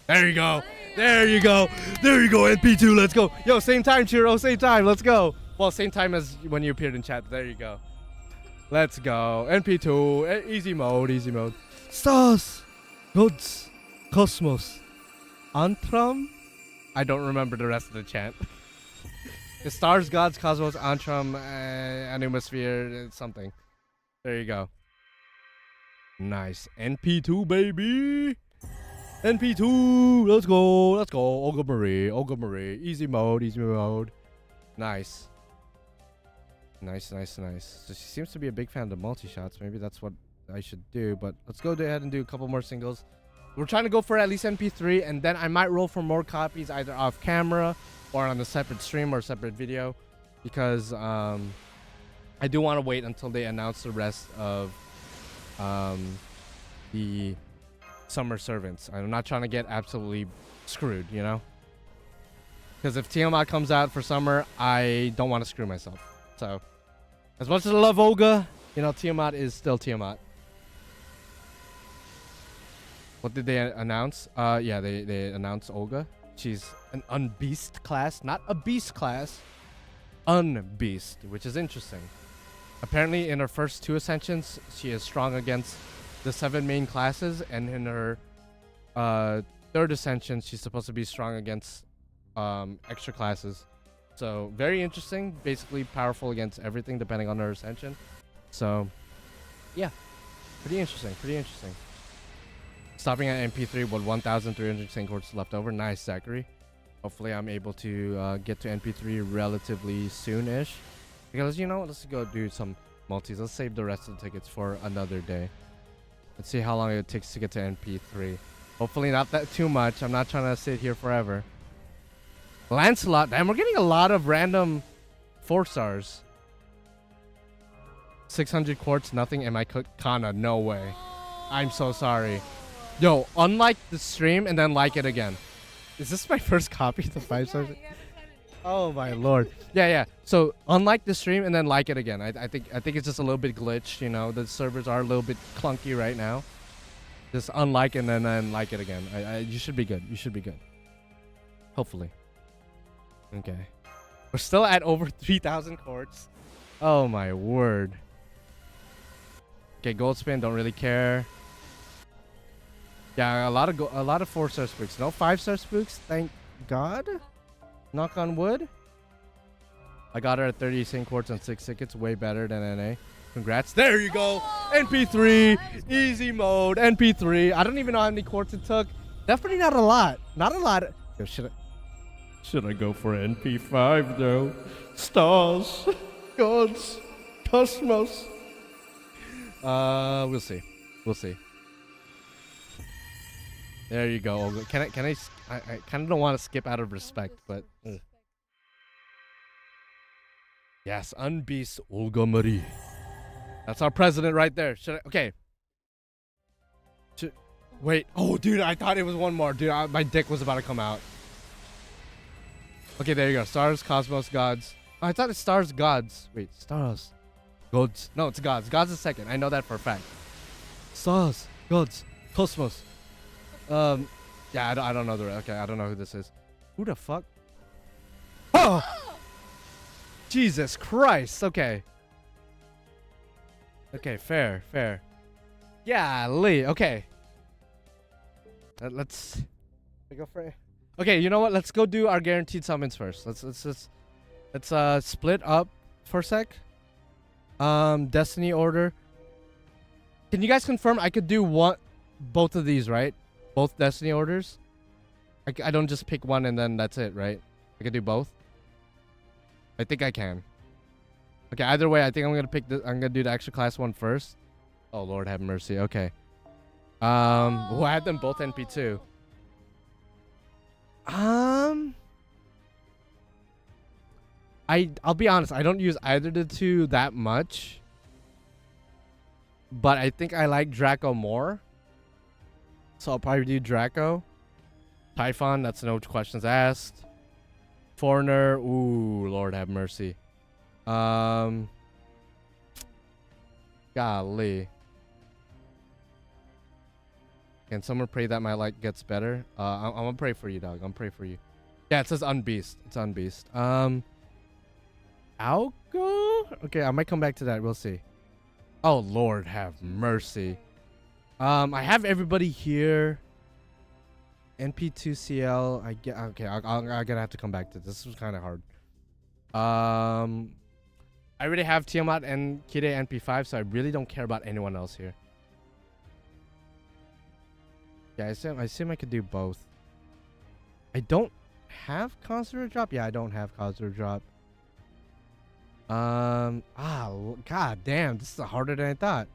There you go. There you go. There you go, NP2. Let's go. Yo, same time, Chiro. Same time. Let's go. Well, same time as when you appeared in chat. There you go. Let's go. NP2. Easy mode. Easy mode. Stars. Gods. Cosmos. Antram? I don't remember the rest of the chant. The stars, gods, cosmos, Antram, Animosphere, something. There you go. Nice. NP2, baby. NP2. Let's go. Let's go. Olga Marie. Olga Marie. Easy mode. Easy mode. Nice. Nice, nice, nice. So she seems to be a big fan of the multi-shots. Maybe that's what I should do. But let's go ahead and do a couple more singles. We're trying to go for at least NP3, and then I might roll for more copies either off camera or on a separate stream or separate video, because I do want to wait until they announce the rest of the summer servants. I'm not trying to get absolutely screwed, you know? Because if Tiamat comes out for summer, I don't want to screw myself. So, as much as I love Olga, you know, Tiamat is still Tiamat. What did they announce? Yeah, they announced Olga. She's an unbeast class, not a beast class. Unbeast, which is interesting. Apparently, in her first 2 ascensions, she is strong against the 7 main classes, and in her 3rd ascension, she's supposed to be strong against extra classes. So very interesting. Basically powerful against everything depending on her ascension. So yeah, pretty interesting. Pretty interesting. Stopping at NP3 with 1,300 sync courts left over. Nice, Zachary. Hopefully I'm able to get to NP3 relatively soon-ish. Because, you know, let's go do some multis. Let's save the rest of the tickets for another day. Let's see how long it takes to get to NP3. Hopefully not that too much. I'm not trying to sit here forever. Lancelot. Damn, we're getting a lot of random 4 stars. 600 quartz, nothing. Am I cooked? Kana, no way. I'm so sorry. Yo, unlike the stream and then like it again. Is this my first copy of the 5 stars? Oh my lord. Yeah. So unlike the stream and then like it again. I think it's just a little bit glitched, you know. The servers are a little bit clunky right now. Just unlike and then like it again. You should be good. You should be good. Hopefully. Okay. We're still at over 3,000 quartz. Oh my word. Okay, gold spin, don't really care. Yeah, a lot of 4-star spooks. No 5-star spooks, thank God. Knock on wood. I got her at 30 sync quartz and 6 tickets, way better than NA. Congrats. There you go. NP3, easy mode, NP3. I don't even know how many quartz it took. Definitely not a lot. Not a lot. Yo, should I go for NP5 though? Stars, gods, cosmos. We'll see. We'll see. There you go, Olga. I kind of don't want to skip out of respect, but yes, unbeast Olga Marie. That's our president right there. Okay. Wait. Oh, dude, I thought it was one more. Dude, my dick was about to come out. Okay, there you go. Stars, cosmos, gods. Oh, I thought it's stars, gods. Wait, stars, gods. No, it's gods. Gods is second. I know that for a fact. Stars, gods, cosmos. Yeah, I don't know the rest. Okay, I don't know who this is. Who the fuck? Oh! Jesus Christ. Okay. Okay, fair. Yeah, Lee. Okay. Let's go for it. Okay, you know what? Let's go do our guaranteed summons first. Let's split up for a sec. Destiny order. Can you guys confirm I could do both of these, right? Both destiny orders? I don't just pick one and then that's it, right? I could do both. I think I can. Okay, either way, I think I'm gonna do the extra class one first. Oh Lord have mercy. Okay. We'll have them both NP2. I'll be honest, I don't use either of the two that much. But I think I like Draco more. So I'll probably do Draco. Typhon, that's no questions asked. Foreigner, ooh, Lord have mercy. Golly. Can someone pray that my light gets better? I'm gonna pray for you, dog. I'm gonna pray for you. Yeah, it says unbeast. It's unbeast. Algo? Okay, I might come back to that. We'll see. Oh, Lord have mercy. I have everybody here. NP2CL. Okay, I'm gonna have to come back to this. This was kind of hard. I already have Tiamat and Kide NP5, so I really don't care about anyone else here. Yeah, I assume I could do both. I don't have Consular Drop? Yeah, I don't have Consular Drop. God damn, this is harder than I thought.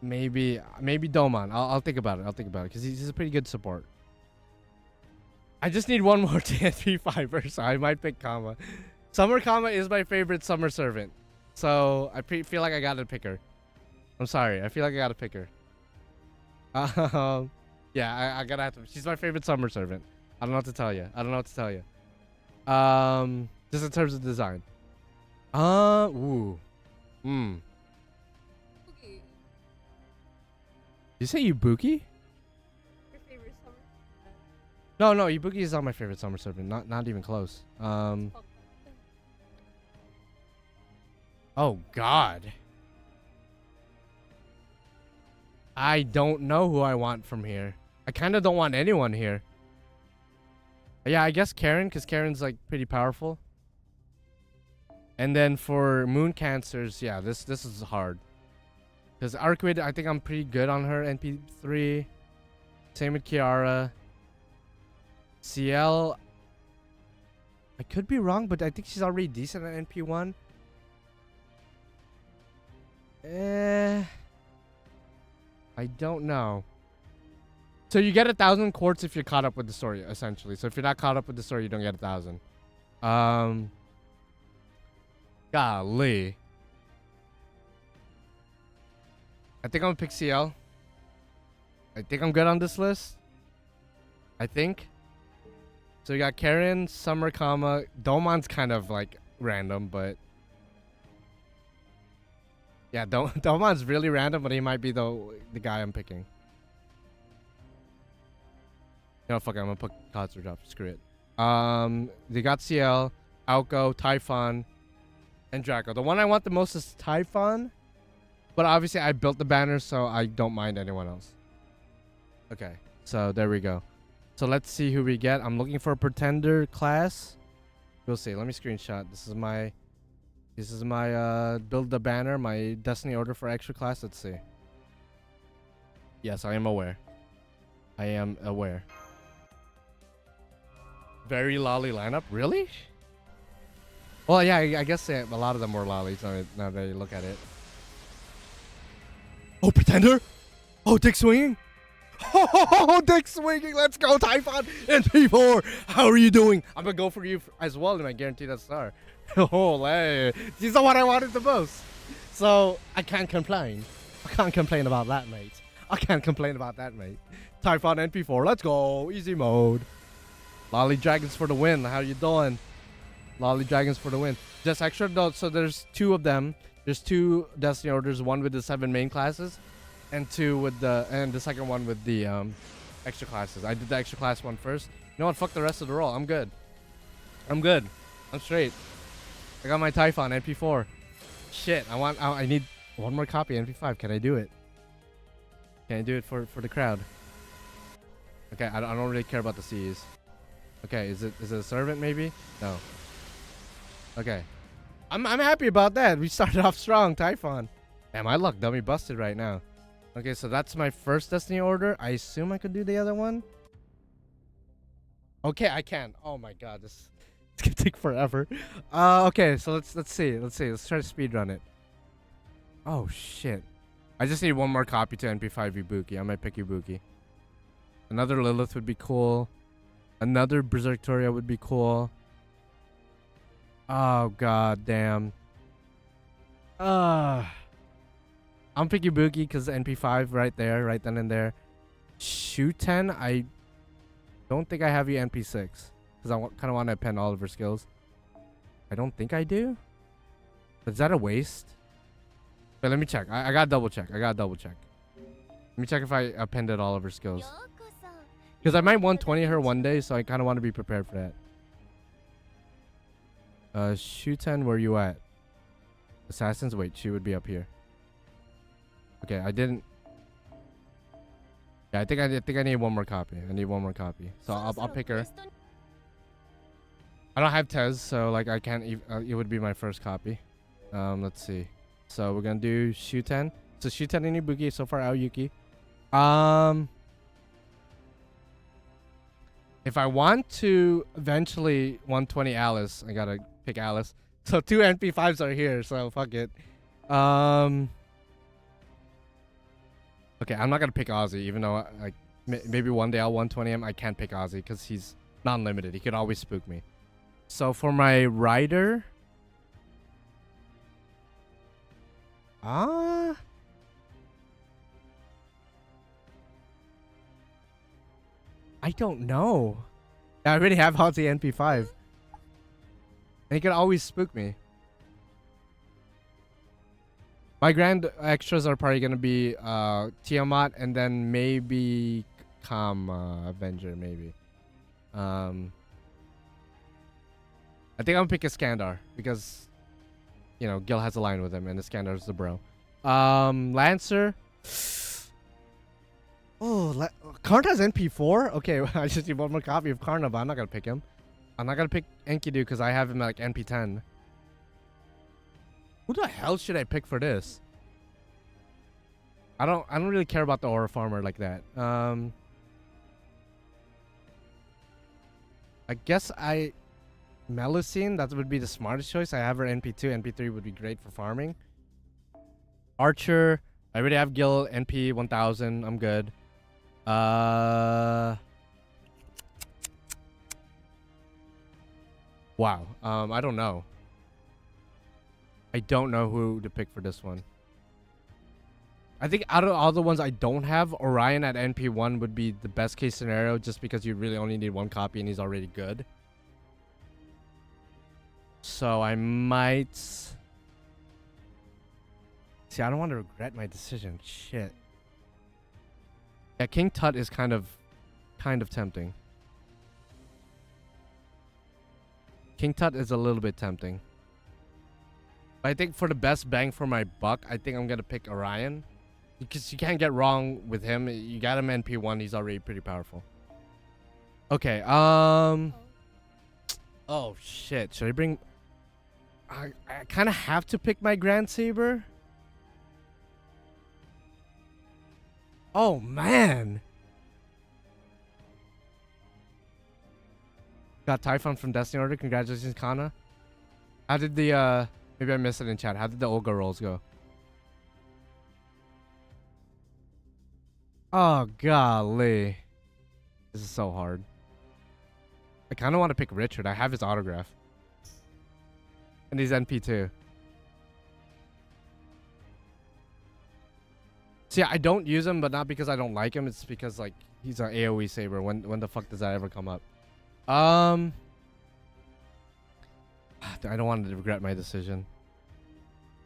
Maybe Doman. I'll think about it. I'll think about it because he's a pretty good support. I just need one more TNP fiber, so I might pick Kama. Summer Kama is my favorite summer servant, so I feel like I gotta pick her. I'm sorry, I feel like I gotta pick her. Yeah, I gotta have to. She's my favorite summer servant. I don't know what to tell you. I don't know what to tell you. Just in terms of design. Ooh. Okay. You say Ibuki? Your favorite summer? No, Ibuki is not my favorite summer servant. Not even close. Oh God. I don't know who I want from here. I kind of don't want anyone here. Yeah, I guess Karen, because Karen's like pretty powerful. And then for Moon Cancers, yeah, this is hard. Because Arquid, I think I'm pretty good on her NP3. Same with Kiara. CL, I could be wrong, but I think she's already decent at NP1. I don't know. So you get 1,000 quartz if you're caught up with the story, essentially. So if you're not caught up with the story, you don't get 1,000. Golly. I think I'm gonna pick CL. I think I'm good on this list. I think. So you got Karen, Summer, Kama. Domon's kind of like random, but yeah, Domon's really random, but he might be the guy I'm picking. You know, fuck it, I'm gonna put Katsu drop. Screw it. They got CL, Aoko, Typhon, and Draco. The one I want the most is Typhon, but obviously I built the banner, so I don't mind anyone else. Okay, so there we go. So let's see who we get. I'm looking for a pretender class. We'll see. Let me screenshot. This is my build the banner, my destiny order for extra class. Let's see. Yes, I am aware. I am aware. Very lolly lineup. Really? Well, yeah, I guess a lot of them were lollies now that you look at it. Oh, pretender? Oh, dick swinging? Oh, dick swinging. Let's go, Typhon and P4. How are you doing? I'm going to go for you as well, and I guarantee that star. Oh, hey. These are what I wanted the most. So, I can't complain. I can't complain about that, mate. I can't complain about that, mate. Typhon NP4. Let's go. Easy mode. Lolly Dragons for the win. How you doing? Lolly Dragons for the win. Just extra note. So, there's two of them. There's two Destiny orders. One with the 7 main classes. And two with the second one with the extra classes. I did the extra class one first. You know what? Fuck the rest of the roll. I'm good. I'm good. I'm straight. I got my Typhon NP4. Shit. I need one more copy NP5. Can I do it? Can I do it for the crowd? Okay. I don't really care about the C's. Okay. Is it a servant maybe? No. Okay. I'm happy about that. We started off strong. Typhon. Damn, my luck dummy busted right now. Okay, so that's my first Destiny order. I assume I could do the other one. Okay, I can. Oh my god, it's gonna take forever. Okay, so let's see. Let's try to speedrun it. Oh shit. I just need one more copy to NP5 Ibuki. I might pick Ibuki. Another Lilith would be cool. Another Berserktoria would be cool. Oh god damn. I'm picking Ibuki because NP5 right there, right then and there. Shuten, I don't think I have you NP6 because I kind of want to append all of her skills. I don't think I do. But is that a waste? Wait, let me check. I gotta double check. Let me check if I appended all of her skills. Because I might 120 her one day, so I kind of want to be prepared for that. Shuten, where you at? Assassins? Wait, she would be up here. Okay, I didn't. Yeah, I think I need one more copy. So I'll pick her. I don't have Tez, so like I can't. It would be my first copy. Let's see. So we're gonna do Shuten. So Shuten and Ibuki so far. Aoyuki. If I want to eventually 120 Alice, I gotta pick Alice. So 2 NP5s are here, so fuck it. Okay, I'm not gonna pick Ozzy, even though like maybe one day I'll 120 him. I can't pick Ozzy because he's non-limited. He could always spook me. So for my rider, I don't know. I already have Ozzy NP5, and he could always spook me. My grand extras are probably gonna be Tiamat and then maybe Kama Avenger, maybe. I think I'm gonna pick a Skandar because you know Gil has a line with him and the Skandar's the bro. Lancer. Oh, Karna's NP4? Okay, I just need one more copy of Karna, but I'm not gonna pick him. I'm not gonna pick Enkidu because I have him at like NP10. Who the hell should I pick for this? I don't really care about the Aura Farmer like that. I guess Melusine, that would be the smartest choice. I have her NP2, NP3 would be great for farming. Archer, I already have Gil NP 1000. I'm good. Wow. I don't know. I don't know who to pick for this one. I think out of all the ones I don't have, Orion at NP1 would be the best case scenario just because you really only need one copy and he's already good. So I might... See, I don't want to regret my decision. Shit. Yeah, King Tut is kind of tempting. King Tut is a little bit tempting. But I think for the best bang for my buck, I think I'm gonna pick Orion. Because you can't get wrong with him. You got him NP1, he's already pretty powerful. Okay, oh shit. Should I bring... I kind of have to pick my Grand Saber. Oh, man. Got Typhon from Destiny Order. Congratulations, Kana. How did the, maybe I missed it in chat. How did the Olga rolls go? Oh, golly. This is so hard. I kind of want to pick Richard. I have his autograph. And he's NP2. See, I don't use him, but not because I don't like him. It's because, like, he's an AoE saber. When the fuck does that ever come up? I don't want to regret my decision.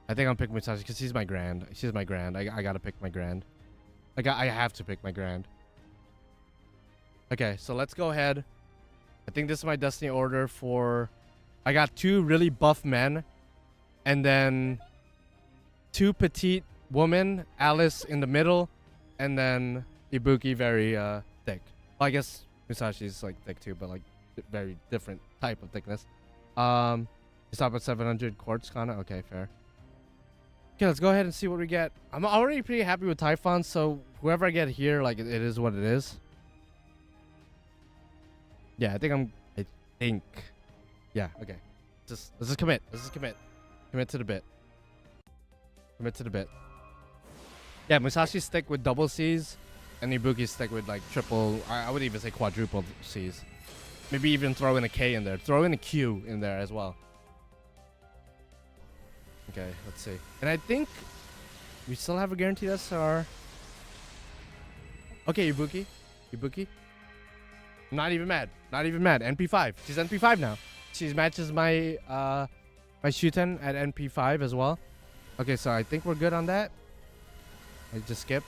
I think I'll pick Musashi because she's my grand. She's my grand. I gotta pick my grand. Like, I have to pick my grand. Okay, so let's go ahead. I think this is my Destiny order for... I got 2 really buff men. And then 2 petite women. Alice in the middle. And then Ibuki very thick. Well, I guess Musashi's like thick too, but like very different type of thickness. You stop at 700 quartz, Kana? Okay, fair. Okay, let's go ahead and see what we get. I'm already pretty happy with Typhon, so whoever I get here, like, it is what it is. Yeah, I think yeah, okay. Let's just commit. Let's just commit. Commit to the bit. Commit to the bit. Yeah, Musashi stick with double C's, and Ibuki stick with, like, triple, I would even say quadruple C's. Maybe even throw in a K in there. Throw in a Q in there as well. Okay, let's see. And I think we still have a guaranteed SR. Okay, Ibuki. Ibuki. Not even mad. Not even mad. NP5. She's NP5 now. She matches my my Shuten at NP5 as well. Okay, so I think we're good on that. I just skip.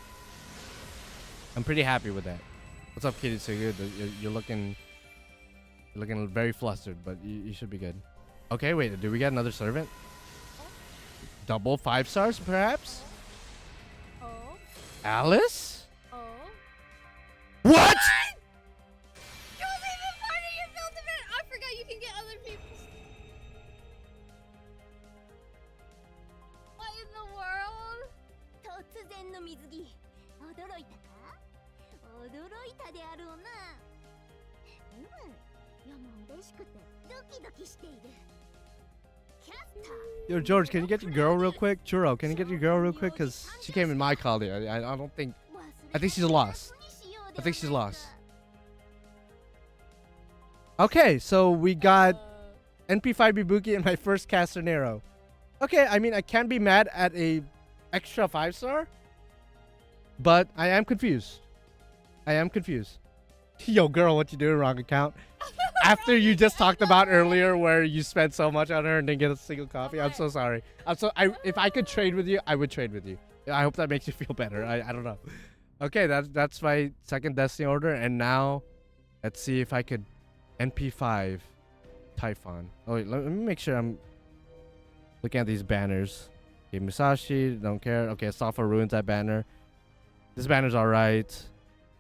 I'm pretty happy with that. What's up, Kitty? So you're looking very flustered, but you should be good. Okay, wait. Do we get another servant? Double 5 stars, perhaps? Oh. Alice? Oh. What? You're leaving part of your build event. I forgot you can get other people's. What in the world? 突然の水着驚いたか驚いたであろうないやもう嬉しくてドキドキしている。キャスター Yo, George, can you get your girl real quick? Churro, can you get your girl real quick? Because she came in my collie. I don't think... I think she's lost. I think she's lost. Okay, so we got NP5 Ibuki in my first Castanero. Okay, I mean, I can't be mad at a extra 5-star. But I am confused. I am confused. Yo, girl, what you doing? Wrong account. After you just talked about earlier where you spent so much on her and didn't get a single copy. I'm so sorry. If I could trade with you, I would trade with you. I hope that makes you feel better. I don't know. Okay, that's my second Destiny order. And now, let's see if I could NP5 Typhon. Oh, wait, let me make sure I'm looking at these banners. Okay, Musashi, don't care. Okay, Software ruins that banner. This banner's alright.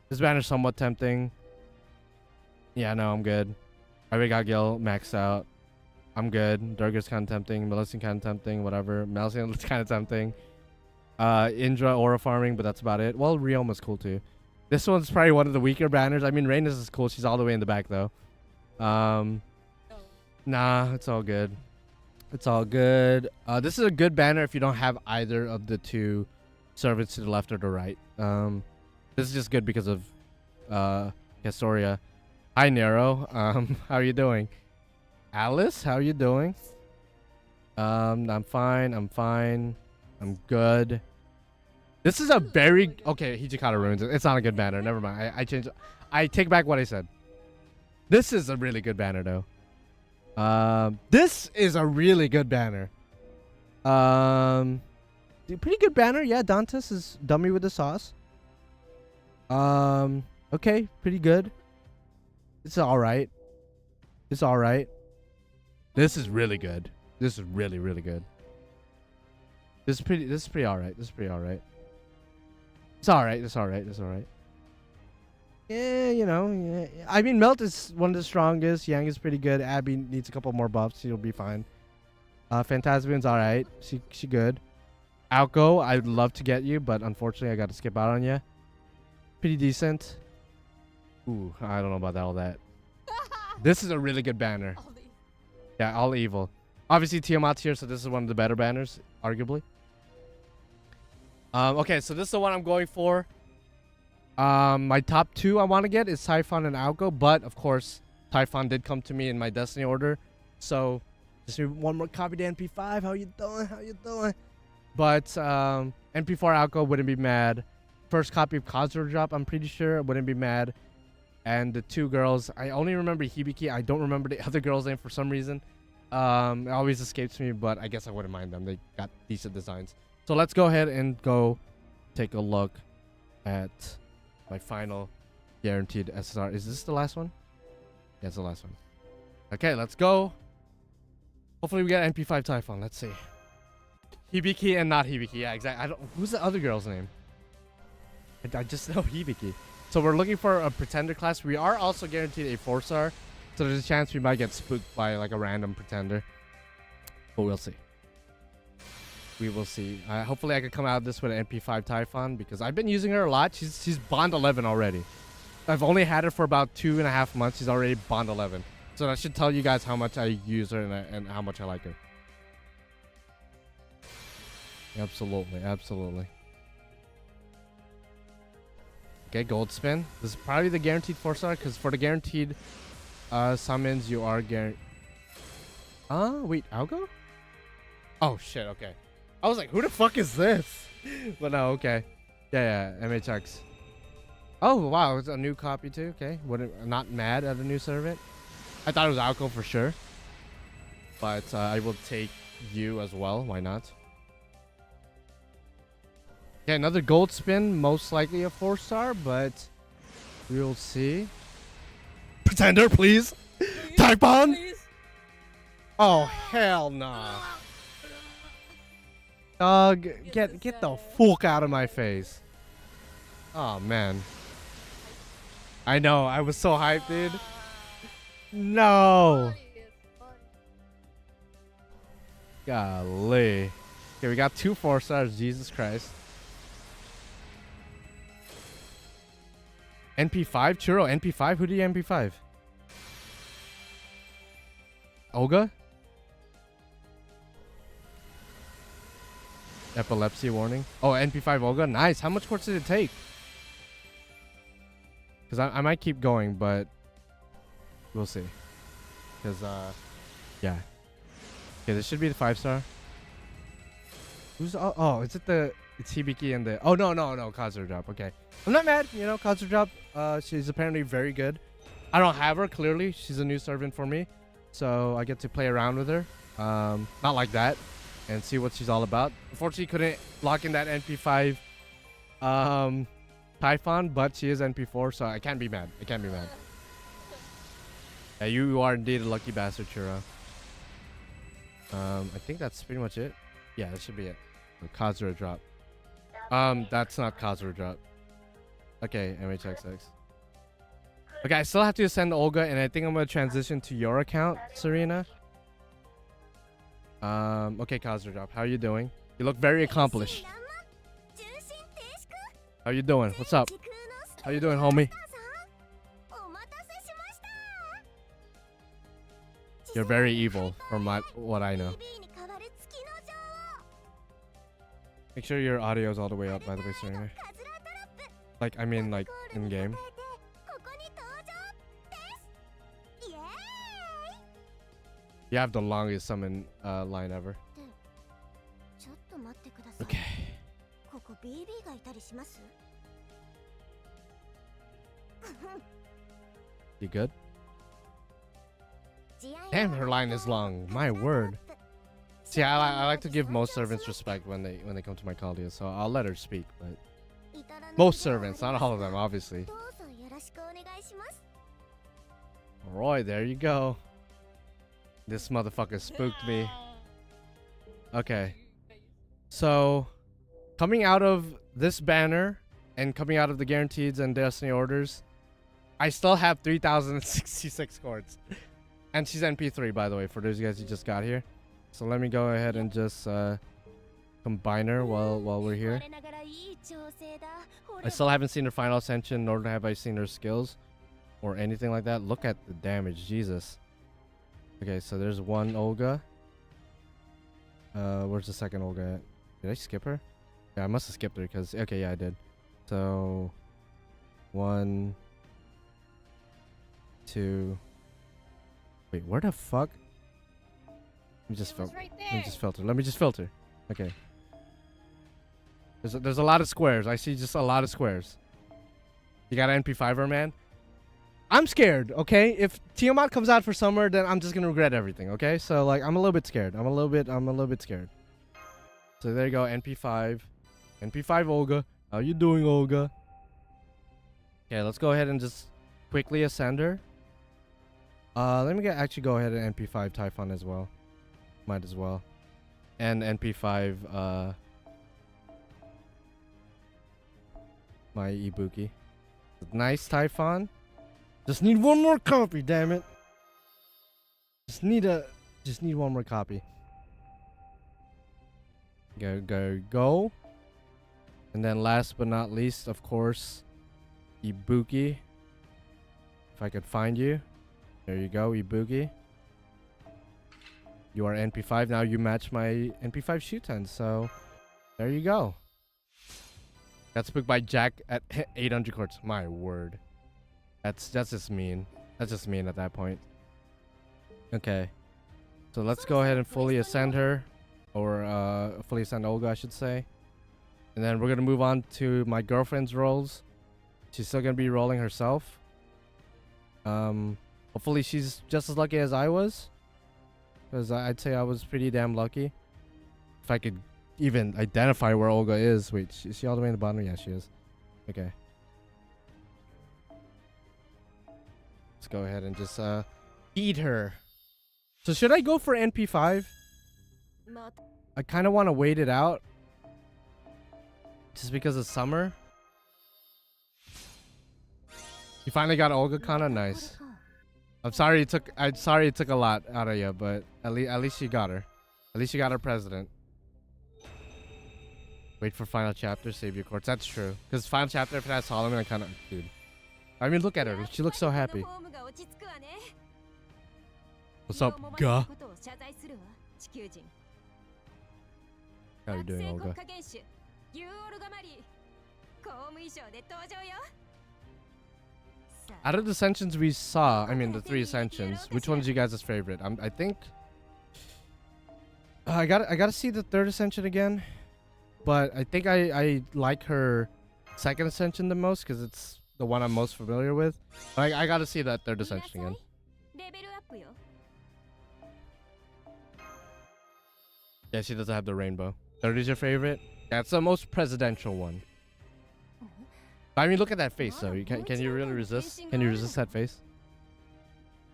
This banner's somewhat tempting. Yeah, no, I'm good. I already got Gil maxed out. I'm good. Durgar's kind of tempting. Melissan kind of tempting. Whatever. Melissan's kind of tempting. Indra aura farming, but that's about it. Well, Rioma's cool too. This one's probably one of the weaker banners. I mean, Rhaenys is cool. She's all the way in the back though. Nah, it's all good. It's all good. This is a good banner if you don't have either of the two servants to the left or the right. This is just good because of Castoria. Hi Nero. How are you doing? Alice, how are you doing? I'm fine. I'm good. This is a very okay. Hijikata ruins it. It's not a good banner. Never mind. I changed. I take back what I said. This is a really good banner though. This is a really good banner. Pretty good banner. Yeah, Dantes is dummy with the sauce. Okay, pretty good. It's all right. It's all right. This is really good. This is really, really good. This is pretty all right. This is pretty all right. It's all right. It's all right. It's all right. Yeah, you know. Yeah. I mean, Melt is one of the strongest. Yang is pretty good. Abby needs a couple more buffs. She'll be fine. Phantasmian's all right. She good. Alco, I'd love to get you, but unfortunately, I got to skip out on you. Pretty decent. Ooh, I don't know about all that. This is a really good banner. Yeah, all evil. Obviously, Tiamat's here, so this is one of the better banners, arguably. Okay, so this is the one I'm going for. My top two I want to get is Typhon and Alco, but of course, Typhon did come to me in my Destiny order. So, just need one more copy to NP5. How you doing? How you doing? But NP4 Alco wouldn't be mad. First copy of Khazra drop, I'm pretty sure. Wouldn't be mad. And the two girls, I only remember Hibiki. I don't remember the other girl's name for some reason. It always escapes me, but I guess I wouldn't mind them. They got decent designs. So let's go ahead and go take a look at my final guaranteed SSR. Is this the last one? Yeah, it's the last one. Okay, let's go. Hopefully we get NP5 Typhon. Let's see. Hibiki and not Hibiki. Yeah, exactly. Who's the other girl's name? I just know Hibiki. So we're looking for a pretender class. We are also guaranteed a 4-star. So there's a chance we might get spooked by like a random pretender. But we'll see. We will see. Hopefully I can come out of this with an NP5 Typhon because I've been using her a lot. She's Bond 11 already. I've only had her for about 2.5 months. She's already Bond 11. So that should tell you guys how much I use her and how much I like her. Absolutely, absolutely. Okay, gold spin. This is probably the guaranteed 4-star because for the guaranteed summons, you are guaranteed. Wait, Algo? Oh shit. Okay, I was like, who the fuck is this? But no, okay. Yeah, MHX. Oh wow, it's a new copy too. Okay, not mad at a new servant. I thought it was Alco for sure, but I will take you as well. Why not? Okay, another gold spin, most likely a 4-star, but we'll see. Pretender, please. Typhon. Oh hell nah. Dog, get the fuck out of my face. Oh man. I know, I was so hyped, dude. No. Golly. Okay, we got 2 4-stars. Jesus Christ. NP5? Churro, NP5? Who do you NP5? Olga? Epilepsy warning. Oh, NP5 Olga. Nice. How much courts did it take? Because I might keep going, but we'll see. Because, yeah. Okay, this should be the 5-star. Who's, oh, is it the, it's Hibiki and the, oh, no, Kazura drop. Okay. I'm not mad, you know, Kazura drop. She's apparently very good. I don't have her, clearly. She's a new servant for me. So I get to play around with her. Not like that. And see what she's all about. Unfortunately, couldn't lock in that NP5 Typhon, but she is NP4, so I can't be mad. I can't be mad. Yeah, you are indeed a lucky bastard, Churro. I think that's pretty much it. Yeah, that should be it. Kazura drop. That's not Kazura drop. Okay, MHXX. Okay, I still have to send Olga, and I think I'm gonna transition to your account, Serena. Okay, Kazura drop. How are you doing? You look very accomplished. How you doing? What's up? How you doing, homie? You're very evil, from what I know. Make sure your audio is all the way up, by the way, Serena. Like, I mean, like, in-game. You have the longest summon line ever. Okay. You good? Damn, her line is long. My word. See, I like to give most servants respect when they come to my Caldia, so I'll let her speak. But most servants, not all of them, obviously. Roy, there you go. This motherfucker spooked me. Okay. So, coming out of this banner and coming out of the guarantees and destiny orders, I still have 3,066 coins. And she's NP3, by the way, for those of you guys who just got here. So let me go ahead and just combine her while we're here. I still haven't seen her final ascension, nor have I seen her skills or anything like that. Look at the damage, Jesus. Okay, so there's one Olga. Where's the second Olga at? Did I skip her? Yeah, I must have skipped her because, okay, yeah, I did. So, 1, 2. Wait, where the fuck? Let me just filter. Let me just filter. Okay. There's a lot of squares. I see just a lot of squares. You got an NP5er, man? I'm scared, okay? If Tiamat comes out for summer, then I'm just gonna regret everything, okay? So like I'm a little bit scared. I'm a little bit scared. So there you go, NP5. NP5 Olga. How you doing, Olga? Okay, let's go ahead and just quickly ascend her. Let me actually go ahead and NP5 Typhon as well. Might as well. And NP5 my Ibuki. Nice Typhon. Just need one more copy, damn it. Just need one more copy. Go. And then last but not least, of course, Ibuki. If I could find you. There you go, Ibuki. You are NP5. Now you match my NP5 Shuten, so there you go. Got spooked by Jack at 800 courts. My word. That's just mean. That's just mean at that point. Okay. So let's go ahead and fully ascend her. Or fully ascend Olga, I should say. And then we're going to move on to my girlfriend's roles. She's still going to be rolling herself. Hopefully she's just as lucky as I was. Because I'd say I was pretty damn lucky. If I could even identify where Olga is. Wait, is she all the way in the bottom? Yeah, she is. Okay. Let's go ahead and just eat her. So should I go for NP5? I kind of want to wait it out. Just because it's summer. You finally got Olga Kana? Nice. I'm sorry it took a lot out of you, but at least you got her. At least you got her president. Wait for final chapter, save your courts. That's true. Because final chapter, if it has Solomon, I kind of... Dude. I mean, look at her. She looks so happy. 「 「What's up, Ga? ことを謝罪するわ、地球人。 How you doing, 国 Olga? 家元首ユーオルガマリー、公務衣装で登場よ。 Out of the ascensions we saw, I mean the 3 ascensions, which one's you guys' favorite? I think I gotta see the 3rd ascension again, but I think I like her 2nd ascension the most because it's the one I'm most familiar with. I gotta see that 3rd ascension again. レベルアップよ。 Yeah, she doesn't have the rainbow. 3rd is your favorite? That's the most presidential one. I mean, look at that face though. Can you really resist? Can you resist that face?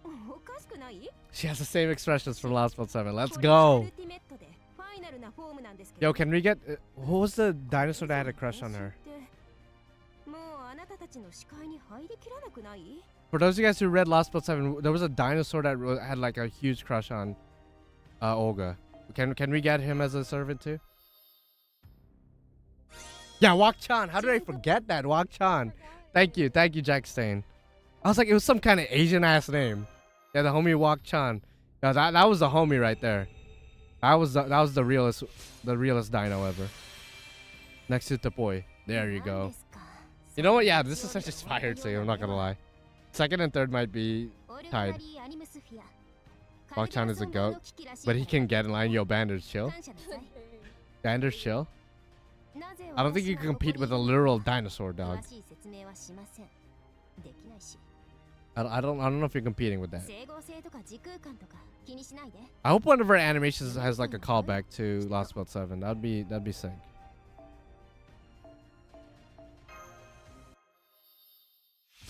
おかしくない？ She has the same expressions from Lostbelt 7. Let's go. Yo, can we get who was the dinosaur that had a crush on her? For those of you guys who read Lostbelt 7, there was a dinosaur that had like a huge crush on Olga. Can we get him as a servant too? Yeah, Wak-chan. How did I forget that? Wak-chan. Thank you, Jack Stain. I was like, it was some kind of Asian ass name. Yeah, the homie Wak-chan. Yeah, that was the homie right there. That was the realest dino ever. Next to Tapoy. There you go. You know what? Yeah, this is such a inspired scene. I'm not gonna lie. 2nd and 3rd might be tied. Wak-chan is a goat, but he can get in line. Yo, Bander's chill. Bander's chill. I don't think you can compete with a literal dinosaur, dog. I don't know if you're competing with that. I hope one of her animations has like a callback to Lostbelt 7. That'd be sick.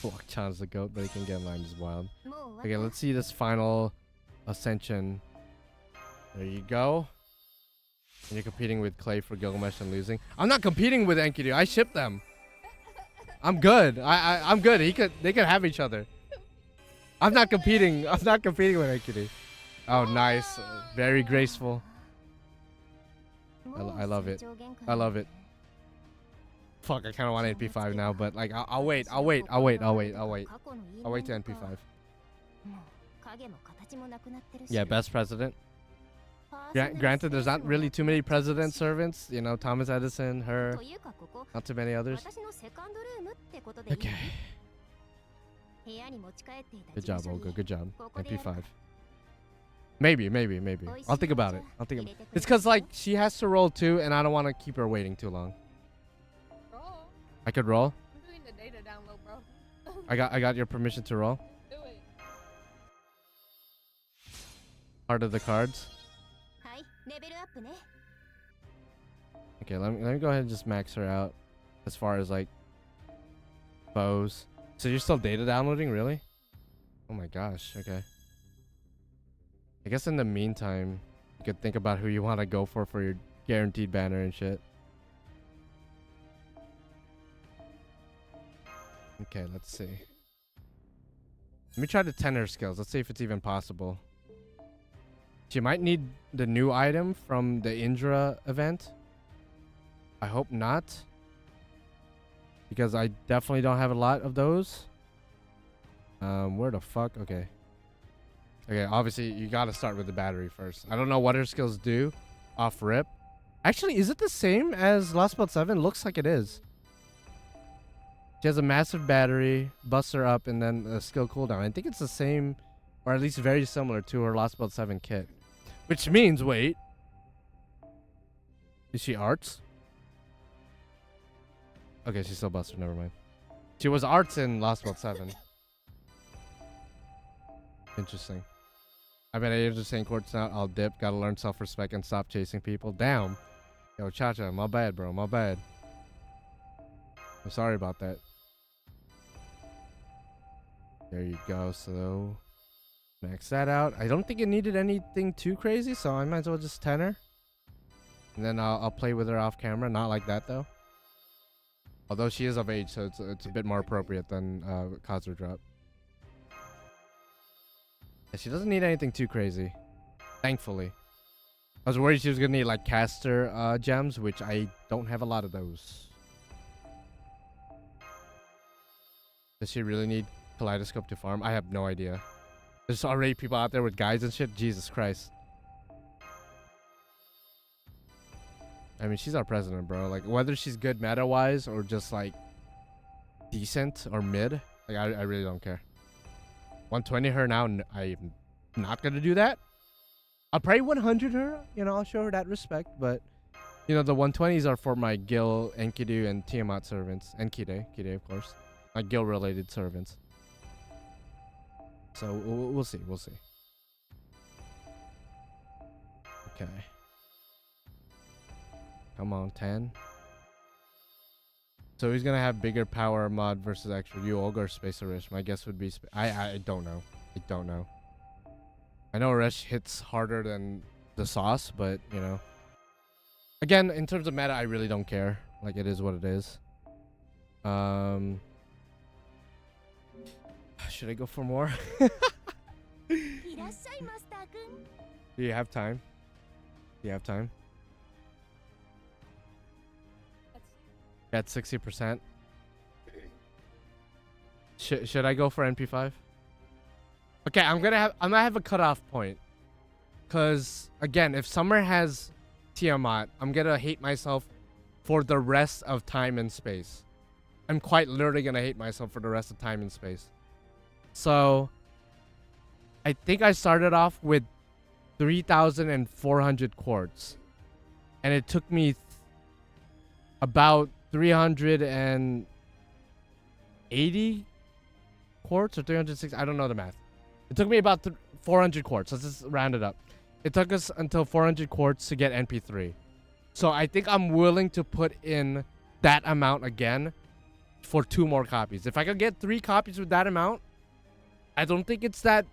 Wak-chan's the goat, but he can get in line is wild. Okay, let's see this final ascension. There you go. And you're competing with Clay for Gilgamesh and losing. I'm not competing with Enkidu. I ship them. I'm good. I'm good. They could have each other. I'm not competing. I'm not competing with Enkidu. Oh, nice. Very graceful. I love it. I love it. Fuck, I kind of want NP5 now, but like I'll wait. I'll wait to NP5. Yeah, best president. Granted, there's not really too many president servants. You know, Thomas Edison, her, not too many others. Okay. Good job, Olga. Good job. MP5. Maybe. I'll think about it. It's because like she has to roll too, and I don't want to keep her waiting too long. Roll. I could roll. I'm doing the data download, bro. I got your permission to roll. Do it. Part of the cards. Okay, let me go ahead and just max her out as far as like bows. So you're still data downloading, really? Oh my gosh, okay. I guess in the meantime, you could think about who you want to go for your guaranteed banner and shit. Okay, let's see. Let me try to 10 her skills. Let's see if it's even possible. She might need the new item from the Indra event. I hope not. Because I definitely don't have a lot of those. Where the fuck? Okay. Okay, obviously you gotta start with the battery first. I don't know what her skills do off rip. Actually, is it the same as Lostbelt 7? Looks like it is. She has a massive battery, busts her up, and then a skill cooldown. I think it's the same, or at least very similar to her Lostbelt 7 kit. Which means, wait. Is she arts? Okay, she's still buster, never mind. She was arts in Lostbelt 7. Interesting. I've been able to saying courts now. I'll dip. Gotta learn self-respect and stop chasing people. Damn. Yo, Cha-Cha, my bad, bro. My bad. I'm sorry about that. There you go. So, max that out. I don't think it needed anything too crazy, so I might as well just 10 her. And then I'll play with her off camera. Not like that, though. Although she is of age, so it's a bit more appropriate than Kazu drop. Yeah, she doesn't need anything too crazy. Thankfully. I was worried she was going to need like caster gems, which I don't have a lot of those. Does she really need Kaleidoscope to farm? I have no idea. There's already people out there with guides and shit. Jesus Christ. I mean, she's our president, bro. Like, whether she's good meta-wise or just, like, decent or mid, like, I really don't care. 120 her now, I'm not going to do that. I'll probably 100 her. You know, I'll show her that respect. But, you know, the 120s are for my Gil, Enkidu, and Tiamat servants. And Kide, of course. My Gil-related servants. So, we'll see. We'll see. Okay. Come on, 10. So he's gonna have bigger power mod versus extra. You Olga or Spacer Rish? My guess would be I don't know. I don't know. I know Rish hits harder than the sauce, but you know. Again, in terms of meta, I really don't care. Like, it is what it is. Should I go for more? Do you have time? Do you have time? At 60%. Should I go for NP5? Okay, I'm gonna have a cutoff point. Cause again, if Summer has Tiamat, I'm gonna hate myself for the rest of time and space. I'm quite literally gonna hate myself for the rest of time and space. So I think I started off with 3,400 quartz. And it took me about 380 quartz or 360. I don't know the math. It took me about 400 quartz. Let's just round it up. It took us until 400 quartz to get NP3. So I think I'm willing to put in that amount again for 2 more copies. If I could get 3 copies with that amount, I don't think it's that,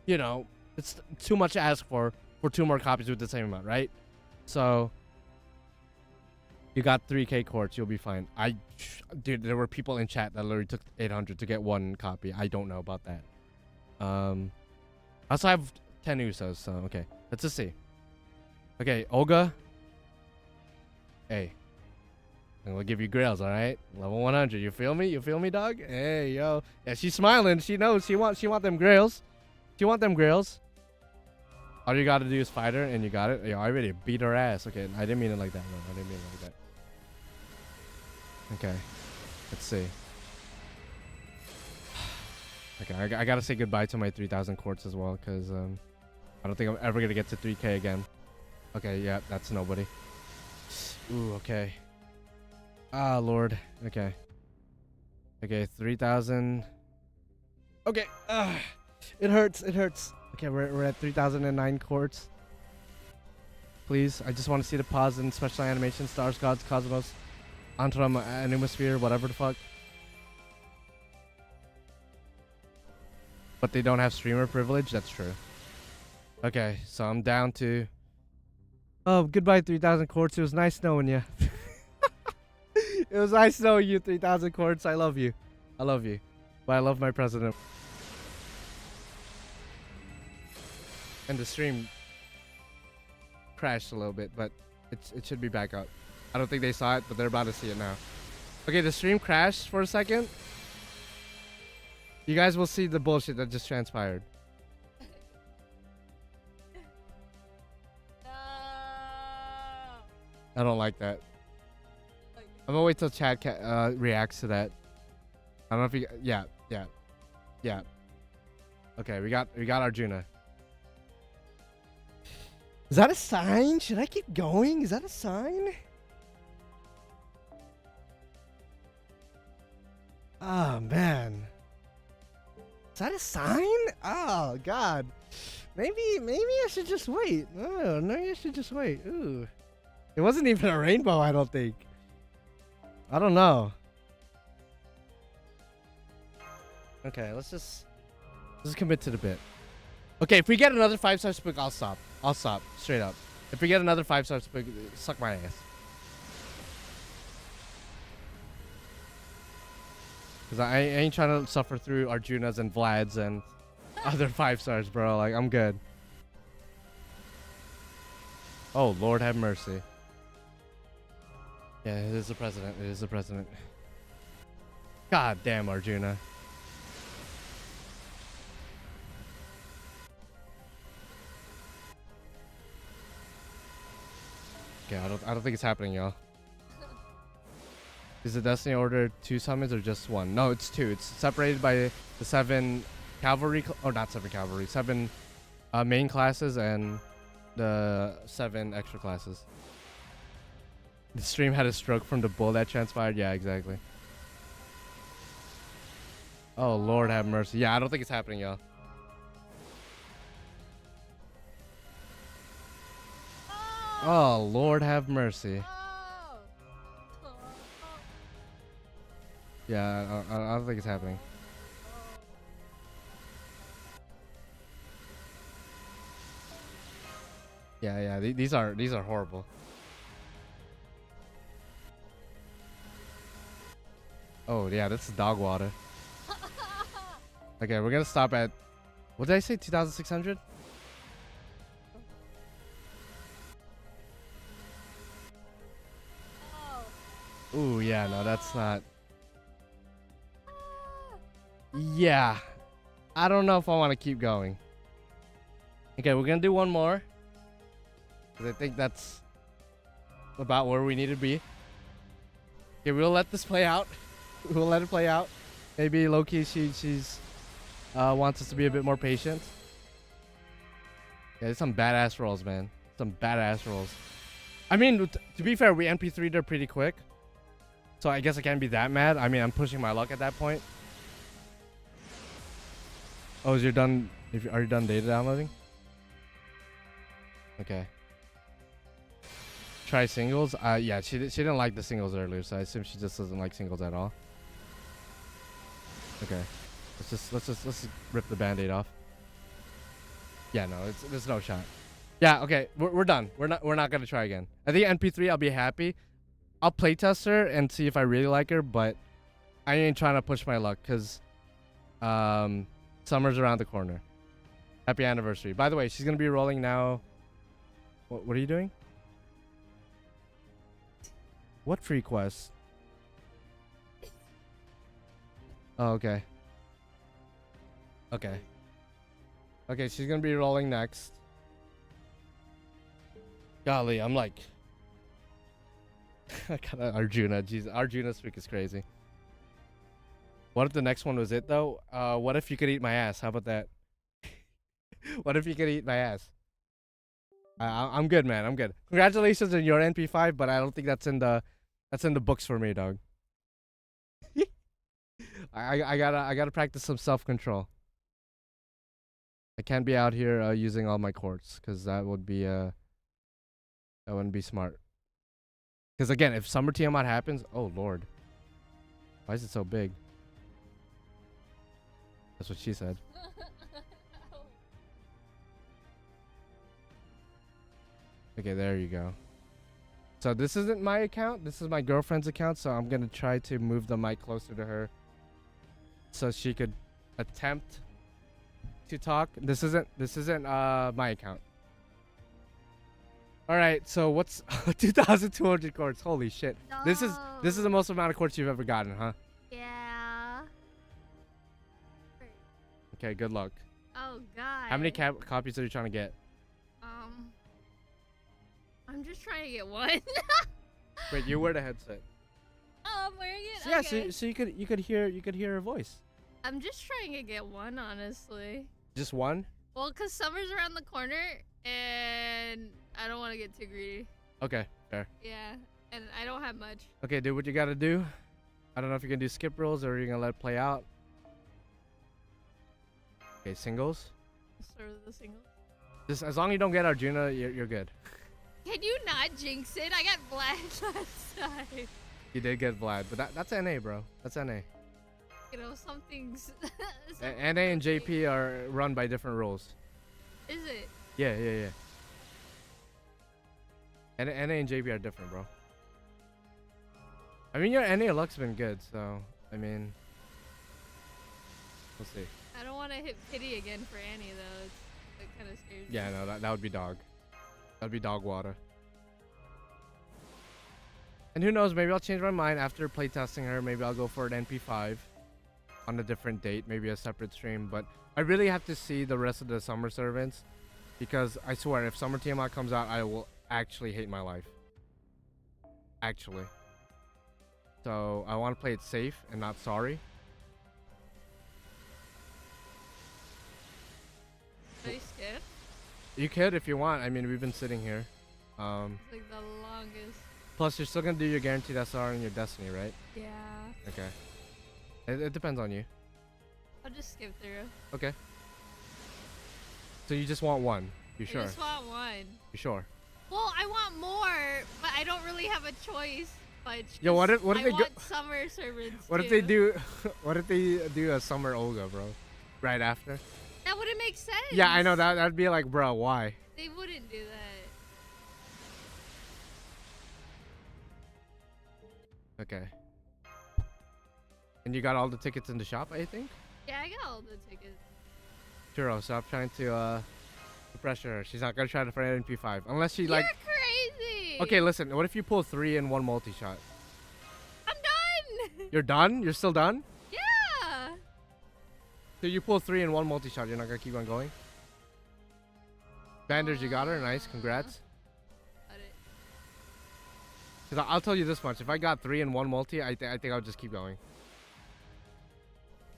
you know, it's too much to ask for 2 more copies with the same amount, right? So you got 3k quartz, you'll be fine. Dude, there were people in chat that literally took 800 to get 1 copy. I don't know about that. I also have 10 Usos, so okay. Let's just see. Okay, Olga. Hey. And we'll give you grills, alright? Level 100, you feel me? You feel me, dog? Hey, yo. Yeah, she's smiling. She knows she want them grills. She want them grills. All you gotta do is fight her, and you got it. Yo, I already beat her ass. Okay, I didn't mean it like that. No, I didn't mean it like that. Okay, let's see. Okay, I gotta say goodbye to my 3,000 quartz as well, because I don't think I'm ever gonna get to 3k again. Okay, yeah, that's nobody. Ooh, okay. Ah, Lord. Okay. Okay, 3,000. Okay. It hurts. It hurts. Okay, we're at 3,009 quartz. Please, I just want to see the pause and special animation. Stars, Gods, Cosmos, Antram, Animosphere, whatever the fuck. But they don't have streamer privilege? That's true. Okay, so I'm down to... Oh, goodbye 3,000 quartz. It was nice knowing you. It was nice knowing you, 3,000 quartz. I love you. I love you. But I love my president. And the stream crashed a little bit, but it should be back up. I don't think they saw it, but they're about to see it now. Okay, the stream crashed for a second. You guys will see the bullshit that just transpired. No. I don't like that. I'm gonna wait till Chad reacts to that. I don't know if you... Yeah. Okay, we got Arjuna. Is that a sign? Should I keep going? Is that a sign? Oh, man. Is that a sign? Oh, God. Maybe I should just wait. Oh, maybe I should just wait. Ooh. It wasn't even a rainbow, I don't think. I don't know. Okay, let's just commit to the bit. Okay, if we get another 5-star spook, I'll stop. I'll stop. Straight up. If we get another 5-star spook, suck my ass. Because I ain't trying to suffer through Arjunas and Vlads and other 5-stars, bro. Like, I'm good. Oh, Lord have mercy. Yeah, it is the president. It is the president. God damn, Arjuna. Okay, I don't think it's happening, y'all. Is the Destiny Order 2 summons or just 1? No, it's 2. It's separated by the 7 cavalry, or not 7 cavalry, 7 main classes and the 7 extra classes. The stream had a stroke from the bull that transpired. Yeah, exactly. Oh, Lord have mercy. Yeah, I don't think it's happening, y'all. Oh, Lord have mercy. Yeah, I don't think it's happening. Yeah, these are horrible. Oh, yeah, this is dog water. Okay, we're gonna stop at, what did I say, 2,600? Ooh, yeah, no, that's not. Yeah, I don't know if I want to keep going. Okay, we're gonna do one more, because I think that's about where we need to be. Okay, we'll let this play out. We'll let it play out. Maybe Loki, she's wants us to be a bit more patient. Yeah, there's some badass rolls, man. Some badass rolls. I mean, to be fair, we NP3'd her pretty quick, so I guess I can't be that mad. I mean, I'm pushing my luck at that point. Oh, is you done? Are you done data downloading? Okay. Try singles. Yeah, she didn't like the singles earlier, so I assume she just doesn't like singles at all. Okay, let's just rip the band-aid off. Yeah, no, there's no shot. Yeah, okay, we're done. We're not gonna try again. I think NP3, I'll be happy. I'll playtest her and see if I really like her, but I ain't trying to push my luck because summer's around the corner. Happy anniversary. By the way, she's gonna be rolling now. What are you doing? What free quest? Oh, okay. Okay. Okay, she's gonna be rolling next. Golly, I'm like Arjuna. Jeez, Arjuna's freak is crazy. What if the next one was it though? What if you could eat my ass? How about that? What if you could eat my ass? I'm good, man. I'm good. Congratulations on your NP5, but I don't think that's in the books for me, dog. I gotta practice some self-control. I can't be out here using all my quartz because that wouldn't be smart. Because again, if summer Tiamat happens, oh lord, why is it so big? That's what she said. Okay, there you go. So this isn't my account. This is my girlfriend's account. So I'm gonna try to move the mic closer to her, so she could attempt to talk. This isn't my account. All right. So what's 2,200 quartz? Holy shit! No. This is the most amount of quartz you've ever gotten, huh? Yeah. Okay. Good luck. Oh god. How many copies are you trying to get? I'm just trying to get one. Wait, you wear the headset. Oh, I'm wearing it. So, yeah, okay. so you could hear her voice. I'm just trying to get one, honestly. Just one? Well, cause summer's around the corner, and I don't want to get too greedy. Okay, fair. Yeah, and I don't have much. Okay, do what you gotta do. I don't know if you're gonna do skip rolls or you're gonna let it play out. Okay, singles. Start with the single. Just as long as you don't get Arjuna, you're good. Can you not jinx it? I got black last time. You did get Vlad, but that's NA, bro. That's NA. You know, something's... NA and JP are run by different rules. Is it? Yeah. NA and JP are different, bro. I mean, your NA luck's been good, so, I mean... We'll see. I don't want to hit pity again for Annie, though. It kind of scares me. Yeah, no, that would be dog. That'd be dog water. And who knows, maybe I'll change my mind after playtesting her. Maybe I'll go for an NP5 on a different date, maybe a separate stream. But I really have to see the rest of the summer servants, because I swear, if Summer TMI comes out, I will actually hate my life. actually. So I want to play it safe and not sorry. Are you scared? You could if you want. I mean, we've been sitting here. It's like the longest. Plus, you're still gonna do your guaranteed SR and your destiny, right? Yeah. Okay. It depends on you. I'll just skip through. Okay. So you just want one? You sure? I just want one. You sure? Well, I want more, but I don't really have a choice. But Yo, what if I they go? want summer servants What too. if they do? What if they do a summer Olga, bro? Right after? That wouldn't make sense. Yeah, I know that. That'd be like, bro, why? They wouldn't do that. Okay. And you got all the tickets in the shop, I think? Yeah, I got all the tickets. Churro, stop trying to pressure her. She's not gonna try to find NP5 unless she You're like. crazy. Okay, listen. What if you pull 3 in one multi-shot? I'm done. You're done? You're still done? Yeah. So you pull 3 in one multi-shot. You're not gonna keep on going? Banders, you got her. Nice. Congrats. Got it. Cause I'll tell you this much. If I got 3 in one multi, I think I'll just keep going.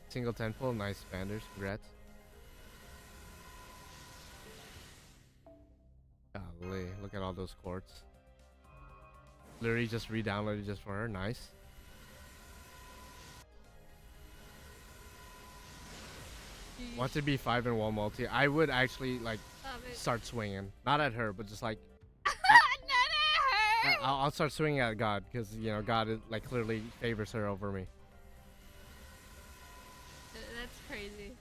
Single 10 pull. Nice, Banders. Congrats. Golly, look at all those courts. Literally just re-downloaded just for her. Nice. Want to be 5 in one multi? I would actually like Stop it. start swinging, not at her, but just like Not at her. I'll start swinging at God because you know God is, like clearly favors her over me. That's crazy.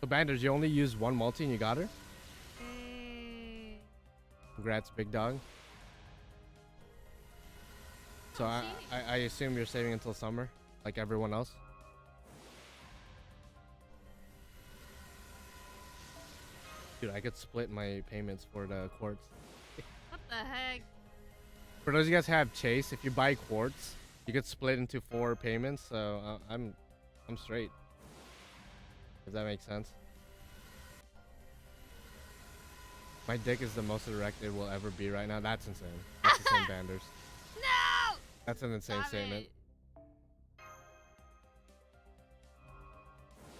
So Banders, you only used one multi and you got her. Hey. Congrats, big dog. So I assume you're saving until summer, like everyone else. Dude, I could split my payments for the quartz. What the heck? For those of you guys who have Chase, if you buy quartz, you could split into 4 payments. So I'm straight. If that makes sense. My dick is the most erect it will ever be right now. That's insane. That's insane, Banders. No. That's an insane Stop statement. it.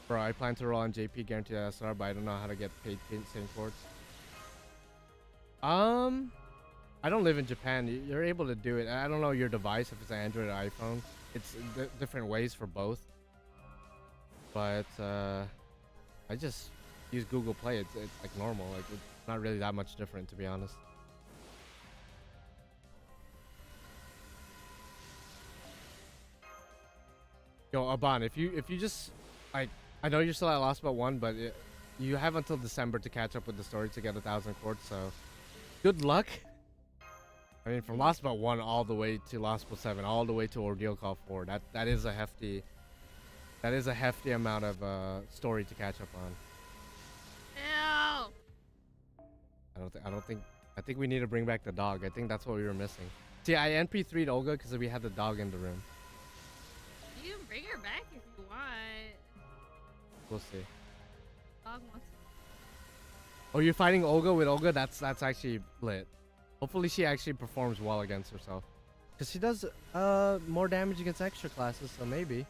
Bro, I plan to roll on JP guaranteed SR, but I don't know how to get paid same quartz. I don't live in Japan. You're able to do it. I don't know your device, if it's an Android or iPhone. It's different ways for both. But I just use Google Play. It's like normal. Like it's not really that much different, to be honest. Yo, Aban, if you just like, I know you're still at Lostbelt 1, but you have until December to catch up with the story to get 1,000 quartz. So good luck. I mean, from Lostbelt 1 all the way to Lostbelt 7, all the way to Ordeal Call 4. That is a hefty amount of story to catch up on. No. I think we need to bring back the dog. I think that's what we were missing. See, I NP3'd Olga because we had the dog in the room. You can bring her back if you want. We'll see. Dog wants. Oh, you're fighting Olga with Olga? That's actually lit. Hopefully she actually performs well against herself. Because she does more damage against extra classes, so maybe.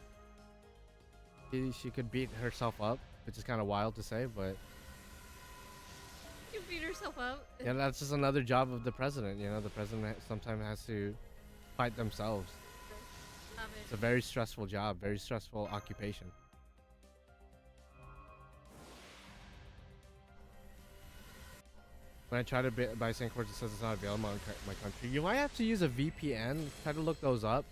She could beat herself up, which is kind of wild to say, but... You beat herself up. Yeah, that's just another job of the president, you know? The president sometimes has to fight themselves. Stop It's it. a very stressful job, very stressful occupation. When I try to buy sync quartz, it says it's not available in my country. You might have to use a VPN. Try to look those up.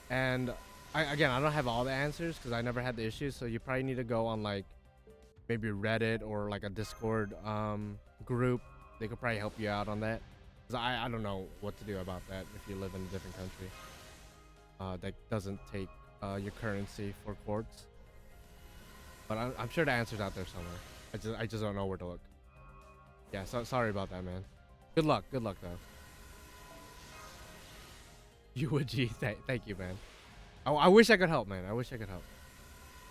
And I don't have all the answers because I never had the issues. So you probably need to go on like maybe Reddit or like a Discord group. They could probably help you out on that. Because I don't know what to do about that if you live in a different country that doesn't take your currency for quartz. But I'm sure the answer's out there somewhere. I just don't know where to look. Yeah, so sorry about that, man. Good luck though. You would, G. Thank you, man. I wish I could help, man. I wish I could help.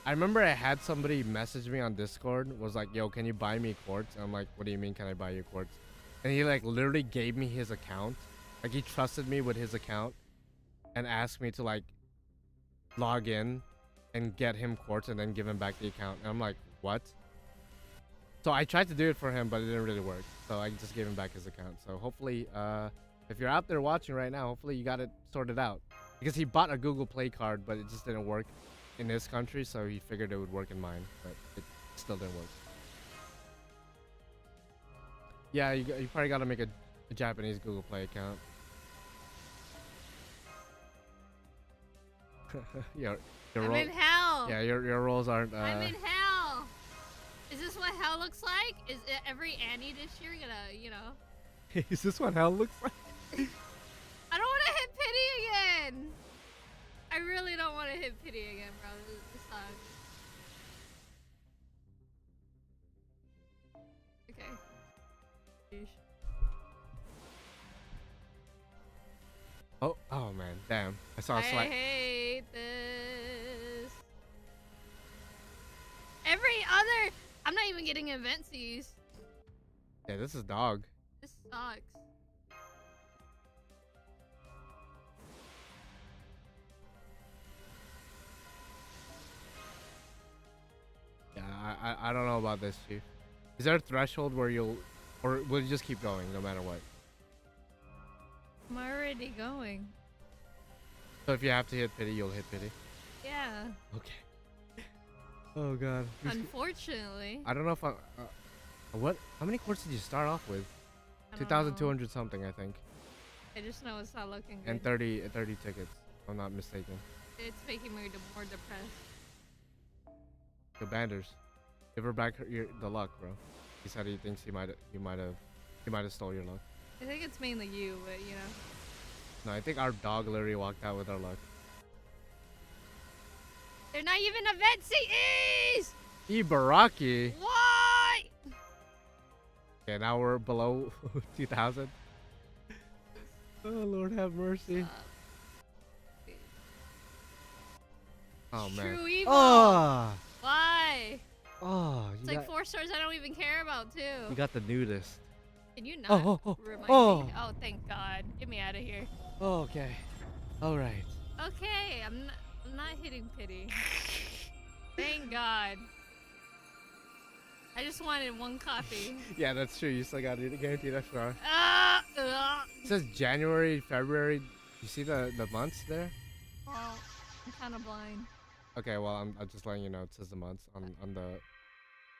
I remember I had somebody message me on Discord, was like, yo, can you buy me quartz? I'm like, what do you mean, can I buy you quartz? And he like literally gave me his account. Like he trusted me with his account and asked me to like log in and get him quartz and then give him back the account. And I'm like, what? So I tried to do it for him, but it didn't really work. So I just gave him back his account. So hopefully, if you're out there watching right now, hopefully you got it sorted out. Because he bought a Google Play card, but it just didn't work in his country, so he figured it would work in mine, but it still didn't work. Yeah, you probably gotta make a Japanese Google Play account. your I'm in hell. Yeah, your roles aren't. I'm in hell. Is this what hell looks like? Is it every Annie this year gonna, you know? Is this what hell looks like? I don't want to hit pity again. I really don't want to hit pity again, bro. This sucks. Okay. Sheesh. Oh man, damn! I saw a slide. I hate this. Every other, I'm not even getting eventsees. Yeah, this is dog. This sucks. Yeah, I don't know about this, Chief. Is there a threshold where you'll, or will you just keep going no matter what? I'm already going. So if you have to hit pity, you'll hit pity. Yeah. Okay. Oh god. Unfortunately. I don't know if I. What? How many quartz did you start off with? I don't 2,200 something, I think. know. I just know it's not looking good. And 30 tickets, if I'm not mistaken. It's making me more depressed. The Banders. Give her back the luck, bro. He said he thinks he might have stole your luck. I think it's mainly you, but you know. No, I think our dog literally walked out with our luck. They're not even eventsees! Ibaraki. Why? Okay, now we're below 2,000. Oh, Lord have mercy. Oh, man. True evil. Oh! Why? Oh, It's like 4 stars I don't even care about, too. You got the nudist. Can you not remind me? Oh, thank God. Get me out of here. Oh, okay. All right. Okay, I'm not hitting pity. Thank God. I just wanted 1 copy. Yeah, that's true. You still got it. Guaranteed extra. It It says January, February. You see the months there? Well, I'm kind of blind. Okay, well, I'm just letting you know. It says the months on the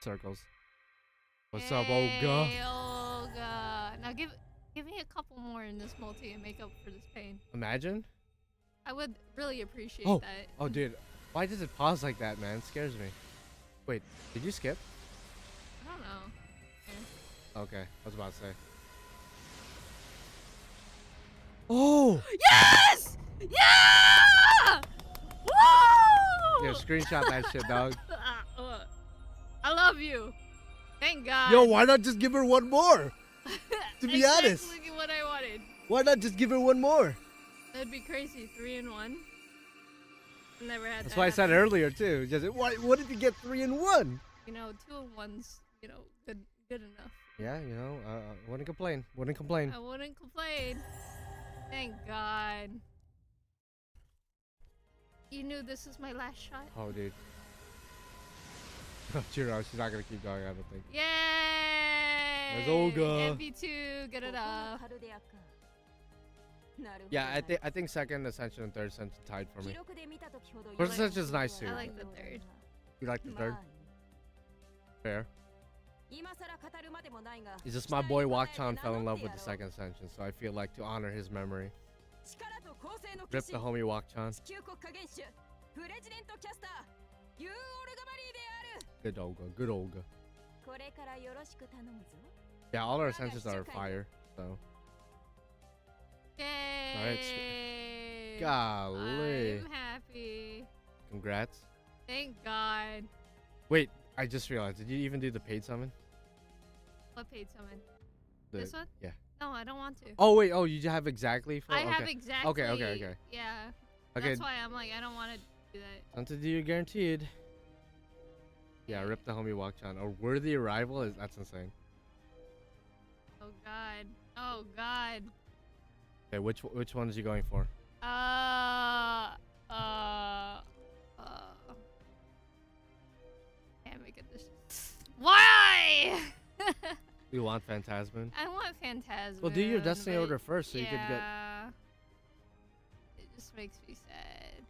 circles. What's up, Olga? Hey, Olga. Now give me a couple more in this multi and make up for this pain. Imagine. I would really appreciate Oh, that. oh, dude. Why does it pause like that, man? It scares me. Wait, did you skip? I don't know. Okay, I was about to say. Oh! Yes! Yeah! Woo! Yeah, screenshot that shit, dog. I love you. Thank God. Yo, why not just give her one more? To be honest. Exactly what I wanted. Why not just give her one more? That'd be crazy. 3 in 1. Never had That's that why I said happen. earlier too. Just why? What did you get 3 in 1? You know, 2 in 1's, you know, good enough. Yeah, you know, wouldn't complain. Wouldn't complain. I wouldn't complain. Thank God. You knew this was my last shot. Oh, dude. Chiro, she's not gonna keep going. I don't think. Yay! There's Olga. MP2, get it up. Yeah, I think second ascension and third ascension tied for me. First ascension is nice too. I like the third. You like the third? Fair. It's just my boy Wakchan fell in love with the second ascension, so I feel like to honor his memory. Rip the homie Wakchan. Good Olga, good Olga. Yeah, all our ascensions are fire, so. Yay! Golly. I'm happy. Congrats. Thank God. Wait, I just realized. Did you even do the paid summon? What paid summon? The- This one? Yeah. No, I don't want to. Oh wait, oh you have exactly for. I okay. have exactly. Okay. Yeah. Okay. That's why I'm like, I don't want to do that. Something to do, guaranteed. Yeah, rip the homie Walk-chan. A worthy arrival is that's insane. Oh god. Oh god. Okay, which one is you going for? Can't make a decision. Why? You want Phantasmin? I want Phantasm. Well, do your destiny order first so you could get. It just makes me sad.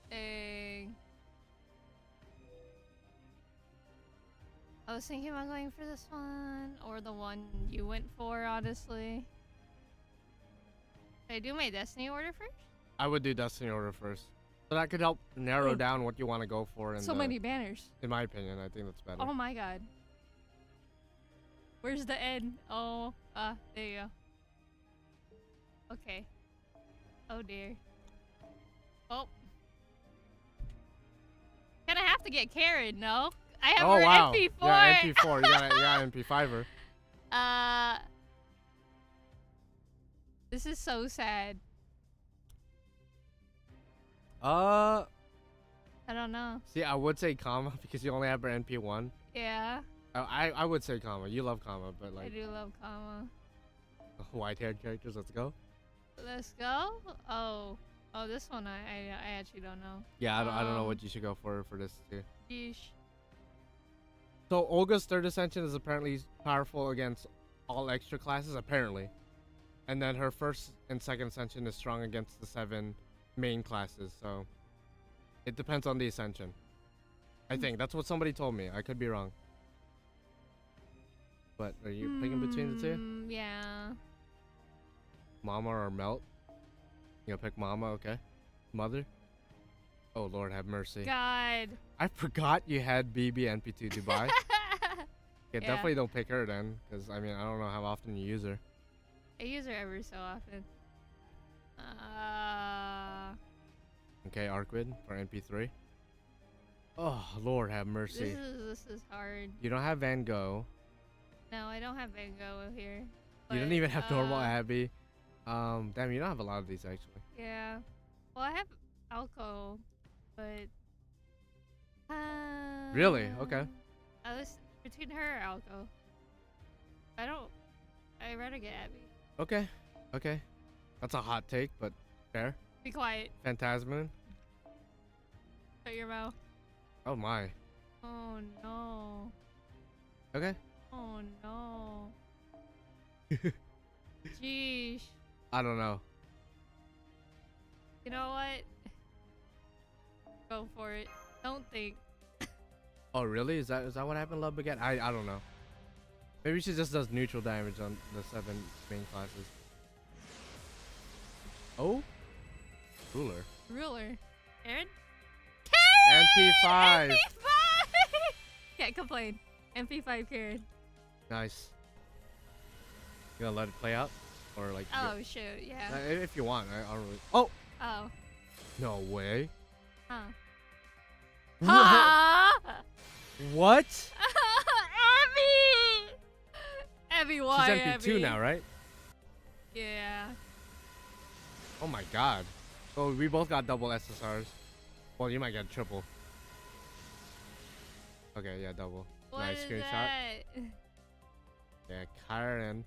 Dang. I was thinking about going for this one or the one you went for, honestly. Should I do my destiny order first? I would do destiny order first. So that could help narrow down what you want to go for. So many banners. In my opinion, I think that's better. Oh my god. Where's the end? Oh, there you go. Okay. Oh dear. Oh. Gonna have to get Karen, no? I have her wow. MP4. Yeah, MP4. You got MP5er. This is so sad. I don't know. See, I would say comma because you only have her NP1. Yeah. I would say comma. You love comma, but like. I do love comma. White-haired characters. Let's go. Let's go. Oh, this one I actually don't know. Yeah, I don't know what you should go for this too. Yeesh. So Olga's third ascension is apparently powerful against all extra classes, apparently. And then her first and second ascension is strong against the 7 main classes, so it depends on the ascension. I think that's what somebody told me. I could be wrong. But are you picking between the two? Yeah. Mama or Melt? You'll pick Mama, okay. Mother? Oh Lord have mercy. God. I forgot you had BB NP2 Dubai. Yeah, definitely don't pick her then, because I mean I don't know how often you use her. I use her every so often. Okay, Arquid for NP3. Oh Lord have mercy. This is hard. You don't have Van Gogh. No, I don't have Van Gogh here. You don't even have normal Abby. Damn, you don't have a lot of these actually. Yeah. Well, I have Alco, but. Really? Okay. I was between her or Alco. I'd rather get Abby. Okay. Okay. That's a hot take, but fair. Be quiet. Phantasmin. Shut your mouth. Oh my. Oh no. Okay. Oh no. Jeez. I don't know. You know what? Go for it. Don't think. Oh really? Is that what happened, Love Baguette? I don't know. Maybe she just does neutral damage on the 7 main classes. Oh? Ruler. Aaron? MP5! MP5! Can't complain. MP5 Karen. Nice. You gonna let it play out? Or like... Oh shoot, yeah. If you want, I don't really... Oh! Oh. No way. Huh. What? Abby! Abby, why She's MP2 Abby? now, right? Yeah. Oh my god. Oh, we both got double SSRs. Well, you might get triple. Okay, yeah, double. What nice is screenshot. that? Yeah, Karen.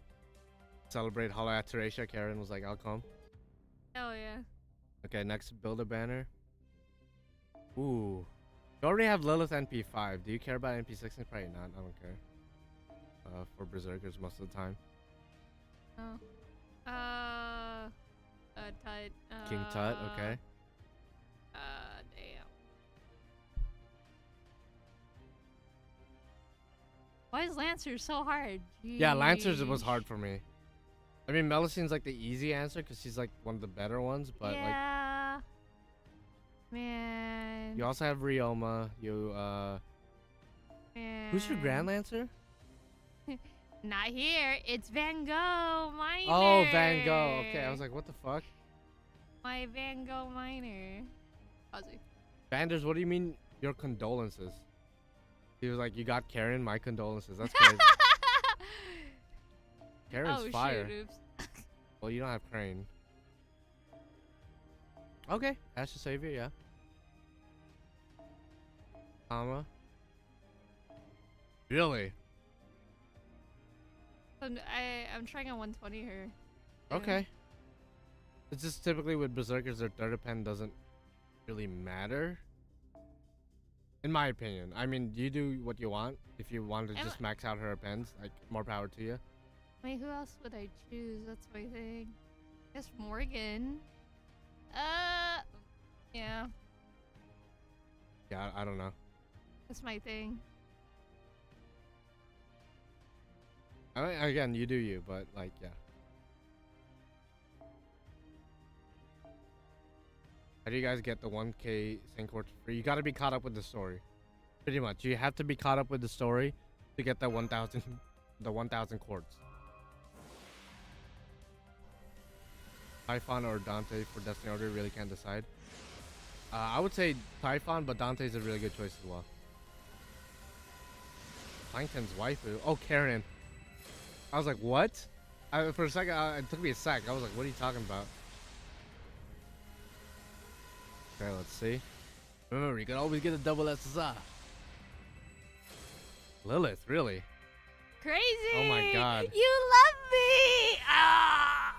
Celebrate Hollow at Teresia. Karen was like, I'll come. Hell yeah. Okay, next build a banner. Ooh. You already have Lilith NP5. Do you care about NP6? Probably not. I don't care. For Berserkers most of the time. Oh. Tut. King Tut, okay. Damn. Why is Lancer so hard? Jeez. Yeah, Lancers was hard for me. I mean, Melusine's like the easy answer because she's like one of the better ones, but yeah. Man. you also have Ryoma. Man. Who's your Grand Lancer? Not here. It's Van Gogh Minor. Oh, Van Gogh. Okay, I was like, what the fuck? My Van Gogh Minor. Ozzy. Banders, what do you mean your condolences? He was like, you got Karen, my condolences. That's crazy. Karen's fire. Shoot, oops. Well, you don't have Crane. Okay, Ashes Savior, yeah. Comma. Really? I'm trying a 120 here. too. Okay. It's just typically with berserkers, their third pen doesn't really matter. In my opinion. I mean, you do what you want. If you want to just max out her pens, like, more power to you. Wait, who else would I choose? That's my thing. I guess Morgan. Yeah, Yeah, I don't know. that's my thing. I mean, again, you do you, but like, yeah. How do you guys get the 1K sync course free? You gotta be caught up with the story. Pretty much. You have to be caught up with the story to get the 1,000 quartz. Typhon or Dante for Destiny Order, really can't decide. I would say Typhon, but Dante's a really good choice as well. Plankton's waifu. Oh, Karen. I was like, what? For a second, it took me a sec. I was like, what are you talking about? Okay, let's see. Remember, you can always get a double SSR. Lilith, really? Crazy! Oh my god. You love me! Ah!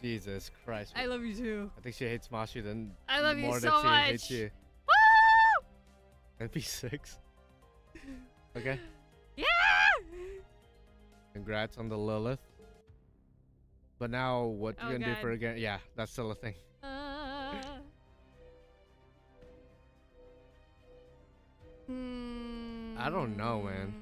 Jesus Christ. I love you too. I think she hates Mashi than I love you more so than much. she hates you. Woo! NP6. Okay. Yeah! Congrats on the Lilith. But now, what you Oh, gonna do God. for again? Yeah, that's still a thing. I don't know, man.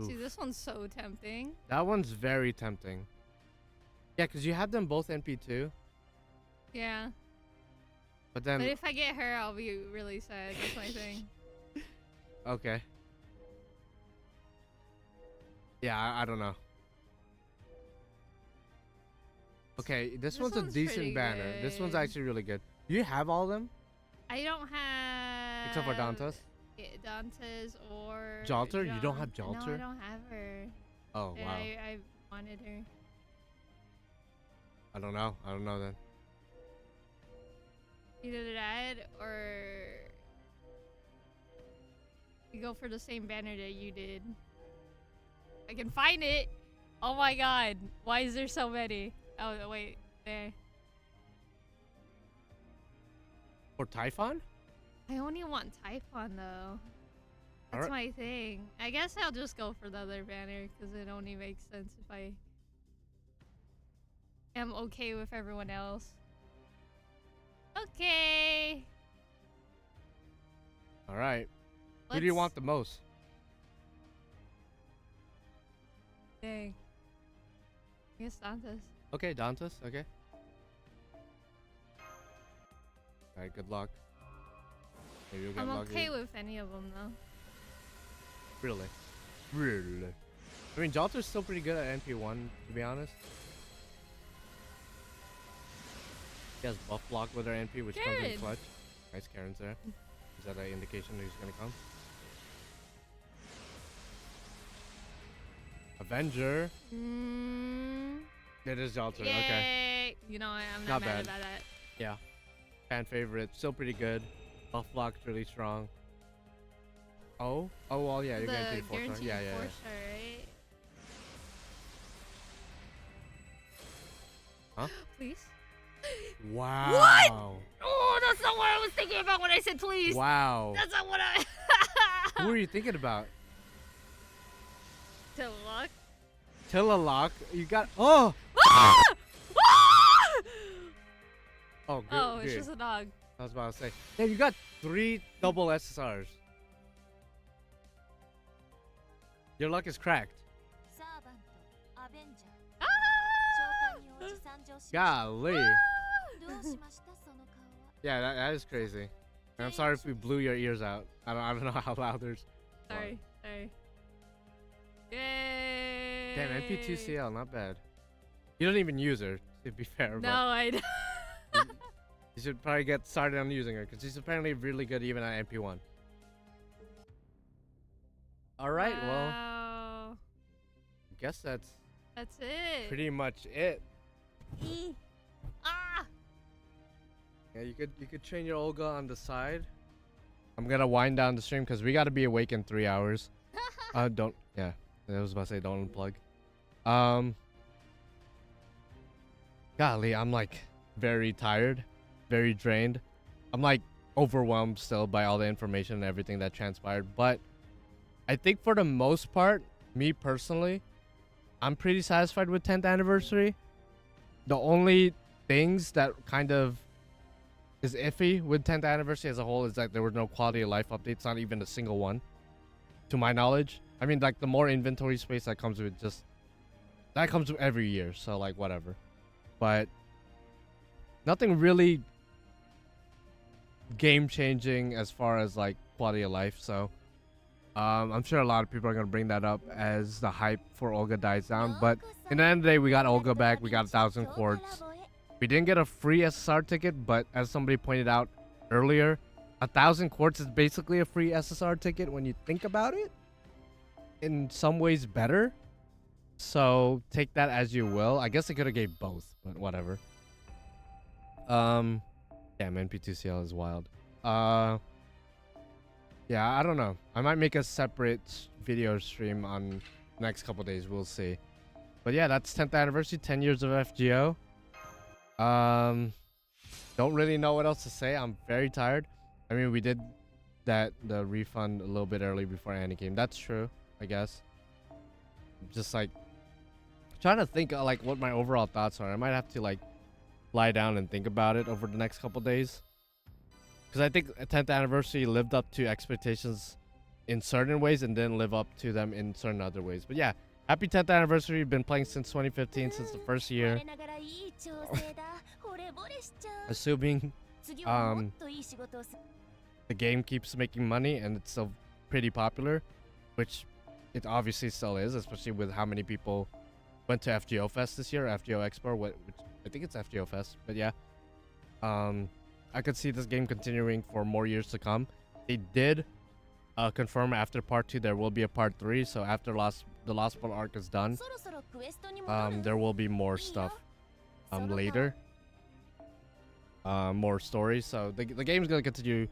See, Oof. this one's so tempting. That one's very tempting. Yeah, because you have them both NP2. Yeah. But then, But if I get her, I'll be really sad. That's my thing. okay. Yeah, I don't know. Okay, this one's a one's pretty decent banner. This one's good. actually really good. Do you have all of them? I don't have... Except for Dantas? Yeah, Dantas or... Jalter? You don't have No, Jalter? I don't have her. Oh, And wow. I wanted her. I don't know. I don't know then. Either that or... You go for the same banner that you did. I can find it! Oh my god. Why is there so many? Oh, wait. There. For Typhon? I only want Typhon though. That's Alright. my thing. I guess I'll just go for the other banner because it only makes sense if I am okay with everyone else. Okay. Alright. Who do you want the most? Dang. I guess Dantas. Okay, Dantas. Okay. Alright, good luck. Maybe you'll get I'm lucky. okay with any of them though. Really? Really? I mean, Jalter's still pretty good at NP1, to be honest. He has buff block with her NP, which comes in Karen. clutch. Nice, Karen's there. Is that an indication that he's gonna come? Avenger. It is Jalter, Yay. okay. You know, I'm Not not mad bad. about that. Yeah. Fan favorite, still pretty good. Buff block's really strong. Oh? Oh, well, yeah, you're The guaranteed 4-star. guaranteed Yeah, yeah, yeah. 4-star, right? Huh? Please? Wow. Oh, that's not what I was thinking about when I said please. Wow. That's not what I... Who are you thinking about? To luck. Tillalok? You got... Oh! Ah! Ah! Oh, good. Oh, it's good. just a dog. I was about to say. Yeah, you got 3 double SSRs. Your luck is cracked. Golly. Yeah, that is crazy. And I'm sorry if we blew your ears out. I don't know how loud there's. Sorry. Yay! Damn, MP2CL, not bad. You don't even use her, to be fair. No, I don't. You should probably get started on using her, because she's apparently really good even at MP1. Alright, well, Wow. I guess that's That's it. pretty much it. Ah! Yeah, you could train your Olga on the side. I'm gonna wind down the stream because we gotta be awake in 3 hours. Don't yeah. I was about to say don't unplug. Golly, I'm like very tired, very drained. I'm like overwhelmed still by all the information and everything that transpired. But I think for the most part, me personally, I'm pretty satisfied with 10th anniversary. The only things that kind of is iffy with 10th anniversary as a whole is that there were no quality of life updates, not even a single one, to my knowledge. I mean, like the more inventory space that comes with that comes with every year, so like whatever. But nothing really game changing as far as like quality of life. So I'm sure a lot of people are gonna bring that up as the hype for Olga dies down. But in the end of the day, we got Olga back. We got 1,000 quartz. We didn't get a free SSR ticket, but as somebody pointed out earlier, 1,000 quartz is basically a free SSR ticket when you think about it. In some ways better. So take that as you will. I guess I could have gave both, but whatever. Damn, NP2CL is wild. Yeah, I don't know. I might make a separate video stream on next couple days. We'll see. But yeah, that's 10th anniversary, 10 years of FGO. Don't really know what else to say. I'm very tired. I mean, we did the refund a little bit early before Annie came. That's true, I guess. Just like trying to think like what my overall thoughts are. I might have to like lie down and think about it over the next couple days. Because I think 10th anniversary lived up to expectations in certain ways and didn't live up to them in certain other ways. But yeah, happy 10th anniversary. We've been playing since 2015, since the first year. Assuming the game keeps making money and it's still pretty popular, which it obviously still is, especially with how many people went to FGO Fes this year, FGO Expo, which I think it's FGO Fes, but yeah. I could see this game continuing for more years to come. They did confirm after part 2 there will be a part 3, so after the Lostbelt arc is done, there will be more stuff later. More stories, so the game's gonna continue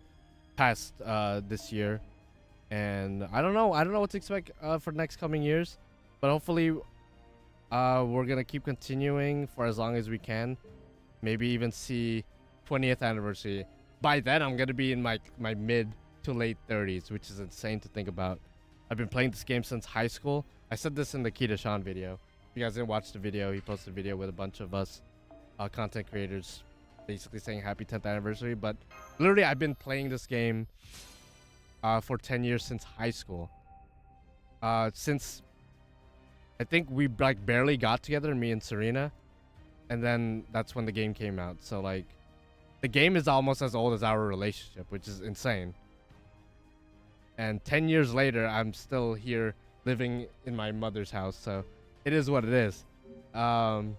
past this year. And I don't know what to expect for the next coming years, but hopefully we're gonna keep continuing for as long as we can. Maybe even see 20th anniversary. By then I'm gonna be in my mid to late 30s, which is insane to think about. I've been playing this game since high school. I said this in the Kita Sean video. If you guys didn't watch the video, he posted a video with a bunch of us content creators basically saying happy 10th anniversary. But literally I've been playing this game for 10 years since high school. Since I think we like barely got together, me and Serena, and then that's when the game came out. So like the game is almost as old as our relationship, which is insane. And 10 years later, I'm still here living in my mother's house, so it is what it is. Hey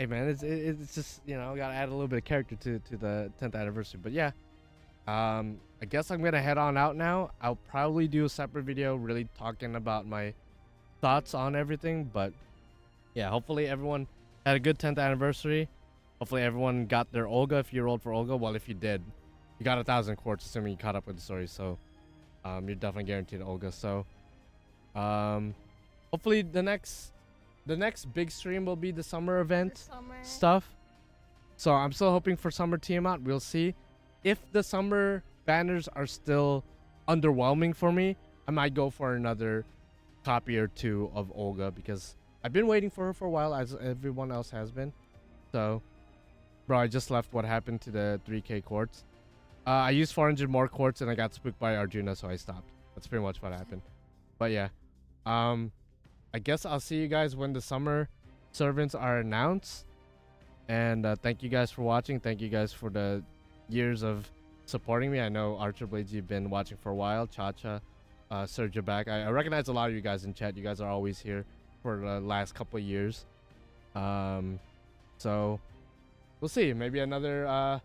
man, it's just, you know, gotta add a little bit of character to the 10th anniversary. But yeah, I guess I'm gonna head on out now. I'll probably do a separate video really talking about my thoughts on everything. But yeah, hopefully everyone had a good 10th anniversary. Hopefully everyone got their Olga if you rolled for Olga. Well, if you did, you got 1,000 quartz, assuming you caught up with the story. So you're definitely guaranteed Olga. So hopefully the next big stream will be the summer event stuff. So I'm still hoping for summer Tiamat. We'll see. If the summer banners are still underwhelming for me, I might go for another copy or two of Olga, because I've been waiting for her for a while, as everyone else has been. So, bro, I just left what happened to the 3k quartz. I used 400 more quartz and I got spooked by Arjuna, so I stopped. That's pretty much what happened. But yeah, I guess I'll see you guys when the summer servants are announced. And thank you guys for watching. Thank you guys for the years of supporting me. I know Archer Blades, you've been watching for a while. Chacha, Sergio back. I recognize a lot of you guys in chat. You guys are always here for the last couple of years. So we'll see. Maybe another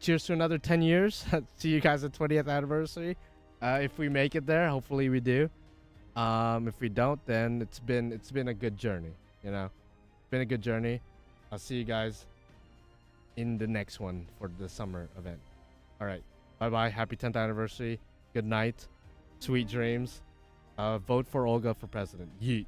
cheers to another 10 years. See you guys at 20th anniversary. If we make it there, hopefully we do. If we don't, then it's been a good journey, you know. It's been a good journey. I'll see you guys in the next one for the summer event. All right. Bye bye. Happy 10th anniversary. Good night. Sweet dreams. Vote for Olga for president. Yeet.